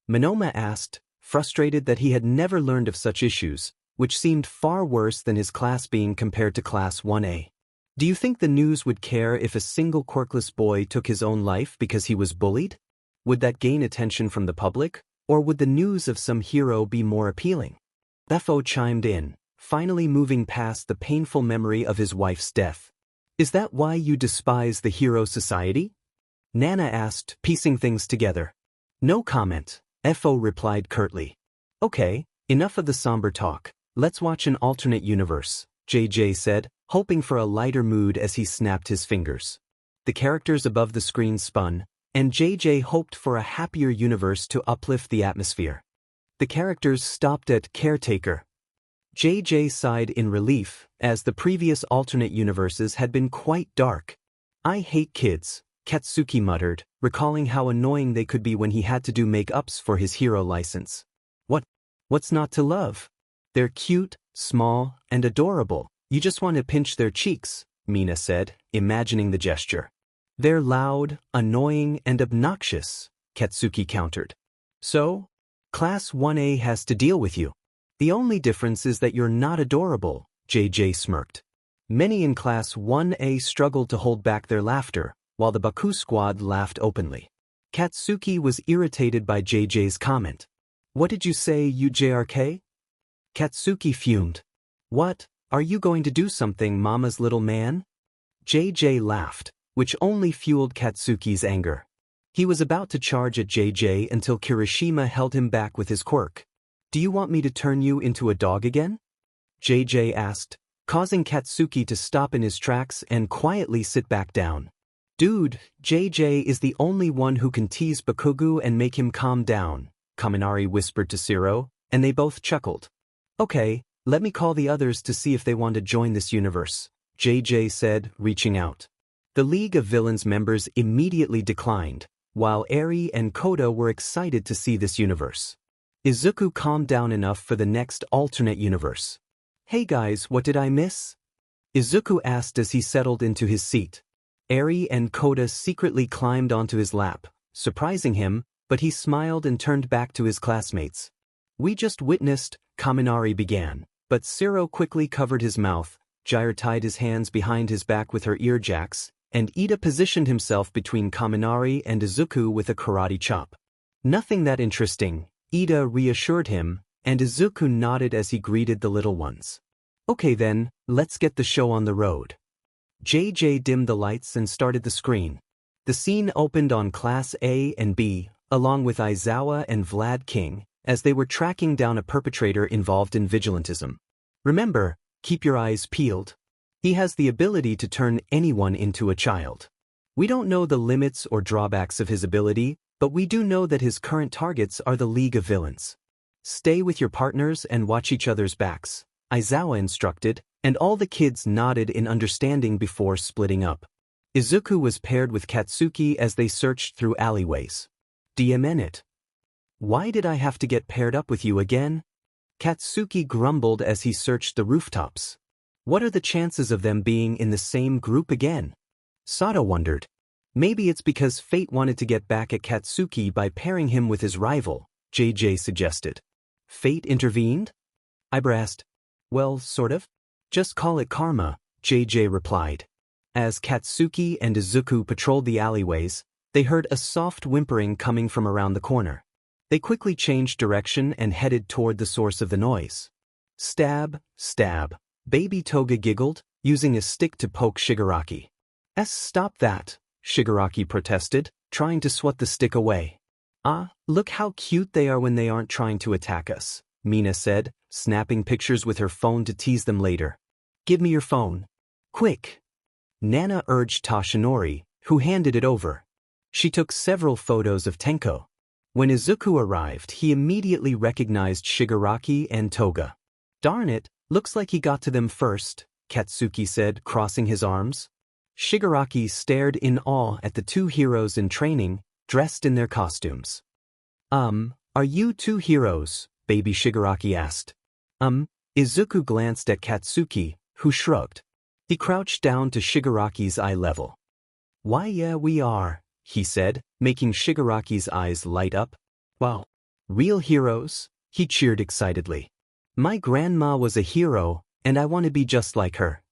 S1: Monoma asked, frustrated that he had never learned of such issues, which seemed far worse than his class being compared to Class 1A. Do you think the news would care if a single quirkless boy took his own life because he was bullied? Would that gain attention from the public, or would the news of some hero be more appealing? AFO chimed in, finally moving past the painful memory of his wife's death. Is that why you despise the hero society? Nana asked, piecing things together. No comment, AFO replied curtly. Okay, enough of the somber talk. Let's watch an alternate universe, JJ said, hoping for a lighter mood as he snapped his fingers. The characters above the screen spun, and JJ hoped for a happier universe to uplift the atmosphere. The characters stopped at caretaker. JJ sighed in relief, as the previous alternate universes had been quite dark. I hate kids, Katsuki muttered, recalling how annoying they could be when he had to do make-ups for his hero license. What's not to love? They're cute, small, and adorable. You just want to pinch their cheeks, Mina said, imagining the gesture. They're loud, annoying, and obnoxious, Katsuki countered. So? Class 1A has to deal with you. The only difference is that you're not adorable, JJ smirked. Many in Class 1A struggled to hold back their laughter, while the Baku squad laughed openly. Katsuki was irritated by JJ's comment. What did you say, UJRK? Katsuki fumed. What, are you going to do something, mama's little man? JJ laughed, which only fueled Katsuki's anger. He was about to charge at JJ until Kirishima held him back with his quirk. Do you want me to turn you into a dog again? JJ asked, causing Katsuki to stop in his tracks and quietly sit back down. Dude, JJ is the only one who can tease Bakugo and make him calm down, Kaminari whispered to Zero, and they both chuckled. Okay, let me call the others to see if they want to join this universe, JJ said, reaching out. The League of Villains members immediately declined, while Eri and Kota were excited to see this universe. Izuku calmed down enough for the next alternate universe. Hey guys, what did I miss? Izuku asked as he settled into his seat. Eri and Kota secretly climbed onto his lap, surprising him, but he smiled and turned back to his classmates. We just witnessed, Kaminari began, but Zero quickly covered his mouth, Jiro tied his hands behind his back with her ear jacks, and Ida positioned himself between Kaminari and Izuku with a karate chop. Nothing that interesting, Ida reassured him, and Izuku nodded as he greeted the little ones. Okay then, let's get the show on the road. JJ dimmed the lights and started the screen. The scene opened on Class A and B, along with Aizawa and Vlad King, as they were tracking down a perpetrator involved in vigilantism. Remember, keep your eyes peeled. He has the ability to turn anyone into a child. We don't know the limits or drawbacks of his ability, but we do know that his current targets are the League of Villains. Stay with your partners and watch each other's backs, Aizawa instructed, and all the kids nodded in understanding before splitting up. Izuku was paired with Katsuki as they searched through alleyways. DMN it. Why did I have to get paired up with you again? Katsuki grumbled as he searched the rooftops. What are the chances of them being in the same group again? Sato wondered. Maybe it's because fate wanted to get back at Katsuki by pairing him with his rival, JJ suggested. Fate intervened? Ibra asked. Well, sort of. Just call it karma, JJ replied. As Katsuki and Izuku patrolled the alleyways, they heard a soft whimpering coming from around the corner. They quickly changed direction and headed toward the source of the noise. Stab, stab, baby Toga giggled, using a stick to poke Shigaraki. Stop that, Shigaraki protested, trying to swat the stick away. Ah, look how cute they are when they aren't trying to attack us, Mina said, snapping pictures with her phone to tease them later. Give me your phone. Quick. Nana urged Toshinori, who handed it over. She took several photos of Tenko. When Izuku arrived, he immediately recognized Shigaraki and Toga. Darn it, looks like he got to them first, Katsuki said, crossing his arms. Shigaraki stared in awe at the two heroes in training, dressed in their costumes. Are you two heroes? Baby Shigaraki asked. Izuku glanced at Katsuki, who shrugged. He crouched down to Shigaraki's eye level. Why yeah we are, he said, making Shigaraki's eyes light up. Wow. Real heroes? He cheered excitedly. My grandma was a hero, and I want to be just like her.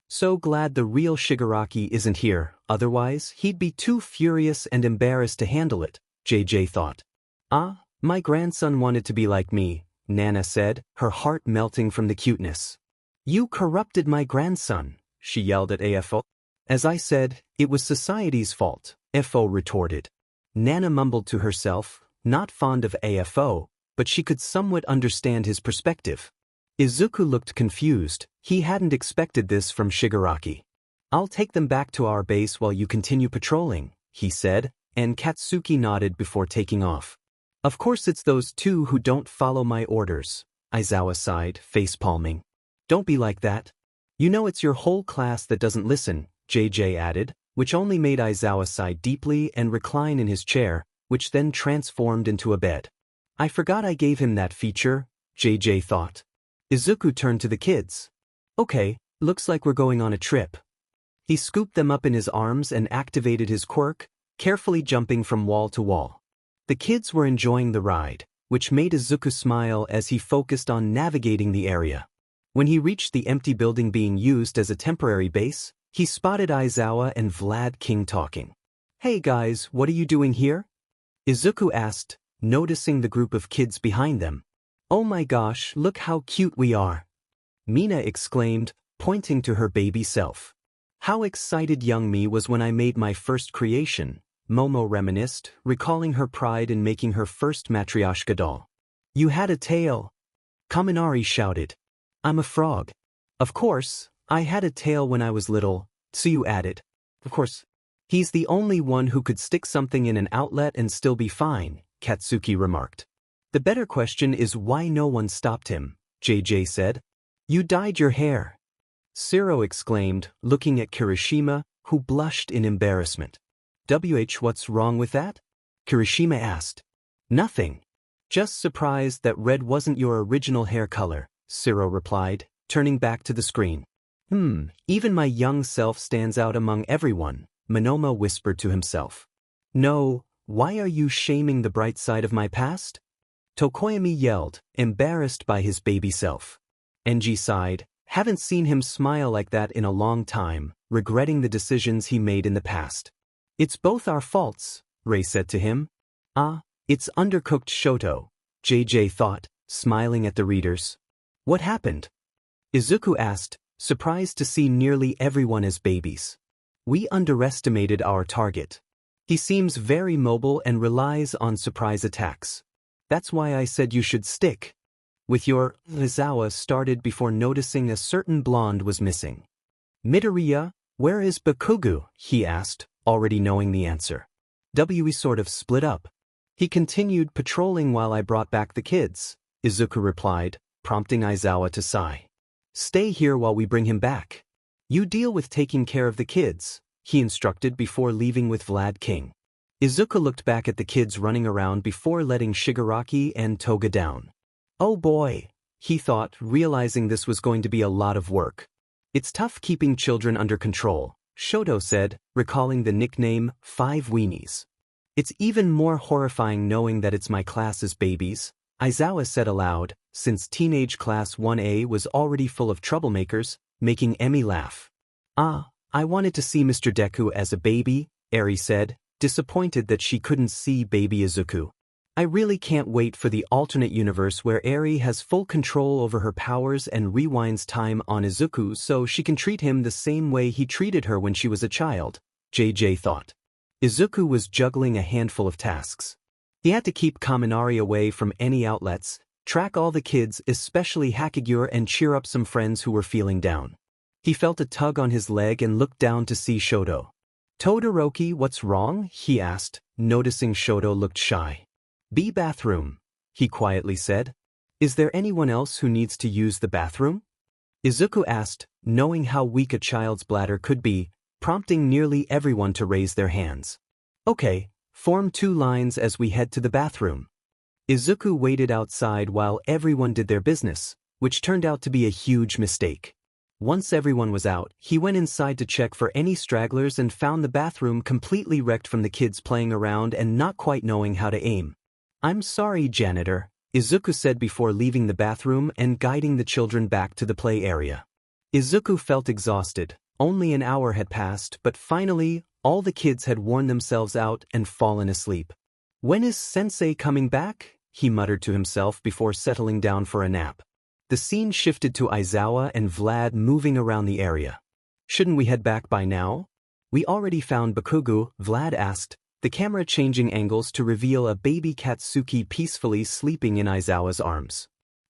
S1: So glad the real Shigaraki isn't here, otherwise he'd be too furious and embarrassed to handle it, JJ thought. Ah, my grandson wanted to be like me, Nana said, her heart melting from the cuteness. You corrupted my grandson, she yelled at AFO. As I said, it was society's fault, AFO retorted. Nana mumbled to herself, not fond of AFO, but she could somewhat understand his perspective. Izuku looked confused, he hadn't expected this from Shigaraki. I'll take them back to our base while you continue patrolling, he said, and Katsuki nodded before taking off. Of course it's those two who don't follow my orders, Aizawa sighed, face-palming. Don't be like that. You know it's your whole class that doesn't listen, JJ added, which only made Aizawa sigh deeply and recline in his chair, which then transformed into a bed. I forgot I gave him that feature, JJ thought. Izuku turned to the kids. Okay, looks like we're going on a trip. He scooped them up in his arms and activated his quirk, carefully jumping from wall to wall. The kids were enjoying the ride, which made Izuku smile as he focused on navigating the area. When he reached the empty building being used as a temporary base, he spotted Aizawa and Vlad King talking. Hey guys, what are you doing here? Izuku asked, noticing the group of kids behind them. Oh my gosh, look how cute we are. Mina exclaimed, pointing to her baby self. How excited young me was when I made my first creation, Momo reminisced, recalling her pride in making her first matryoshka doll. You had a tail. Kaminari shouted. I'm a frog. Of course, I had a tail when I was little, Tsuyu added. Of course. He's the only one who could stick something in an outlet and still be fine, Katsuki remarked. The better question is why no one stopped him, JJ said. You dyed your hair. Siro exclaimed, looking at Kirishima, who blushed in embarrassment. What's wrong with that? Kirishima asked. Nothing. Just surprised that red wasn't your original hair color, Siro replied, turning back to the screen. Even my young self stands out among everyone, Monoma whispered to himself. No, why are you shaming the bright side of my past? Tokoyami yelled, embarrassed by his baby self. Enji sighed, haven't seen him smile like that in a long time, regretting the decisions he made in the past. It's both our faults, Rei said to him. Ah, it's undercooked Shoto, JJ thought, smiling at the readers. What happened? Izuku asked, surprised to see nearly everyone as babies. We underestimated our target. He seems very mobile and relies on surprise attacks. That's why I said you should stick. With your Aizawa started before noticing a certain blonde was missing. Midoriya, where is Bakugo? He asked, already knowing the answer. We sort of split up. He continued patrolling while I brought back the kids, Izuku replied, prompting Aizawa to sigh. Stay here while we bring him back. You deal with taking care of the kids, he instructed before leaving with Vlad King. Izuku looked back at the kids running around before letting Shigaraki and Toga down. Oh boy, he thought, realizing this was going to be a lot of work. It's tough keeping children under control, Shoto said, recalling the nickname 5 Weenies. It's even more horrifying knowing that it's my class's babies, Aizawa said aloud, since teenage class 1A was already full of troublemakers, making Emmy laugh. I wanted to see Mr. Deku as a baby, Eri said, disappointed that she couldn't see baby Izuku. I really can't wait for the alternate universe where Eri has full control over her powers and rewinds time on Izuku so she can treat him the same way he treated her when she was a child, JJ thought. Izuku was juggling a handful of tasks. He had to keep Kaminari away from any outlets, track all the kids, especially Hakagure, and cheer up some friends who were feeling down. He felt a tug on his leg and looked down to see Shoto. Todoroki, what's wrong? He asked, noticing Shoto looked shy. B bathroom, he quietly said. Is there anyone else who needs to use the bathroom? Izuku asked, knowing how weak a child's bladder could be, prompting nearly everyone to raise their hands. Okay, form 2 lines as we head to the bathroom. Izuku waited outside while everyone did their business, which turned out to be a huge mistake. Once everyone was out, he went inside to check for any stragglers and found the bathroom completely wrecked from the kids playing around and not quite knowing how to aim. I'm sorry, janitor, Izuku said before leaving the bathroom and guiding the children back to the play area. Izuku felt exhausted. Only an hour had passed, but finally, all the kids had worn themselves out and fallen asleep. When is Sensei coming back? He muttered to himself before settling down for a nap. The scene shifted to Aizawa and Vlad moving around the area. Shouldn't we head back by now? We already found Bakugo, Vlad asked, the camera changing angles to reveal a baby Katsuki peacefully sleeping in Aizawa's arms.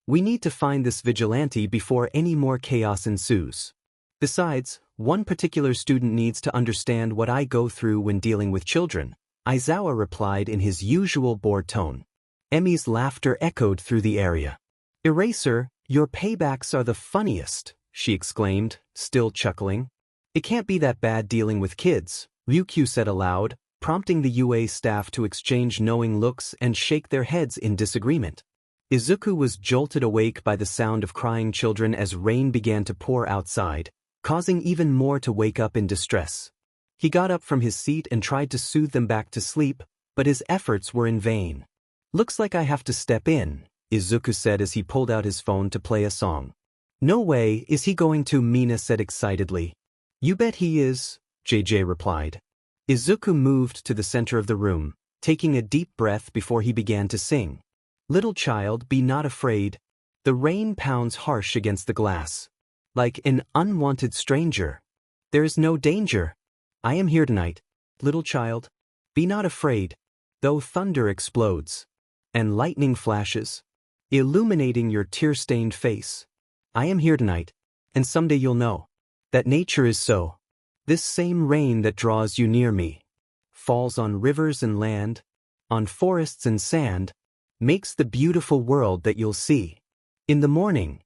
S1: We need to find this vigilante before any more chaos ensues. Besides, one particular student needs to understand what I go through when dealing with children, Aizawa replied in his usual bored tone. Emmy's laughter echoed through the area. Eraser, your paybacks are the funniest, she exclaimed, still chuckling. It can't be that bad dealing with kids, Ryukyu said aloud, prompting the UA staff to exchange knowing looks and shake their heads in disagreement. Izuku was jolted awake by the sound of crying children as rain began to pour outside, causing even more to wake up in distress. He got up from his seat and tried to soothe them back to sleep, but his efforts were in vain. Looks like I have to step in, Izuku said as he pulled out his phone to play a song. No way is he going to, Mina said excitedly. You bet he is, JJ replied. Izuku moved to the center of the room, taking a deep breath before he began to sing. Little child, be not afraid. The rain pounds harsh against the glass. Like an unwanted stranger. There is no danger. I am here tonight. Little child, be not afraid. Though thunder explodes. And lightning flashes. Illuminating your tear-stained face. I am here tonight, and someday you'll know that nature is so. This same rain that draws you near me, falls on rivers and land, on forests and sand, makes the beautiful world that you'll see. In the morning,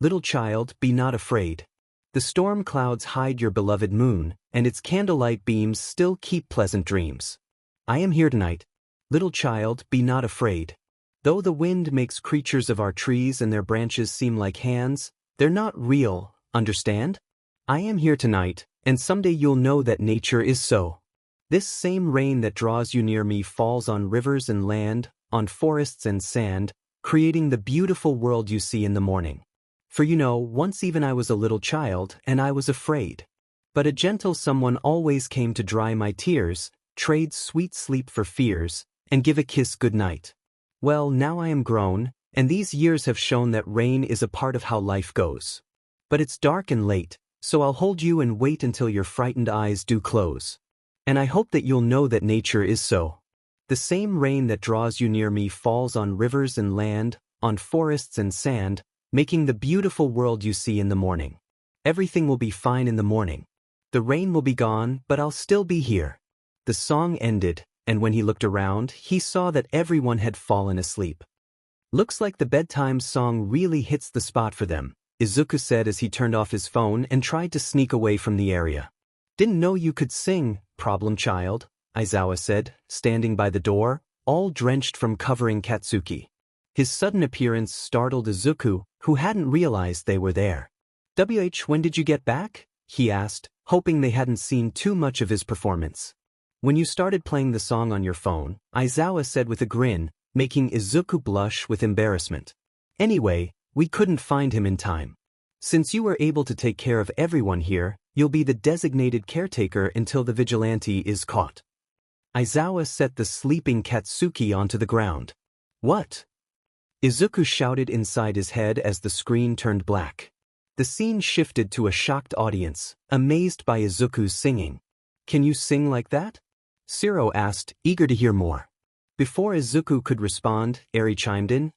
S1: little child, be not afraid. The storm clouds hide your beloved moon, and its candlelight beams still keep pleasant dreams. I am here tonight. Little child, be not afraid. Though the wind makes creatures of our trees and their branches seem like hands, they're not real, understand? I am here tonight, and someday you'll know that nature is so. This same rain that draws you near me falls on rivers and land, on forests and sand, creating the beautiful world you see in the morning. For you know, once even I was a little child, and I was afraid. But a gentle someone always came to dry my tears, trade sweet sleep for fears, and give a kiss good night. Well, now I am grown, and these years have shown that rain is a part of how life goes. But it's dark and late, so I'll hold you and wait until your frightened eyes do close. And I hope that you'll know that nature is so. The same rain that draws you near me falls on rivers and land, on forests and sand, making the beautiful world you see in the morning. Everything will be fine in the morning. The rain will be gone, but I'll still be here. The song ended, and when he looked around, he saw that everyone had fallen asleep. Looks like the bedtime song really hits the spot for them, Izuku said as he turned off his phone and tried to sneak away from the area. Didn't know you could sing, problem child, Aizawa said, standing by the door, all drenched from covering Katsuki. His sudden appearance startled Izuku, who hadn't realized they were there. When did you get back? He asked, hoping they hadn't seen too much of his performance. When you started playing the song on your phone, Aizawa said with a grin, making Izuku blush with embarrassment. Anyway, we couldn't find him in time. Since you were able to take care of everyone here, you'll be the designated caretaker until the Vigilante is caught. Aizawa set the sleeping Katsuki onto the ground. What? Izuku shouted inside his head as the screen turned black. The scene shifted to a shocked audience, amazed by Izuku's singing. Can you sing like that? Shiro asked, eager to hear more. Before Izuku could respond, Eri chimed in.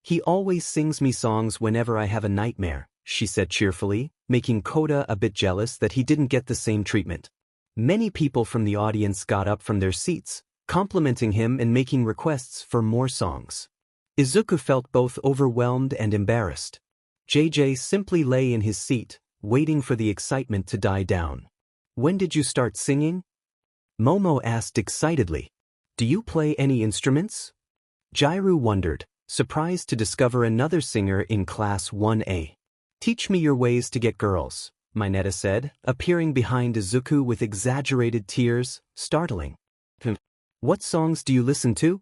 S1: He always sings me songs whenever I have a nightmare, she said cheerfully, making Kota a bit jealous that he didn't get the same treatment. Many people from the audience got up from their seats, complimenting him and making requests for more songs. Izuku felt both overwhelmed and embarrassed. JJ simply lay in his seat, waiting for the excitement to die down. When did you start singing? Momo asked excitedly. Do you play any instruments? Jiro wondered, surprised to discover another singer in Class 1A. Teach me your ways to get girls, Minetta said, appearing behind Izuku with exaggerated tears, startling. What songs do you listen to?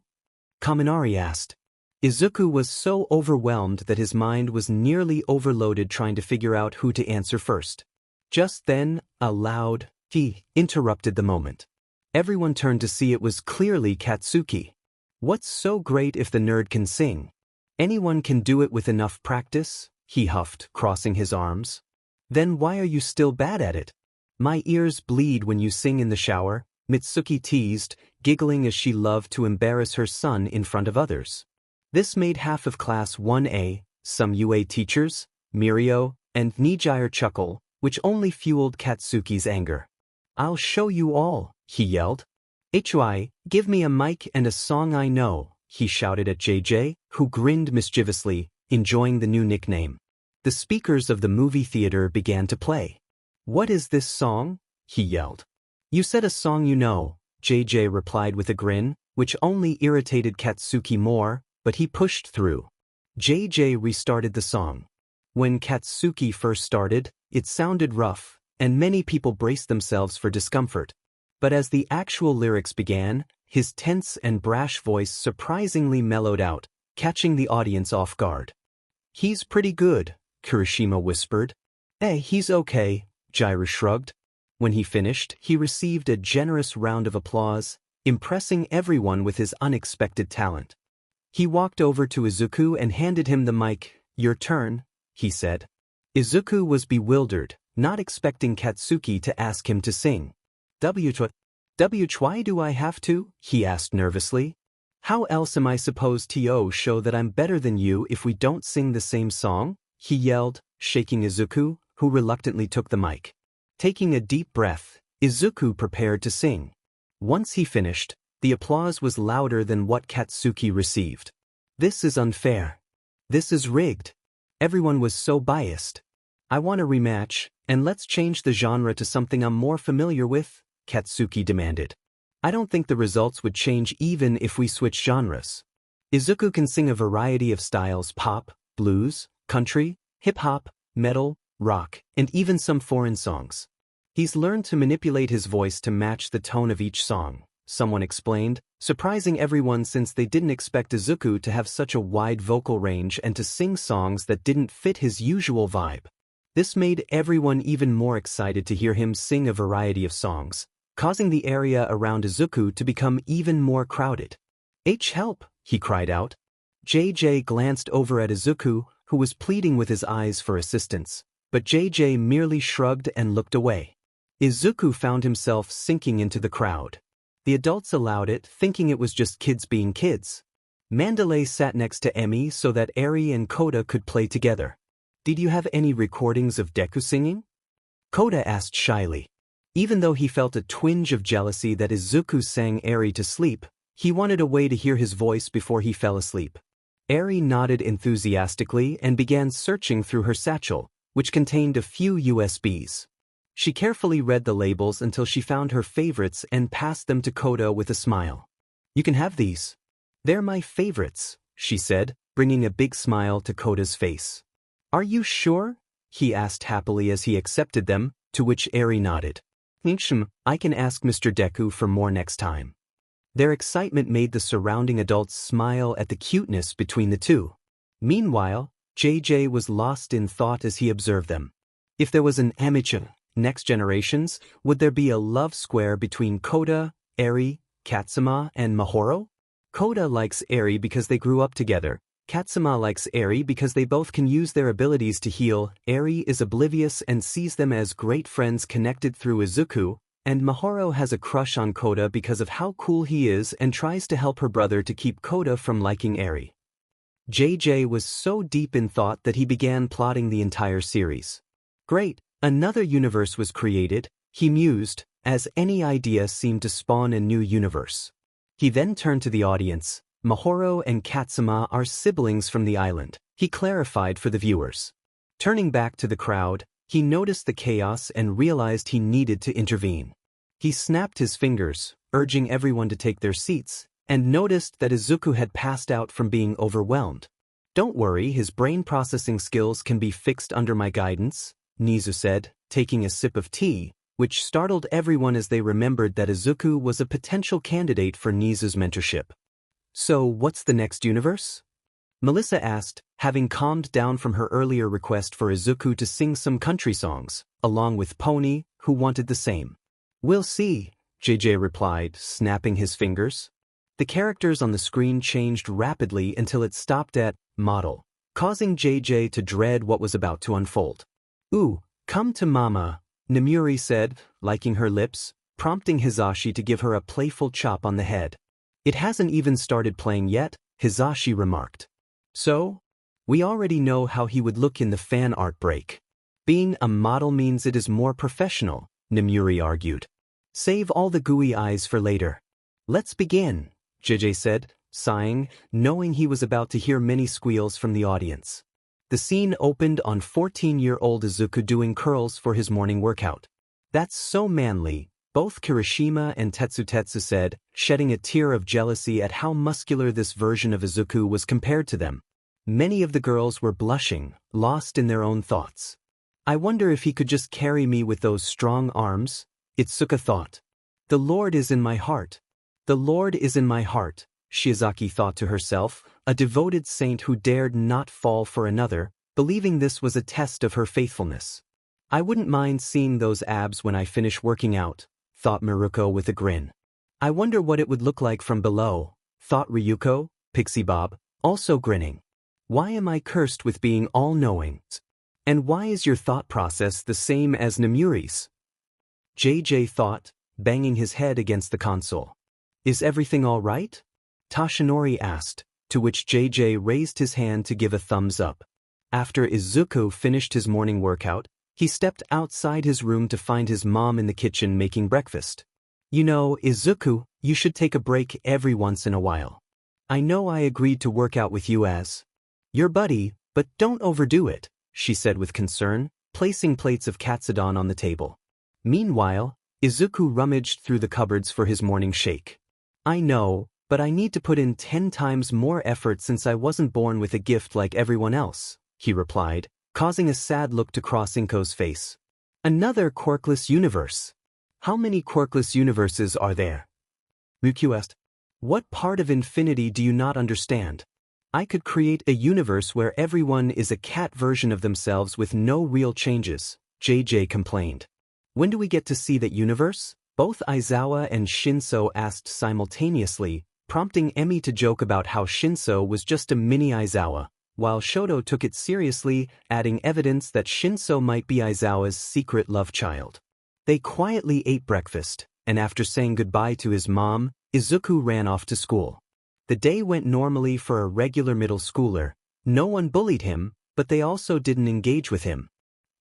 S1: Kaminari asked. Izuku was so overwhelmed that his mind was nearly overloaded trying to figure out who to answer first. Just then, a loud "he" interrupted the moment. Everyone turned to see it was clearly Katsuki. What's so great if the nerd can sing? Anyone can do it with enough practice, he huffed, crossing his arms. Then why are you still bad at it? My ears bleed when you sing in the shower, Mitsuki teased, giggling as she loved to embarrass her son in front of others. This made half of Class 1A, some UA teachers, Mirio, and Nijire chuckle, which only fueled Katsuki's anger. I'll show you all, he yelled. HY, give me a mic and a song I know, he shouted at JJ, who grinned mischievously, enjoying the new nickname. The speakers of the movie theater began to play. What is this song? He yelled. You said a song you know, JJ replied with a grin, which only irritated Katsuki more, but he pushed through. JJ restarted the song. When Katsuki first started, it sounded rough, and many people braced themselves for discomfort. But as the actual lyrics began, his tense and brash voice surprisingly mellowed out, catching the audience off guard. He's pretty good, Kirishima whispered. He's okay, Jiro shrugged. When he finished, he received a generous round of applause, impressing everyone with his unexpected talent. He walked over to Izuku and handed him the mic. Your turn, he said. Izuku was bewildered, not expecting Katsuki to ask him to sing. Why do I have to? He asked nervously. How else am I supposed to show that I'm better than you if we don't sing the same song? He yelled, shaking Izuku, who reluctantly took the mic. Taking a deep breath, Izuku prepared to sing. Once he finished, the applause was louder than what Katsuki received. This is unfair. This is rigged. Everyone was so biased. I want a rematch, and let's change the genre to something I'm more familiar with, Katsuki demanded. I don't think the results would change even if we switch genres. Izuku can sing a variety of styles: pop, blues, country, hip-hop, metal, rock, and even some foreign songs. He's learned to manipulate his voice to match the tone of each song, someone explained, surprising everyone since they didn't expect Izuku to have such a wide vocal range and to sing songs that didn't fit his usual vibe. This made everyone even more excited to hear him sing a variety of songs, causing the area around Izuku to become even more crowded. Help, he cried out. JJ glanced over at Izuku, who was pleading with his eyes for assistance, but JJ merely shrugged and looked away. Izuku found himself sinking into the crowd. The adults allowed it, thinking it was just kids being kids. Mandalay sat next to Emmy so that Eri and Kota could play together. Did you have any recordings of Deku singing? Kota asked shyly. Even though he felt a twinge of jealousy that Izuku sang Eri to sleep, he wanted a way to hear his voice before he fell asleep. Eri nodded enthusiastically and began searching through her satchel, which contained a few USBs. She carefully read the labels until she found her favorites and passed them to Kota with a smile. "You can have these. They're my favorites," she said, bringing a big smile to Kota's face. "Are you sure?" he asked happily as he accepted them, to which Eri nodded. I can ask Mr. Deku for more next time." Their excitement made the surrounding adults smile at the cuteness between the two. Meanwhile, JJ was lost in thought as he observed them. If there was an amateur next generations, would there be a love square between Kota, Eri, Katsuma, and Mahoro? Kota likes Eri because they grew up together. Katsuma likes Eri because they both can use their abilities to heal. Eri is oblivious and sees them as great friends connected through Izuku, and Mahoro has a crush on Kota because of how cool he is and tries to help her brother to keep Kota from liking Eri. JJ was so deep in thought that he began plotting the entire series. Great, another universe was created, he mused, as any idea seemed to spawn a new universe. He then turned to the audience. Mahoro and Katsuma are siblings from the island, he clarified for the viewers. Turning back to the crowd, he noticed the chaos and realized he needed to intervene. He snapped his fingers, urging everyone to take their seats, and noticed that Izuku had passed out from being overwhelmed. "Don't worry, his brain processing skills can be fixed under my guidance," Nizu said, taking a sip of tea, which startled everyone as they remembered that Izuku was a potential candidate for Nizu's mentorship. "So what's the next universe?" Melissa asked, having calmed down from her earlier request for Izuku to sing some country songs, along with Pony, who wanted the same. "We'll see," JJ replied, snapping his fingers. The characters on the screen changed rapidly until it stopped at model, causing JJ to dread what was about to unfold. "Ooh, come to mama," Namuri said, liking her lips, prompting Hisashi to give her a playful chop on the head. "It hasn't even started playing yet," Hisashi remarked. "So? We already know how he would look in the fan art break. Being a model means it is more professional," Namuri argued. "Save all the gooey eyes for later. Let's begin," JJ said, sighing, knowing he was about to hear many squeals from the audience. The scene opened on 14-year-old Izuku doing curls for his morning workout. "That's so manly," both Kirishima and Tetsu said, shedding a tear of jealousy at how muscular this version of Izuku was compared to them. Many of the girls were blushing, lost in their own thoughts. "I wonder if he could just carry me with those strong arms," Itsuka thought. "The Lord is in my heart. The Lord is in my heart," Shiozaki thought to herself, a devoted saint who dared not fall for another, believing this was a test of her faithfulness. "I wouldn't mind seeing those abs when I finish working out," thought Miruko with a grin. "I wonder what it would look like from below," thought Ryuko, Pixie Bob, also grinning. "Why am I cursed with being all-knowing? And why is your thought process the same as Namuri's?" JJ thought, banging his head against the console. "Is everything all right?" Tashinori asked, to which JJ raised his hand to give a thumbs up. After Izuku finished his morning workout, he stepped outside his room to find his mom in the kitchen making breakfast. "You know, Izuku, you should take a break every once in a while. I know I agreed to work out with you as your buddy, but don't overdo it," she said with concern, placing plates of katsudon on the table. Meanwhile, Izuku rummaged through the cupboards for his morning shake. "I know, but I need to put in 10 times more effort since I wasn't born with a gift like everyone else," he replied, causing a sad look to cross Inko's face. "Another quirkless universe. How many quirkless universes are there?" Ryukyu asked. "What part of infinity do you not understand? I could create a universe where everyone is a cat version of themselves with no real changes," JJ complained. "When do we get to see that universe?" Both Aizawa and Shinso asked simultaneously, prompting Emmy to joke about how Shinso was just a mini Aizawa, while Shoto took it seriously, adding evidence that Shinso might be Aizawa's secret love child. They quietly ate breakfast, and after saying goodbye to his mom, Izuku ran off to school. The day went normally for a regular middle schooler. No one bullied him, but they also didn't engage with him.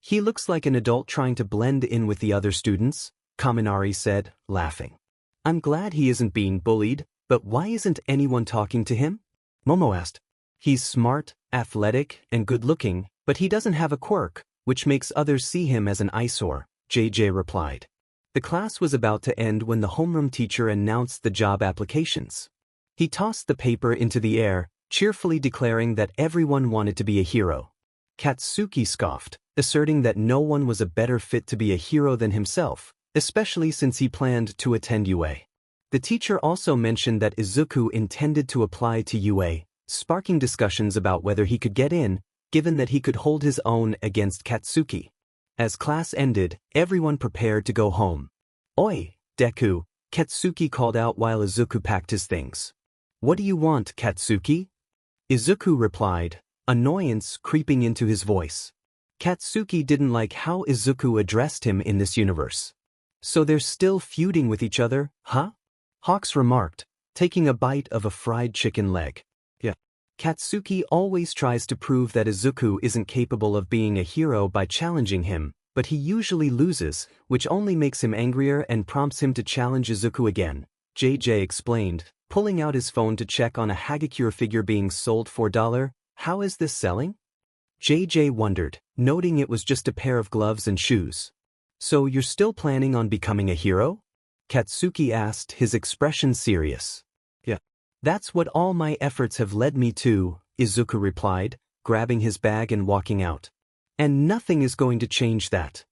S1: "He looks like an adult trying to blend in with the other students," Kaminari said, laughing. "I'm glad he isn't being bullied, but why isn't anyone talking to him?" Momo asked. "He's smart, athletic, and good-looking, but he doesn't have a quirk, which makes others see him as an eyesore," JJ replied. The class was about to end when the homeroom teacher announced the job applications. He tossed the paper into the air, cheerfully declaring that everyone wanted to be a hero. Katsuki scoffed, asserting that no one was a better fit to be a hero than himself, especially since he planned to attend UA. The teacher also mentioned that Izuku intended to apply to UA, sparking discussions about whether he could get in, given that he could hold his own against Katsuki. As class ended, everyone prepared to go home. "Oi, Deku," Katsuki called out while Izuku packed his things. "What do you want, Katsuki?" Izuku replied, annoyance creeping into his voice. Katsuki didn't like how Izuku addressed him in this universe. "So they're still feuding with each other, huh?" Hawks remarked, taking a bite of a fried chicken leg. "Yeah." Katsuki always tries to prove that Izuku isn't capable of being a hero by challenging him, but he usually loses, which only makes him angrier and prompts him to challenge Izuku again, JJ explained, pulling out his phone to check on a Hagakure figure being sold for $1. "How is this selling?" JJ wondered, noting it was just a pair of gloves and shoes. "So you're still planning on becoming a hero?" Katsuki asked, his expression serious. "Yeah. That's what all my efforts have led me to," Izuku replied, grabbing his bag and walking out. "And nothing is going to change that."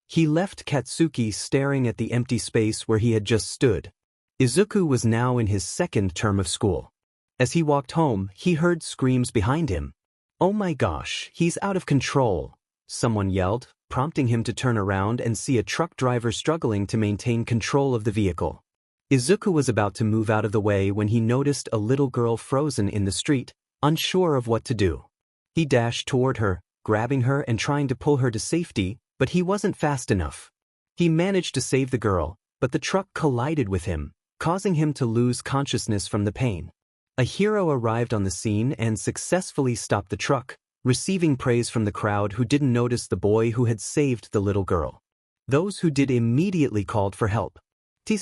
S1: He left Katsuki staring at the empty space where he had just stood. Izuku was now in his second term of school. As he walked home, he heard screams behind him. "Oh my gosh, he's out of control," someone yelled, prompting him to turn around and see a truck driver struggling to maintain control of the vehicle. Izuku was about to move out of the way when he noticed a little girl frozen in the street, unsure of what to do. He dashed toward her, grabbing her and trying to pull her to safety, but he wasn't fast enough. He managed to save the girl, but the truck collided with him, causing him to lose consciousness from the pain. A hero arrived on the scene and successfully stopped the truck, receiving praise from the crowd who didn't notice the boy who had saved the little girl. Those who did immediately called for help.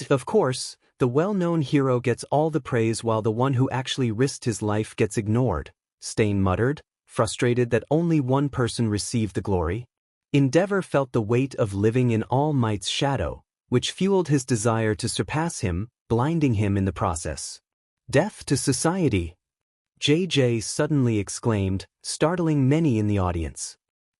S1: Of course, the well-known hero gets all the praise while the one who actually risked his life gets ignored, Stain muttered, frustrated that only one person received the glory. Endeavor felt the weight of living in All Might's shadow, which fueled his desire to surpass him, blinding him in the process. "Death to society!" JJ suddenly exclaimed, startling many in the audience.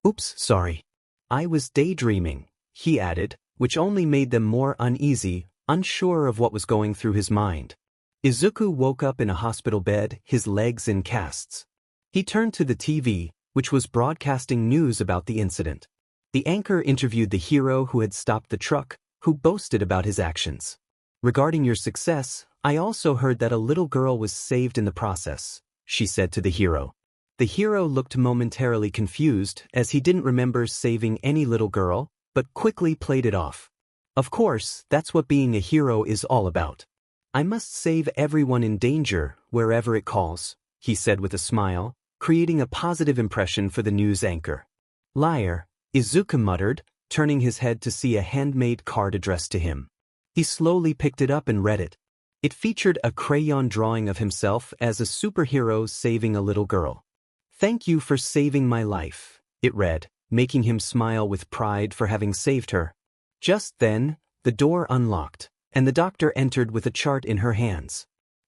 S1: "Oops, sorry. I was daydreaming," he added, which only made them more uneasy, unsure of what was going through his mind. Izuku woke up in a hospital bed, his legs in casts. He turned to the TV, which was broadcasting news about the incident. The anchor interviewed the hero who had stopped the truck, who boasted about his actions. "Regarding your success, I also heard that a little girl was saved in the process," she said to the hero. The hero looked momentarily confused as he didn't remember saving any little girl, but quickly played it off. "Of course, that's what being a hero is all about. I must save everyone in danger, wherever it calls," he said with a smile, creating a positive impression for the news anchor. "Liar," Izuku muttered, turning his head to see a handmade card addressed to him. He slowly picked it up and read it. It featured a crayon drawing of himself as a superhero saving a little girl. "Thank you for saving my life," it read, making him smile with pride for having saved her. Just then, the door unlocked, and the doctor entered with a chart in her hands.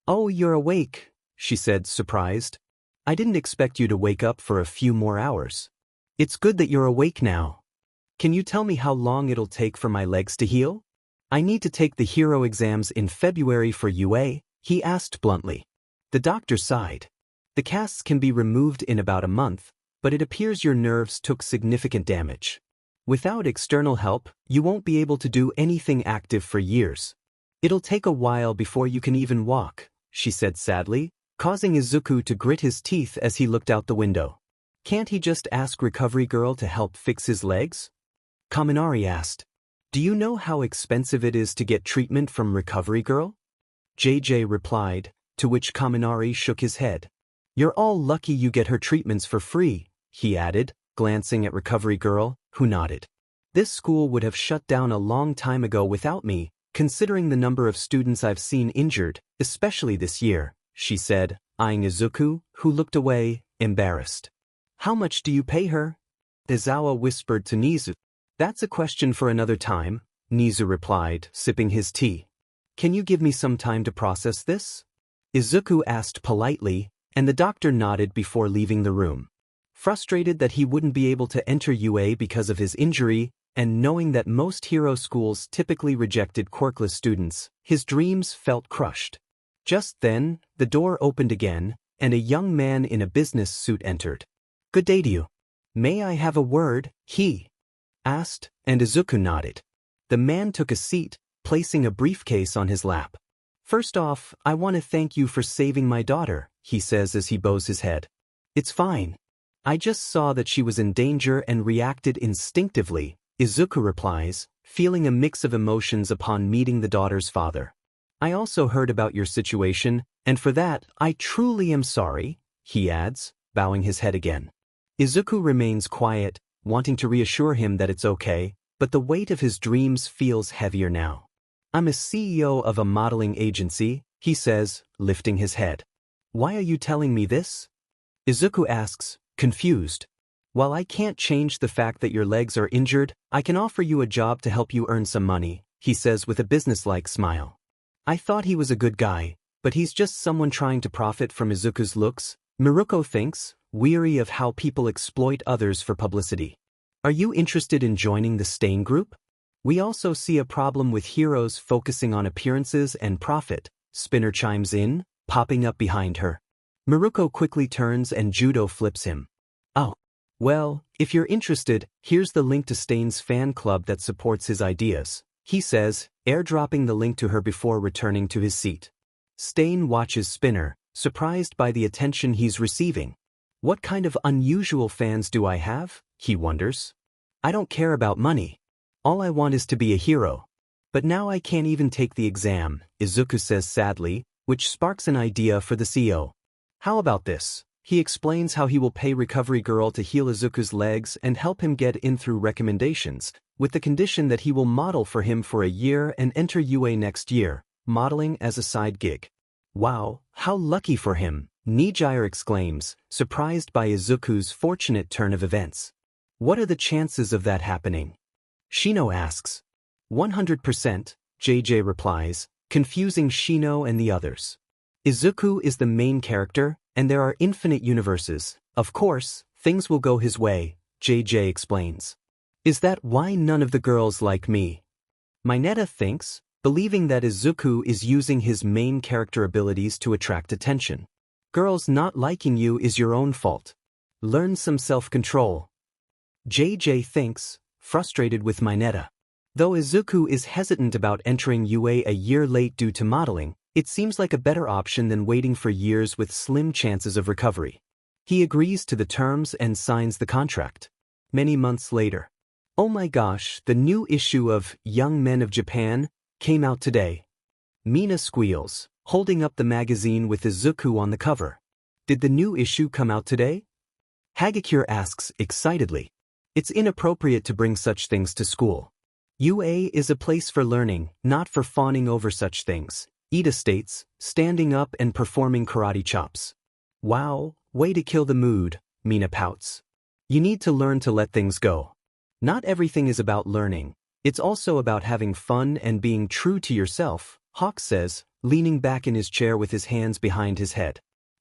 S1: "Oh, you're awake," she said, surprised. "I didn't expect you to wake up for a few more hours. It's good that you're awake now. Can you tell me how long it'll take for my legs to heal? I need to take the hero exams in February for UA," he asked bluntly. The doctor sighed. "The casts can be removed in about a month, but it appears your nerves took significant damage. Without external help, you won't be able to do anything active for years. It'll take a while before you can even walk," she said sadly, causing Izuku to grit his teeth as he looked out the window. "Can't he just ask Recovery Girl to help fix his legs?" Kaminari asked. "Do you know how expensive it is to get treatment from Recovery Girl?" JJ replied, to which Kaminari shook his head. "You're all lucky you get her treatments for free," he added, glancing at Recovery Girl, who nodded. "This school would have shut down a long time ago without me, considering the number of students I've seen injured, especially this year," she said, eyeing Izuku, who looked away, embarrassed. "How much do you pay her?" Aizawa whispered to Nizu. That's a question for another time, Nizu replied, sipping his tea. Can you give me some time to process this? Izuku asked politely, and the doctor nodded before leaving the room. Frustrated that he wouldn't be able to enter UA because of his injury, and knowing that most hero schools typically rejected quirkless students, his dreams felt crushed. Just then, the door opened again, and a young man in a business suit entered. Good day to you. May I have a word? He asked, and Izuku nodded. The man took a seat, placing a briefcase on his lap. First off, I want to thank you for saving my daughter, he says as he bows his head. It's fine. I just saw that she was in danger and reacted instinctively, Izuku replies, feeling a mix of emotions upon meeting the daughter's father. I also heard about your situation, and for that, I truly am sorry, he adds, bowing his head again. Izuku remains quiet, wanting to reassure him that it's okay, but the weight of his dreams feels heavier now. I'm a CEO of a modeling agency, he says, lifting his head. Why are you telling me this? Izuku asks, confused. While I can't change the fact that your legs are injured, I can offer you a job to help you earn some money, he says with a businesslike smile. I thought he was a good guy, but he's just someone trying to profit from Izuku's looks, Miruko thinks, weary of how people exploit others for publicity. Are you interested in joining the Stain Group? We also see a problem with heroes focusing on appearances and profit, Spinner chimes in, popping up behind her. Miruko quickly turns and judo flips him. Oh. Well, if you're interested, here's the link to Stain's fan club that supports his ideas, he says, airdropping the link to her before returning to his seat. Stain watches Spinner, surprised by the attention he's receiving. What kind of unusual fans do I have? He wonders. I don't care about money. All I want is to be a hero. But now I can't even take the exam, Izuku says sadly, which sparks an idea for the CEO. How about this? He explains how he will pay Recovery Girl to heal Izuku's legs and help him get in through recommendations, with the condition that he will model for him for a year and enter UA next year, modeling as a side gig. Wow, how lucky for him, Nijire exclaims, surprised by Izuku's fortunate turn of events. What are the chances of that happening? Shino asks. 100%, JJ replies, confusing Shino and the others. Izuku is the main character, and there are infinite universes. Of course, things will go his way, JJ explains. Is that why none of the girls like me? Minetta thinks, believing that Izuku is using his main character abilities to attract attention. Girls not liking you is your own fault. Learn some self-control. JJ thinks, frustrated with Minetta. Though Izuku is hesitant about entering UA a year late due to modeling, it seems like a better option than waiting for years with slim chances of recovery. He agrees to the terms and signs the contract. Many months later. Oh my gosh, the new issue of Young Men of Japan came out today. Mina squeals, holding up the magazine with Izuku on the cover. Did the new issue come out today? Hagakure asks excitedly. It's inappropriate to bring such things to school. UA is a place for learning, not for fawning over such things, Ida states, standing up and performing karate chops. Wow, way to kill the mood, Mina pouts. You need to learn to let things go. Not everything is about learning. It's also about having fun and being true to yourself, Hawk says, leaning back in his chair with his hands behind his head.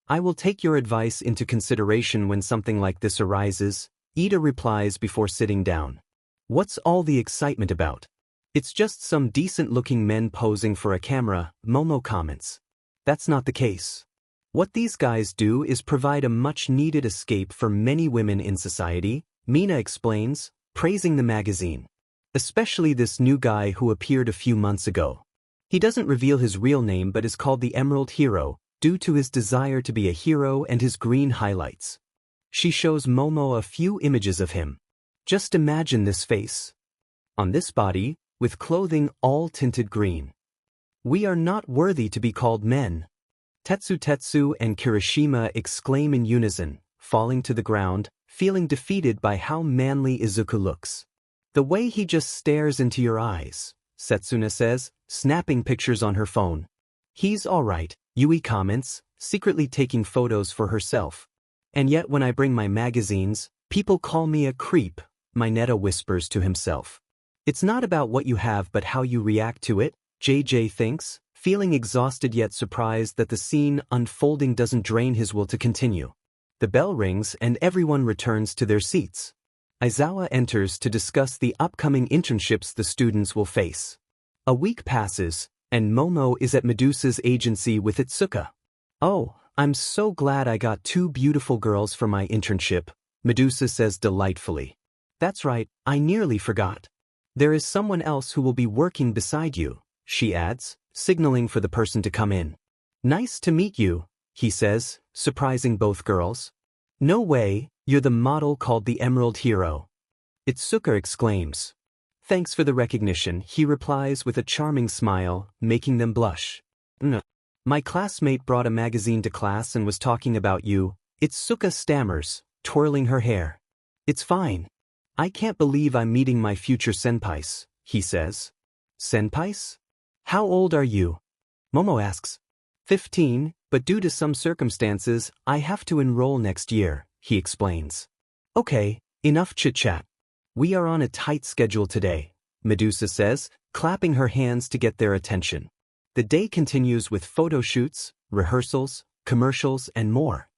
S1: I will take your advice into consideration when something like this arises, Ida replies before sitting down. What's all the excitement about? It's just some decent-looking men posing for a camera, Momo comments. That's not the case. What these guys do is provide a much-needed escape for many women in society, Mina explains, praising the magazine. Especially this new guy who appeared a few months ago. He doesn't reveal his real name but is called the Emerald Hero, due to his desire to be a hero and his green highlights. She shows Momo a few images of him. Just imagine this face. On this body, with clothing all tinted green. We are not worthy to be called men. Tetsu and Kirishima exclaim in unison, falling to the ground, feeling defeated by how manly Izuku looks. The way he just stares into your eyes, Setsuna says, snapping pictures on her phone. He's alright, Yui comments, secretly taking photos for herself. And yet when I bring my magazines, people call me a creep, Minetta whispers to himself. It's not about what you have but how you react to it, JJ thinks, feeling exhausted yet surprised that the scene unfolding doesn't drain his will to continue. The bell rings and everyone returns to their seats. Aizawa enters to discuss the upcoming internships the students will face. A week passes, and Momo is at Medusa's agency with Itsuka. Oh, I'm so glad I got 2 beautiful girls for my internship, Medusa says delightfully. That's right, I nearly forgot. There is someone else who will be working beside you, she adds, signaling for the person to come in. Nice to meet you, he says, surprising both girls. No way, you're the model called the Emerald Hero. Itsuka exclaims. Thanks for the recognition, he replies with a charming smile, making them blush. My classmate brought a magazine to class and was talking about you, Itsuka stammers, twirling her hair. It's fine. I can't believe I'm meeting my future senpais, he says. Senpais? How old are you? Momo asks. 15, but due to some circumstances, I have to enroll next year, he explains. Okay, enough chit-chat. We are on a tight schedule today, Medusa says, clapping her hands to get their attention. The day continues with photo shoots, rehearsals, commercials, and more.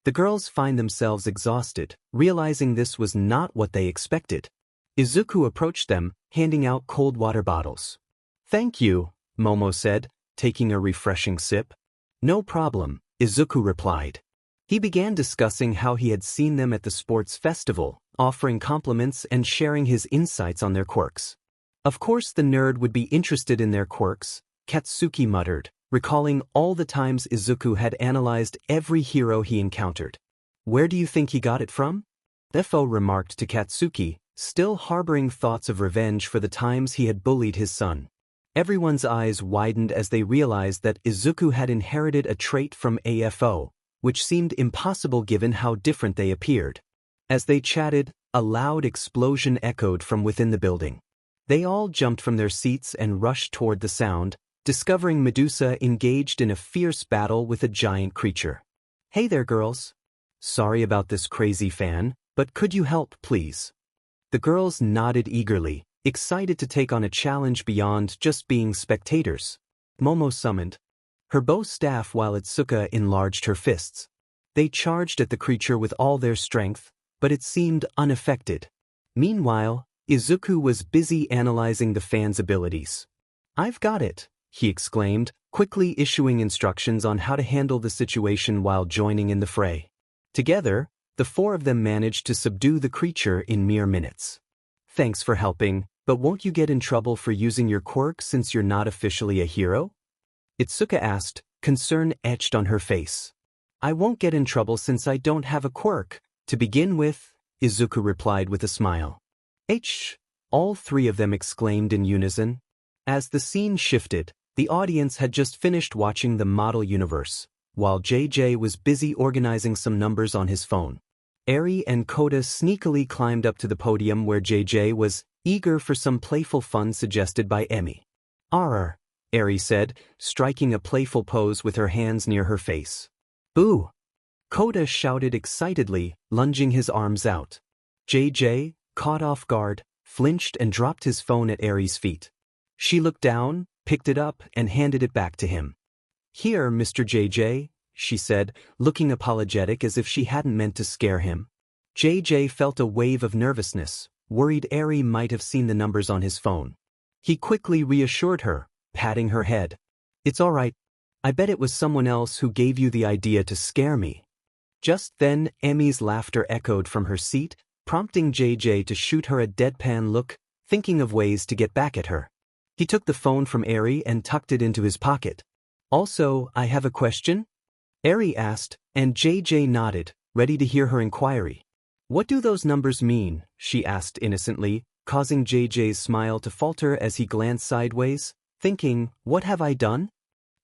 S1: The girls find themselves exhausted, realizing this was not what they expected. Izuku approached them, handing out cold water bottles. Thank you, Momo said, taking a refreshing sip. No problem, Izuku replied. He began discussing how he had seen them at the sports festival, offering compliments and sharing his insights on their quirks. Of course the nerd would be interested in their quirks, Katsuki muttered, recalling all the times Izuku had analyzed every hero he encountered. Where do you think he got it from? AFO remarked to Katsuki, still harboring thoughts of revenge for the times he had bullied his son. Everyone's eyes widened as they realized that Izuku had inherited a trait from AFO, which seemed impossible given how different they appeared. As they chatted, a loud explosion echoed from within the building. They all jumped from their seats and rushed toward the sound, discovering Medusa engaged in a fierce battle with a giant creature. Hey there, girls. Sorry about this crazy fan, but could you help, please? The girls nodded eagerly, excited to take on a challenge beyond just being spectators. Momo summoned her bow staff while Itsuka enlarged her fists. They charged at the creature with all their strength, but it seemed unaffected. Meanwhile, Izuku was busy analyzing the fan's abilities. I've got it, he exclaimed, quickly issuing instructions on how to handle the situation while joining in the fray. Together, the 4 of them managed to subdue the creature in mere minutes. Thanks for helping, but won't you get in trouble for using your quirk since you're not officially a hero? Itsuka asked, concern etched on her face. I won't get in trouble since I don't have a quirk, to begin with, Izuku replied with a smile. All 3 of them exclaimed in unison. As the scene shifted, the audience had just finished watching the model universe, while JJ was busy organizing some numbers on his phone. Eri and Kota sneakily climbed up to the podium where JJ was, eager for some playful fun suggested by Emmy. Arr, Eri said, striking a playful pose with her hands near her face. Boo! Kota shouted excitedly, lunging his arms out. JJ, caught off guard, flinched and dropped his phone at Eri's feet. She looked down, picked it up, and handed it back to him. Here, Mr. JJ, she said, looking apologetic as if she hadn't meant to scare him. JJ felt a wave of nervousness, worried Eri might have seen the numbers on his phone. He quickly reassured her, patting her head. It's all right. I bet it was someone else who gave you the idea to scare me. Just then, Emmy's laughter echoed from her seat, prompting JJ to shoot her a deadpan look, thinking of ways to get back at her. He took the phone from Eri and tucked it into his pocket. Also, I have a question? Eri asked, and JJ nodded, ready to hear her inquiry. What do those numbers mean? She asked innocently, causing JJ's smile to falter as he glanced sideways, thinking, what have I done?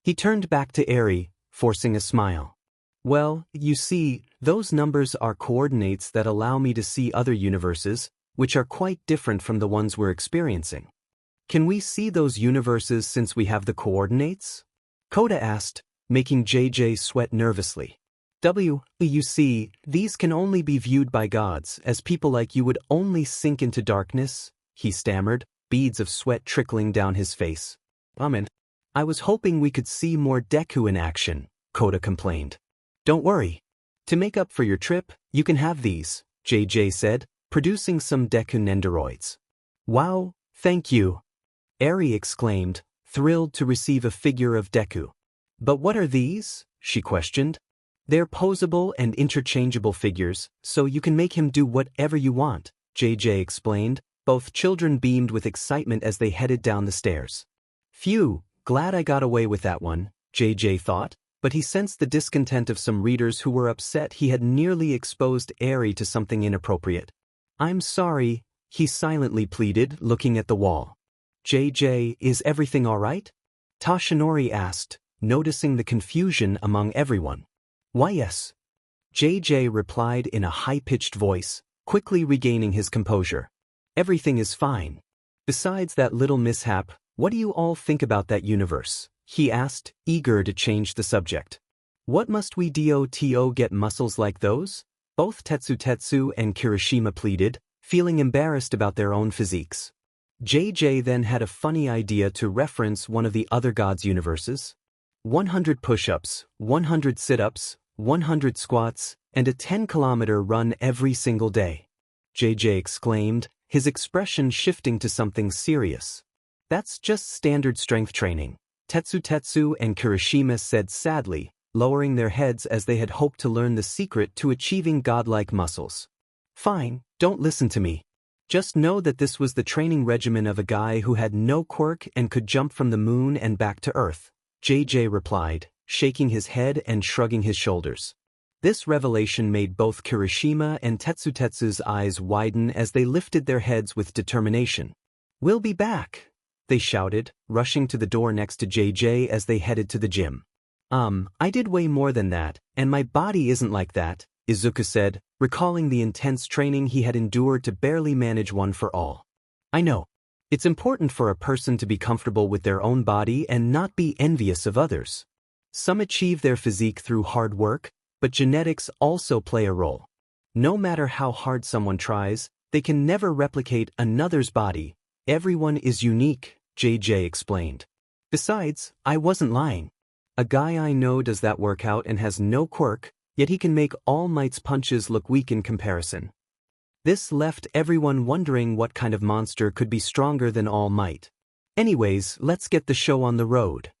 S1: He turned back to Eri, forcing a smile. Well, you see, those numbers are coordinates that allow me to see other universes, which are quite different from the ones we're experiencing. Can we see those universes since we have the coordinates? Kota asked, making JJ sweat nervously. You see, these can only be viewed by gods, as people like you would only sink into darkness, he stammered, beads of sweat trickling down his face. I was hoping we could see more Deku in action, Kota complained. Don't worry. To make up for your trip, you can have these, JJ said, producing some Deku Nendoroids. Wow, thank you. Eri exclaimed, thrilled to receive a figure of Deku. But what are these? She questioned. They're posable and interchangeable figures, so you can make him do whatever you want, JJ explained. Both children beamed with excitement as they headed down the stairs. Phew, glad I got away with that one, JJ thought, but he sensed the discontent of some readers who were upset he had nearly exposed Eri to something inappropriate. I'm sorry, he silently pleaded, looking at the wall. JJ, is everything all right? Toshinori asked, noticing the confusion among everyone. Why yes. JJ replied in a high-pitched voice, quickly regaining his composure. Everything is fine. Besides that little mishap, what do you all think about that universe? He asked, eager to change the subject. What must we do get muscles like those? Both Tetsu and Kirishima pleaded, feeling embarrassed about their own physiques. JJ then had a funny idea to reference one of the other gods' universes. 100 push-ups, 100 sit-ups, 100 squats, and a 10-kilometer run every single day. JJ exclaimed, his expression shifting to something serious. That's just standard strength training, Tetsu and Kirishima said sadly, lowering their heads as they had hoped to learn the secret to achieving godlike muscles. Fine, don't listen to me. Just know that this was the training regimen of a guy who had no quirk and could jump from the moon and back to Earth, JJ replied, shaking his head and shrugging his shoulders. This revelation made both Kirishima and Tetsu's eyes widen as they lifted their heads with determination. We'll be back, they shouted, rushing to the door next to JJ as they headed to the gym. I did way more than that, and my body isn't like that, Izuku said, recalling the intense training he had endured to barely manage one for all. I know. It's important for a person to be comfortable with their own body and not be envious of others. Some achieve their physique through hard work, but genetics also play a role. No matter how hard someone tries, they can never replicate another's body. Everyone is unique, JJ explained. Besides, I wasn't lying. A guy I know does that workout and has no quirk, yet he can make All Might's punches look weak in comparison. This left everyone wondering what kind of monster could be stronger than All Might. Anyways, let's get the show on the road,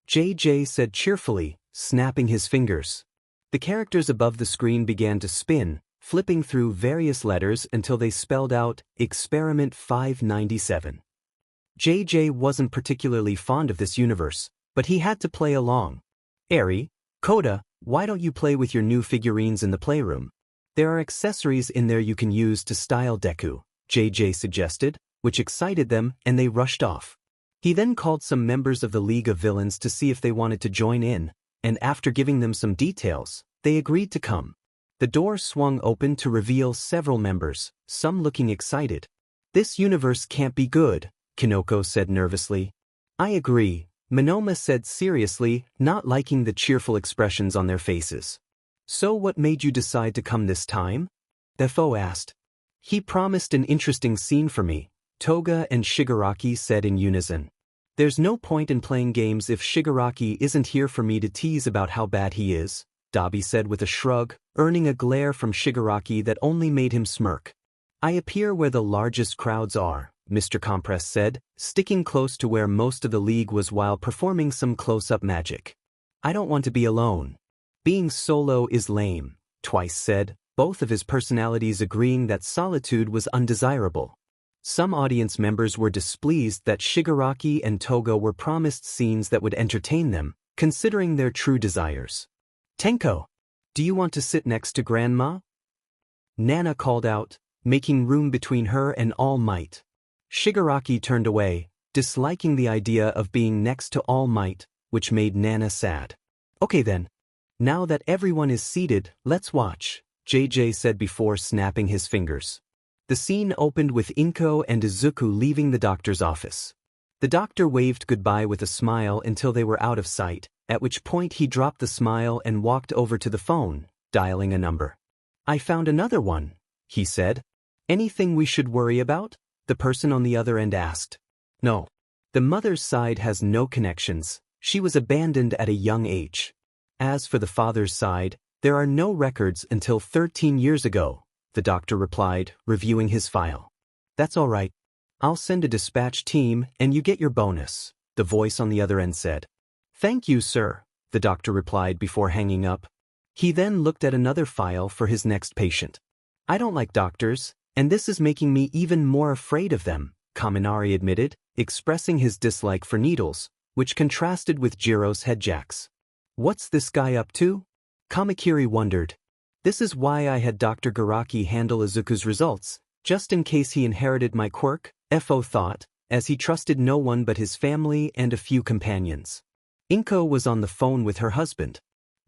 S1: JJ said cheerfully, snapping his fingers. The characters above the screen began to spin, flipping through various letters until they spelled out Experiment 597. JJ wasn't particularly fond of this universe, but he had to play along. Eri, Kota, why don't you play with your new figurines in the playroom? There are accessories in there you can use to style Deku, JJ suggested, which excited them and they rushed off. He then called some members of the League of Villains to see if they wanted to join in, and after giving them some details, they agreed to come. The door swung open to reveal several members, some looking excited. This universe can't be good, Kinoko said nervously. I agree, Monoma said seriously, not liking the cheerful expressions on their faces. So what made you decide to come this time? AFO asked. He promised an interesting scene for me, Toga and Shigaraki said in unison. There's no point in playing games if Shigaraki isn't here for me to tease about how bad he is, Dabi said with a shrug, earning a glare from Shigaraki that only made him smirk. I appear where the largest crowds are, Mr. Compress said, sticking close to where most of the league was while performing some close-up magic. I don't want to be alone. Being solo is lame, Twice said, both of his personalities agreeing that solitude was undesirable. Some audience members were displeased that Shigaraki and Toga were promised scenes that would entertain them, considering their true desires. Tenko, do you want to sit next to Grandma? Nana called out, making room between her and All Might. Shigaraki turned away, disliking the idea of being next to All Might, which made Nana sad. Okay then. Now that everyone is seated, let's watch, JJ said before snapping his fingers. The scene opened with Inko and Izuku leaving the doctor's office. The doctor waved goodbye with a smile until they were out of sight, at which point he dropped the smile and walked over to the phone, dialing a number. "I found another one," he said. "Anything we should worry about?" the person on the other end asked. "No. The mother's side has no connections. She was abandoned at a young age. As for the father's side, there are no records until 13 years ago," the doctor replied, reviewing his file. "That's all right. I'll send a dispatch team and you get your bonus," the voice on the other end said. "Thank you, sir," the doctor replied before hanging up. He then looked at another file for his next patient. "I don't like doctors, and this is making me even more afraid of them," Kaminari admitted, expressing his dislike for needles, which contrasted with Jiro's headjacks. "What's this guy up to?" Kamakiri wondered. "This is why I had Dr. Garaki handle Izuku's results, just in case he inherited my quirk," AFO thought, as he trusted no one but his family and a few companions. Inko was on the phone with her husband.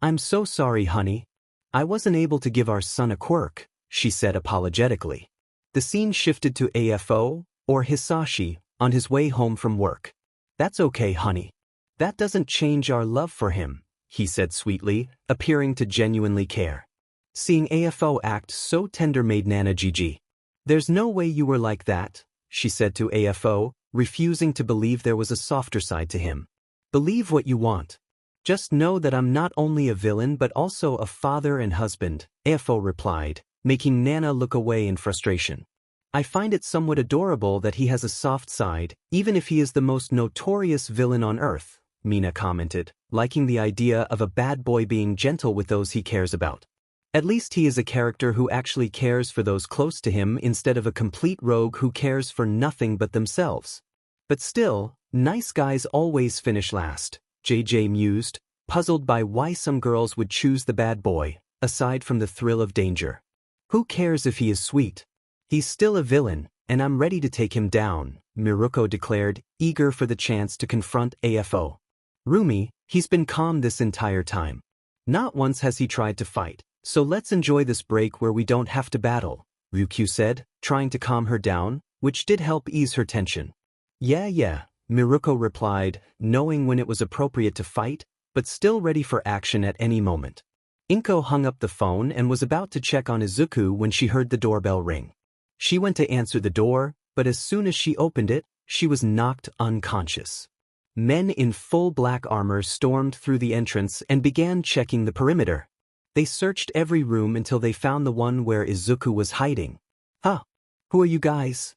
S1: "I'm so sorry, honey. I wasn't able to give our son a quirk," she said apologetically. The scene shifted to AFO, or Hisashi, on his way home from work. "That's okay, honey. That doesn't change our love for him," he said sweetly, appearing to genuinely care. Seeing AFO act so tender made Nana GG. "There's no way you were like that," she said to AFO, refusing to believe there was a softer side to him. "Believe what you want. Just know that I'm not only a villain but also a father and husband," AFO replied, making Nana look away in frustration. "I find it somewhat adorable that he has a soft side, even if he is the most notorious villain on Earth," Mina commented, liking the idea of a bad boy being gentle with those he cares about. "At least he is a character who actually cares for those close to him instead of a complete rogue who cares for nothing but themselves. But still, nice guys always finish last," JJ mused, puzzled by why some girls would choose the bad boy, aside from the thrill of danger. "Who cares if he is sweet? He's still a villain, and I'm ready to take him down," Miruko declared, eager for the chance to confront AFO. "Rumi, he's been calm this entire time. Not once has he tried to fight, so let's enjoy this break where we don't have to battle," Ryukyu said, trying to calm her down, which did help ease her tension. Yeah, Miruko replied, knowing when it was appropriate to fight, but still ready for action at any moment. Inko hung up the phone and was about to check on Izuku when she heard the doorbell ring. She went to answer the door, but as soon as she opened it, she was knocked unconscious. Men in full black armor stormed through the entrance and began checking the perimeter. They searched every room until they found the one where Izuku was hiding. "Huh? Who are you guys?"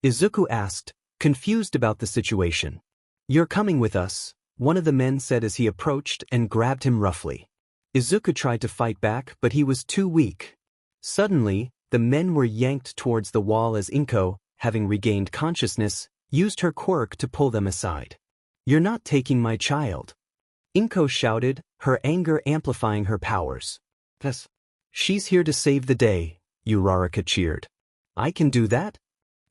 S1: Izuku asked, confused about the situation. "You're coming with us," one of the men said as he approached and grabbed him roughly. Izuku tried to fight back, but he was too weak. Suddenly, the men were yanked towards the wall as Inko, having regained consciousness, used her quirk to pull them aside. "You're not taking my child," Inko shouted, her anger amplifying her powers. "Yes. She's here to save the day," Uraraka cheered. "I can do that?"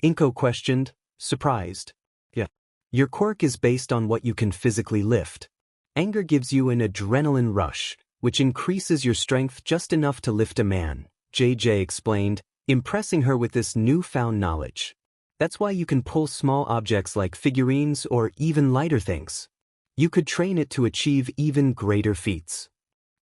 S1: Inko questioned, surprised. "Yeah. Your quirk is based on what you can physically lift. Anger gives you an adrenaline rush, which increases your strength just enough to lift a man," JJ explained, impressing her with this newfound knowledge. "That's why you can pull small objects like figurines or even lighter things. You could train it to achieve even greater feats."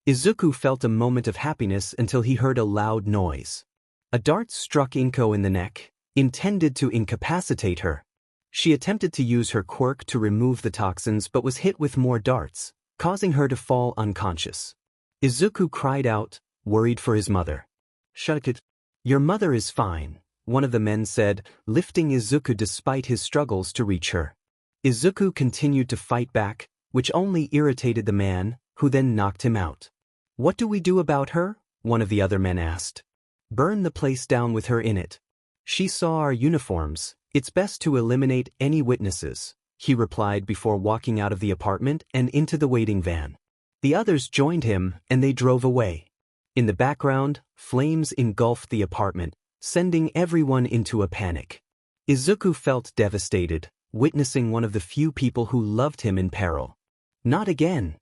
S1: Izuku felt a moment of happiness until he heard a loud noise. A dart struck Inko in the neck, intended to incapacitate her. She attempted to use her quirk to remove the toxins but was hit with more darts, causing her to fall unconscious. Izuku cried out, worried for his mother. "Shut it. Your mother is fine," one of the men said, lifting Izuku despite his struggles to reach her. Izuku continued to fight back, which only irritated the man, who then knocked him out. "What do we do about her?" one of the other men asked. "Burn the place down with her in it. She saw our uniforms. It's best to eliminate any witnesses," he replied before walking out of the apartment and into the waiting van. The others joined him, and they drove away. In the background, flames engulfed the apartment, sending everyone into a panic. Izuku felt devastated, witnessing one of the few people who loved him in peril. "Not again!"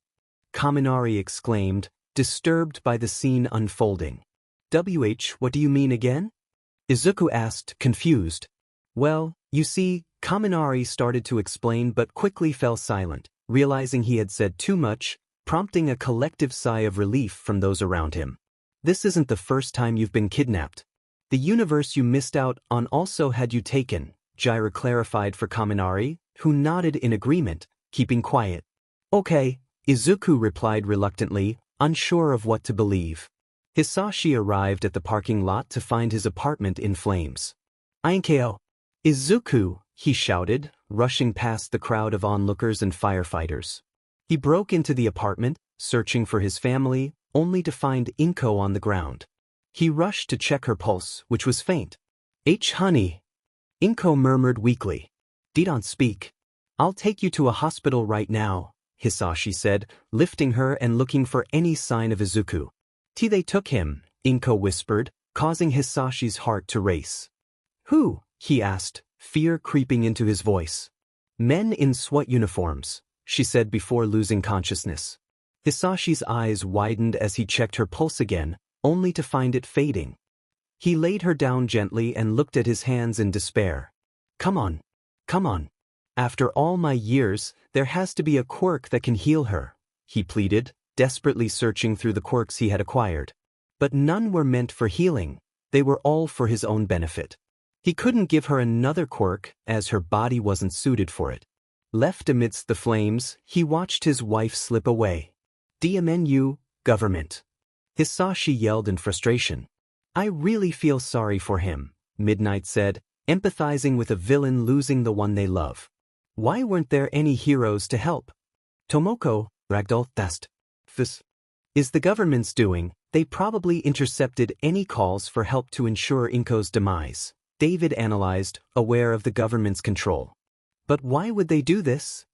S1: Kaminari exclaimed, disturbed by the scene unfolding. What do you mean again?" Izuku asked, confused. "Well, you see," Kaminari started to explain but quickly fell silent, realizing he had said too much, prompting a collective sigh of relief from those around him. This isn't the first time you've been kidnapped. The universe you missed out on also had you taken, Jiro clarified for Kaminari, who nodded in agreement, keeping quiet. Okay, Izuku replied reluctantly, unsure of what to believe. Hisashi arrived at the parking lot to find his apartment in flames. Ainkeo! Izuku, he shouted, rushing past the crowd of onlookers and firefighters. He broke into the apartment, searching for his family, only to find Inko on the ground. He rushed to check her pulse, which was faint. Honey. Inko murmured weakly. Don't speak. I'll take you to a hospital right now, Hisashi said, lifting her and looking for any sign of Izuku. They took him, Inko whispered, causing Hisashi's heart to race. Who? He asked, fear creeping into his voice. Men in SWAT uniforms, she said before losing consciousness. Hisashi's eyes widened as he checked her pulse again, only to find it fading. He laid her down gently and looked at his hands in despair. Come on. Come on. After all my years, there has to be a quirk that can heal her, he pleaded, desperately searching through the quirks he had acquired. But none were meant for healing, they were all for his own benefit. He couldn't give her another quirk, as her body wasn't suited for it. Left amidst the flames, he watched his wife slip away. DMNU, government. Hisashi yelled in frustration. I really feel sorry for him, Midnight said, empathizing with a villain losing the one they love. Why weren't there any heroes to help? Tomoko, Ragdoll, Dust. This is the government's doing. They probably intercepted any calls for help to ensure Inko's demise, David analyzed, aware of the government's control. But why would they do this?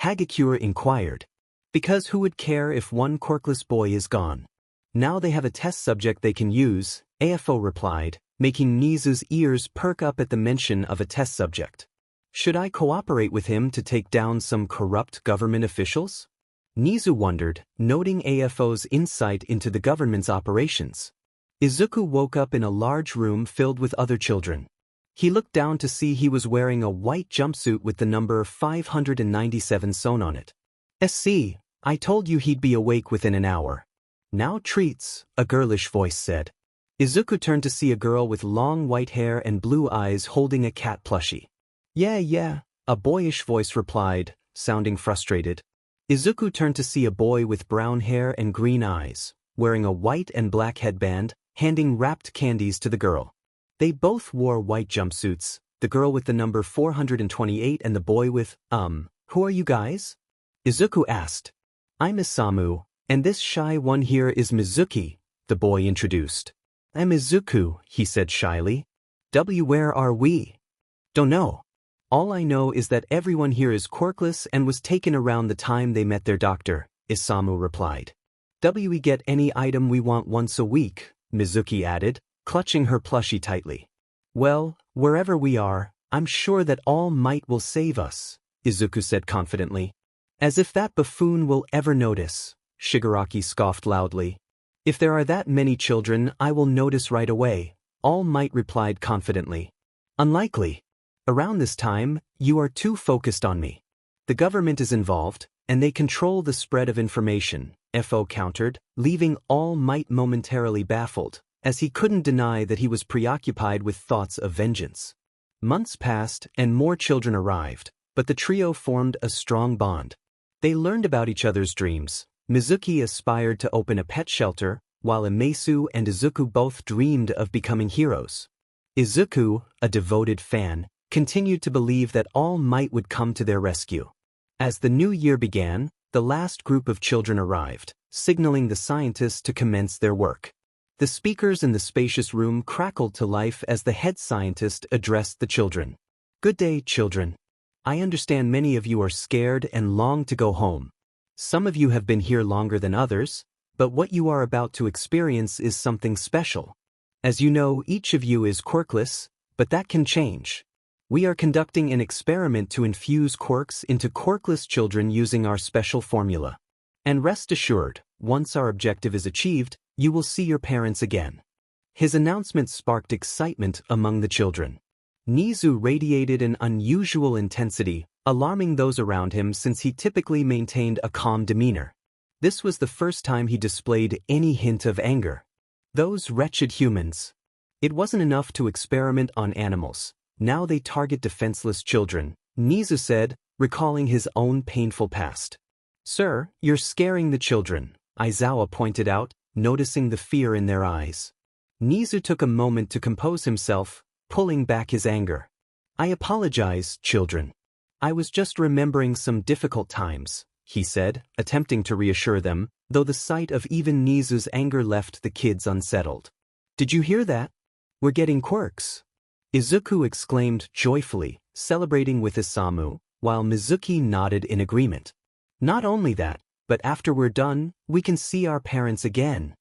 S1: Hagakure inquired. Because who would care if one quirkless boy is gone? Now they have a test subject they can use, AFO replied, making Nizu's ears perk up at the mention of a test subject. Should I cooperate with him to take down some corrupt government officials? Nizu wondered, noting AFO's insight into the government's operations. Izuku woke up in a large room filled with other children. He looked down to see he was wearing a white jumpsuit with the number 597 sewn on it. SC, I told you he'd be awake within an hour. Now treats, a girlish voice said. Izuku turned to see a girl with long white hair and blue eyes holding a cat plushie. Yeah, a boyish voice replied, sounding frustrated. Izuku turned to see a boy with brown hair and green eyes, wearing a white and black headband, handing wrapped candies to the girl. They both wore white jumpsuits, the girl with the number 428 and the boy with, who are you guys? Izuku asked. I'm Isamu, and this shy one here is Mizuki, the boy introduced. I'm Izuku, he said shyly. Where are we? Don't know. All I know is that everyone here is quirkless and was taken around the time they met their doctor, Isamu replied. We get any item we want once a week, Mizuki added, clutching her plushie tightly. Well, wherever we are, I'm sure that All Might will save us, Izuku said confidently. As if that buffoon will ever notice, Shigaraki scoffed loudly. If there are that many children, I will notice right away, All Might replied confidently. Unlikely. Around this time, you are too focused on me. The government is involved, and they control the spread of information, FO countered, leaving All Might momentarily baffled, as he couldn't deny that he was preoccupied with thoughts of vengeance. Months passed and more children arrived, but the trio formed a strong bond. They learned about each other's dreams. Mizuki aspired to open a pet shelter, while Imesu and Izuku both dreamed of becoming heroes. Izuku, a devoted fan, continued to believe that All Might would come to their rescue. As the new year began, the last group of children arrived, signaling the scientists to commence their work. The speakers in the spacious room crackled to life as the head scientist addressed the children. Good day, children. I understand many of you are scared and long to go home. Some of you have been here longer than others, but what you are about to experience is something special. As you know, each of you is quirkless, but that can change. We are conducting an experiment to infuse quirks into quirkless children using our special formula. And rest assured, once our objective is achieved, you will see your parents again. His announcement sparked excitement among the children. Nizu radiated an unusual intensity, alarming those around him since he typically maintained a calm demeanor. This was the first time he displayed any hint of anger. Those wretched humans. It wasn't enough to experiment on animals. Now they target defenseless children, Nizu said, recalling his own painful past. Sir, you're scaring the children, Aizawa pointed out, noticing the fear in their eyes. Nizu took a moment to compose himself, pulling back his anger. I apologize, children. I was just remembering some difficult times, he said, attempting to reassure them, though the sight of even Nizu's anger left the kids unsettled. Did you hear that? We're getting quirks. Izuku exclaimed joyfully, celebrating with Isamu, while Mizuki nodded in agreement. Not only that, but after we're done, we can see our parents again.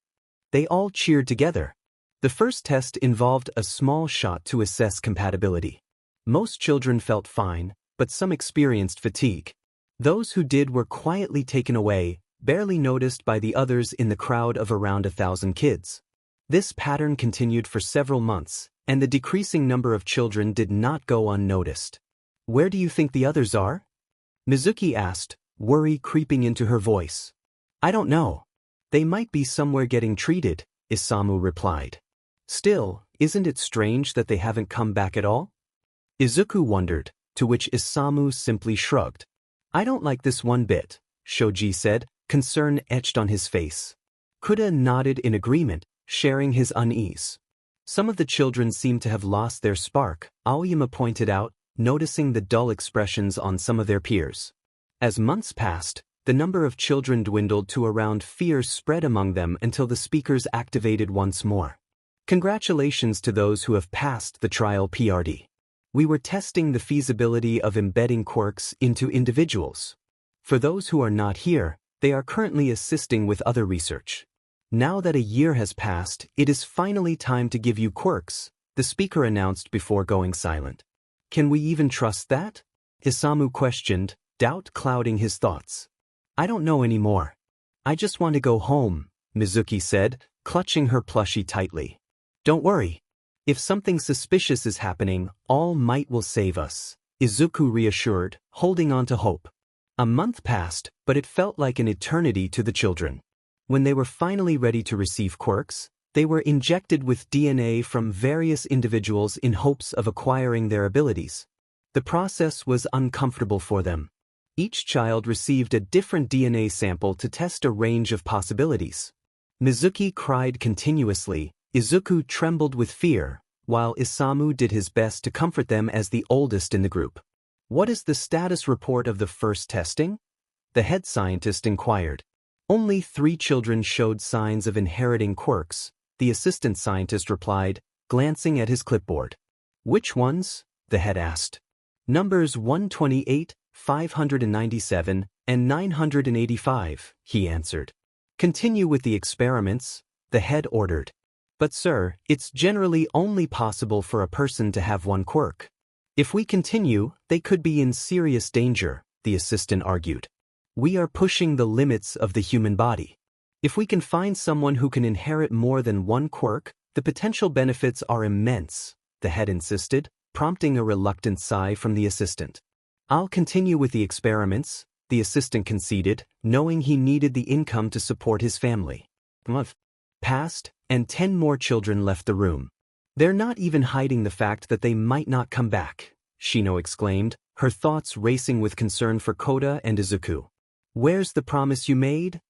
S1: They all cheered together. The first test involved a small shot to assess compatibility. Most children felt fine, but some experienced fatigue. Those who did were quietly taken away, barely noticed by the others in the crowd of around 1,000 kids. This pattern continued for several months, and the decreasing number of children did not go unnoticed. Where do you think the others are? Mizuki asked, worry creeping into her voice. I don't know. They might be somewhere getting treated, Isamu replied. Still, isn't it strange that they haven't come back at all? Izuku wondered, to which Isamu simply shrugged. I don't like this one bit, Shoji said, concern etched on his face. Kuda nodded in agreement, sharing his unease. Some of the children seemed to have lost their spark, Aoyama pointed out, noticing the dull expressions on some of their peers. As months passed, the number of children dwindled to around fear spread among them until the speakers activated once more. Congratulations to those who have passed the trial PRD. We were testing the feasibility of embedding quirks into individuals. For those who are not here, they are currently assisting with other research. Now that a year has passed, it is finally time to give you quirks, the speaker announced before going silent. Can we even trust that? Isamu questioned, doubt clouding his thoughts. I don't know anymore. I just want to go home, Mizuki said, clutching her plushie tightly. Don't worry. If something suspicious is happening, All Might will save us, Izuku reassured, holding on to hope. A month passed, but it felt like an eternity to the children. When they were finally ready to receive quirks, they were injected with DNA from various individuals in hopes of acquiring their abilities. The process was uncomfortable for them. Each child received a different DNA sample to test a range of possibilities. Mizuki cried continuously, Izuku trembled with fear, while Isamu did his best to comfort them as the oldest in the group. What is the status report of the first testing? The head scientist inquired. Only 3 children showed signs of inheriting quirks, the assistant scientist replied, glancing at his clipboard. Which ones? The head asked. Numbers 128, 597, and 985, he answered. Continue with the experiments, the head ordered. But sir, it's generally only possible for a person to have one quirk. If we continue, they could be in serious danger, the assistant argued. We are pushing the limits of the human body. If we can find someone who can inherit more than one quirk, the potential benefits are immense, the head insisted, prompting a reluctant sigh from the assistant. I'll continue with the experiments, the assistant conceded, knowing he needed the income to support his family. Month passed, and 10 more children left the room. They're not even hiding the fact that they might not come back, Shino exclaimed, her thoughts racing with concern for Kota and Izuku. Where's the promise you made?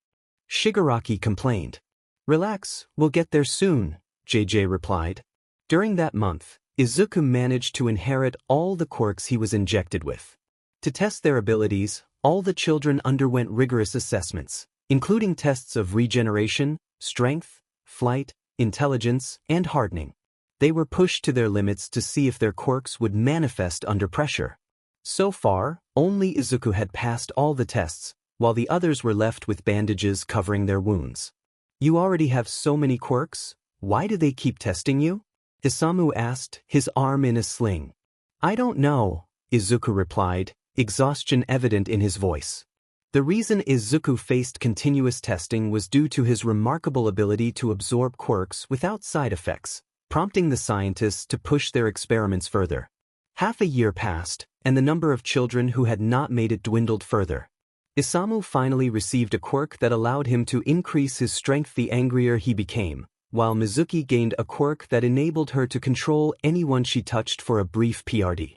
S1: Shigaraki complained. Relax, we'll get there soon, JJ replied. During that month, Izuku managed to inherit all the quirks he was injected with. To test their abilities, all the children underwent rigorous assessments, including tests of regeneration, strength, flight, intelligence, and hardening. They were pushed to their limits to see if their quirks would manifest under pressure. So far, only Izuku had passed all the tests, while the others were left with bandages covering their wounds. You already have so many quirks, why do they keep testing you? Isamu asked, his arm in a sling. I don't know, Izuku replied, exhaustion evident in his voice. The reason Izuku faced continuous testing was due to his remarkable ability to absorb quirks without side effects, prompting the scientists to push their experiments further. Half a year passed, and the number of children who had not made it dwindled further. Isamu finally received a quirk that allowed him to increase his strength the angrier he became, while Mizuki gained a quirk that enabled her to control anyone she touched for a brief PRD.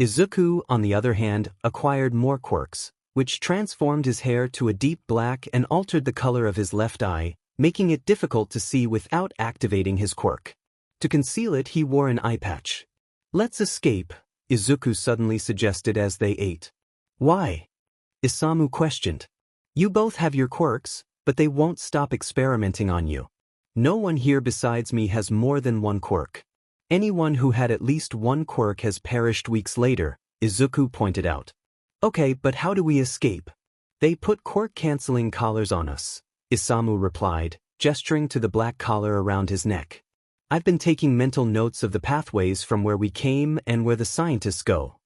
S1: Izuku, on the other hand, acquired more quirks, which transformed his hair to a deep black and altered the color of his left eye, making it difficult to see without activating his quirk. To conceal it, he wore an eye patch. "Let's escape," Izuku suddenly suggested as they ate. "Why?" Isamu questioned. "You both have your quirks, but they won't stop experimenting on you. No one here besides me has more than one quirk. Anyone who had at least one quirk has perished weeks later," Izuku pointed out. "Okay, but how do we escape?" "They put quirk-canceling collars on us," Isamu replied, gesturing to the black collar around his neck. "I've been taking mental notes of the pathways from where we came and where the scientists go.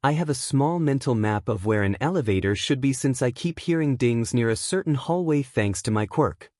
S1: I have a small mental map of where an elevator should be since I keep hearing dings near a certain hallway thanks to my quirk."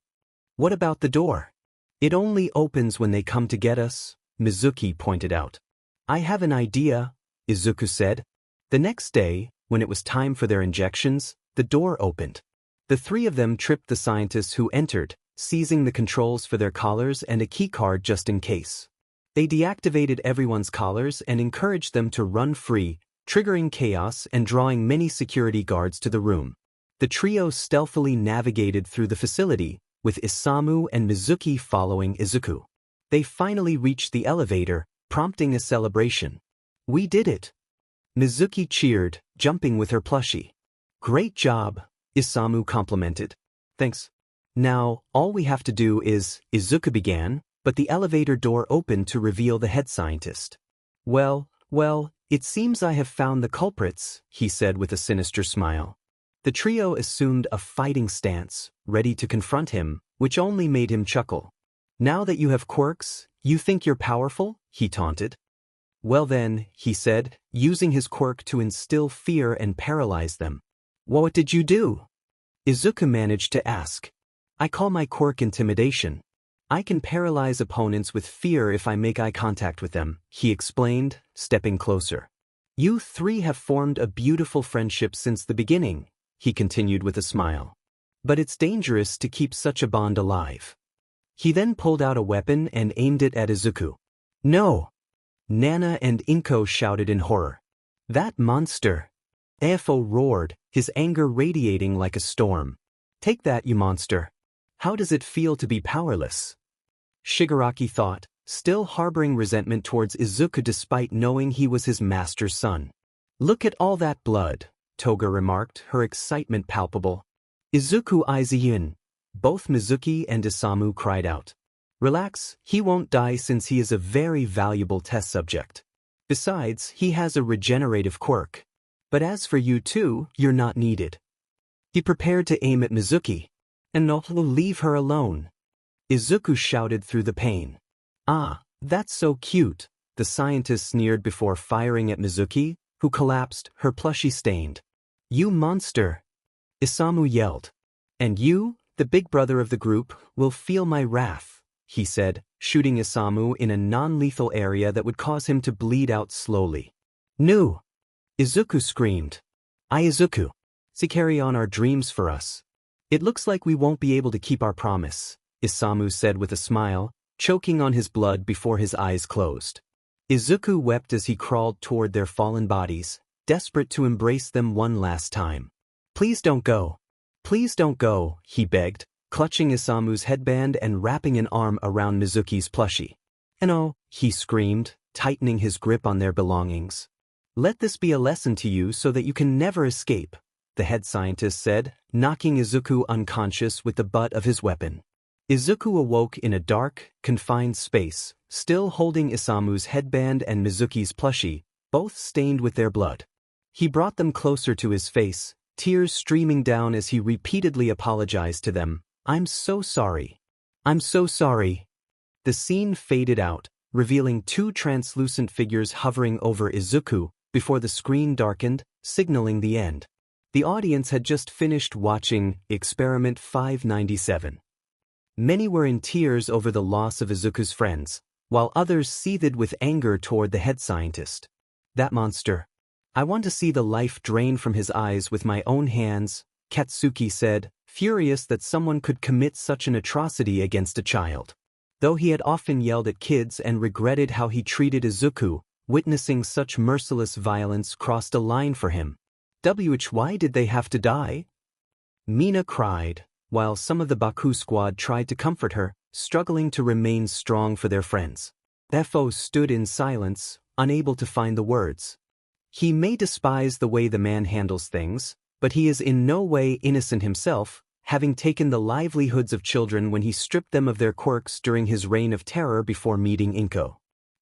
S1: "What about the door?" "It only opens when they come to get us," Mizuki pointed out. "I have an idea," Izuku said. The next day, when it was time for their injections, the door opened. The three of them tripped the scientists who entered, seizing the controls for their collars and a keycard just in case. They deactivated everyone's collars and encouraged them to run free, triggering chaos and drawing many security guards to the room. The trio stealthily navigated through the facility, with Isamu and Mizuki following Izuku. They finally reached the elevator, prompting a celebration. "We did it!" Mizuki cheered, jumping with her plushie. "Great job," Isamu complimented. "Thanks. Now, all we have to do is," Izuku began, but the elevator door opened to reveal the head scientist. Well, it seems I have found the culprits," he said with a sinister smile. The trio assumed a fighting stance, ready to confront him, which only made him chuckle. "Now that you have quirks, you think you're powerful?" he taunted. "Well then," he said, using his quirk to instill fear and paralyze them. "What did you do?" Izuku managed to ask. "I call my quirk intimidation. I can paralyze opponents with fear if I make eye contact with them," he explained, stepping closer. "You three have formed a beautiful friendship since the beginning," he continued with a smile. "But it's dangerous to keep such a bond alive." He then pulled out a weapon and aimed it at Izuku. "No!" Nana and Inko shouted in horror. "That monster!" AFO roared, his anger radiating like a storm. "Take that, you monster! How does it feel to be powerless?" Shigaraki thought, still harboring resentment towards Izuku despite knowing he was his master's son. "Look at all that blood," Toga remarked, her excitement palpable. "Izuku Aizawa," both Mizuki and Isamu cried out. "Relax, he won't die since he is a very valuable test subject. Besides, he has a regenerative quirk. But as for you two, you're not needed." He prepared to aim at Mizuki. "And no, leave her alone," Izuku shouted through the pain. "Ah, that's so cute," the scientist sneered before firing at Mizuki, who collapsed, her plushie stained. "You monster!" Isamu yelled. "And you, the big brother of the group, will feel my wrath," he said, shooting Isamu in a non-lethal area that would cause him to bleed out slowly. "No!" Izuku screamed. "Izuku! See, carry on our dreams for us. It looks like we won't be able to keep our promise," Isamu said with a smile, choking on his blood before his eyes closed. Izuku wept as he crawled toward their fallen bodies, desperate to embrace them one last time. "Please don't go. Please don't go," he begged, clutching Isamu's headband and wrapping an arm around Mizuki's plushie. "No," he screamed, tightening his grip on their belongings. "Let this be a lesson to you so that you can never escape," the head scientist said, knocking Izuku unconscious with the butt of his weapon. Izuku awoke in a dark, confined space, still holding Isamu's headband and Mizuki's plushie, both stained with their blood. He brought them closer to his face, tears streaming down as he repeatedly apologized to them. "I'm so sorry. I'm so sorry." The scene faded out, revealing two translucent figures hovering over Izuku, before the screen darkened, signaling the end. The audience had just finished watching Experiment 597. Many were in tears over the loss of Izuku's friends, while others seethed with anger toward the head scientist. "That monster. I want to see the life drain from his eyes with my own hands," Katsuki said, furious that someone could commit such an atrocity against a child. Though he had often yelled at kids and regretted how he treated Izuku, witnessing such merciless violence crossed a line for him. Why did they have to die? Mina cried, while some of the Baku squad tried to comfort her, struggling to remain strong for their friends. AFO stood in silence, unable to find the words. He may despise the way the man handles things, but he is in no way innocent himself, having taken the livelihoods of children when he stripped them of their quirks during his reign of terror before meeting Inko.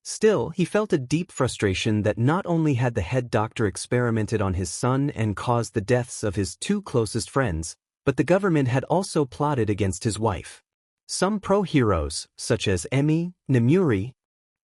S1: Still, he felt a deep frustration that not only had the head doctor experimented on his son and caused the deaths of his two closest friends, but the government had also plotted against his wife. Some pro-heroes, such as Emmy, Nemuri,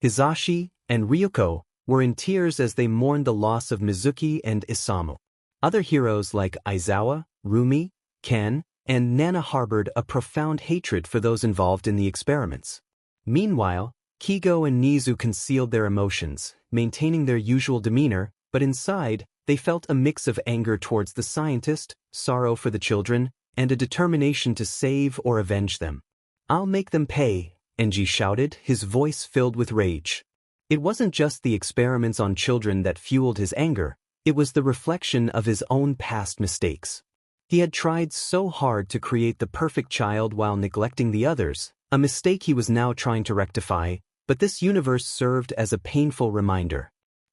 S1: Hisashi, and Ryukyu, were in tears as they mourned the loss of Mizuki and Isamu. Other heroes like Aizawa, Rumi, Ken, and Nana harbored a profound hatred for those involved in the experiments. Meanwhile, Kigo and Nizu concealed their emotions, maintaining their usual demeanor, but inside, they felt a mix of anger towards the scientist, sorrow for the children, and a determination to save or avenge them. "I'll make them pay," Enji shouted, his voice filled with rage. It wasn't just the experiments on children that fueled his anger, it was the reflection of his own past mistakes. He had tried so hard to create the perfect child while neglecting the others, a mistake he was now trying to rectify, but this universe served as a painful reminder.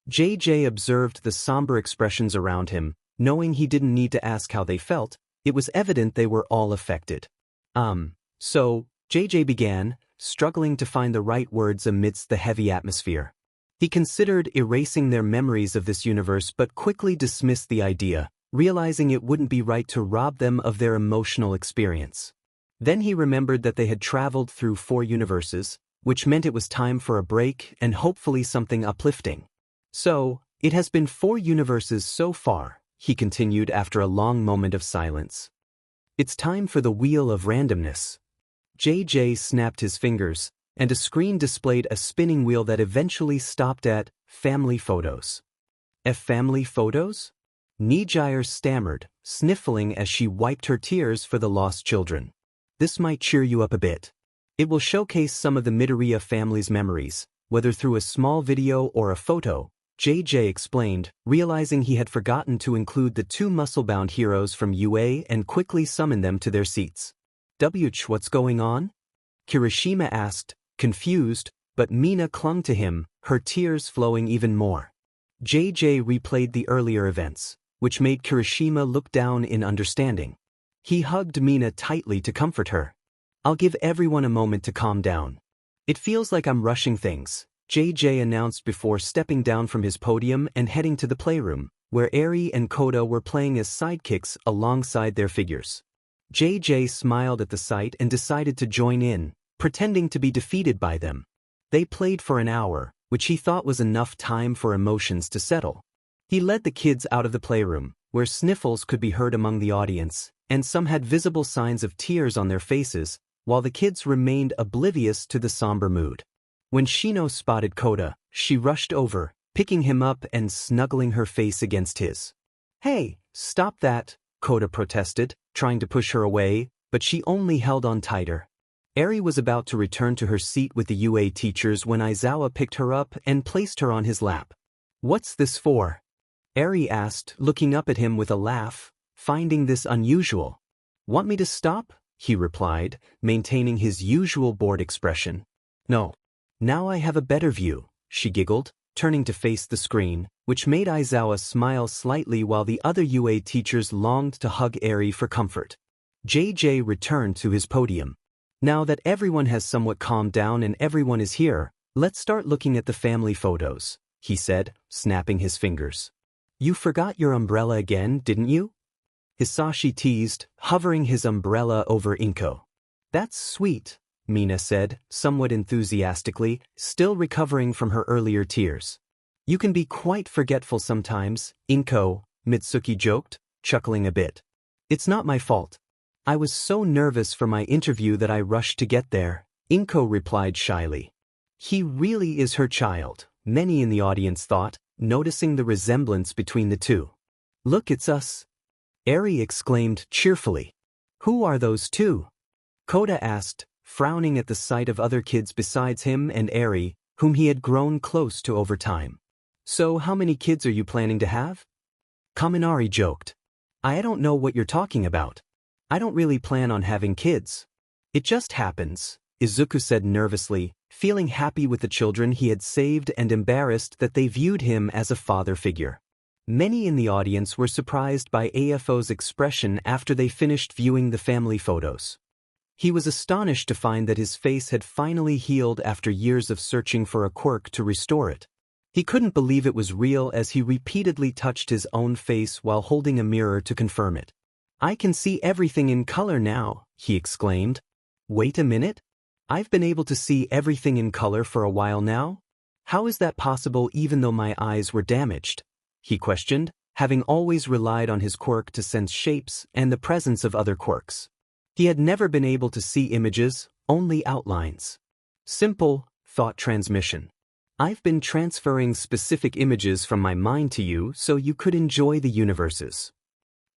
S1: JJ observed the somber expressions around him, knowing he didn't need to ask how they felt, it was evident they were all affected. So, JJ began, struggling to find the right words amidst the heavy atmosphere. He considered erasing their memories of this universe but quickly dismissed the idea, realizing it wouldn't be right to rob them of their emotional experience. Then he remembered that they had traveled through 4 universes, which meant it was time for a break and hopefully something uplifting. "So, it has been 4 universes so far," he continued after a long moment of silence. "It's time for the wheel of randomness." JJ snapped his fingers, and a screen displayed a spinning wheel that eventually stopped at family photos. Family photos? Nijire stammered, sniffling as she wiped her tears for the lost children. "This might cheer you up a bit. It will showcase some of the Midoriya family's memories, whether through a small video or a photo," JJ explained, realizing he had forgotten to include the 2 muscle-bound heroes from UA and quickly summoned them to their seats. What's going on?" Kirishima asked, confused, but Mina clung to him, her tears flowing even more. JJ replayed the earlier events, which made Kirishima look down in understanding. He hugged Mina tightly to comfort her. "I'll give everyone a moment to calm down. It feels like I'm rushing things," JJ announced before stepping down from his podium and heading to the playroom, where Eri and Kota were playing as sidekicks alongside their figures. JJ smiled at the sight and decided to join in, pretending to be defeated by them. They played for an hour, which he thought was enough time for emotions to settle. He led the kids out of the playroom, where sniffles could be heard among the audience, and some had visible signs of tears on their faces, while the kids remained oblivious to the somber mood. When Shino spotted Kota, she rushed over, picking him up and snuggling her face against his. "Hey, stop that," Kota protested, trying to push her away, but she only held on tighter. Eri was about to return to her seat with the UA teachers when Aizawa picked her up and placed her on his lap. "What's this for?" Eri asked, looking up at him with a laugh, finding this unusual. "Want me to stop?" he replied, maintaining his usual bored expression. "No. Now I have a better view," she giggled, turning to face the screen, which made Aizawa smile slightly while the other UA teachers longed to hug Eri for comfort. JJ returned to his podium. "Now that everyone has somewhat calmed down and everyone is here, let's start looking at the family photos," he said, snapping his fingers. "You forgot your umbrella again, didn't you?" Hisashi teased, hovering his umbrella over Inko. "That's sweet," Mina said, somewhat enthusiastically, still recovering from her earlier tears. "You can be quite forgetful sometimes, Inko," Mitsuki joked, chuckling a bit. "It's not my fault. I was so nervous for my interview that I rushed to get there," Inko replied shyly. He really is her child, many in the audience thought, noticing the resemblance between the two. "Look, it's us." Eri exclaimed cheerfully. Who are those two? Kota asked, frowning at the sight of other kids besides him and Eri, whom he had grown close to over time. So how many kids are you planning to have? Kaminari joked. I don't know what you're talking about. I don't really plan on having kids. It just happens, Izuku said nervously, feeling happy with the children he had saved and embarrassed that they viewed him as a father figure. Many in the audience were surprised by AFO's expression after they finished viewing the family photos. He was astonished to find that his face had finally healed after years of searching for a quirk to restore it. He couldn't believe it was real as he repeatedly touched his own face while holding a mirror to confirm it. I can see everything in color now, he exclaimed. Wait a minute? I've been able to see everything in color for a while now? How is that possible even though my eyes were damaged? He questioned, having always relied on his quirk to sense shapes and the presence of other quirks. He had never been able to see images, only outlines. Simple, thought transmission. I've been transferring specific images from my mind to you so you could enjoy the universes.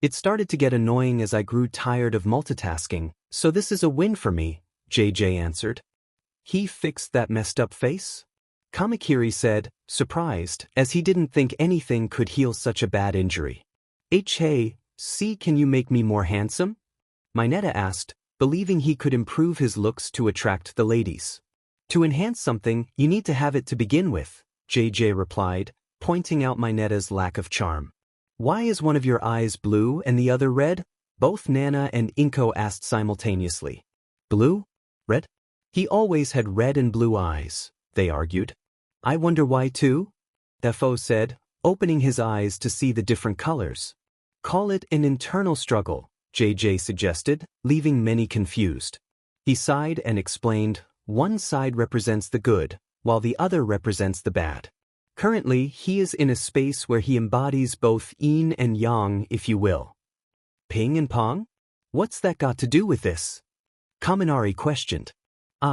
S1: It started to get annoying as I grew tired of multitasking, so this is a win for me, JJ answered. He fixed that messed up face? Kamakiri said, surprised, as he didn't think anything could heal such a bad injury. Hey, see, can you make me more handsome? Minetta asked, believing he could improve his looks to attract the ladies. To enhance something, you need to have it to begin with, JJ replied, pointing out Minetta's lack of charm. Why is one of your eyes blue and the other red? Both Nana and Inko asked simultaneously. Blue? Red? He always had red and blue eyes, they argued. I wonder why too? AFO said, opening his eyes to see the different colors. Call it an internal struggle, JJ suggested, leaving many confused. He sighed and explained, one side represents the good, while the other represents the bad. Currently, he is in a space where he embodies both yin and yang, if you will. Ping and pong? What's that got to do with this? Kaminari questioned.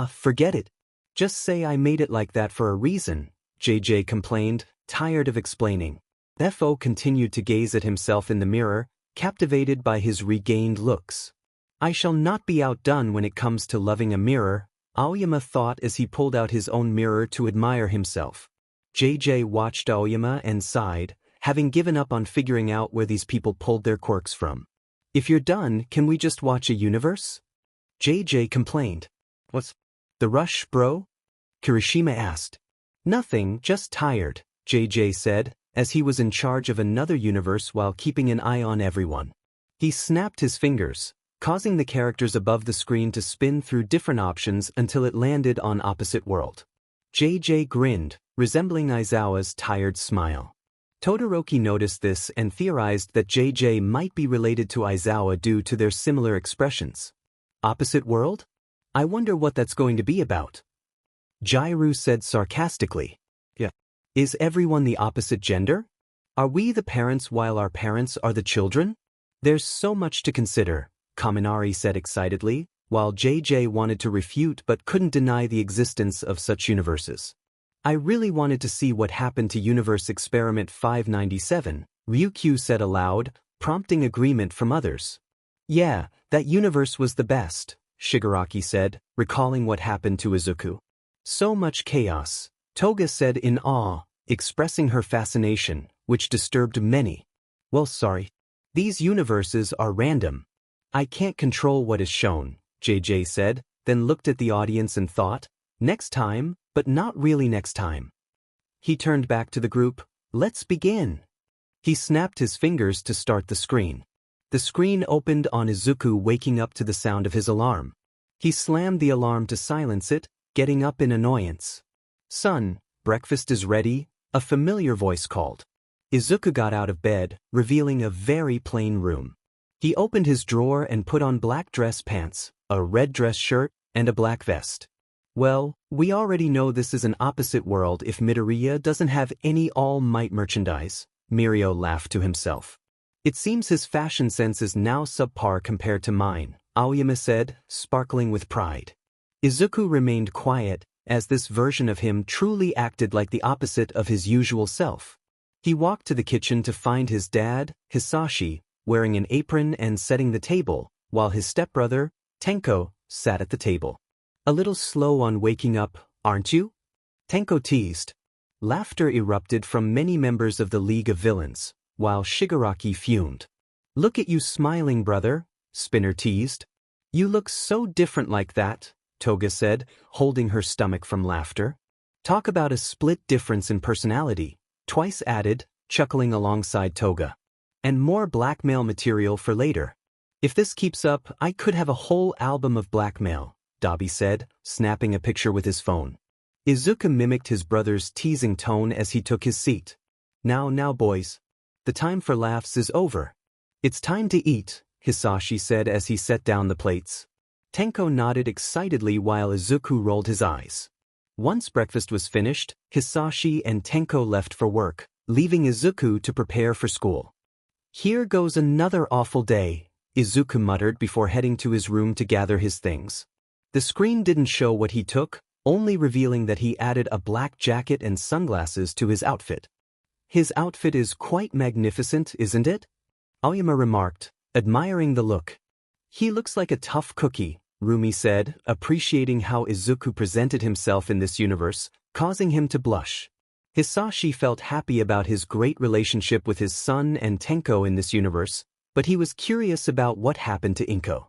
S1: Forget it. Just say I made it like that for a reason, JJ complained, tired of explaining. AFO continued to gaze at himself in the mirror, captivated by his regained looks. I shall not be outdone when it comes to loving a mirror, Aoyama thought as he pulled out his own mirror to admire himself. JJ watched Aoyama and sighed, having given up on figuring out where these people pulled their quirks from. If you're done, can we just watch a universe? JJ complained. What's the rush, bro? Kirishima asked. Nothing, just tired, JJ said, as he was in charge of another universe while keeping an eye on everyone. He snapped his fingers, causing the characters above the screen to spin through different options until it landed on opposite world. JJ grinned, resembling Aizawa's tired smile. Todoroki noticed this and theorized that JJ might be related to Aizawa due to their similar expressions. Opposite world? I wonder what that's going to be about. Jiro said sarcastically. Yeah. Is everyone the opposite gender? Are we the parents while our parents are the children? There's so much to consider, Kaminari said excitedly, while JJ wanted to refute but couldn't deny the existence of such universes. I really wanted to see what happened to Universe Experiment 597, Ryukyu said aloud, prompting agreement from others. Yeah, that universe was the best, Shigaraki said, recalling what happened to Izuku. So much chaos, Toga said in awe, expressing her fascination, which disturbed many. Well, sorry. These universes are random. I can't control what is shown, JJ said, then looked at the audience and thought, next time, but not really next time. He turned back to the group, let's begin. He snapped his fingers to start the screen. The screen opened on Izuku waking up to the sound of his alarm. He slammed the alarm to silence it, getting up in annoyance. Son, breakfast is ready, a familiar voice called. Izuku got out of bed, revealing a very plain room. He opened his drawer and put on black dress pants, a red dress shirt, and a black vest. Well, we already know this is an opposite world if Midoriya doesn't have any All Might merchandise, Mirio laughed to himself. It seems his fashion sense is now subpar compared to mine, Aoyama said, sparkling with pride. Izuku remained quiet, as this version of him truly acted like the opposite of his usual self. He walked to the kitchen to find his dad, Hisashi, wearing an apron and setting the table, while his stepbrother, Tenko, sat at the table. "A little slow on waking up, aren't you?" Tenko teased. Laughter erupted from many members of the League of Villains, while Shigaraki fumed. "Look at you smiling, brother," Spinner teased. "You look so different like that," Toga said, holding her stomach from laughter. "Talk about a split difference in personality," Twice added, chuckling alongside Toga. "And more blackmail material for later. If this keeps up, I could have a whole album of blackmail," Dabi said, snapping a picture with his phone. Izuku mimicked his brother's teasing tone as he took his seat. Now boys. The time for laughs is over. It's time to eat," Hisashi said as he set down the plates. Tenko nodded excitedly while Izuku rolled his eyes. Once breakfast was finished, Hisashi and Tenko left for work, leaving Izuku to prepare for school. "Here goes another awful day," Izuku muttered before heading to his room to gather his things. The screen didn't show what he took, only revealing that he added a black jacket and sunglasses to his outfit. "His outfit is quite magnificent, isn't it?" Aoyama remarked, admiring the look. "He looks like a tough cookie," Rumi said, appreciating how Izuku presented himself in this universe, causing him to blush. Hisashi felt happy about his great relationship with his son and Tenko in this universe, but he was curious about what happened to Inko.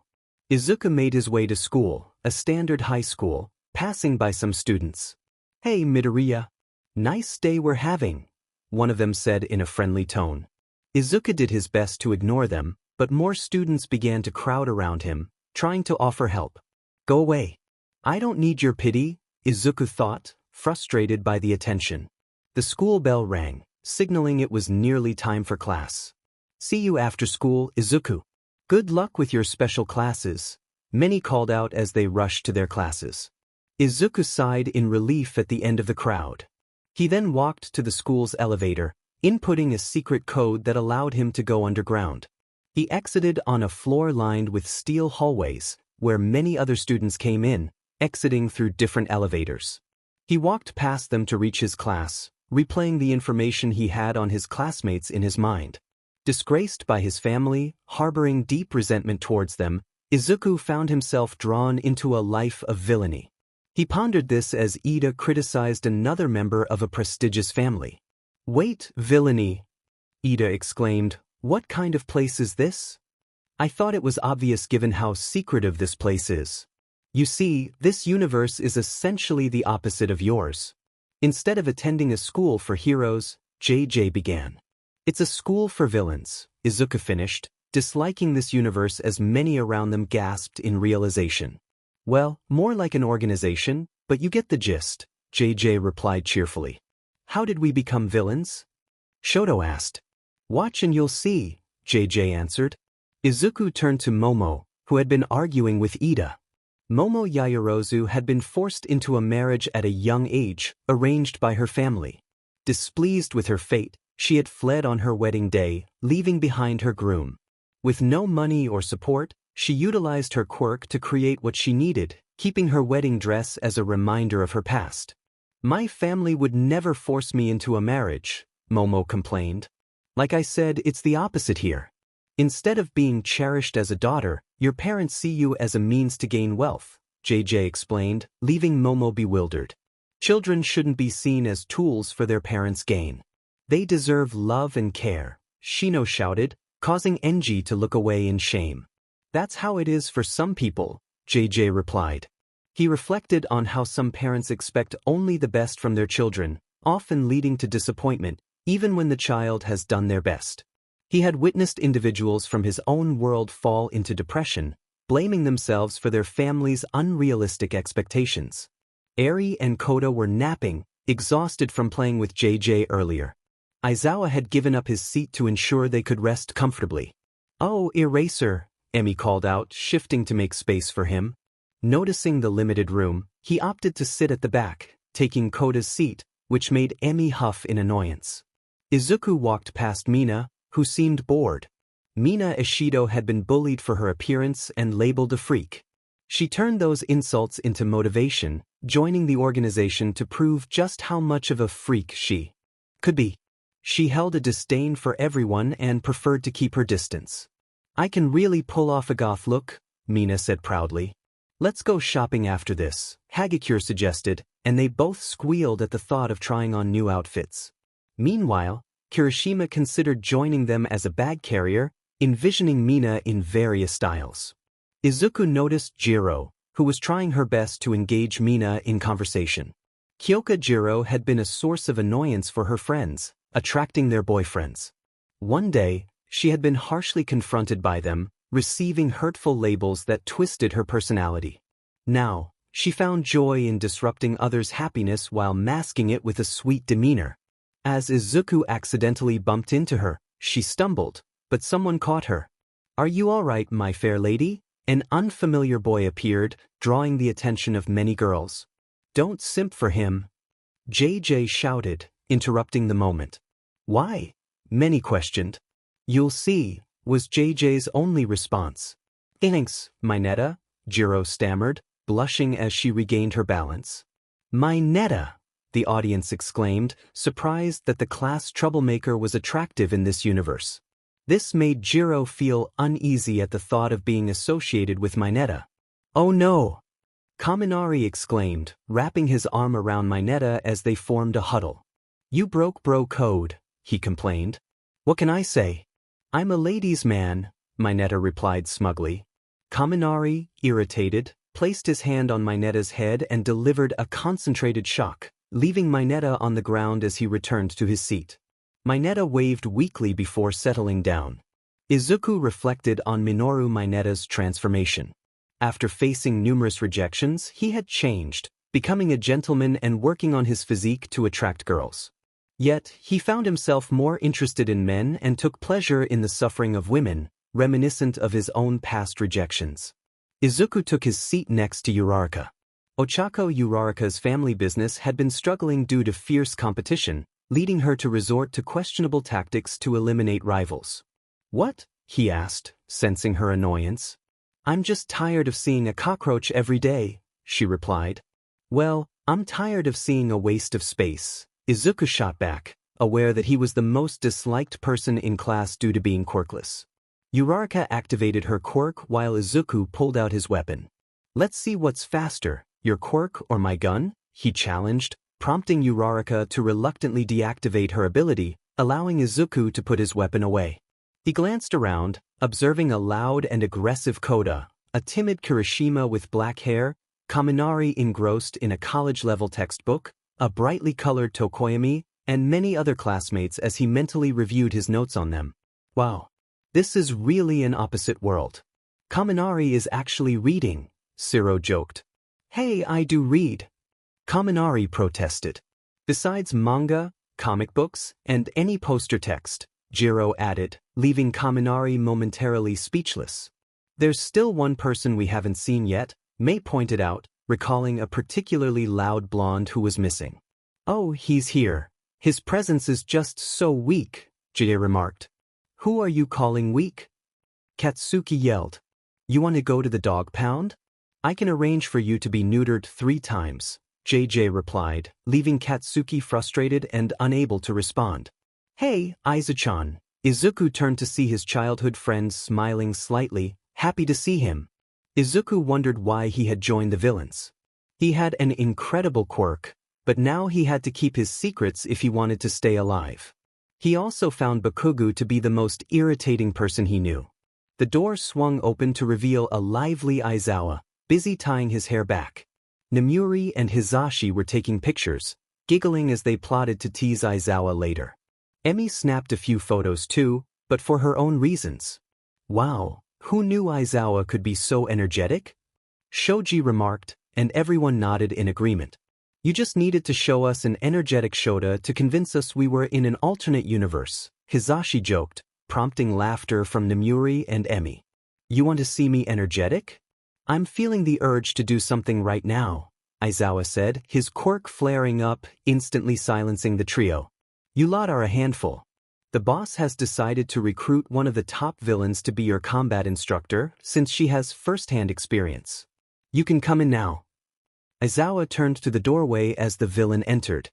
S1: Izuku made his way to school, a standard high school, passing by some students. "Hey Midoriya. Nice day we're having," one of them said in a friendly tone. Izuku did his best to ignore them, but more students began to crowd around him, trying to offer help. "Go away. I don't need your pity," Izuku thought, frustrated by the attention. The school bell rang, signaling it was nearly time for class. "See you after school, Izuku. Good luck with your special classes," many called out as they rushed to their classes. Izuku sighed in relief at the end of the crowd. He then walked to the school's elevator, inputting a secret code that allowed him to go underground. He exited on a floor lined with steel hallways, where many other students came in, exiting through different elevators. He walked past them to reach his class, replaying the information he had on his classmates in his mind. Disgraced by his family, harboring deep resentment towards them, Izuku found himself drawn into a life of villainy. He pondered this as Ida criticized another member of a prestigious family. "Wait, villainy!" Ida exclaimed. "What kind of place is this? I thought it was obvious given how secretive this place is. You see, this universe is essentially the opposite of yours. Instead of attending a school for heroes," JJ began. "It's a school for villains," Izuku finished, disliking this universe as many around them gasped in realization. "Well, more like an organization, but you get the gist," JJ replied cheerfully. "How did we become villains?" Shoto asked. "Watch and you'll see," JJ answered. Izuku turned to Momo, who had been arguing with Ida. Momo Yaoyorozu had been forced into a marriage at a young age, arranged by her family. Displeased with her fate, she had fled on her wedding day, leaving behind her groom. With no money or support, she utilized her quirk to create what she needed, keeping her wedding dress as a reminder of her past. "My family would never force me into a marriage," Momo complained. "Like I said, it's the opposite here. Instead of being cherished as a daughter, your parents see you as a means to gain wealth," JJ explained, leaving Momo bewildered. "Children shouldn't be seen as tools for their parents' gain. They deserve love and care," Shino shouted, causing Enji to look away in shame. "That's how it is for some people," JJ replied. He reflected on how some parents expect only the best from their children, often leading to disappointment, even when the child has done their best. He had witnessed individuals from his own world fall into depression, blaming themselves for their family's unrealistic expectations. Eri and Kota were napping, exhausted from playing with JJ earlier. Aizawa had given up his seat to ensure they could rest comfortably. "Oh, Eraser," Emmy called out, shifting to make space for him. Noticing the limited room, he opted to sit at the back, taking Kota's seat, which made Emmy huff in annoyance. Izuku walked past Mina, who seemed bored. Mina Ishido had been bullied for her appearance and labeled a freak. She turned those insults into motivation, joining the organization to prove just how much of a freak she could be. She held a disdain for everyone and preferred to keep her distance. I can really pull off a goth look, Mina said proudly. Let's go shopping after this, Hagakure suggested, and they both squealed at the thought of trying on new outfits. Meanwhile, Kirishima considered joining them as a bag carrier, envisioning Mina in various styles. Izuku noticed Jiro, who was trying her best to engage Mina in conversation. Kyoka Jiro had been a source of annoyance for her friends, attracting their boyfriends. One day, she had been harshly confronted by them, receiving hurtful labels that twisted her personality. Now, she found joy in disrupting others' happiness while masking it with a sweet demeanor. As Izuku accidentally bumped into her, she stumbled, but someone caught her. "Are you all right, my fair lady?" An unfamiliar boy appeared, drawing the attention of many girls. "Don't simp for him," JJ shouted, interrupting the moment. "Why?" many questioned. "You'll see," was JJ's only response. "Thanks, Minetta," Jiro stammered, blushing as she regained her balance. "Minetta," the audience exclaimed, surprised that the class troublemaker was attractive in this universe. This made Jiro feel uneasy at the thought of being associated with Minetta. "Oh no!" Kaminari exclaimed, wrapping his arm around Minetta as they formed a huddle. "You broke bro code," he complained. "What can I say? I'm a ladies' man," Minetta replied smugly. Kaminari, irritated, placed his hand on Minetta's head and delivered a concentrated shock, leaving Minetta on the ground as he returned to his seat. Minetta waved weakly before settling down. Izuku reflected on Minoru Minetta's transformation. After facing numerous rejections, he had changed, becoming a gentleman and working on his physique to attract girls. Yet, he found himself more interested in men and took pleasure in the suffering of women, reminiscent of his own past rejections. Izuku took his seat next to Uraraka. Ochako Uraraka's family business had been struggling due to fierce competition, leading her to resort to questionable tactics to eliminate rivals. "What?" he asked, sensing her annoyance. "I'm just tired of seeing a cockroach every day," she replied. "Well, I'm tired of seeing a waste of space," Izuku shot back, aware that he was the most disliked person in class due to being quirkless. Uraraka activated her quirk while Izuku pulled out his weapon. "Let's see what's faster, your quirk or my gun?" he challenged, prompting Uraraka to reluctantly deactivate her ability, allowing Izuku to put his weapon away. He glanced around, observing a loud and aggressive Kota, a timid Kirishima with black hair, Kaminari engrossed in a college-level textbook, a brightly colored Tokoyami, and many other classmates as he mentally reviewed his notes on them. "Wow. This is really an opposite world. Kaminari is actually reading," Siro joked. "Hey, I do read," Kaminari protested. "Besides manga, comic books, and any poster text," Jiro added, leaving Kaminari momentarily speechless. "There's still one person we haven't seen yet," Mei pointed out, recalling a particularly loud blonde who was missing. "Oh, he's here. His presence is just so weak," Jie remarked. "Who are you calling weak?" Katsuki yelled. "You want to go to the dog pound? I can arrange for you to be neutered 3 times, JJ replied, leaving Katsuki frustrated and unable to respond. "Hey, Aizachan." Izuku turned to see his childhood friend smiling slightly, happy to see him. Izuku wondered why he had joined the villains. He had an incredible quirk, but now he had to keep his secrets if he wanted to stay alive. He also found Bakugo to be the most irritating person he knew. The door swung open to reveal a lively Aizawa, busy tying his hair back. Namuri and Hizashi were taking pictures, giggling as they plotted to tease Aizawa later. Emmy snapped a few photos too, but for her own reasons. "Wow, who knew Aizawa could be so energetic?" Shoji remarked, and everyone nodded in agreement. "You just needed to show us an energetic Shota to convince us we were in an alternate universe," Hizashi joked, prompting laughter from Namuri and Emmy. "You want to see me energetic? I'm feeling the urge to do something right now," Aizawa said, his quirk flaring up, instantly silencing the trio. "You lot are a handful. The boss has decided to recruit one of the top villains to be your combat instructor since she has first-hand experience. You can come in now." Aizawa turned to the doorway as the villain entered.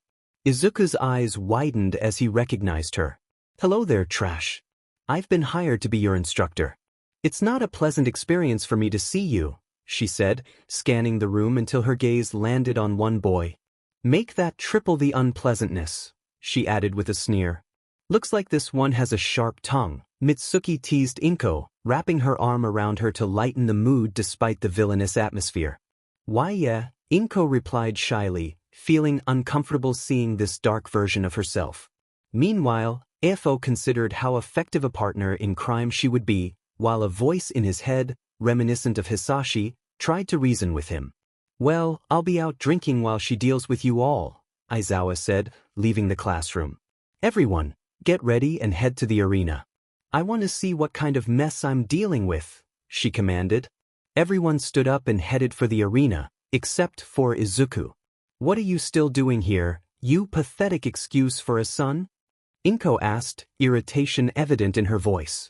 S1: Izuku's eyes widened as he recognized her. Hello there, trash. I've been hired to be your instructor. It's not a pleasant experience for me to see you, she said, scanning the room until her gaze landed on one boy. Make that triple the unpleasantness, she added with a sneer. Looks like this one has a sharp tongue, Mitsuki teased Inko, wrapping her arm around her to lighten the mood despite the villainous atmosphere. Why yeah, Inko replied shyly, feeling uncomfortable seeing this dark version of herself. Meanwhile, AFO considered how effective a partner in crime she would be, while a voice in his head, reminiscent of Hisashi, tried to reason with him. Well, I'll be out drinking while she deals with you all, Aizawa said, leaving the classroom. Everyone, get ready and head to the arena. I want to see what kind of mess I'm dealing with, she commanded. Everyone stood up and headed for the arena, except for Izuku. What are you still doing here, you pathetic excuse for a son? Inko asked, irritation evident in her voice.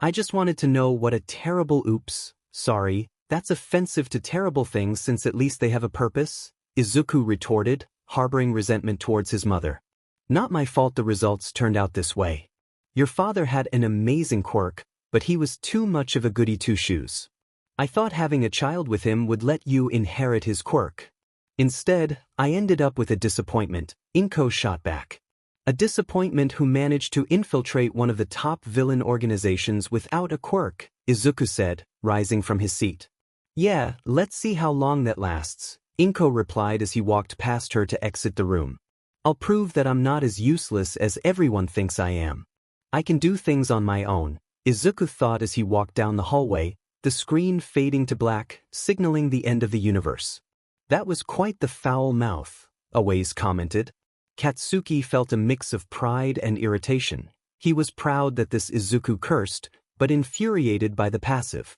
S1: I just wanted to know what a terrible oops, sorry, that's offensive to terrible things since at least they have a purpose, Izuku retorted, harboring resentment towards his mother. Not my fault the results turned out this way. Your father had an amazing quirk, but he was too much of a goody two-shoes. I thought having a child with him would let you inherit his quirk. Instead, I ended up with a disappointment, Inko shot back. A disappointment who managed to infiltrate one of the top villain organizations without a quirk, Izuku said, rising from his seat. Yeah, let's see how long that lasts, Inko replied as he walked past her to exit the room. I'll prove that I'm not as useless as everyone thinks I am. I can do things on my own, Izuku thought as he walked down the hallway, the screen fading to black, signaling the end of the universe. That was quite the foul mouth, Awaze commented. Katsuki felt a mix of pride and irritation. He was proud that this Izuku cursed, but infuriated by the passive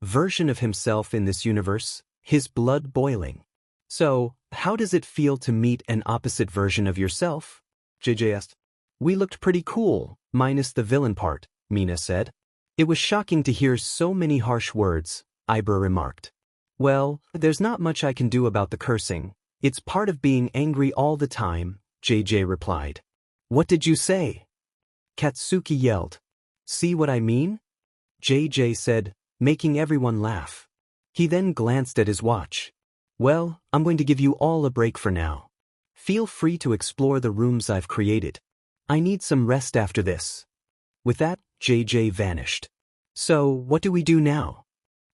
S1: version of himself in this universe, his blood boiling. So, how does it feel to meet an opposite version of yourself? JJ asked. We looked pretty cool, minus the villain part, Mina said. It was shocking to hear so many harsh words, Ibra remarked. Well, there's not much I can do about the cursing. It's part of being angry all the time, JJ replied. What did you say? Katsuki yelled. See what I mean? JJ said, making everyone laugh. He then glanced at his watch. Well, I'm going to give you all a break for now. Feel free to explore the rooms I've created. I need some rest after this. With that, JJ vanished. So, what do we do now?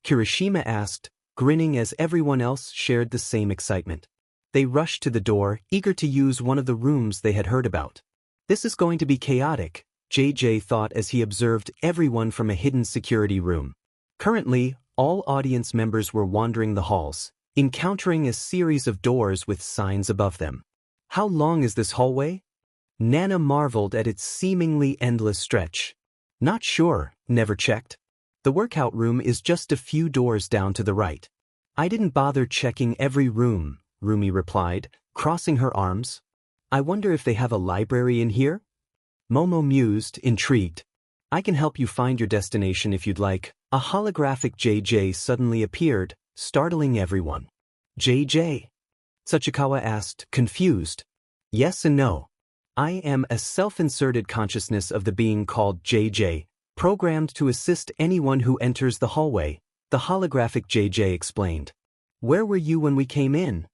S1: Kirishima asked, grinning as everyone else shared the same excitement. They rushed to the door, eager to use one of the rooms they had heard about. This is going to be chaotic, JJ thought as he observed everyone from a hidden security room. Currently, all audience members were wandering the halls, encountering a series of doors with signs above them. How long is this hallway? Nana marveled at its seemingly endless stretch. Not sure, never checked. The workout room is just a few doors down to the right. I didn't bother checking every room, Rumi replied, crossing her arms. I wonder if they have a library in here? Momo mused, intrigued. I can help you find your destination if you'd like. A holographic JJ suddenly appeared, startling everyone. JJ? Sachikawa asked, confused. Yes and no. I am a self-inserted consciousness of the being called JJ, programmed to assist anyone who enters the hallway, the holographic JJ explained. Where were you when we came in?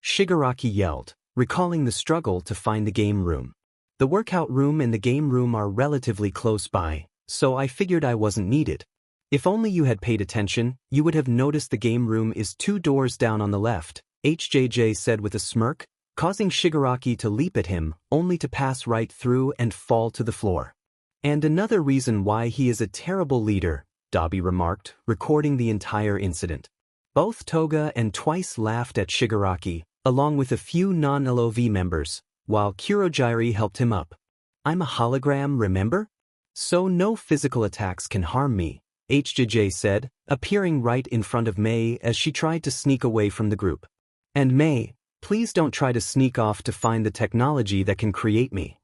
S1: Shigaraki yelled, recalling the struggle to find the game room. The workout room and the game room are relatively close by, so I figured I wasn't needed. If only you had paid attention, you would have noticed the game room is 2 doors down on the left, HJJ said with a smirk, causing Shigaraki to leap at him, only to pass right through and fall to the floor. And another reason why he is a terrible leader, Dabi remarked, recording the entire incident. Both Toga and Twice laughed at Shigaraki, along with a few non-LOV members, while Kurojiri helped him up. I'm a hologram, remember? So no physical attacks can harm me, HJJ said, appearing right in front of Mei as she tried to sneak away from the group. And Mei, please don't try to sneak off to find the technology that can create me.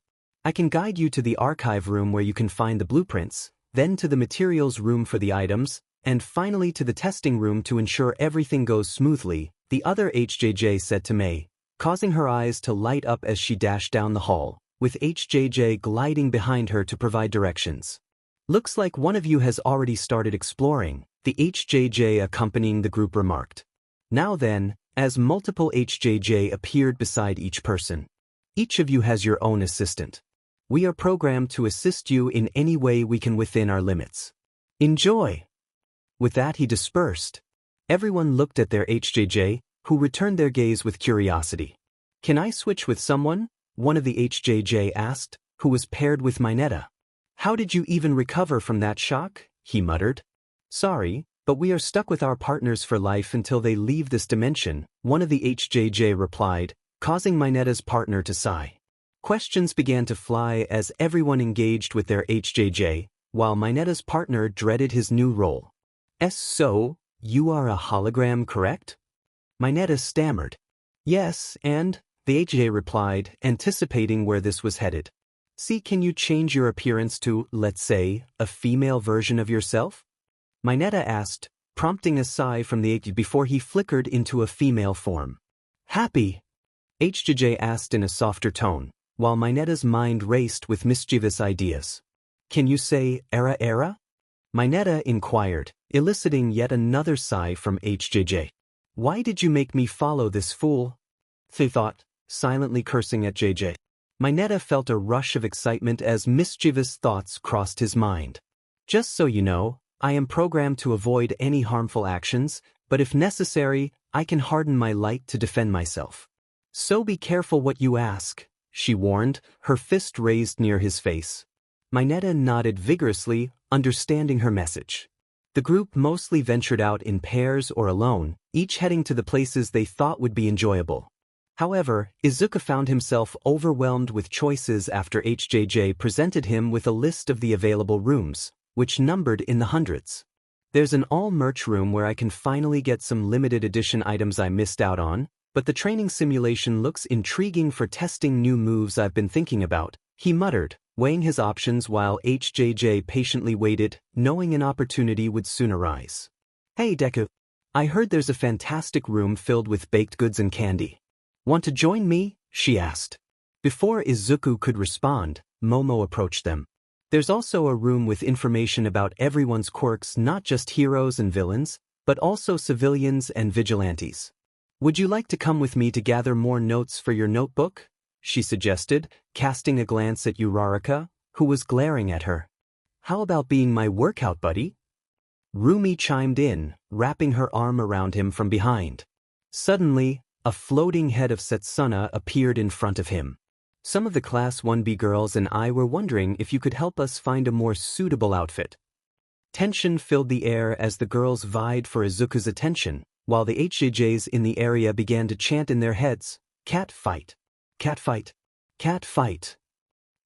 S1: I can guide you to the archive room where you can find the blueprints, then to the materials room for the items, and finally to the testing room to ensure everything goes smoothly, the other HJJ said to Mei. causing her eyes to light up as she dashed down the hall, with HJJ gliding behind her to provide directions. "Looks like one of you has already started exploring," the HJJ accompanying the group remarked. Now then, as multiple HJJ appeared beside each person. "Each of you has your own assistant. We are programmed to assist you in any way we can within our limits. Enjoy!" With that he dispersed. Everyone looked at their HJJ, who returned their gaze with curiosity. "Can I switch with someone?" one of the HJJ asked, who was paired with Minetta. "How did you even recover from that shock?" he muttered. "Sorry, but we are stuck with our partners for life until they leave this dimension," one of the HJJ replied, causing Minetta's partner to sigh. Questions began to fly as everyone engaged with their HJJ, while Minetta's partner dreaded his new role. "So, you are a hologram, correct?" Minetta stammered. "Yes, and," the HJ replied, anticipating where this was headed. "See, can you change your appearance to, let's say, a female version of yourself?" Minetta asked, prompting a sigh from the HJ before he flickered into a female form. "Happy?" HJJ asked in a softer tone, while Minetta's mind raced with mischievous ideas. "Can you say, era? Minetta inquired, eliciting yet another sigh from HJJ. "Why did you make me follow this fool?" they thought, silently cursing at JJ. Minetta felt a rush of excitement as mischievous thoughts crossed his mind. "Just so you know, I am programmed to avoid any harmful actions, but if necessary, I can harden my light to defend myself. So be careful what you ask," she warned, her fist raised near his face. Minetta nodded vigorously, understanding her message. The group mostly ventured out in pairs or alone, each heading to the places they thought would be enjoyable. However, Izuku found himself overwhelmed with choices after HJJ presented him with a list of the available rooms, which numbered in the hundreds. "There's an all-merch room where I can finally get some limited edition items I missed out on, but the training simulation looks intriguing for testing new moves I've been thinking about," he muttered, weighing his options while HJJ patiently waited, knowing an opportunity would soon arise. "Hey Deku, I heard there's a fantastic room filled with baked goods and candy. Want to join me?" she asked. Before Izuku could respond, Momo approached them. "There's also a room with information about everyone's quirks, not just heroes and villains, but also civilians and vigilantes. Would you like to come with me to gather more notes for your notebook?" she suggested, casting a glance at Uraraka, who was glaring at her. "How about being my workout buddy?" Rumi chimed in, wrapping her arm around him from behind. Suddenly, a floating head of Setsuna appeared in front of him. "Some of the Class 1B girls and I were wondering if you could help us find a more suitable outfit." Tension filled the air as the girls vied for Izuku's attention, while the HJJs in the area began to chant in their heads, "Cat fight! Cat fight! Cat fight!"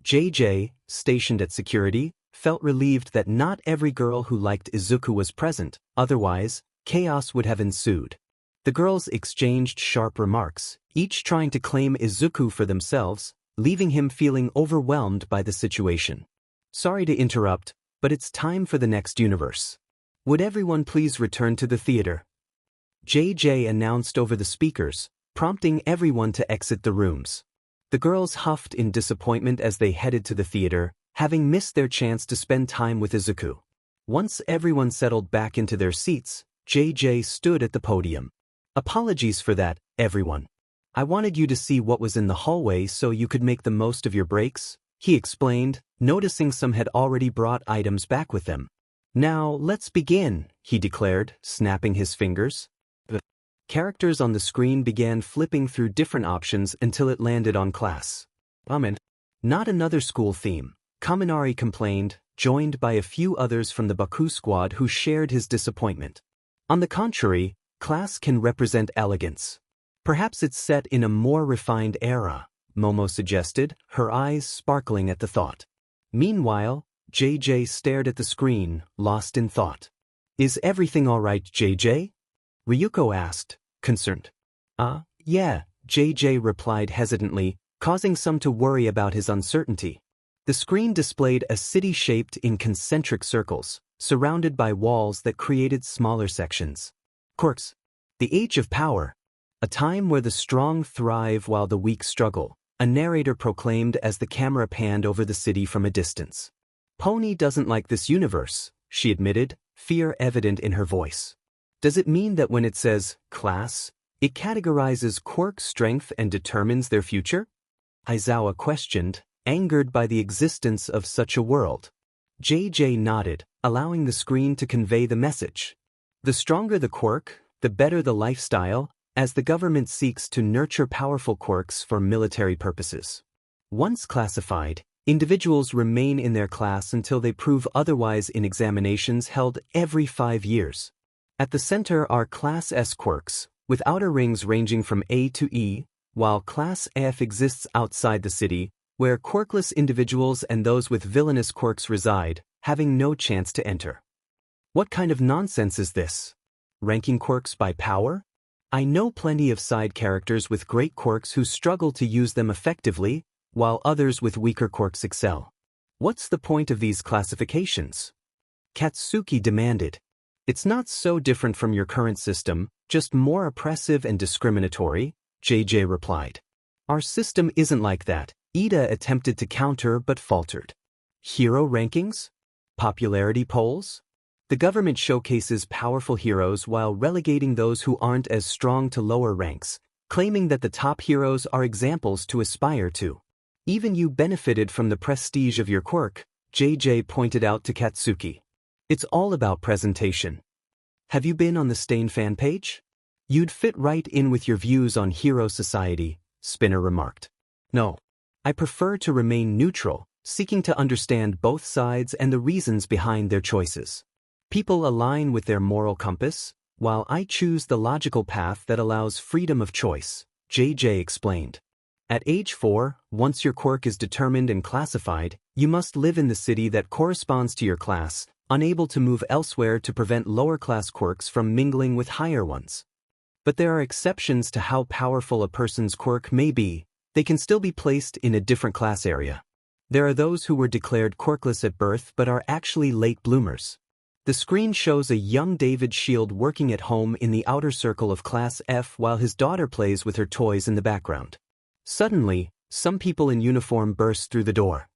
S1: JJ, stationed at security, felt relieved that not every girl who liked Izuku was present, otherwise, chaos would have ensued. The girls exchanged sharp remarks, each trying to claim Izuku for themselves, leaving him feeling overwhelmed by the situation. "Sorry to interrupt, but it's time for the next universe. Would everyone please return to the theater?" JJ announced over the speakers, prompting everyone to exit the rooms. The girls huffed in disappointment as they headed to the theater, having missed their chance to spend time with Izuku. Once everyone settled back into their seats, JJ stood at the podium. "Apologies for that, everyone. I wanted you to see what was in the hallway so you could make the most of your breaks," he explained, noticing some had already brought items back with them. "Now, let's begin," he declared, snapping his fingers. The characters on the screen began flipping through different options until it landed on class. Not another school theme," Kaminari complained, joined by a few others from the Baku squad who shared his disappointment. "On the contrary, class can represent elegance. Perhaps it's set in a more refined era," Momo suggested, her eyes sparkling at the thought. Meanwhile, JJ stared at the screen, lost in thought. "Is everything all right, JJ?" Ryuko asked, concerned. Yeah," JJ replied hesitantly, causing some to worry about his uncertainty. The screen displayed a city shaped in concentric circles, surrounded by walls that created smaller sections. "Quirks. The Age of Power. A time where the strong thrive while the weak struggle, a narrator proclaimed as the camera panned over the city from a distance. Pony doesn't like this universe, she admitted, fear evident in her voice. Does it mean that when it says, class, it categorizes quirk strength and determines their future? Aizawa questioned, angered by the existence of such a world. JJ nodded, allowing the screen to convey the message. The stronger the quirk, the better the lifestyle, as the government seeks to nurture powerful quirks for military purposes. Once classified, individuals remain in their class until they prove otherwise in examinations held every 5 years. At the center are Class S quirks, with outer rings ranging from A to E, while Class F exists outside the city, where quirkless individuals and those with villainous quirks reside, having no chance to enter. What kind of nonsense is this? Ranking quirks by power? I know plenty of side characters with great quirks who struggle to use them effectively, while others with weaker quirks excel. What's the point of these classifications? Katsuki demanded. It's not so different from your current system, just more oppressive and discriminatory, JJ replied. Our system isn't like that, Ida attempted to counter but faltered. Hero rankings? Popularity polls? The government showcases powerful heroes while relegating those who aren't as strong to lower ranks, claiming that the top heroes are examples to aspire to. Even you benefited from the prestige of your quirk, JJ pointed out to Katsuki. It's all about presentation. Have you been on the Stain fan page? You'd fit right in with your views on hero society, Spinner remarked. No. I prefer to remain neutral, seeking to understand both sides and the reasons behind their choices. People align with their moral compass, while I choose the logical path that allows freedom of choice, JJ explained. At age 4, once your quirk is determined and classified, you must live in the city that corresponds to your class, unable to move elsewhere to prevent lower-class quirks from mingling with higher ones. But there are exceptions to how powerful a person's quirk may be. They can still be placed in a different class area. There are those who were declared quirkless at birth but are actually late bloomers. The screen shows a young David Shield working at home in the outer circle of Class F while his daughter plays with her toys in the background. Suddenly, some people in uniform burst through the door.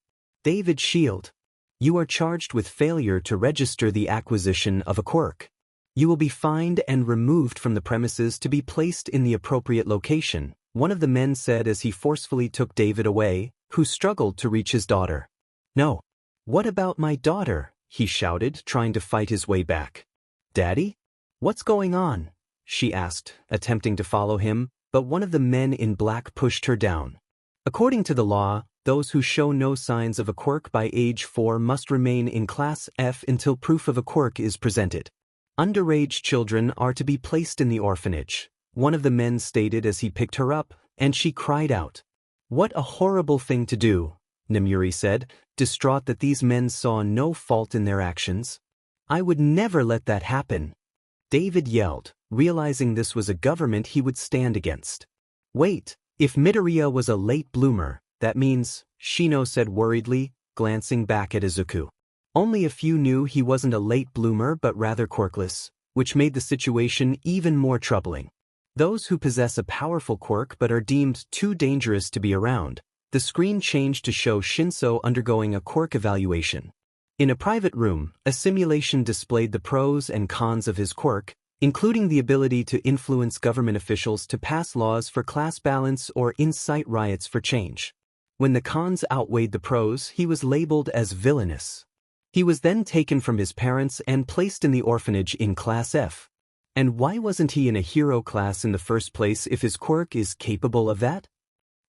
S1: David Shield. You are charged with failure to register the acquisition of a quirk. You will be fined and removed from the premises to be placed in the appropriate location, one of the men said as he forcefully took David away, who struggled to reach his daughter. No. What about my daughter? He shouted, trying to fight his way back. Daddy? What's going on? She asked, attempting to follow him, but one of the men in black pushed her down. According to the law, those who show no signs of a quirk by age 4 must remain in Class F until proof of a quirk is presented. Underage children are to be placed in the orphanage, one of the men stated as he picked her up, and she cried out. What a horrible thing to do, Namuri said, distraught that these men saw no fault in their actions. I would never let that happen. David yelled, realizing this was a government he would stand against. Wait, if Midoriya was a late bloomer, that means, Shino said worriedly, glancing back at Izuku. Only a few knew he wasn't a late bloomer but rather quirkless, which made the situation even more troubling. Those who possess a powerful quirk but are deemed too dangerous to be around. The screen changed to show Shinso undergoing a quirk evaluation. In a private room, a simulation displayed the pros and cons of his quirk, including the ability to influence government officials to pass laws for class balance or incite riots for change. When the cons outweighed the pros, he was labeled as villainous. He was then taken from his parents and placed in the orphanage in Class F. And why wasn't he in a hero class in the first place if his quirk is capable of that?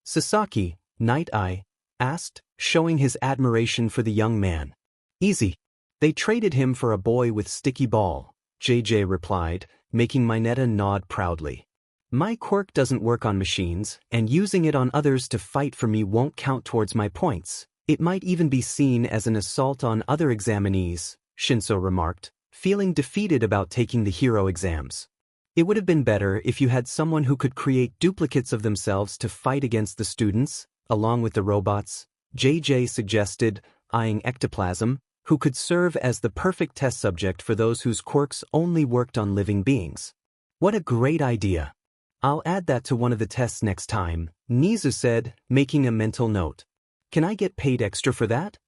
S1: Sasaki, Night Eye, asked, showing his admiration for the young man. Easy. They traded him for a boy with sticky ball, JJ replied, making Minetta nod proudly. My quirk doesn't work on machines, and using it on others to fight for me won't count towards my points. It might even be seen as an assault on other examinees, Shinso remarked, feeling defeated about taking the hero exams. It would have been better if you had someone who could create duplicates of themselves to fight against the students, along with the robots, JJ suggested, eyeing ectoplasm, who could serve as the perfect test subject for those whose quirks only worked on living beings. What a great idea! I'll add that to one of the tests next time, Nizu said, making a mental note. Can I get paid extra for that?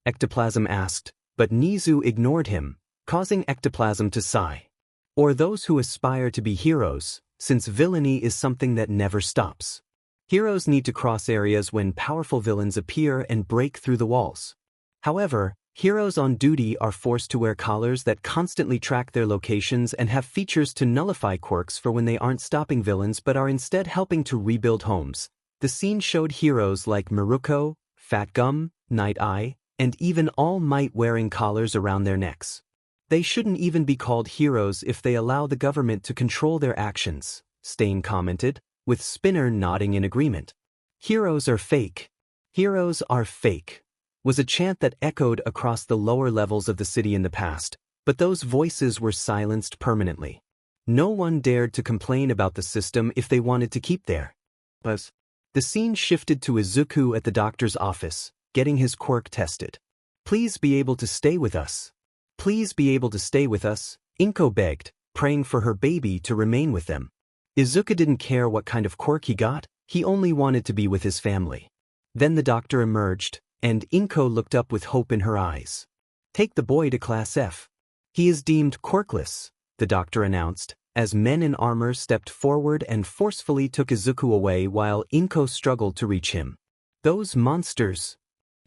S1: Ectoplasm asked, but Nizu ignored him, causing Ectoplasm to sigh. Or those who aspire to be heroes, since villainy is something that never stops. Heroes need to cross areas when powerful villains appear and break through the walls. However, heroes on duty are forced to wear collars that constantly track their locations and have features to nullify quirks for when they aren't stopping villains but are instead helping to rebuild homes. The scene showed heroes like Miruko, Fat Gum, Night Eye, and even All Might wearing collars around their necks. They shouldn't even be called heroes if they allow the government to control their actions, Stain commented, with Spinner nodding in agreement. Heroes are fake. Heroes are fake, was a chant that echoed across the lower levels of the city in the past, but those voices were silenced permanently. No one dared to complain about the system if they wanted to keep their buzz. The scene shifted to Izuku at the doctor's office, getting his quirk tested. Please be able to stay with us. Please be able to stay with us, Inko begged, praying for her baby to remain with them. Izuku didn't care what kind of quirk he got, he only wanted to be with his family. Then the doctor emerged, and Inko looked up with hope in her eyes. Take the boy to Class F. He is deemed quirkless, the doctor announced, as men in armor stepped forward and forcefully took Izuku away while Inko struggled to reach him. Those monsters,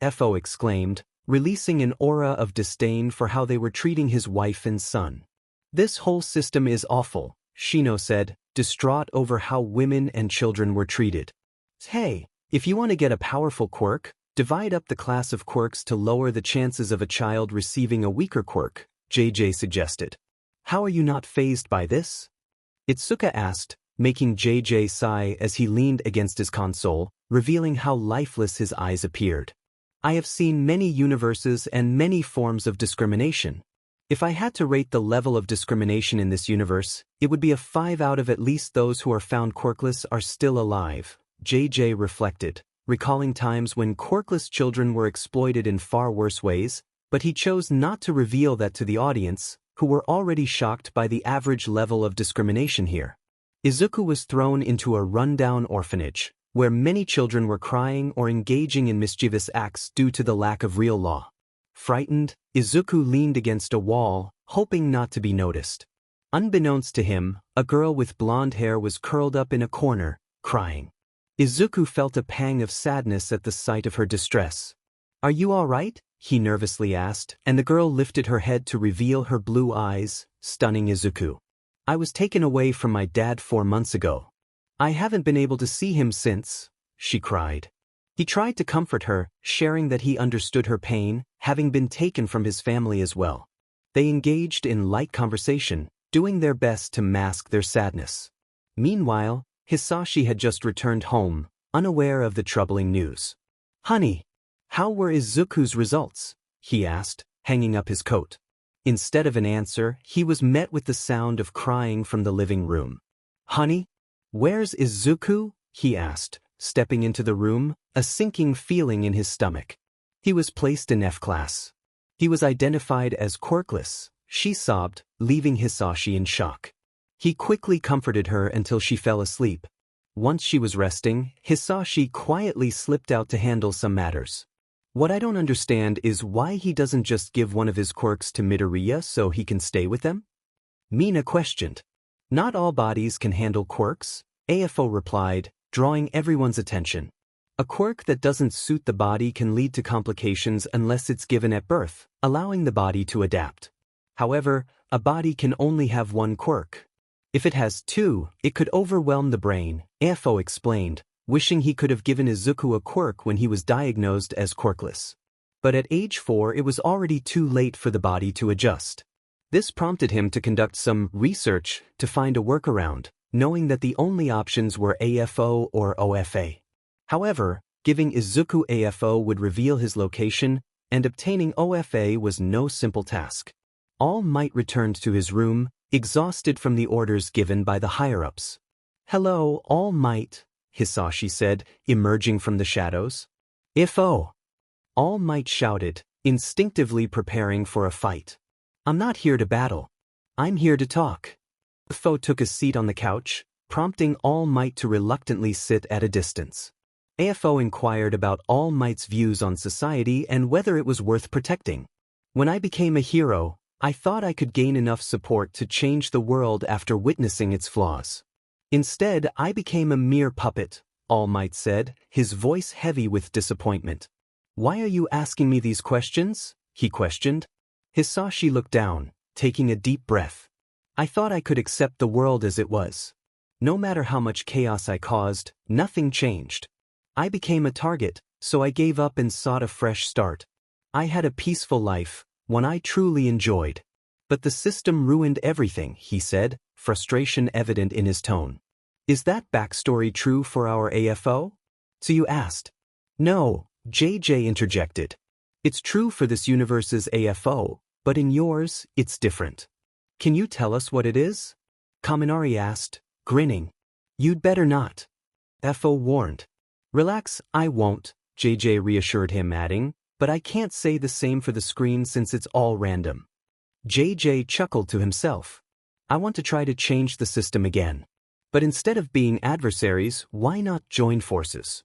S1: AFO exclaimed, releasing an aura of disdain for how they were treating his wife and son. This whole system is awful, Shino said, distraught over how women and children were treated. Hey, if you want to get a powerful quirk, divide up the class of quirks to lower the chances of a child receiving a weaker quirk, JJ suggested. How are you not fazed by this? Itsuka asked, making JJ sigh as he leaned against his console, revealing how lifeless his eyes appeared. I have seen many universes and many forms of discrimination. If I had to rate the level of discrimination in this universe, it would be a 5 out of at least those who are found quirkless are still alive, JJ reflected, recalling times when quirkless children were exploited in far worse ways, but he chose not to reveal that to the audience, who were already shocked by the average level of discrimination here. Izuku was thrown into a rundown orphanage, where many children were crying or engaging in mischievous acts due to the lack of real law. Frightened, Izuku leaned against a wall, hoping not to be noticed. Unbeknownst to him, a girl with blonde hair was curled up in a corner, crying. Izuku felt a pang of sadness at the sight of her distress. Are you all right? He nervously asked, and the girl lifted her head to reveal her blue eyes, stunning Izuku. I was taken away from my dad 4 months ago. I haven't been able to see him since, she cried. He tried to comfort her, sharing that he understood her pain, having been taken from his family as well. They engaged in light conversation, doing their best to mask their sadness. Meanwhile, Hisashi had just returned home, unaware of the troubling news. Honey, how were Izuku's results? He asked, hanging up his coat. Instead of an answer, he was met with the sound of crying from the living room. Honey? Where's Izuku? He asked, stepping into the room, a sinking feeling in his stomach. He was placed in F class. He was identified as quirkless, she sobbed, leaving Hisashi in shock. He quickly comforted her until she fell asleep. Once she was resting, Hisashi quietly slipped out to handle some matters. What I don't understand is why he doesn't just give one of his quirks to Midoriya so he can stay with them? Mina questioned. Not all bodies can handle quirks, AFO replied, drawing everyone's attention. A quirk that doesn't suit the body can lead to complications unless it's given at birth, allowing the body to adapt. However, a body can only have one quirk. If it has 2, it could overwhelm the brain, AFO explained, wishing he could have given Izuku a quirk when he was diagnosed as quirkless. But at age 4 it was already too late for the body to adjust. This prompted him to conduct some research to find a workaround, knowing that the only options were AFO or OFA. However, giving Izuku AFO would reveal his location, and obtaining OFA was no simple task. All Might returned to his room, exhausted from the orders given by the higher-ups. Hello, All Might, Hisashi said, emerging from the shadows. AFO! All Might shouted, instinctively preparing for a fight. I'm not here to battle. I'm here to talk. AFO took a seat on the couch, prompting All Might to reluctantly sit at a distance. AFO inquired about All Might's views on society and whether it was worth protecting. When I became a hero, I thought I could gain enough support to change the world after witnessing its flaws. Instead, I became a mere puppet, All Might said, his voice heavy with disappointment. Why are you asking me these questions? He questioned. Hisashi looked down, taking a deep breath. I thought I could accept the world as it was. No matter how much chaos I caused, nothing changed. I became a target, so I gave up and sought a fresh start. I had a peaceful life, one I truly enjoyed. But the system ruined everything, he said, frustration evident in his tone. Is that backstory true for our AFO? Tsuyu asked. No, JJ interjected. It's true for this universe's AFO, but in yours, it's different. Can you tell us what it is? Kaminari asked, grinning. You'd better not. AFO warned. Relax, I won't, JJ reassured him, adding, but I can't say the same for the screen since it's all random. JJ chuckled to himself. I want to try to change the system again. But instead of being adversaries, why not join forces?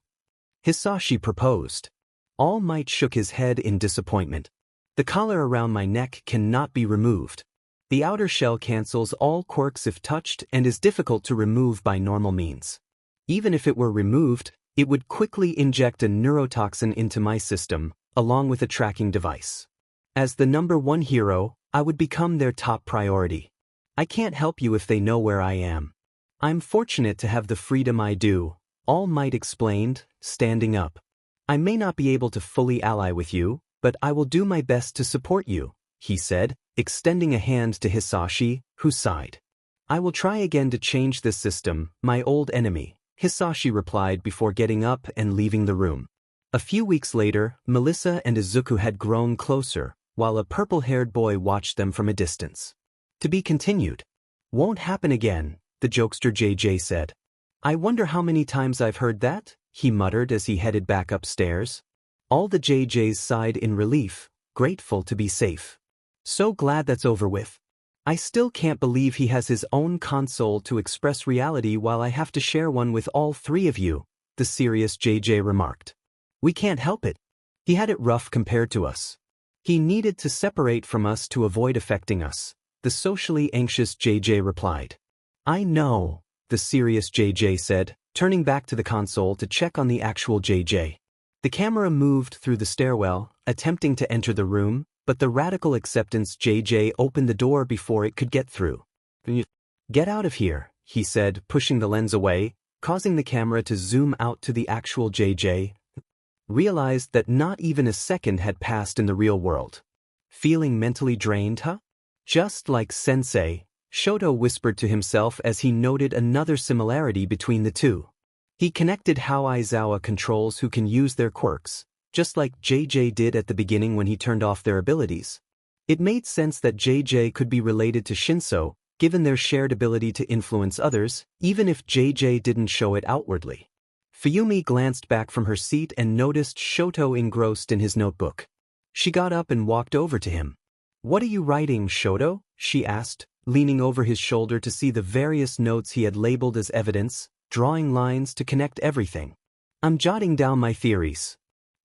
S1: Hisashi proposed. All Might shook his head in disappointment. The collar around my neck cannot be removed. The outer shell cancels all quirks if touched and is difficult to remove by normal means. Even if it were removed, it would quickly inject a neurotoxin into my system, along with a tracking device. As the #1 hero, I would become their top priority. I can't help you if they know where I am. I'm fortunate to have the freedom I do, All Might explained, standing up. I may not be able to fully ally with you, but I will do my best to support you, he said, extending a hand to Hisashi, who sighed. I will try again to change this system, my old enemy, Hisashi replied before getting up and leaving the room. A few weeks later, Melissa and Izuku had grown closer, while a purple-haired boy watched them from a distance. To be continued. Won't happen again, the jokester JJ said. I wonder how many times I've heard that, he muttered as he headed back upstairs. All the JJs sighed in relief, grateful to be safe. So glad that's over with. I still can't believe he has his own console to express reality while I have to share one with all three of you, the serious JJ remarked. We can't help it. He had it rough compared to us. He needed to separate from us to avoid affecting us, the socially anxious JJ replied. I know, the serious JJ said, turning back to the console to check on the actual JJ. The camera moved through the stairwell, attempting to enter the room, but the radical acceptance JJ opened the door before it could get through. Get out of here, he said, pushing the lens away, causing the camera to zoom out to the actual JJ. Realized that not even a second had passed in the real world. Feeling mentally drained, huh? Just like Sensei, Shoto whispered to himself as he noted another similarity between the two. He connected how Aizawa controls who can use their quirks, just like JJ did at the beginning when he turned off their abilities. It made sense that JJ could be related to Shinso, given their shared ability to influence others, even if JJ didn't show it outwardly. Fuyumi glanced back from her seat and noticed Shoto engrossed in his notebook. She got up and walked over to him. What are you writing, Shoto? She asked, leaning over his shoulder to see the various notes he had labeled as evidence, drawing lines to connect everything. I'm jotting down my theories.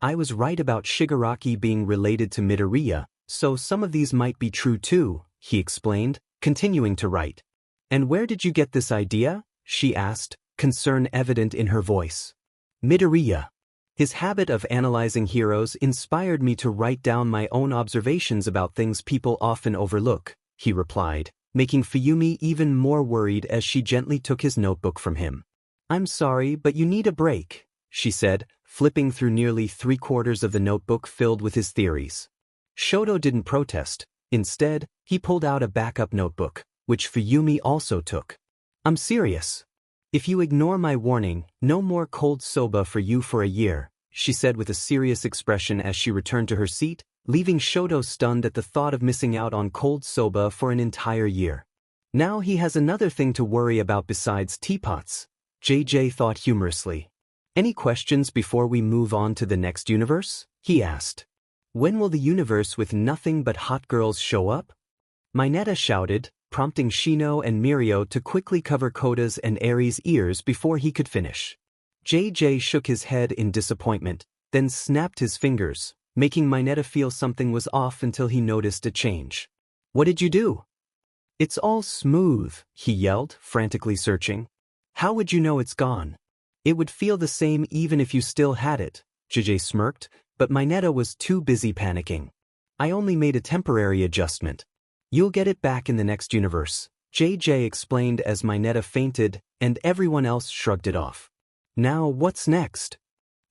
S1: I was right about Shigaraki being related to Midoriya, so some of these might be true too, he explained, continuing to write. And where did you get this idea? She asked, concern evident in her voice. Midoriya. His habit of analyzing heroes inspired me to write down my own observations about things people often overlook, he replied, making Fuyumi even more worried as she gently took his notebook from him. I'm sorry, but you need a break, she said, flipping through nearly 3/4 of the notebook filled with his theories. Shoto didn't protest. Instead, he pulled out a backup notebook, which Fuyumi also took. I'm serious. If you ignore my warning, no more cold soba for you for a year, she said with a serious expression as she returned to her seat, leaving Shoto stunned at the thought of missing out on cold soba for an entire year. Now he has another thing to worry about besides teapots, JJ thought humorously. Any questions before we move on to the next universe? He asked. When will the universe with nothing but hot girls show up? Minetta shouted, prompting Shino and Mirio to quickly cover Kota's and Eri's ears before he could finish. JJ shook his head in disappointment, then snapped his fingers, making Minetta feel something was off until he noticed a change. "What did you do?" "It's all smooth," he yelled, frantically searching. "How would you know it's gone?" "It would feel the same even if you still had it," JJ smirked, but Minetta was too busy panicking. "I only made a temporary adjustment. You'll get it back in the next universe," JJ explained as Minetta fainted, and everyone else shrugged it off. "Now what's next?"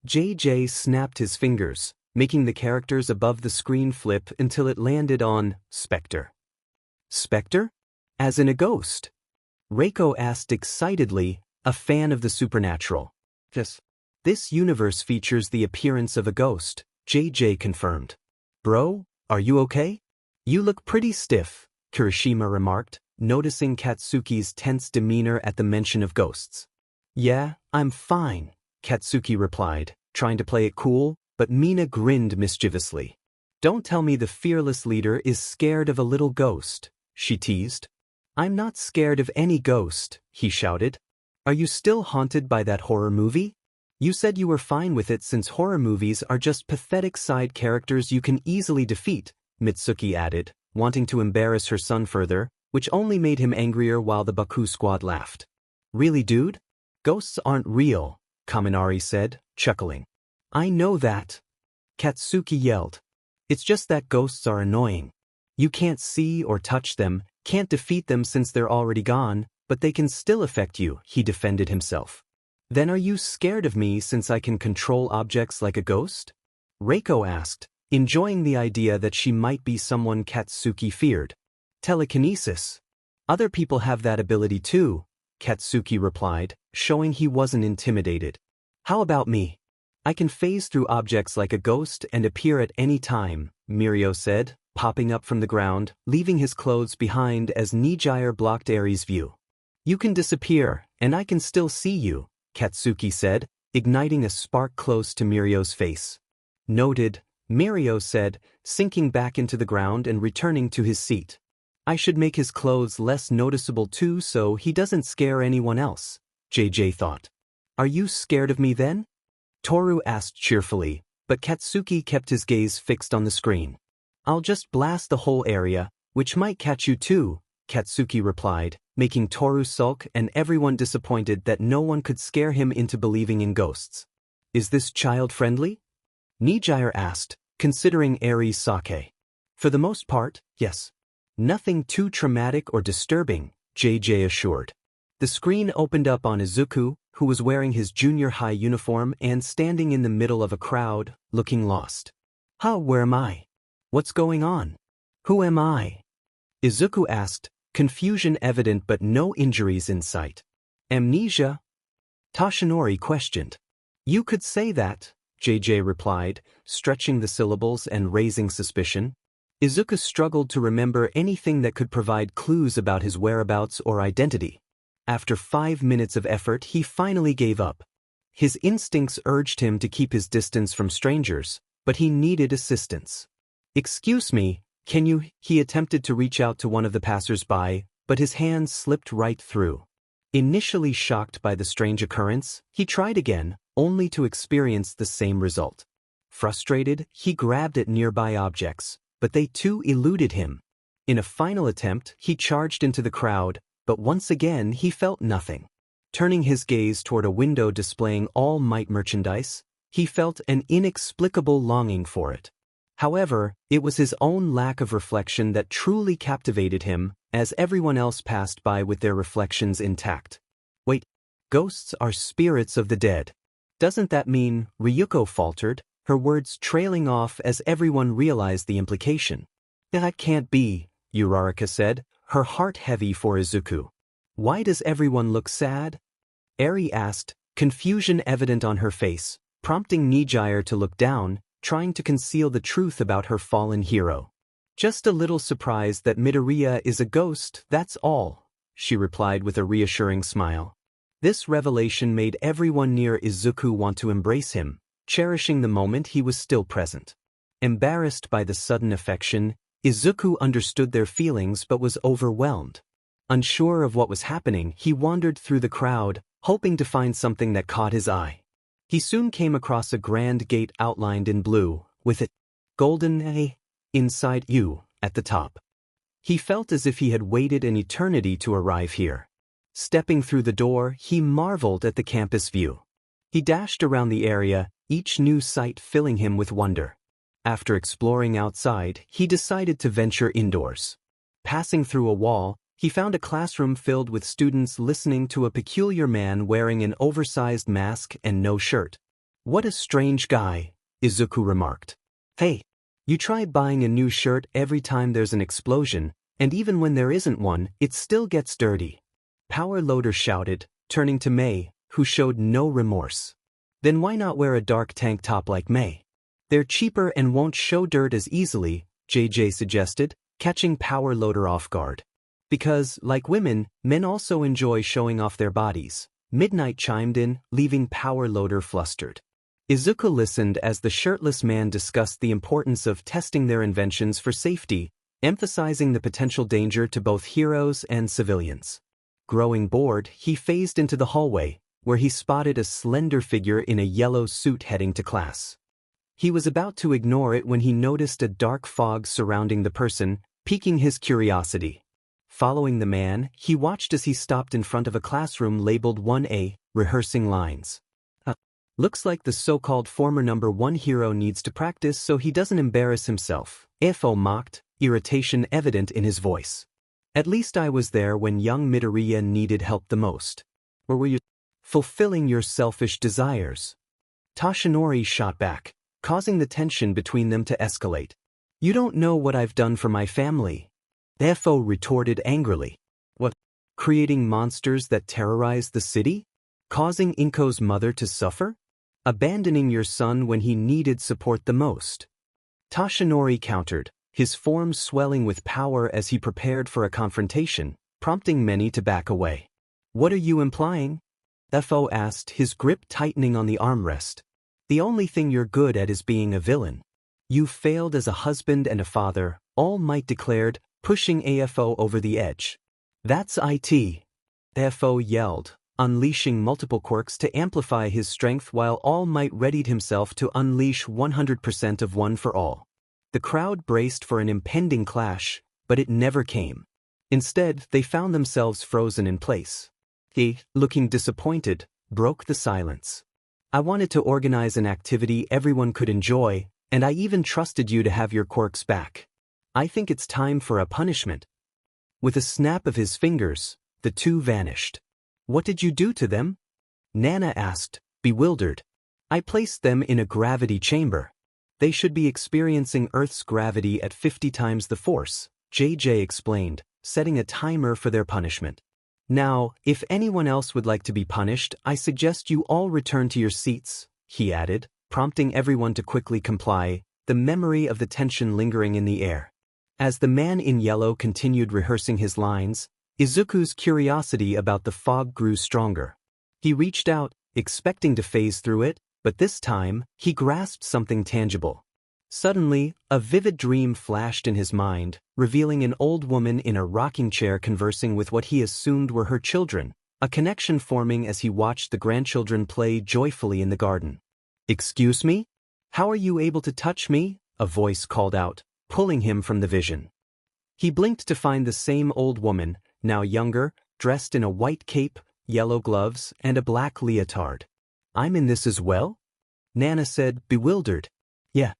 S1: JJ snapped his fingers, making the characters above the screen flip until it landed on Spectre. "Spectre? As in a ghost?" Reiko asked excitedly, a fan of the supernatural. "Yes. This universe features the appearance of a ghost," JJ confirmed. "Bro, are you okay? You look pretty stiff," Kirishima remarked, noticing Katsuki's tense demeanor at the mention of ghosts. "Yeah, I'm fine," Katsuki replied, trying to play it cool, but Mina grinned mischievously. "Don't tell me the fearless leader is scared of a little ghost," she teased. "I'm not scared of any ghost," he shouted. "Are you still haunted by that horror movie? You said you were fine with it since horror movies are just pathetic side characters you can easily defeat," Mitsuki added, wanting to embarrass her son further, which only made him angrier while the Baku squad laughed. "Really, dude? Ghosts aren't real," Kaminari said, chuckling. "I know that," Katsuki yelled. "It's just that ghosts are annoying. You can't see or touch them, can't defeat them since they're already gone, but they can still affect you," he defended himself. "Then are you scared of me since I can control objects like a ghost?" Reiko asked, enjoying the idea that she might be someone Katsuki feared. "Telekinesis. Other people have that ability too," Katsuki replied, showing he wasn't intimidated. "How about me? I can phase through objects like a ghost and appear at any time," Mirio said, popping up from the ground, leaving his clothes behind as Nijire blocked Eri's view. "You can disappear, and I can still see you," Katsuki said, igniting a spark close to Mirio's face. "Noted," Mirio said, sinking back into the ground and returning to his seat. "I should make his clothes less noticeable too so he doesn't scare anyone else," JJ thought. "Are you scared of me then?" Toru asked cheerfully, but Katsuki kept his gaze fixed on the screen. "I'll just blast the whole area, which might catch you too," Katsuki replied, making Toru sulk and everyone disappointed that no one could scare him into believing in ghosts. "Is this child-friendly?" Nijire asked, considering Eri's sake. "For the most part, yes. Nothing too traumatic or disturbing," JJ assured. The screen opened up on Izuku, who was wearing his junior high uniform and standing in the middle of a crowd, looking lost. Where am I? What's going on? Who am I?" Izuku asked, confusion evident but no injuries in sight. "Amnesia?" Toshinori questioned. "You could say that," JJ replied, stretching the syllables and raising suspicion. Izuku struggled to remember anything that could provide clues about his whereabouts or identity. After 5 minutes of effort, he finally gave up. His instincts urged him to keep his distance from strangers, but he needed assistance. "Excuse me, can you?" He attempted to reach out to one of the passers-by, but his hand slipped right through. Initially shocked by the strange occurrence, he tried again, only to experience the same result. Frustrated, he grabbed at nearby objects, but they too eluded him. In a final attempt, he charged into the crowd, but once again he felt nothing. Turning his gaze toward a window displaying All Might merchandise, he felt an inexplicable longing for it. However, it was his own lack of reflection that truly captivated him, as everyone else passed by with their reflections intact. "Wait, ghosts are spirits of the dead. Doesn't that mean?" Ryuko faltered, her words trailing off as everyone realized the implication. "That can't be," Uraraka said, her heart heavy for Izuku. "Why does everyone look sad?" Eri asked, confusion evident on her face, prompting Nijire to look down, trying to conceal the truth about her fallen hero. "Just a little surprised that Midoriya is a ghost, that's all," she replied with a reassuring smile. This revelation made everyone near Izuku want to embrace him, cherishing the moment he was still present. Embarrassed by the sudden affection, Izuku understood their feelings but was overwhelmed. Unsure of what was happening, he wandered through the crowd, hoping to find something that caught his eye. He soon came across a grand gate outlined in blue, with a golden A inside U at the top. He felt as if he had waited an eternity to arrive here. Stepping through the door, he marveled at the campus view. He dashed around the area, each new sight filling him with wonder. After exploring outside, he decided to venture indoors. Passing through a wall, he found a classroom filled with students listening to a peculiar man wearing an oversized mask and no shirt. "What a strange guy," Izuku remarked. "Hey, you try buying a new shirt every time there's an explosion, and even when there isn't one, it still gets dirty." Power Loader shouted, turning to Mei, who showed no remorse. "Then why not wear a dark tank top like Mei? They're cheaper and won't show dirt as easily," JJ suggested, catching Power Loader off guard. "Because, like women, men also enjoy showing off their bodies," Midnight chimed in, leaving Power Loader flustered. Izuku listened as the shirtless man discussed the importance of testing their inventions for safety, emphasizing the potential danger to both heroes and civilians. Growing bored, he phased into the hallway, where he spotted a slender figure in a yellow suit heading to class. He was about to ignore it when he noticed a dark fog surrounding the person, piquing his curiosity. Following the man, he watched as he stopped in front of a classroom labeled 1A, rehearsing lines. "Looks like the so-called former number 1 hero needs to practice so he doesn't embarrass himself," AFO mocked, irritation evident in his voice. "At least I was there when young Midoriya needed help the most. Or were you fulfilling your selfish desires?" Toshinori shot back, causing the tension between them to escalate. "You don't know what I've done for my family," AFO retorted angrily. "What? Creating monsters that terrorize the city? Causing Inko's mother to suffer? Abandoning your son when he needed support the most?" Toshinori countered, his form swelling with power as he prepared for a confrontation, prompting many to back away. "What are you implying?" AFO asked, his grip tightening on the armrest. "The only thing you're good at is being a villain. You failed as a husband and a father," All Might declared, pushing AFO over the edge. "That's it," AFO yelled, unleashing multiple quirks to amplify his strength while All Might readied himself to unleash 100% of One for All. The crowd braced for an impending clash, but it never came. Instead, they found themselves frozen in place. He, looking disappointed, broke the silence. "I wanted to organize an activity everyone could enjoy, and I even trusted you to have your quirks back. I think it's time for a punishment." With a snap of his fingers, the two vanished. "What did you do to them?" Nana asked, bewildered. "I placed them in a gravity chamber. They should be experiencing Earth's gravity at 50 times the force," JJ explained, setting a timer for their punishment. "Now, if anyone else would like to be punished, I suggest you all return to your seats," he added, prompting everyone to quickly comply, the memory of the tension lingering in the air. As the man in yellow continued rehearsing his lines, Izuku's curiosity about the fog grew stronger. He reached out, expecting to phase through it, but this time, he grasped something tangible. Suddenly, a vivid dream flashed in his mind, revealing an old woman in a rocking chair conversing with what he assumed were her children, a connection forming as he watched the grandchildren play joyfully in the garden. "Excuse me? How are you able to touch me?" a voice called out, pulling him from the vision. He blinked to find the same old woman, now younger, dressed in a white cape, yellow gloves, and a black leotard. "I'm in this as well?" Nana said, bewildered. "Yeah.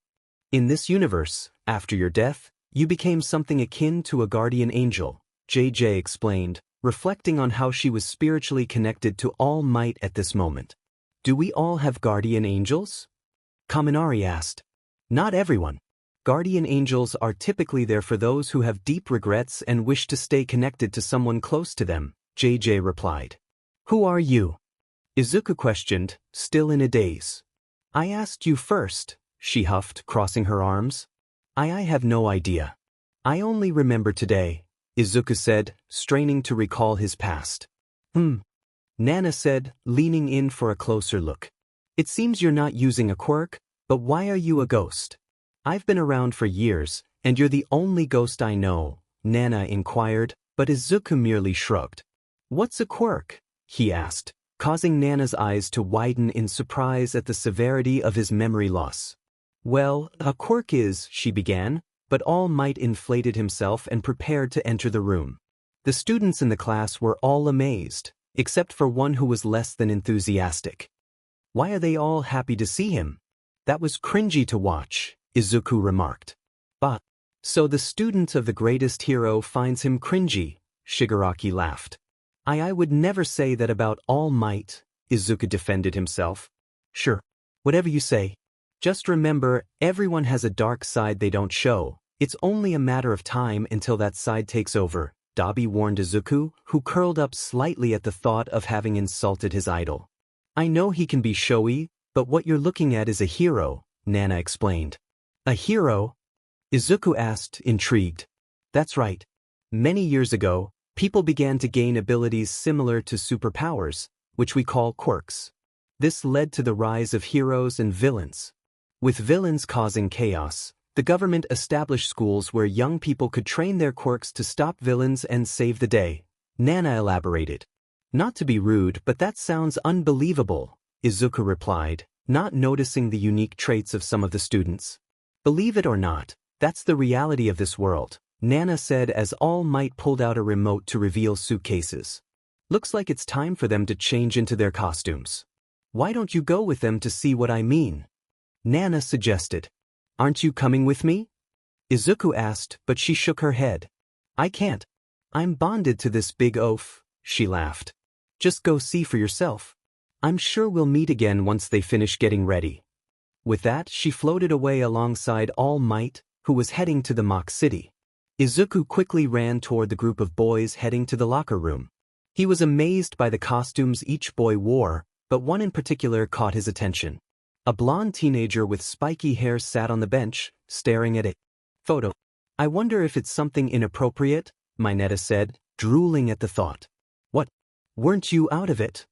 S1: In this universe, after your death, you became something akin to a guardian angel," JJ explained, reflecting on how she was spiritually connected to All Might at this moment. "Do we all have guardian angels?" Kaminari asked. "Not everyone. Guardian angels are typically there for those who have deep regrets and wish to stay connected to someone close to them," JJ replied. "Who are you?" Izuku questioned, still in a daze. "I asked you first," she huffed, crossing her arms. I have no idea. I only remember today," Izuku said, straining to recall his past. Nana said, leaning in for a closer look. "It seems you're not using a quirk, but why are you a ghost?" "I've been around for years, and you're the only ghost I know," Nana inquired, But Izuku merely shrugged. "What's a quirk?" he asked, causing Nana's eyes to widen in surprise at the severity of his memory loss. "Well, a quirk is," she began, but All Might inflated himself and prepared to enter the room. The students in the class were all amazed, except for one who was less than enthusiastic. "Why are they all happy to see him? That was cringy to watch," Izuku remarked. "But, so the student of the greatest hero finds him cringy," Shigaraki laughed. I would never say that about All Might," Izuku defended himself. "Sure, whatever you say. Just remember, everyone has a dark side they don't show. It's only a matter of time until that side takes over," Dabi warned Izuku, who curled up slightly at the thought of having insulted his idol. "I know he can be showy, but what you're looking at is a hero," Nana explained. "A hero?" Izuku asked, intrigued. "That's right. Many years ago, people began to gain abilities similar to superpowers, which we call quirks. This led to the rise of heroes and villains. With villains causing chaos, the government established schools where young people could train their quirks to stop villains and save the day," Nana elaborated. "Not to be rude, but that sounds unbelievable," Izuku replied, not noticing the unique traits of some of the students. "Believe it or not, that's the reality of this world," Nana said as All Might pulled out a remote to reveal suitcases. "Looks like it's time for them to change into their costumes. Why don't you go with them to see what I mean?" Nana suggested. "Aren't you coming with me?" Izuku asked, but she shook her head. "I can't. I'm bonded to this big oaf," she laughed. "Just go see for yourself. I'm sure we'll meet again once they finish getting ready." With that, she floated away alongside All Might, who was heading to the mock city. Izuku quickly ran toward the group of boys heading to the locker room. He was amazed by the costumes each boy wore, but one in particular caught his attention. A blonde teenager with spiky hair sat on the bench, staring at a photo. "I wonder if it's something inappropriate," Minetta said, drooling at the thought. "What? Weren't you out of it?"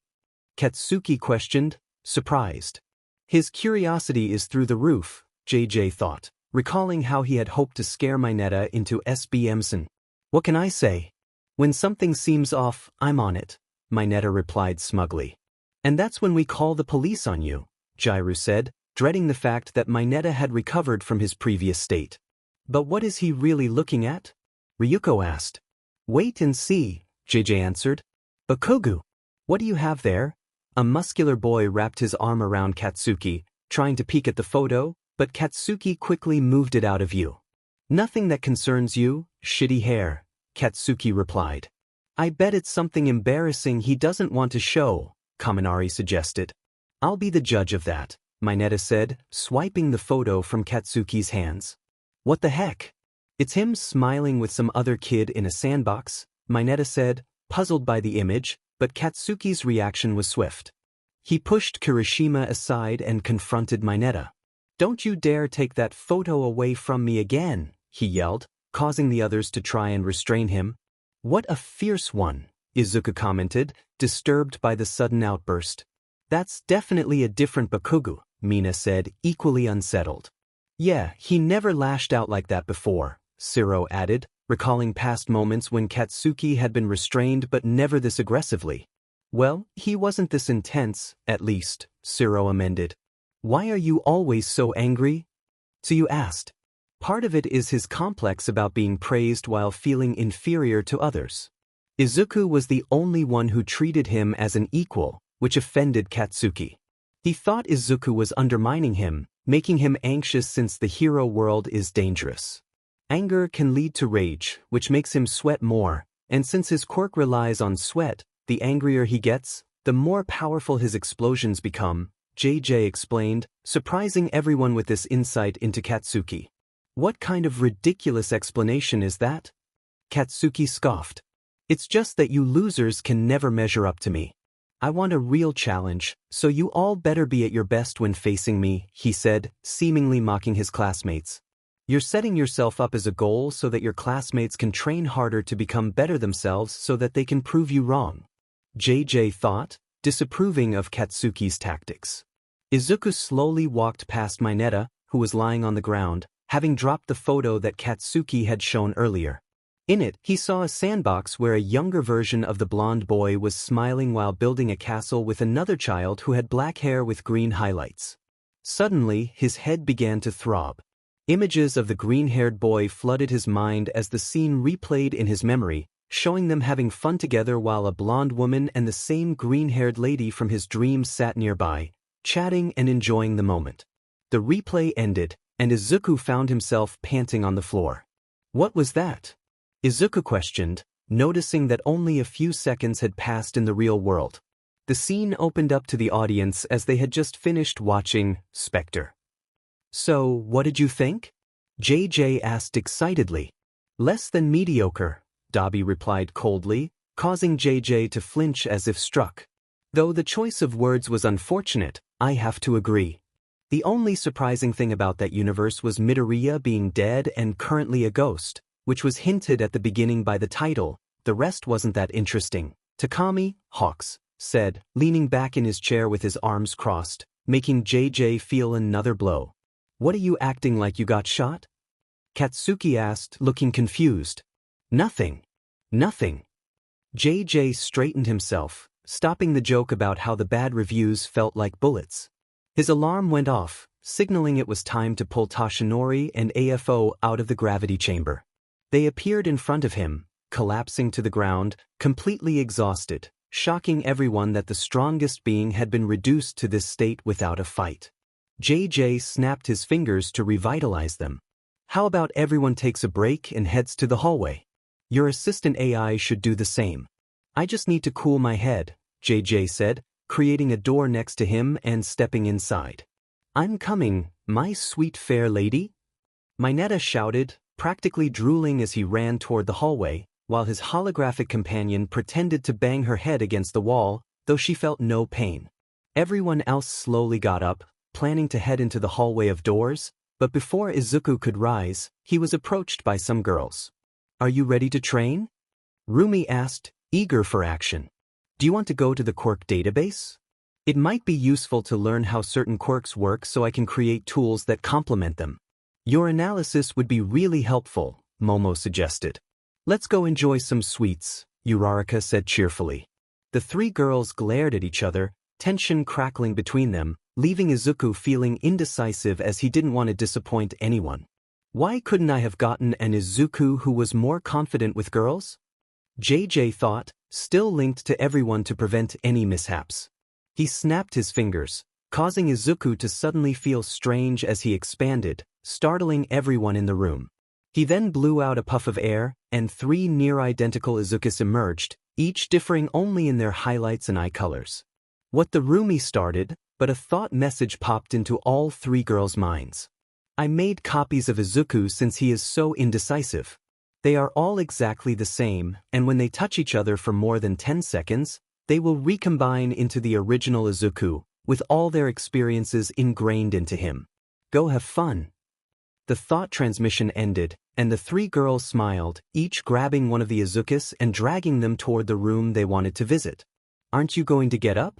S1: Katsuki questioned, surprised. His curiosity is through the roof, JJ thought, recalling how he had hoped to scare Minetta into SBMson. "What can I say? When something seems off, I'm on it," Minetta replied smugly. "And that's when we call the police on you," Jiro said, dreading the fact that Minetta had recovered from his previous state. "But what is he really looking at?" Ryukyu asked. "Wait and see," JJ answered. "Bakugo, what do you have there?" A muscular boy wrapped his arm around Katsuki, trying to peek at the photo, but Katsuki quickly moved it out of view. "Nothing that concerns you, shitty hair," Katsuki replied. "I bet it's something embarrassing he doesn't want to show," Kaminari suggested. "I'll be the judge of that," Minetta said, swiping the photo from Katsuki's hands. "What the heck? It's him smiling with some other kid in a sandbox," Minetta said, puzzled by the image, but Katsuki's reaction was swift. He pushed Kirishima aside and confronted Minetta. "Don't you dare take that photo away from me again," he yelled, causing the others to try and restrain him. "What a fierce one," Izuku commented, disturbed by the sudden outburst. "That's definitely a different Bakugo," Mina said, equally unsettled. "Yeah, he never lashed out like that before," Siro added, recalling past moments when Katsuki had been restrained but never this aggressively. "Well, he wasn't this intense, at least," Siro amended. "Why are you always so angry?" Tsuyu asked. "Part of it is his complex about being praised while feeling inferior to others. Izuku was the only one who treated him as an equal, which offended Katsuki. He thought Izuku was undermining him, making him anxious since the hero world is dangerous. Anger can lead to rage, which makes him sweat more, and since his quirk relies on sweat, the angrier he gets, the more powerful his explosions become," JJ explained, surprising everyone with this insight into Katsuki. "What kind of ridiculous explanation is that?" Katsuki scoffed. "It's just that you losers can never measure up to me. I want a real challenge, so you all better be at your best when facing me," he said, seemingly mocking his classmates. "You're setting yourself up as a goal so that your classmates can train harder to become better themselves so that they can prove you wrong," JJ thought, disapproving of Katsuki's tactics. Izuku slowly walked past Minetta, who was lying on the ground, having dropped the photo that Katsuki had shown earlier. In it, he saw a sandbox where a younger version of the blonde boy was smiling while building a castle with another child who had black hair with green highlights. Suddenly, his head began to throb. Images of the green-haired boy flooded his mind as the scene replayed in his memory, showing them having fun together while a blonde woman and the same green-haired lady from his dreams sat nearby, chatting and enjoying the moment. The replay ended, and Izuku found himself panting on the floor. What was that? Izuku questioned, noticing that only a few seconds had passed in the real world. The scene opened up to the audience as they had just finished watching Spectre. So, what did you think? JJ asked excitedly. Less than mediocre, Dabi replied coldly, causing JJ to flinch as if struck. Though the choice of words was unfortunate, I have to agree. The only surprising thing about that universe was Midoriya being dead and currently a ghost, which was hinted at the beginning by the title. The rest wasn't that interesting, Takami Hawks said, leaning back in his chair with his arms crossed, making JJ feel another blow. What are you acting like you got shot? Katsuki asked, looking confused. Nothing. Nothing. JJ straightened himself, stopping the joke about how the bad reviews felt like bullets. His alarm went off, signaling it was time to pull Toshinori and AFO out of the gravity chamber. They appeared in front of him, collapsing to the ground, completely exhausted, shocking everyone that the strongest being had been reduced to this state without a fight. JJ snapped his fingers to revitalize them. How about everyone takes a break and heads to the hallway? Your assistant AI should do the same. I just need to cool my head, JJ said, creating a door next to him and stepping inside. I'm coming, my sweet fair lady? Minetta shouted, practically drooling as he ran toward the hallway, while his holographic companion pretended to bang her head against the wall, though she felt no pain. Everyone else slowly got up, planning to head into the hallway of doors, but before Izuku could rise, he was approached by some girls. Are you ready to train? Rumi asked, eager for action. Do you want to go to the quirk database? It might be useful to learn how certain quirks work so I can create tools that complement them. Your analysis would be really helpful, Momo suggested. Let's go enjoy some sweets, Uraraka said cheerfully. The three girls glared at each other, tension crackling between them, leaving Izuku feeling indecisive as he didn't want to disappoint anyone. Why couldn't I have gotten an Izuku who was more confident with girls? JJ thought, still linked to everyone to prevent any mishaps. He snapped his fingers, causing Izuku to suddenly feel strange as he expanded, startling everyone in the room. He then blew out a puff of air, and three near-identical Izukis emerged, each differing only in their highlights and eye colors. What the Rumi started, but a thought message popped into all three girls' minds. I made copies of Izuku since he is so indecisive. They are all exactly the same, and when they touch each other for more than 10 seconds, they will recombine into the original Izuku, with all their experiences ingrained into him. Go have fun. The thought transmission ended, and the three girls smiled, each grabbing one of the Izukis and dragging them toward the room they wanted to visit. Aren't you going to get up?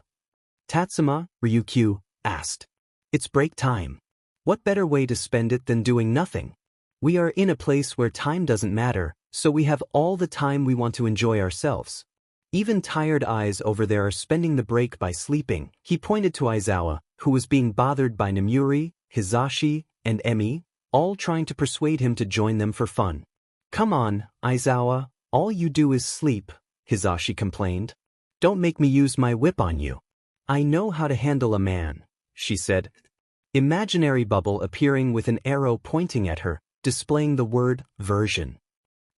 S1: Tatsuma, Ryukyu, asked. It's break time. What better way to spend it than doing nothing? We are in a place where time doesn't matter, so we have all the time we want to enjoy ourselves. Even tired eyes over there are spending the break by sleeping. He pointed to Aizawa, who was being bothered by Namuri, Hizashi, and Emmy, all trying to persuade him to join them for fun. Come on, Aizawa, all you do is sleep, Hizashi complained. Don't make me use my whip on you. I know how to handle a man, she said. Imaginary bubble appearing with an arrow pointing at her, displaying the word version.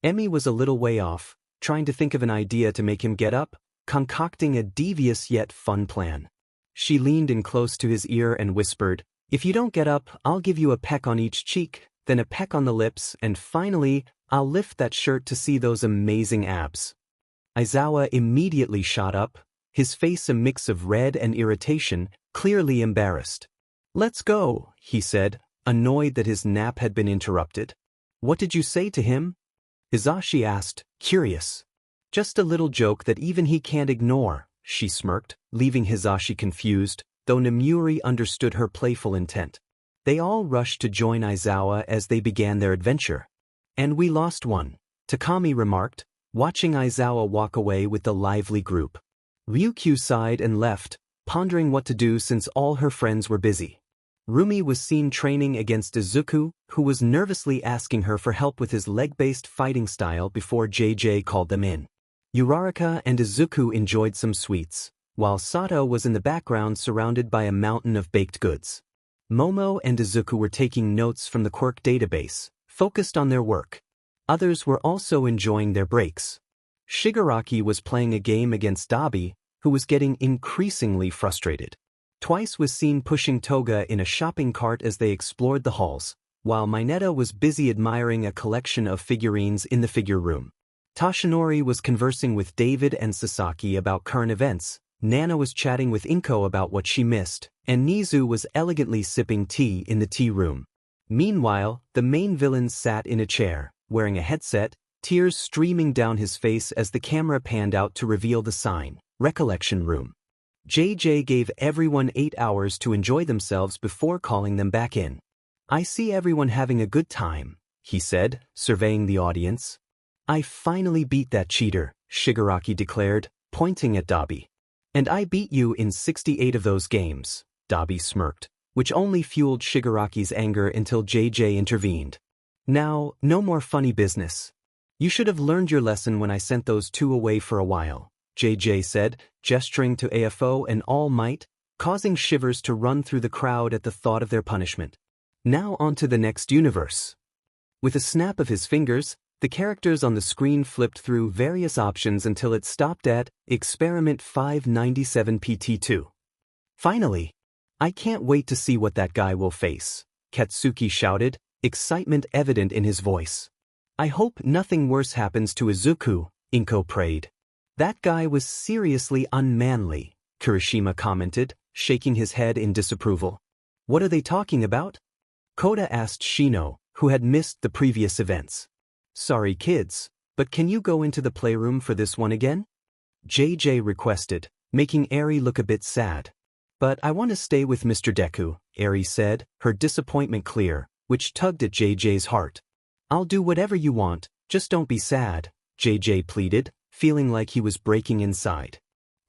S1: Emmy was a little way off, trying to think of an idea to make him get up, concocting a devious yet fun plan. She leaned in close to his ear and whispered, if you don't get up, I'll give you a peck on each cheek, then a peck on the lips, and finally, I'll lift that shirt to see those amazing abs. Aizawa immediately shot up, his face a mix of red and irritation, clearly embarrassed. Let's go, he said, annoyed that his nap had been interrupted. What did you say to him? Hizashi asked, curious. Just a little joke that even he can't ignore, she smirked, leaving Hizashi confused, though Namuri understood her playful intent. They all rushed to join Aizawa as they began their adventure. And we lost one, Takami remarked, watching Aizawa walk away with the lively group. Ryukyu sighed and left, pondering what to do since all her friends were busy. Rumi was seen training against Izuku, who was nervously asking her for help with his leg-based fighting style before JJ called them in. Uraraka and Izuku enjoyed some sweets, while Sato was in the background surrounded by a mountain of baked goods. Momo and Izuku were taking notes from the quirk database, focused on their work. Others were also enjoying their breaks. Shigaraki was playing a game against Dabi, who was getting increasingly frustrated. Twice was seen pushing Toga in a shopping cart as they explored the halls, while Minetta was busy admiring a collection of figurines in the figure room. Toshinori was conversing with David and Sasaki about current events, Nana was chatting with Inko about what she missed, and Nizu was elegantly sipping tea in the tea room. Meanwhile, the main villain sat in a chair, wearing a headset, tears streaming down his face as the camera panned out to reveal the sign, Recollection Room. JJ gave everyone 8 hours to enjoy themselves before calling them back in. "I see everyone having a good time," he said, surveying the audience. "I finally beat that cheater," Shigaraki declared, pointing at Dabi. "And I beat you in 68 of those games," Dabi smirked, which only fueled Shigaraki's anger until JJ intervened. "Now, no more funny business. You should have learned your lesson when I sent those two away for a while," JJ said, gesturing to AFO and All Might, causing shivers to run through the crowd at the thought of their punishment. Now on to the next universe. With a snap of his fingers, the characters on the screen flipped through various options until it stopped at Experiment 597 PT2. "Finally! I can't wait to see what that guy will face," Katsuki shouted, excitement evident in his voice. "I hope nothing worse happens to Izuku," Inko prayed. "That guy was seriously unmanly," Kirishima commented, shaking his head in disapproval. "What are they talking about?" Kota asked Shino, who had missed the previous events. "Sorry kids, but can you go into the playroom for this one again?" JJ requested, making Eri look a bit sad. "But I want to stay with Mr. Deku," Eri said, her disappointment clear, which tugged at JJ's heart. "I'll do whatever you want, just don't be sad," JJ pleaded, feeling like he was breaking inside.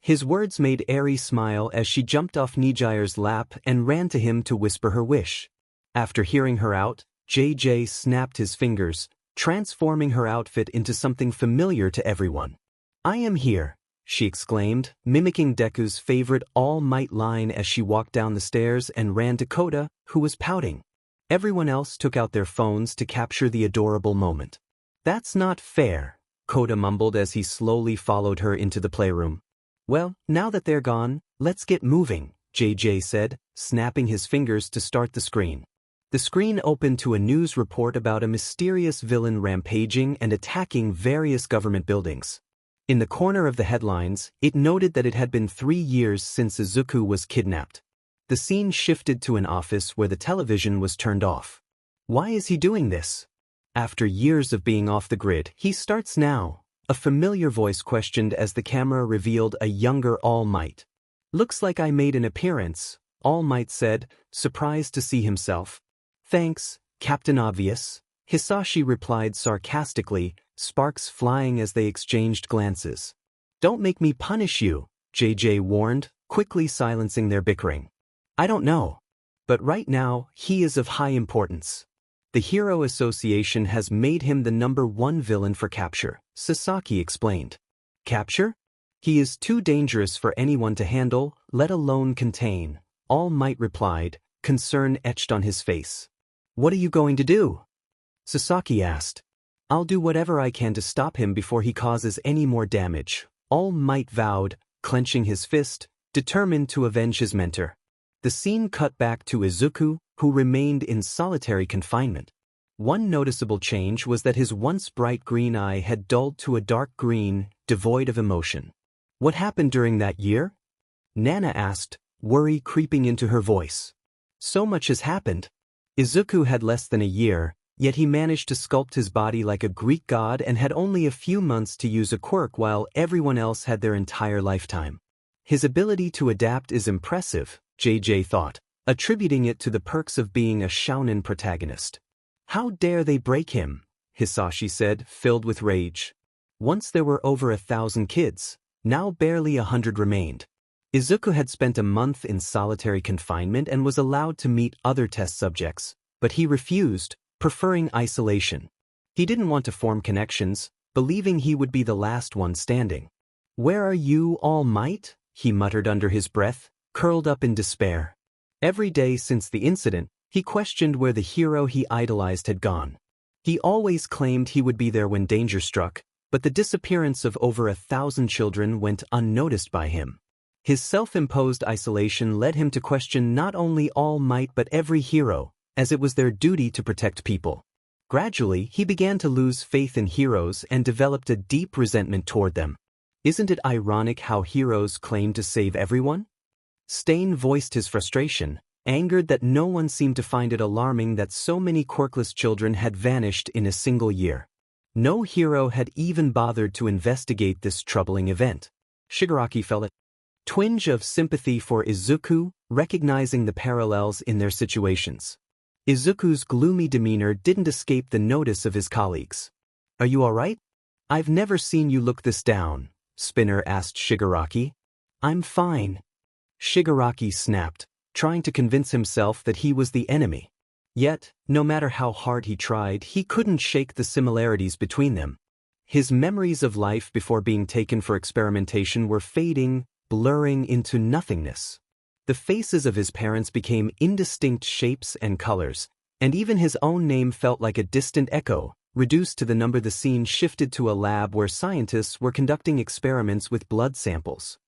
S1: His words made Eri smile as she jumped off Nijire's lap and ran to him to whisper her wish. After hearing her out, JJ snapped his fingers, transforming her outfit into something familiar to everyone. "I am here," she exclaimed, mimicking Deku's favorite All Might line as she walked down the stairs and ran to Kota, who was pouting. Everyone else took out their phones to capture the adorable moment. "That's not fair," Kota mumbled as he slowly followed her into the playroom. "Well, now that they're gone, let's get moving," JJ said, snapping his fingers to start the screen. The screen opened to a news report about a mysterious villain rampaging and attacking various government buildings. In the corner of the headlines, it noted that it had been 3 years since Izuku was kidnapped. The scene shifted to an office where the television was turned off. Why is he doing this? After years of being off the grid, he starts now, a familiar voice questioned as the camera revealed a younger All Might. "Looks like I made an appearance," All Might said, surprised to see himself. "Thanks, Captain Obvious," Hisashi replied sarcastically, sparks flying as they exchanged glances. "Don't make me punish you," JJ warned, quickly silencing their bickering. "I don't know. But right now, he is of high importance. The Hero Association has made him the #1 villain for capture," Sasaki explained. "Capture? He is too dangerous for anyone to handle, let alone contain," All Might replied, concern etched on his face. "What are you going to do?" Sasaki asked. "I'll do whatever I can to stop him before he causes any more damage," All Might vowed, clenching his fist, determined to avenge his mentor. The scene cut back to Izuku, who remained in solitary confinement. One noticeable change was that his once bright green eye had dulled to a dark green, devoid of emotion. "What happened during that year?" Nana asked, worry creeping into her voice. "So much has happened." Izuku had less than a year, yet he managed to sculpt his body like a Greek god and had only a few months to use a quirk while everyone else had their entire lifetime. His ability to adapt is impressive, JJ thought, attributing it to the perks of being a shounen protagonist. "How dare they break him?" Hisashi said, filled with rage. Once there were over 1,000 kids, now barely 100 remained. Izuku had spent a month in solitary confinement and was allowed to meet other test subjects, but he refused, preferring isolation. He didn't want to form connections, believing he would be the last one standing. "Where are you, All Might?" he muttered under his breath, curled up in despair. Every day since the incident, he questioned where the hero he idolized had gone. He always claimed he would be there when danger struck, but the disappearance of over 1,000 children went unnoticed by him. His self-imposed isolation led him to question not only All Might but every hero, as it was their duty to protect people. Gradually, he began to lose faith in heroes and developed a deep resentment toward them. Isn't it ironic how heroes claim to save everyone? Stain voiced his frustration, angered that no one seemed to find it alarming that so many quirkless children had vanished in a single year. No hero had even bothered to investigate this troubling event. Shigaraki felt a twinge of sympathy for Izuku, recognizing the parallels in their situations. Izuku's gloomy demeanor didn't escape the notice of his colleagues. "Are you all right? I've never seen you look this down," Spinner asked Shigaraki. "I'm fine." Shigaraki snapped, trying to convince himself that he was the enemy. Yet, no matter how hard he tried, he couldn't shake the similarities between them. His memories of life before being taken for experimentation were fading, blurring into nothingness. The faces of his parents became indistinct shapes and colors, and even his own name felt like a distant echo, reduced to the number. The scene shifted to a lab where scientists were conducting experiments with blood samples.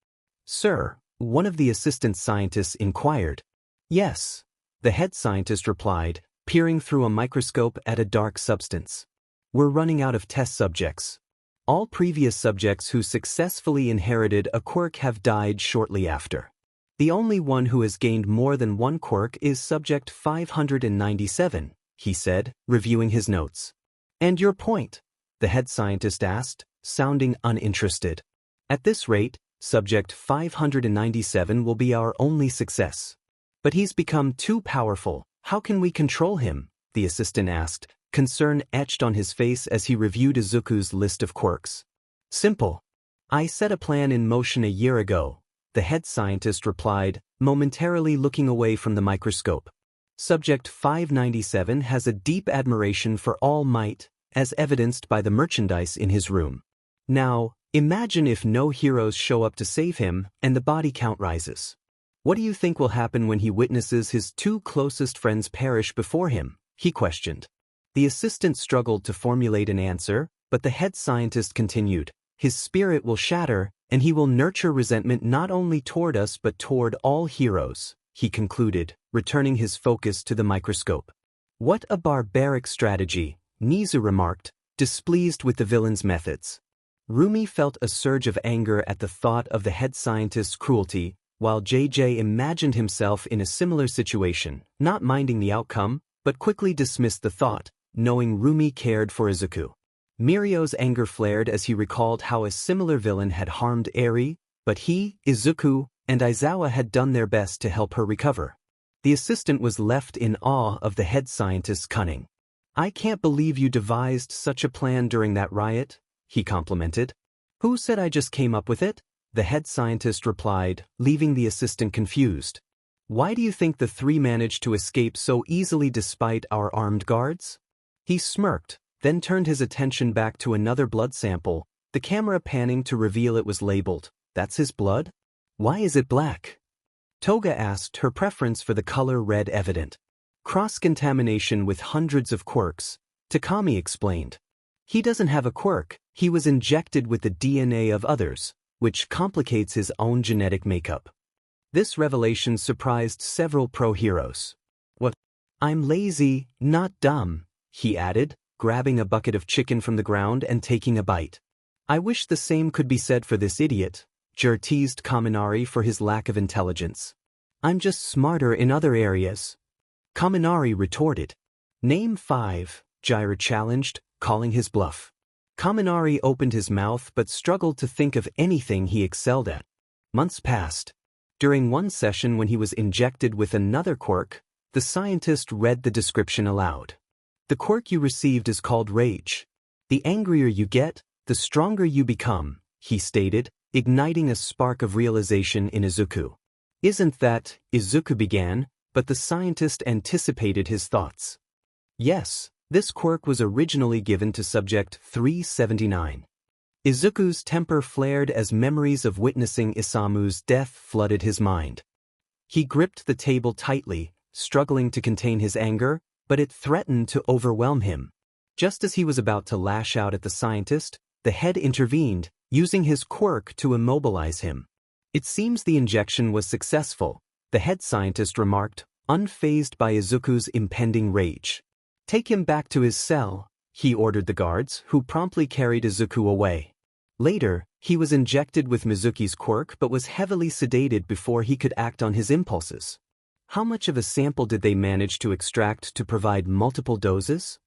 S1: "Sir," one of the assistant scientists inquired. "Yes," the head scientist replied, peering through a microscope at a dark substance. "We're running out of test subjects. All previous subjects who successfully inherited a quirk have died shortly after. The only one who has gained more than one quirk is subject 597, he said, reviewing his notes. "And your point?" the head scientist asked, sounding uninterested. "At this rate, subject 597 will be our only success." "But he's become too powerful. How can we control him?" the assistant asked, concern etched on his face as he reviewed Izuku's list of quirks. "Simple. I set a plan in motion a year ago," the head scientist replied, momentarily looking away from the microscope. "Subject 597 has a deep admiration for All Might, as evidenced by the merchandise in his room. Now, imagine if no heroes show up to save him and the body count rises. What do you think will happen when he witnesses his two closest friends perish before him?" he questioned. The assistant struggled to formulate an answer, but the head scientist continued, "His spirit will shatter, and he will nurture resentment not only toward us but toward all heroes," he concluded, returning his focus to the microscope. "What a barbaric strategy," Nizu remarked, displeased with the villain's methods. Rumi felt a surge of anger at the thought of the head scientist's cruelty, while JJ imagined himself in a similar situation, not minding the outcome, but quickly dismissed the thought, knowing Rumi cared for Izuku. Mirio's anger flared as he recalled how a similar villain had harmed Eri, but he, Izuku, and Aizawa had done their best to help her recover. The assistant was left in awe of the head scientist's cunning. "I can't believe you devised such a plan during that riot," he complimented. "Who said I just came up with it?" the head scientist replied, leaving the assistant confused. "Why do you think the three managed to escape so easily despite our armed guards?" He smirked, then turned his attention back to another blood sample, the camera panning to reveal it was labeled, "That's his blood? Why is it black?" Toga asked, her preference for the color red evident. "Cross-contamination with hundreds of quirks," Takami explained. "He doesn't have a quirk, he was injected with the DNA of others, which complicates his own genetic makeup." This revelation surprised several pro-heroes. "What? I'm lazy, not dumb," he added, grabbing a bucket of chicken from the ground and taking a bite. "I wish the same could be said for this idiot," Jir teased Kaminari for his lack of intelligence. "I'm just smarter in other areas." Kaminari retorted. "Name 5, Jiro challenged, calling his bluff. Kaminari opened his mouth but struggled to think of anything he excelled at. Months passed. During one session when he was injected with another quirk, the scientist read the description aloud. The quirk you received is called Rage. The angrier you get, the stronger you become, he stated, igniting a spark of realization in Izuku. Isn't that, Izuku began, but the scientist anticipated his thoughts. Yes, this quirk was originally given to Subject 379. Izuku's temper flared as memories of witnessing Isamu's death flooded his mind. He gripped the table tightly, struggling to contain his anger, but it threatened to overwhelm him. Just as he was about to lash out at the scientist, the head intervened, using his quirk to immobilize him. It seems the injection was successful, the head scientist remarked, unfazed by Izuku's impending rage. Take him back to his cell, he ordered the guards, who promptly carried Izuku away. Later, he was injected with Mizuki's quirk but was heavily sedated before he could act on his impulses. How much of a sample did they manage to extract to provide multiple doses?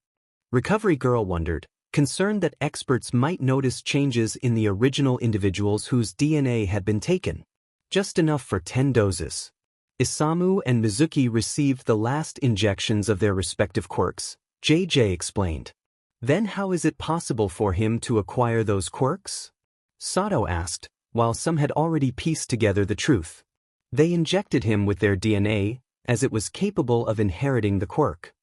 S1: Recovery Girl wondered, concerned that experts might notice changes in the original individuals whose DNA had been taken. Just enough for 10 doses. Isamu and Mizuki received the last injections of their respective quirks, JJ explained. Then how is it possible for him to acquire those quirks? Sato asked, while some had already pieced together the truth. They injected him with their DNA, as it was capable of inheriting the quirk.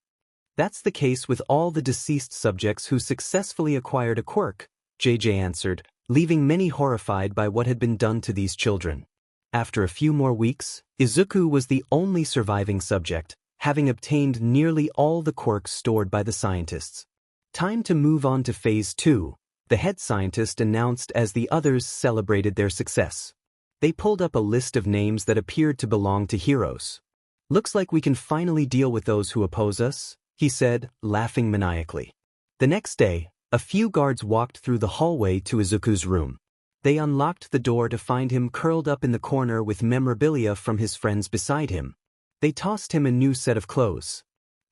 S1: That's the case with all the deceased subjects who successfully acquired a quirk, JJ answered, leaving many horrified by what had been done to these children. After a few more weeks, Izuku was the only surviving subject, having obtained nearly all the quirks stored by the scientists. Time to move on to Phase 2, the head scientist announced as the others celebrated their success. They pulled up a list of names that appeared to belong to heroes. Looks like we can finally deal with those who oppose us, he said, laughing maniacally. The next day, a few guards walked through the hallway to Izuku's room. They unlocked the door to find him curled up in the corner with memorabilia from his friends beside him. They tossed him a new set of clothes.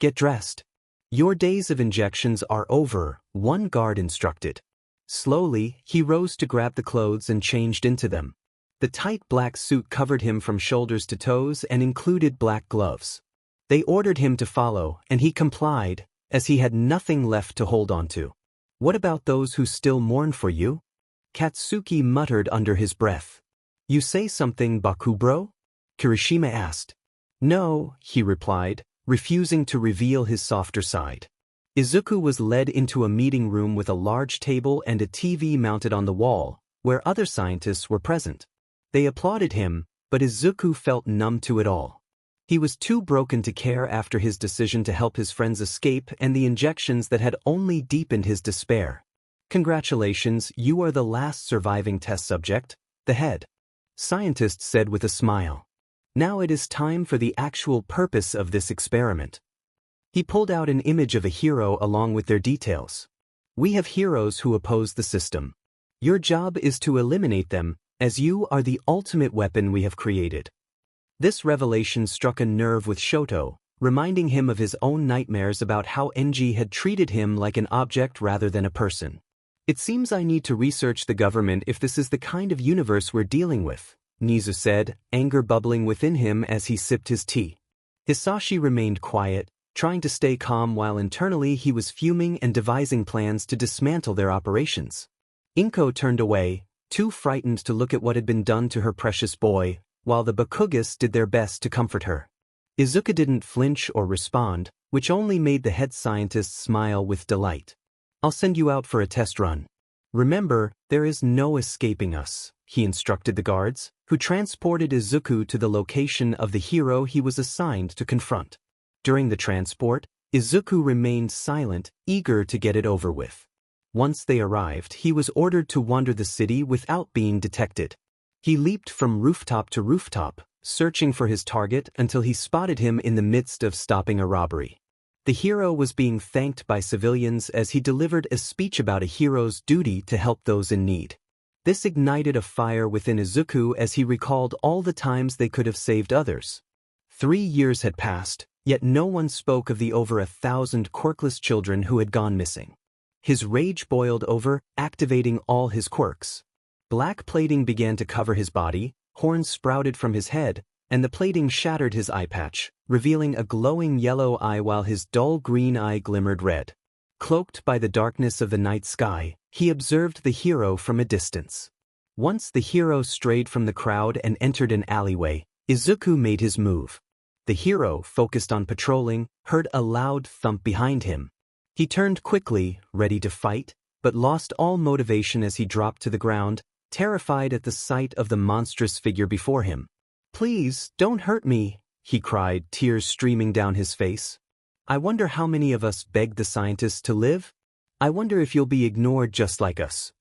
S1: Get dressed. Your days of injections are over, one guard instructed. Slowly, he rose to grab the clothes and changed into them. The tight black suit covered him from shoulders to toes and included black gloves. They ordered him to follow, and he complied, as he had nothing left to hold on to. What about those who still mourn for you? Katsuki muttered under his breath. You say something, Bakugo? Kirishima asked. No, he replied, refusing to reveal his softer side. Izuku was led into a meeting room with a large table and a TV mounted on the wall, where other scientists were present. They applauded him, but Izuku felt numb to it all. He was too broken to care after his decision to help his friends escape and the injections that had only deepened his despair. Congratulations, you are the last surviving test subject, the head scientist said with a smile. Now it is time for the actual purpose of this experiment. He pulled out an image of a hero along with their details. We have heroes who oppose the system. Your job is to eliminate them, as you are the ultimate weapon we have created. This revelation struck a nerve with Shoto, reminding him of his own nightmares about how Enji had treated him like an object rather than a person. It seems I need to research the government if this is the kind of universe we're dealing with, Nizu said, anger bubbling within him as he sipped his tea. Hisashi remained quiet, trying to stay calm while internally he was fuming and devising plans to dismantle their operations. Inko turned away, too frightened to look at what had been done to her precious boy, while the Bakugas did their best to comfort her. Izuku didn't flinch or respond, which only made the head scientist smile with delight. I'll send you out for a test run. Remember, there is no escaping us, he instructed the guards, who transported Izuku to the location of the hero he was assigned to confront. During the transport, Izuku remained silent, eager to get it over with. Once they arrived, he was ordered to wander the city without being detected. He leaped from rooftop to rooftop, searching for his target until he spotted him in the midst of stopping a robbery. The hero was being thanked by civilians as he delivered a speech about a hero's duty to help those in need. This ignited a fire within Izuku as he recalled all the times they could have saved others. 3 years had passed, yet no one spoke of the over 1,000 quirkless children who had gone missing. His rage boiled over, activating all his quirks. Black plating began to cover his body, horns sprouted from his head, and the plating shattered his eye patch, revealing a glowing yellow eye while his dull green eye glimmered red. Cloaked by the darkness of the night sky, he observed the hero from a distance. Once the hero strayed from the crowd and entered an alleyway, Izuku made his move. The hero, focused on patrolling, heard a loud thump behind him. He turned quickly, ready to fight, but lost all motivation as he dropped to the ground, terrified at the sight of the monstrous figure before him. "Please, don't hurt me," he cried, tears streaming down his face. "I wonder how many of us begged the scientists to live? I wonder if you'll be ignored just like us."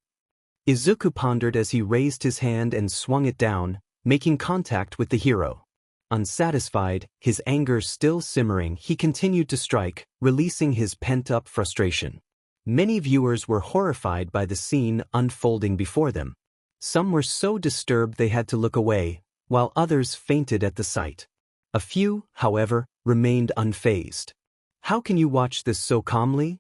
S1: Izuku pondered as he raised his hand and swung it down, making contact with the hero. Unsatisfied, his anger still simmering, he continued to strike, releasing his pent-up frustration. Many viewers were horrified by the scene unfolding before them. Some were so disturbed they had to look away, while others fainted at the sight. A few, however, remained unfazed. "How can you watch this so calmly?"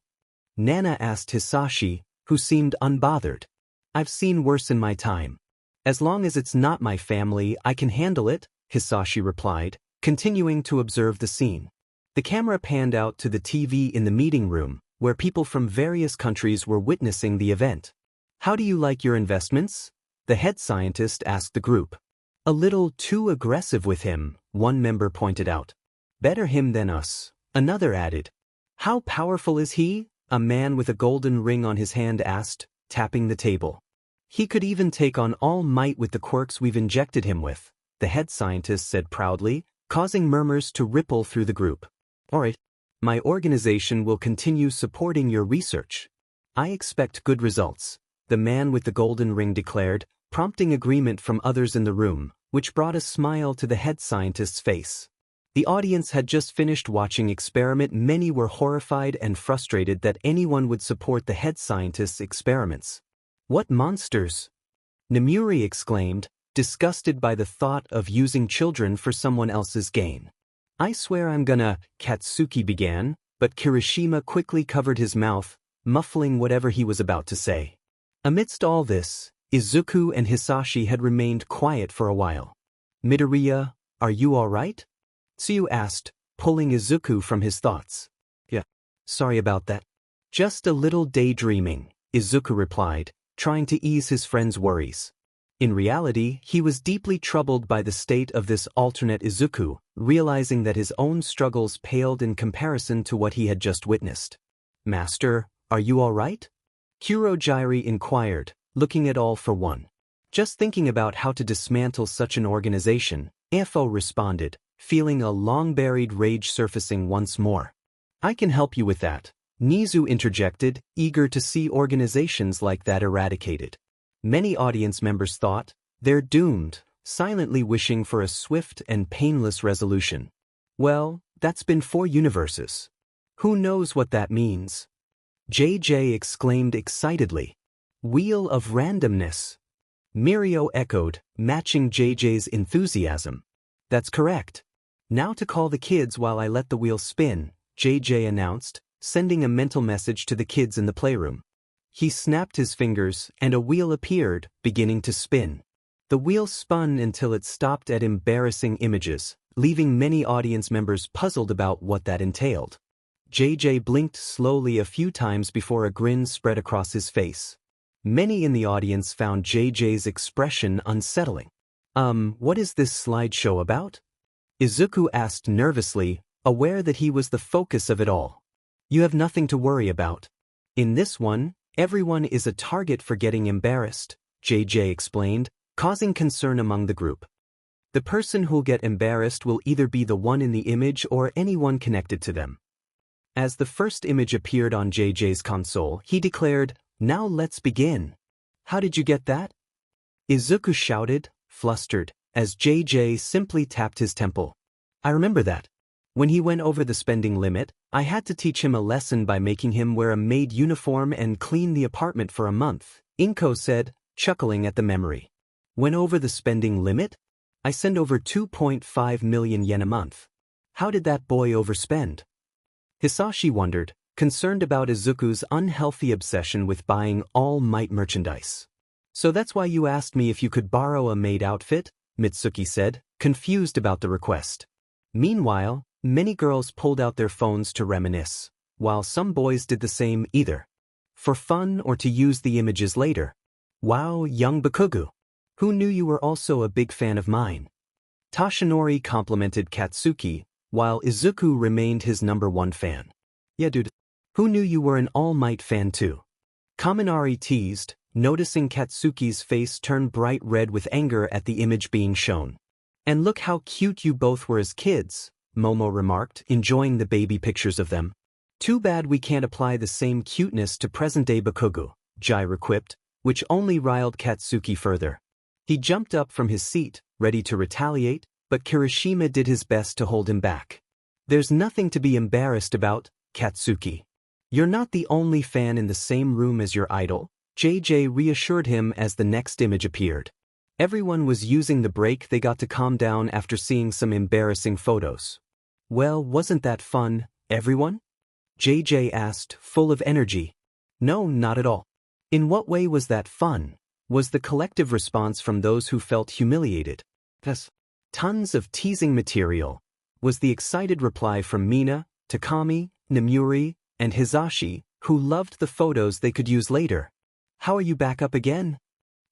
S1: Nana asked Hisashi, who seemed unbothered. "I've seen worse in my time. As long as it's not my family, I can handle it," Hisashi replied, continuing to observe the scene. The camera panned out to the TV in the meeting room, where people from various countries were witnessing the event. "How do you like your investments?" the head scientist asked the group. "A little too aggressive with him," one member pointed out. "Better him than us," another added. "How powerful is he?" a man with a golden ring on his hand asked, tapping the table. "He could even take on All Might with the quirks we've injected him with," the head scientist said proudly, causing murmurs to ripple through the group. "Alright, my organization will continue supporting your research. I expect good results," the man with the golden ring declared, prompting agreement from others in the room, which brought a smile to the head scientist's face. The audience had just finished watching experiment. Many were horrified and frustrated that anyone would support the head scientist's experiments. "What monsters!" Namuri exclaimed, disgusted by the thought of using children for someone else's gain. "I swear I'm gonna," Katsuki began, but Kirishima quickly covered his mouth, muffling whatever he was about to say. Amidst all this, Izuku and Hisashi had remained quiet for a while. "Midoriya, are you all right?" Tsuyu asked, pulling Izuku from his thoughts. "Yeah, sorry about that. Just a little daydreaming," Izuku replied, trying to ease his friend's worries. In reality, he was deeply troubled by the state of this alternate Izuku, realizing that his own struggles paled in comparison to what he had just witnessed. "Master, are you all right?" Kurojirai inquired, looking at All for One. "Just thinking about how to dismantle such an organization," AFO responded, feeling a long-buried rage surfacing once more. "I can help you with that," Nizu interjected, eager to see organizations like that eradicated. Many audience members thought, "They're doomed," silently wishing for a swift and painless resolution. Well, that's been 4 universes. Who knows what that means? JJ exclaimed excitedly. "Wheel of randomness." Mirio echoed, matching JJ's enthusiasm. "That's correct. Now to call the kids while I let the wheel spin," JJ announced, sending a mental message to the kids in the playroom. He snapped his fingers, and a wheel appeared, beginning to spin. The wheel spun until it stopped at embarrassing images, leaving many audience members puzzled about what that entailed. JJ blinked slowly a few times before a grin spread across his face. Many in the audience found JJ's expression unsettling. What is this slideshow about?" Izuku asked nervously, aware that he was the focus of it all. "You have nothing to worry about. In this one, everyone is a target for getting embarrassed," JJ explained, causing concern among the group. "The person who'll get embarrassed will either be the one in the image or anyone connected to them." As the first image appeared on JJ's console, he declared, "Now let's begin." "How did you get that?" Izuku shouted, flustered, as JJ simply tapped his temple. "I remember that. When he went over the spending limit, I had to teach him a lesson by making him wear a maid uniform and clean the apartment for a month," Inko said, chuckling at the memory. "Went over the spending limit? I send over 2.5 million yen a month. How did that boy overspend?" Hisashi wondered, concerned about Izuku's unhealthy obsession with buying All Might merchandise. "So that's why you asked me if you could borrow a maid outfit?" Mitsuki said, confused about the request. Meanwhile, many girls pulled out their phones to reminisce, while some boys did the same either for fun or to use the images later. Wow, young Bakugo. Who knew you were also a big fan of mine? Toshinori complimented Katsuki, while Izuku remained his #1 fan. Yeah dude. Who knew you were an All Might fan too? Kaminari teased, noticing Katsuki's face turn bright red with anger at the image being shown. And look how cute you both were as kids, Momo remarked, enjoying the baby pictures of them. Too bad we can't apply the same cuteness to present-day Bakugo, Jiro quipped, which only riled Katsuki further. He jumped up from his seat, ready to retaliate, but Kirishima did his best to hold him back. There's nothing to be embarrassed about, Katsuki. You're not the only fan in the same room as your idol, JJ reassured him as the next image appeared. Everyone was using the break they got to calm down after seeing some embarrassing photos. Well, wasn't that fun, everyone? JJ asked, full of energy. No, not at all. In what way was that fun? Was the collective response from those who felt humiliated. Yes. Tons of teasing material, was the excited reply from Mina, Takami, Namuri, and Hisashi, who loved the photos they could use later. How are you back up again?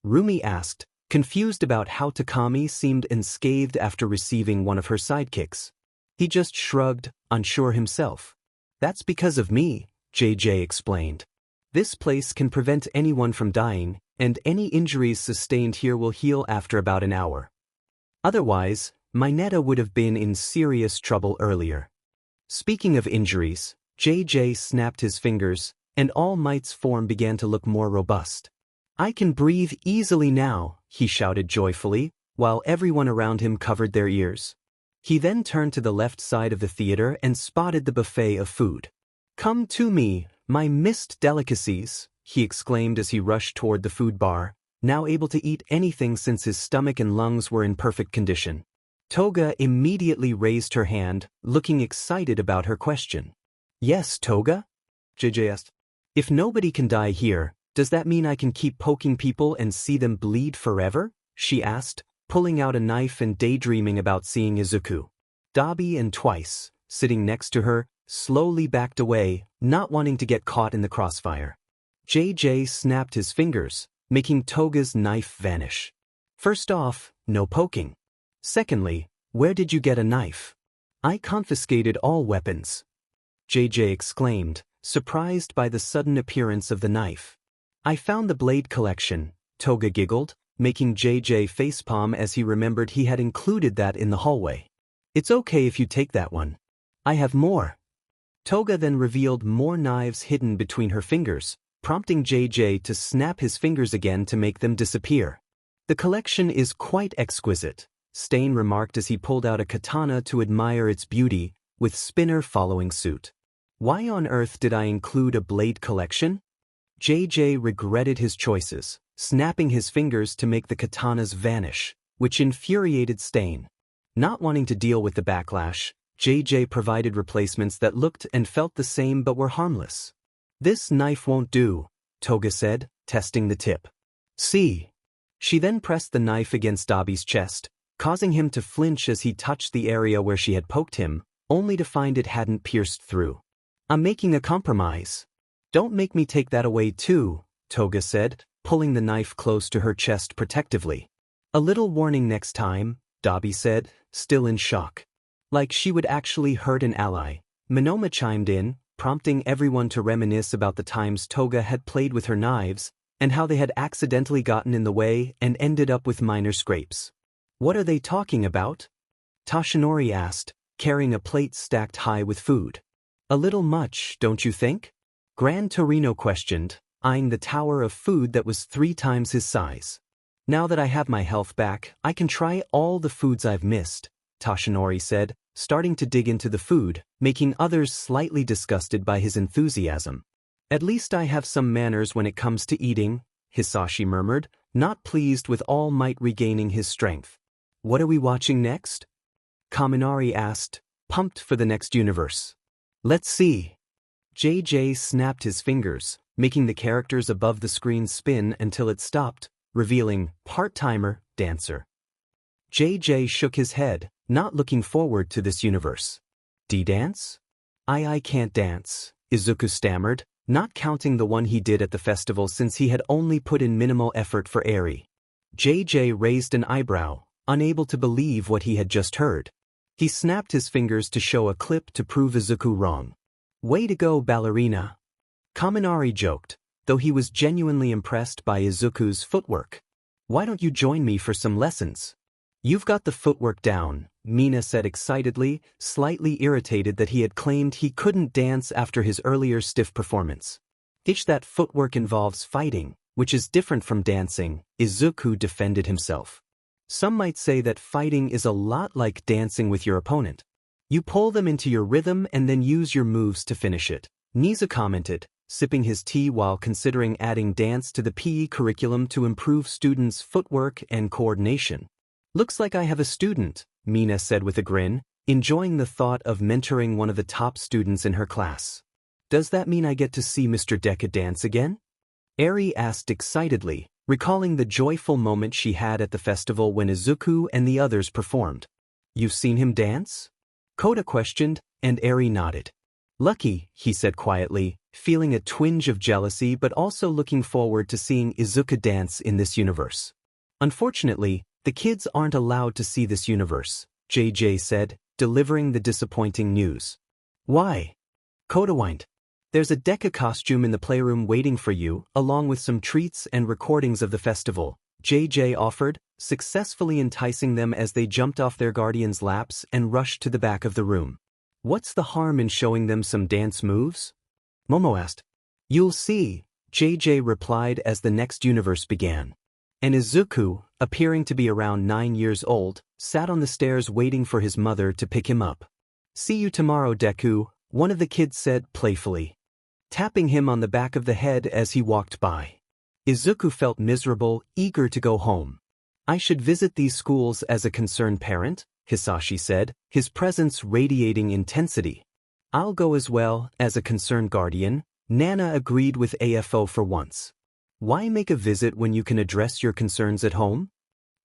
S1: Rumi asked, confused about how Takami seemed unscathed after receiving one of her sidekicks. He just shrugged, unsure himself. That's because of me, JJ explained. This place can prevent anyone from dying, and any injuries sustained here will heal after about an hour. Otherwise, Minetta would have been in serious trouble earlier. Speaking of injuries, JJ snapped his fingers, and All Might's form began to look more robust. I can breathe easily now, he shouted joyfully, while everyone around him covered their ears. He then turned to the left side of the theater and spotted the buffet of food. Come to me, my missed delicacies, he exclaimed as he rushed toward the food bar, now able to eat anything since his stomach and lungs were in perfect condition. Toga immediately raised her hand, looking excited about her question. Yes, Toga? JJ asked. If nobody can die here, does that mean I can keep poking people and see them bleed forever? She asked, pulling out a knife and daydreaming about seeing Izuku. Dabi and Twice, sitting next to her, slowly backed away, not wanting to get caught in the crossfire. JJ snapped his fingers, making Toga's knife vanish. First off, no poking. Secondly, where did you get a knife? I confiscated all weapons. JJ exclaimed, surprised by the sudden appearance of the knife. I found the blade collection, Toga giggled, making JJ facepalm as he remembered he had included that in the hallway. It's okay if you take that one. I have more. Toga then revealed more knives hidden between her fingers, prompting JJ to snap his fingers again to make them disappear. The collection is quite exquisite, Stain remarked as he pulled out a katana to admire its beauty, with Spinner following suit. Why on earth did I include a blade collection? JJ regretted his choices, snapping his fingers to make the katanas vanish, which infuriated Stain. Not wanting to deal with the backlash, JJ provided replacements that looked and felt the same but were harmless. This knife won't do, Toga said, testing the tip. See. She then pressed the knife against Dabi's chest, causing him to flinch as he touched the area where she had poked him, only to find it hadn't pierced through. I'm making a compromise. Don't make me take that away too, Toga said, pulling the knife close to her chest protectively. A little warning next time, Dabi said, still in shock. Like she would actually hurt an ally. Minoma chimed in, prompting everyone to reminisce about the times Toga had played with her knives, and how they had accidentally gotten in the way and ended up with minor scrapes. What are they talking about? Toshinori asked, carrying a plate stacked high with food. A little much, don't you think? Gran Torino questioned, eyeing the tower of food that was 3 times his size. Now that I have my health back, I can try all the foods I've missed, Toshinori said, starting to dig into the food, making others slightly disgusted by his enthusiasm. At least I have some manners when it comes to eating, Hisashi murmured, not pleased with All Might regaining his strength. What are we watching next? Kaminari asked, pumped for the next universe. Let's see. JJ snapped his fingers, making the characters above the screen spin until it stopped, revealing part-timer, dancer. JJ shook his head, not looking forward to this universe. D-dance? I can't dance, Izuku stammered, not counting the one he did at the festival since he had only put in minimal effort for Eri. JJ raised an eyebrow, unable to believe what he had just heard. He snapped his fingers to show a clip to prove Izuku wrong. Way to go, ballerina. Kaminari joked, though he was genuinely impressed by Izuku's footwork. Why don't you join me for some lessons? You've got the footwork down, Mina said excitedly, slightly irritated that he had claimed he couldn't dance after his earlier stiff performance. That footwork involves fighting, which is different from dancing, Izuku defended himself. Some might say that fighting is a lot like dancing with your opponent. You pull them into your rhythm and then use your moves to finish it, Nizu commented, sipping his tea while considering adding dance to the PE curriculum to improve students' footwork and coordination. Looks like I have a student, Mina said with a grin, enjoying the thought of mentoring one of the top students in her class. Does that mean I get to see Mr. Deku dance again? Eri asked excitedly, recalling the joyful moment she had at the festival when Izuku and the others performed. You've seen him dance? Kota questioned, and Eri nodded. Lucky, he said quietly, feeling a twinge of jealousy but also looking forward to seeing Izuku dance in this universe. Unfortunately, the kids aren't allowed to see this universe, JJ said, delivering the disappointing news. Why? Kota whined. There's a Deku costume in the playroom waiting for you, along with some treats and recordings of the festival, JJ offered, successfully enticing them as they jumped off their guardians' laps and rushed to the back of the room. What's the harm in showing them some dance moves? Momo asked. You'll see, JJ replied as the next universe began. And Izuku, appearing to be around 9 years old, sat on the stairs waiting for his mother to pick him up. See you tomorrow, Deku, one of the kids said playfully, tapping him on the back of the head as he walked by. Izuku felt miserable, eager to go home. I should visit these schools as a concerned parent, Hisashi said, his presence radiating intensity. I'll go as well, as a concerned guardian, Nana agreed with AFO for once. Why make a visit when you can address your concerns at home?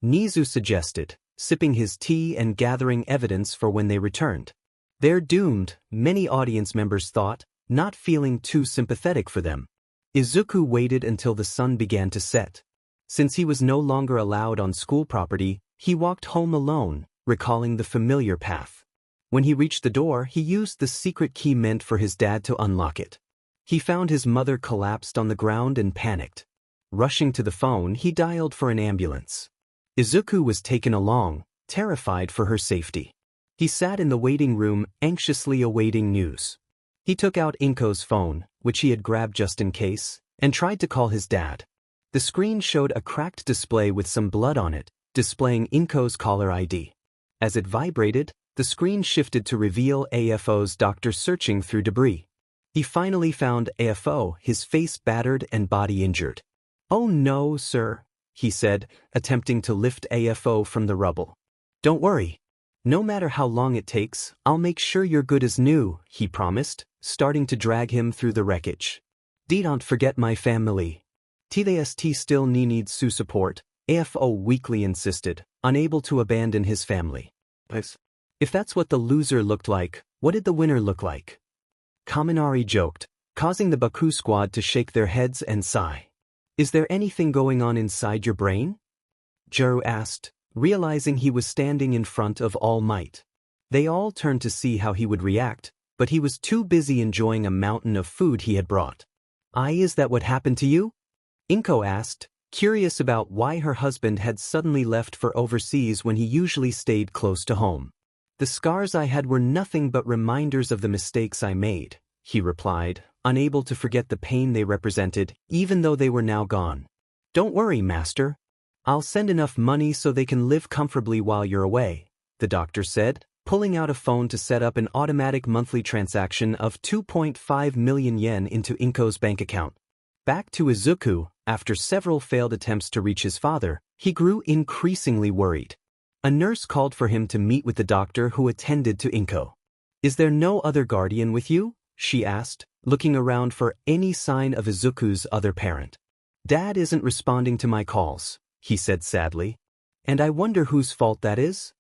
S1: Nizu suggested, sipping his tea and gathering evidence for when they returned. They're doomed, many audience members thought, not feeling too sympathetic for them. Izuku waited until the sun began to set. Since he was no longer allowed on school property, he walked home alone, recalling the familiar path. When he reached the door, he used the secret key meant for his dad to unlock it. He found his mother collapsed on the ground and panicked. Rushing to the phone, he dialed for an ambulance. Izuku was taken along, terrified for her safety. He sat in the waiting room, anxiously awaiting news. He took out Inko's phone, which he had grabbed just in case, and tried to call his dad. The screen showed a cracked display with some blood on it, displaying Inko's caller ID. As it vibrated, the screen shifted to reveal AFO's doctor searching through debris. He finally found AFO, his face battered and body injured. Oh no, sir, he said, attempting to lift AFO from the rubble. Don't worry. No matter how long it takes, I'll make sure you're good as new, he promised, starting to drag him through the wreckage. Don't forget my family. TST still needs su support, AFO weakly insisted, unable to abandon his family. If that's what the loser looked like, what did the winner look like? Kaminari joked, causing the Baku squad to shake their heads and sigh. Is there anything going on inside your brain? Jiro asked, realizing he was standing in front of All Might. They all turned to see how he would react, but he was too busy enjoying a mountain of food he had brought. Is that what happened to you? Inko asked, curious about why her husband had suddenly left for overseas when he usually stayed close to home. The scars I had were nothing but reminders of the mistakes I made, he replied, unable to forget the pain they represented, even though they were now gone. Don't worry, master. I'll send enough money so they can live comfortably while you're away, the doctor said, pulling out a phone to set up an automatic monthly transaction of 2.5 million yen into Inko's bank account. Back to Izuku, after several failed attempts to reach his father, he grew increasingly worried. A nurse called for him to meet with the doctor who attended to Inko. Is there no other guardian with you? She asked, looking around for any sign of Izuku's other parent. Dad isn't responding to my calls, he said sadly. And I wonder whose fault that is?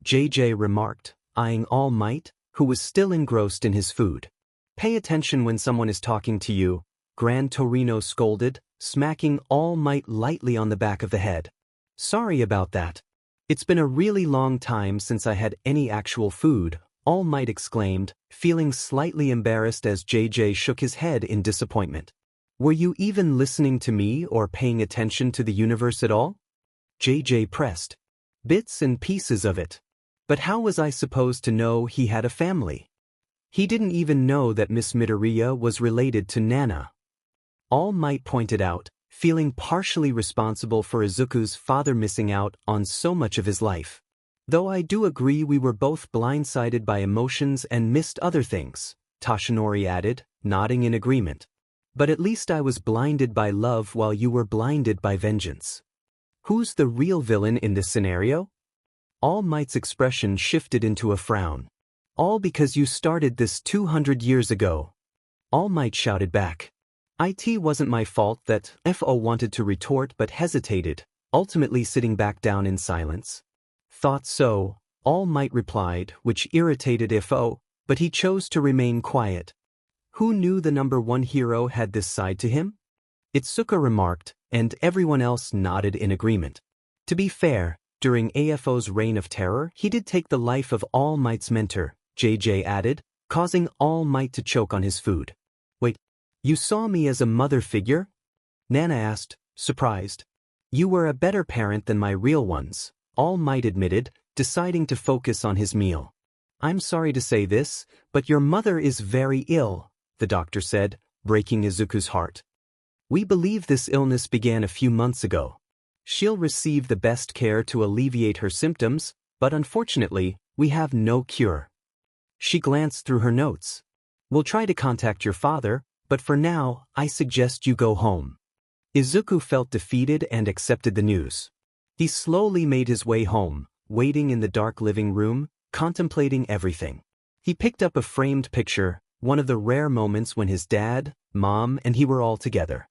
S1: JJ remarked, eyeing All Might, who was still engrossed in his food. Pay attention when someone is talking to you, Gran Torino scolded, smacking All Might lightly on the back of the head. Sorry about that. It's been a really long time since I had any actual food, All Might exclaimed, feeling slightly embarrassed as JJ shook his head in disappointment. Were you even listening to me or paying attention to the universe at all? JJ pressed. Bits and pieces of it. But how was I supposed to know he had a family? He didn't even know that Miss Midoriya was related to Nana. All Might pointed out, feeling partially responsible for Izuku's father missing out on so much of his life. Though I do agree we were both blindsided by emotions and missed other things, Toshinori added, nodding in agreement. But at least I was blinded by love while you were blinded by vengeance. Who's the real villain in this scenario? All Might's expression shifted into a frown. All because you started this 200 years ago. All Might shouted back. It wasn't my fault that AFO wanted to retort but hesitated, ultimately sitting back down in silence. Thought so, All Might replied, which irritated AFO, but he chose to remain quiet. Who knew the number one hero had this side to him? Itsuka remarked, and everyone else nodded in agreement. To be fair, during AFO's reign of terror, he did take the life of All Might's mentor, JJ added, causing All Might to choke on his food. Wait, you saw me as a mother figure? Nana asked, surprised. You were a better parent than my real ones, All Might admitted, deciding to focus on his meal. I'm sorry to say this, but your mother is very ill, the doctor said, breaking Izuku's heart. We believe this illness began a few months ago. She'll receive the best care to alleviate her symptoms, but unfortunately, we have no cure. She glanced through her notes. We'll try to contact your father, but for now, I suggest you go home. Izuku felt defeated and accepted the news. He slowly made his way home, waiting in the dark living room, contemplating everything. He picked up a framed picture, one of the rare moments when his dad, mom, and he were all together.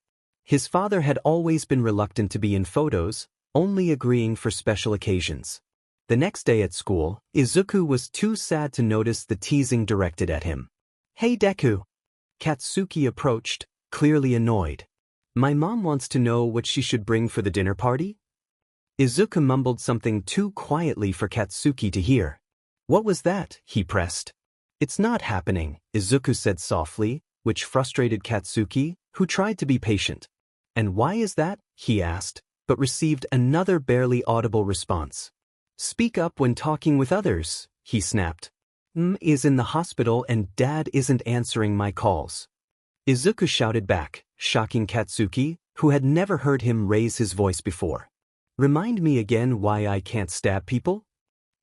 S1: His father had always been reluctant to be in photos, only agreeing for special occasions. The next day at school, Izuku was too sad to notice the teasing directed at him. Hey Deku! Katsuki approached, clearly annoyed. My mom wants to know what she should bring for the dinner party? Izuku mumbled something too quietly for Katsuki to hear. What was that? He pressed. It's not happening, Izuku said softly, which frustrated Katsuki, who tried to be patient. And why is that? He asked, but received another barely audible response. Speak up when talking with others, he snapped. Is in the hospital and Dad isn't answering my calls. Izuku shouted back, shocking Katsuki, who had never heard him raise his voice before. Remind me again why I can't stab people?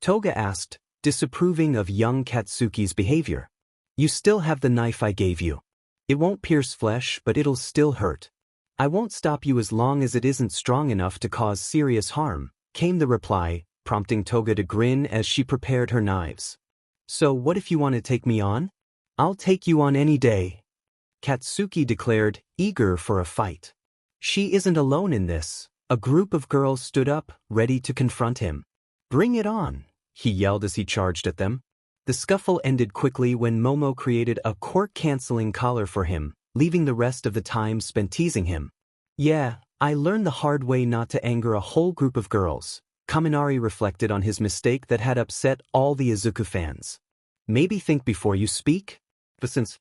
S1: Toga asked, disapproving of young Katsuki's behavior. You still have the knife I gave you. It won't pierce flesh, but it'll still hurt. I won't stop you as long as it isn't strong enough to cause serious harm, came the reply, prompting Toga to grin as she prepared her knives. So what if you want to take me on? I'll take you on any day. Katsuki declared, eager for a fight. She isn't alone in this. A group of girls stood up, ready to confront him. Bring it on, he yelled as he charged at them. The scuffle ended quickly when Momo created a quirk-canceling collar for him, leaving the rest of the time spent teasing him. Yeah, I learned the hard way not to anger a whole group of girls. Kaminari reflected on his mistake that had upset all the Izuku fans. Maybe think before you speak? But since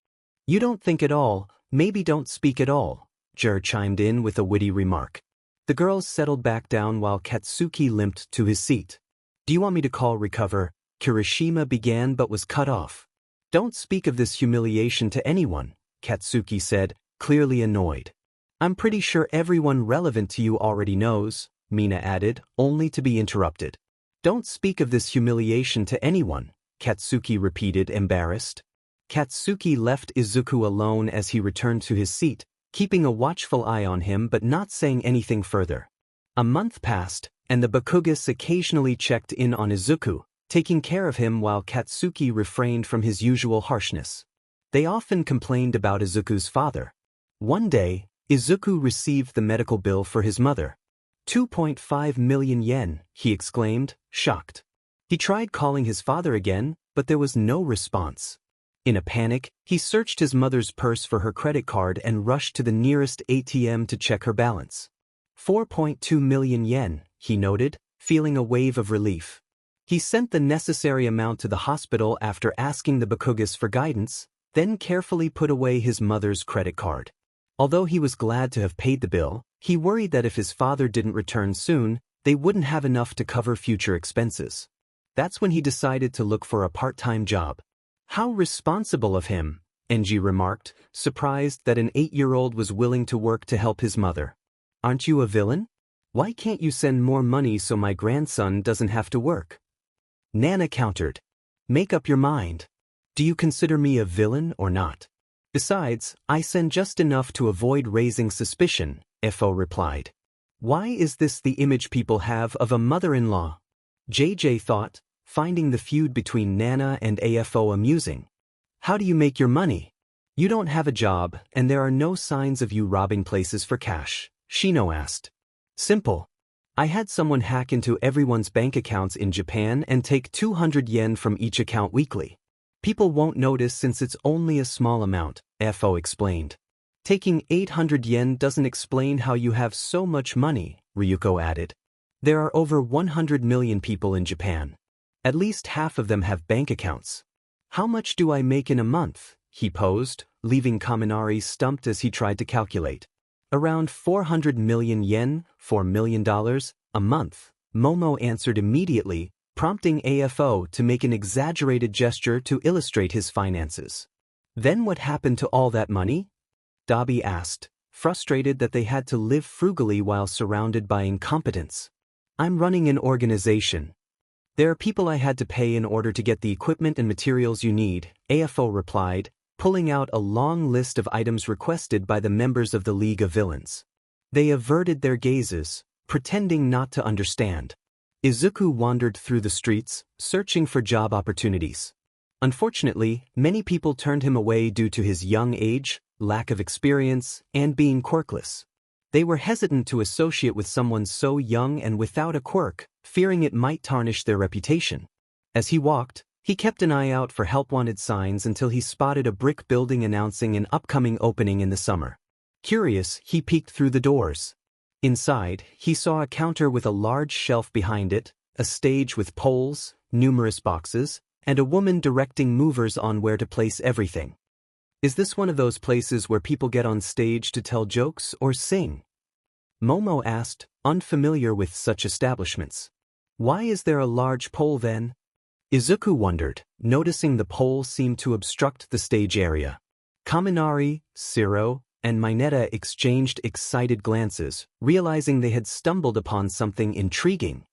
S1: you don't think at all, maybe don't speak at all, Jiro chimed in with a witty remark. The girls settled back down while Katsuki limped to his seat. Do you want me to call recover? Kirishima began but was cut off. Don't speak of this humiliation to anyone, Katsuki said, clearly annoyed. I'm pretty sure everyone relevant to you already knows, Mina added, only to be interrupted. Don't speak of this humiliation to anyone, Katsuki repeated, embarrassed. Katsuki left Izuku alone as he returned to his seat, keeping a watchful eye on him but not saying anything further. A month passed, and the Bakugas occasionally checked in on Izuku, taking care of him while Katsuki refrained from his usual harshness. They often complained about Izuku's father. One day, Izuku received the medical bill for his mother. 2.5 million yen, he exclaimed, shocked. He tried calling his father again, but there was no response. In a panic, he searched his mother's purse for her credit card and rushed to the nearest ATM to check her balance. 4.2 million yen, he noted, feeling a wave of relief. He sent the necessary amount to the hospital after asking the Bakugas for guidance, then carefully put away his mother's credit card. Although he was glad to have paid the bill, he worried that if his father didn't return soon, they wouldn't have enough to cover future expenses. That's when he decided to look for a part-time job. How responsible of him, Enji remarked, surprised that an 8-year-old was willing to work to help his mother. Aren't you a villain? Why can't you send more money so my grandson doesn't have to work? Nana countered. Make up your mind. Do you consider me a villain or not? Besides, I send just enough to avoid raising suspicion, AFO replied. Why is this the image people have of a mother-in-law? JJ thought, finding the feud between Nana and AFO amusing. How do you make your money? You don't have a job, and there are no signs of you robbing places for cash, Shino asked. Simple. I had someone hack into everyone's bank accounts in Japan and take 200 yen from each account weekly. People won't notice since it's only a small amount, AFO explained. Taking 800 yen doesn't explain how you have so much money, Ryukyu added. There are over 100 million people in Japan. At least half of them have bank accounts. How much do I make in a month? He posed, leaving Kaminari stumped as he tried to calculate. Around 400 million yen, $4 million, a month, Momo answered immediately, prompting AFO to make an exaggerated gesture to illustrate his finances. Then what happened to all that money? Dabi asked, frustrated that they had to live frugally while surrounded by incompetence. I'm running an organization. There are people I had to pay in order to get the equipment and materials you need, AFO replied, pulling out a long list of items requested by the members of the League of Villains. They averted their gazes, pretending not to understand. Izuku wandered through the streets, searching for job opportunities. Unfortunately, many people turned him away due to his young age, lack of experience, and being quirkless. They were hesitant to associate with someone so young and without a quirk, fearing it might tarnish their reputation. As he walked, he kept an eye out for help-wanted signs until he spotted a brick building announcing an upcoming opening in the summer. Curious, he peeked through the doors. Inside, he saw a counter with a large shelf behind it, a stage with poles, numerous boxes, and a woman directing movers on where to place everything. Is this one of those places where people get on stage to tell jokes or sing? Momo asked, unfamiliar with such establishments. Why is there a large pole then? Izuku wondered, noticing the pole seemed to obstruct the stage area. Kaminari, Shiro, and Minetta exchanged excited glances, realizing they had stumbled upon something intriguing.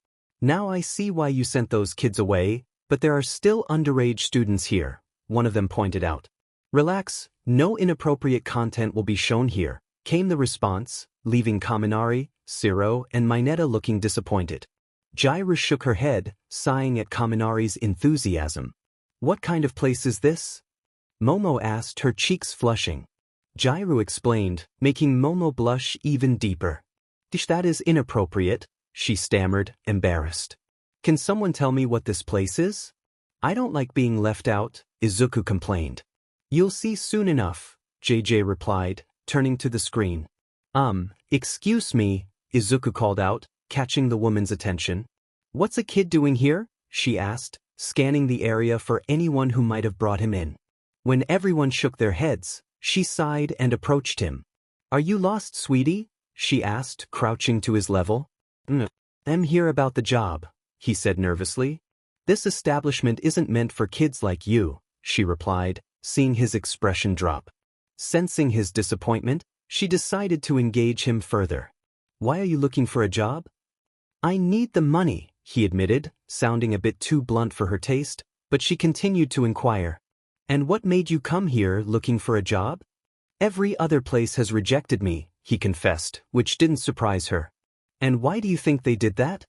S1: Now I see why you sent those kids away, but there are still underage students here, one of them pointed out. Relax, no inappropriate content will be shown here, came the response, leaving Kaminari, Shiro, and Minetta looking disappointed. Jiro shook her head, sighing at Kaminari's enthusiasm. What kind of place is this? Momo asked, her cheeks flushing. Jiro explained, making Momo blush even deeper. That is inappropriate, she stammered, embarrassed. Can someone tell me what this place is? I don't like being left out, Izuku complained. You'll see soon enough, JJ replied, turning to the screen. Excuse me, Izuku called out, catching the woman's attention. What's a kid doing here? She asked, scanning the area for anyone who might have brought him in. When everyone shook their heads, she sighed and approached him. Are you lost, sweetie? She asked, crouching to his level. I'm here about the job, he said nervously. This establishment isn't meant for kids like you, she replied, seeing his expression drop. Sensing his disappointment, she decided to engage him further. Why are you looking for a job? I need the money, he admitted, sounding a bit too blunt for her taste, but she continued to inquire. And what made you come here looking for a job? Every other place has rejected me, he confessed, which didn't surprise her. And why do you think they did that?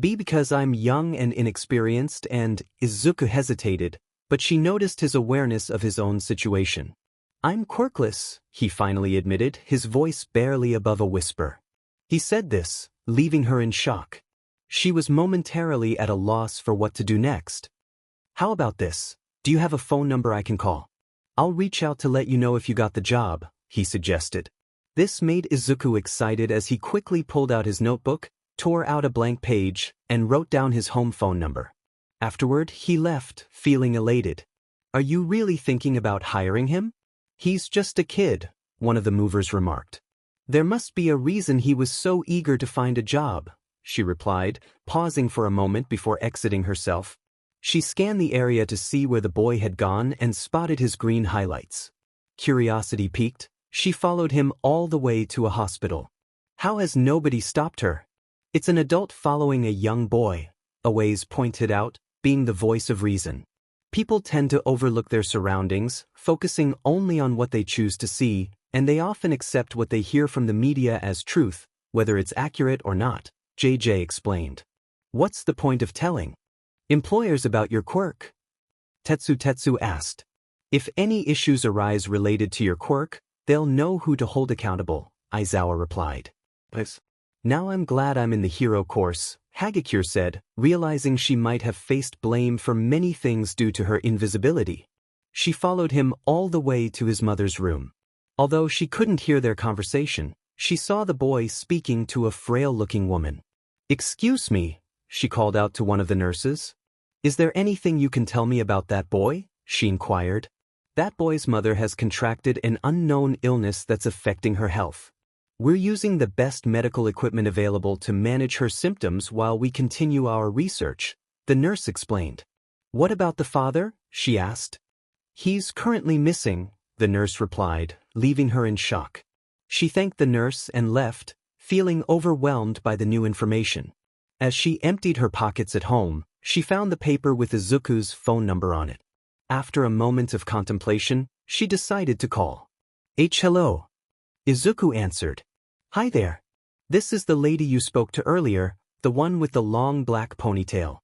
S1: Because I'm young and inexperienced and, Izuku hesitated, but she noticed his awareness of his own situation. I'm quirkless, he finally admitted, his voice barely above a whisper. He said this, leaving her in shock. She was momentarily at a loss for what to do next. "How about this? Do you have a phone number I can call? I'll reach out to let you know if you got the job," he suggested. This made Izuku excited as he quickly pulled out his notebook, tore out a blank page, and wrote down his home phone number. Afterward, he left, feeling elated. "Are you really thinking about hiring him?" "He's just a kid," one of the movers remarked. "There must be a reason he was so eager to find a job," she replied, pausing for a moment before exiting herself. She scanned the area to see where the boy had gone and spotted his green highlights. Curiosity piqued, she followed him all the way to a hospital. "How has nobody stopped her?" "It's an adult following a young boy," Aways pointed out, being the voice of reason. People tend to overlook their surroundings, focusing only on what they choose to see, and they often accept what they hear from the media as truth, whether it's accurate or not, JJ explained. "What's the point of telling employers about your quirk?" Tetsu asked. "If any issues arise related to your quirk, they'll know who to hold accountable," Aizawa replied. "Now I'm glad I'm in the hero course," Hagakure said, realizing she might have faced blame for many things due to her invisibility. She followed him all the way to his mother's room. Although she couldn't hear their conversation, she saw the boy speaking to a frail-looking woman. "Excuse me," she called out to one of the nurses. "Is there anything you can tell me about that boy?" she inquired. "That boy's mother has contracted an unknown illness that's affecting her health. We're using the best medical equipment available to manage her symptoms while we continue our research," the nurse explained. "What about the father?" she asked. "He's currently missing," the nurse replied, leaving her in shock. She thanked the nurse and left, feeling overwhelmed by the new information. As she emptied her pockets at home, she found the paper with Izuku's phone number on it. After a moment of contemplation, she decided to call. Hello. Izuku answered. "Hi there. This is the lady you spoke to earlier, the one with the long black ponytail.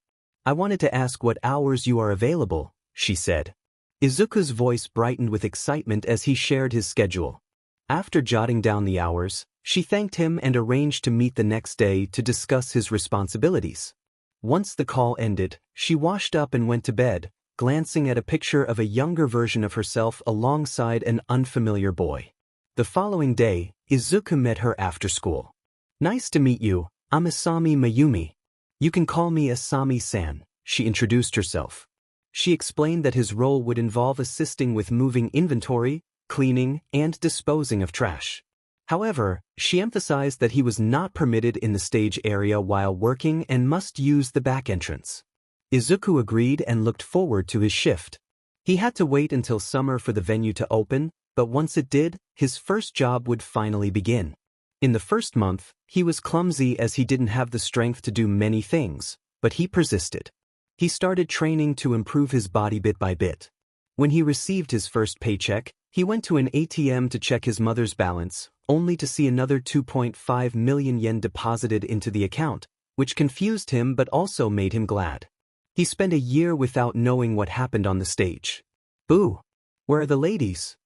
S1: I wanted to ask what hours you are available," she said. Izuku's voice brightened with excitement as he shared his schedule. After jotting down the hours, she thanked him and arranged to meet the next day to discuss his responsibilities. Once the call ended, she washed up and went to bed, glancing at a picture of a younger version of herself alongside an unfamiliar boy. The following day, Izuku met her after school. "Nice to meet you, I'm Asami Mayumi. You can call me Asami-san," she introduced herself. She explained that his role would involve assisting with moving inventory, cleaning, and disposing of trash. However, she emphasized that he was not permitted in the stage area while working and must use the back entrance. Izuku agreed and looked forward to his shift. He had to wait until summer for the venue to open, but once it did, his first job would finally begin. In the first month, he was clumsy as he didn't have the strength to do many things, but he persisted. He started training to improve his body bit by bit. When he received his first paycheck, he went to an ATM to check his mother's balance, only to see another 2.5 million yen deposited into the account, which confused him but also made him glad. He spent a year without knowing what happened on the stage. "Boo! Where are the ladies?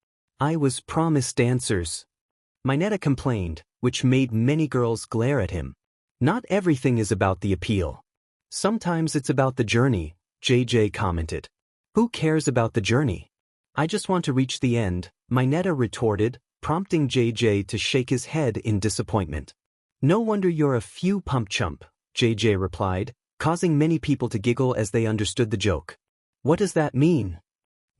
S1: I was promised dancers," Minetta complained, which made many girls glare at him. "Not everything is about the appeal. Sometimes it's about the journey," JJ commented. "Who cares about the journey? I just want to reach the end," Minetta retorted, prompting JJ to shake his head in disappointment. "No wonder you're a few pump chump," JJ replied, causing many people to giggle as they understood the joke. "What does that mean?"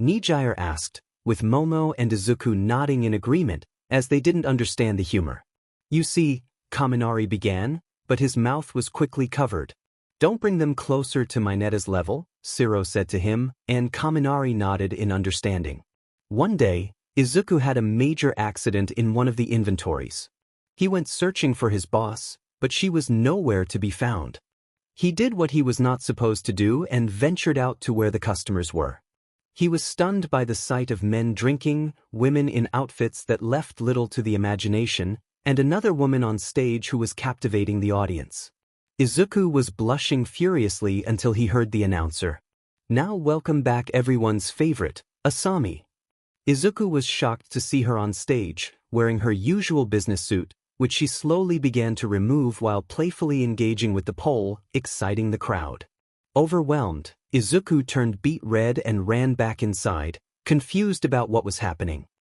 S1: Nijire asked, with Momo and Izuku nodding in agreement, as they didn't understand the humor. "You see," Kaminari began, but his mouth was quickly covered. "Don't bring them closer to Minetta's level," Siro said to him, and Kaminari nodded in understanding. One day, Izuku had a major accident in one of the inventories. He went searching for his boss, but she was nowhere to be found. He did what he was not supposed to do and ventured out to where the customers were. He was stunned by the sight of men drinking, women in outfits that left little to the imagination, and another woman on stage who was captivating the audience. Izuku was blushing furiously until he heard the announcer. "Now welcome back everyone's favorite, Asami." Izuku was shocked to see her on stage, wearing her usual business suit, which she slowly began to remove while playfully engaging with the pole, exciting the crowd. Overwhelmed, Izuku turned beet red and ran back inside, confused about what was happening.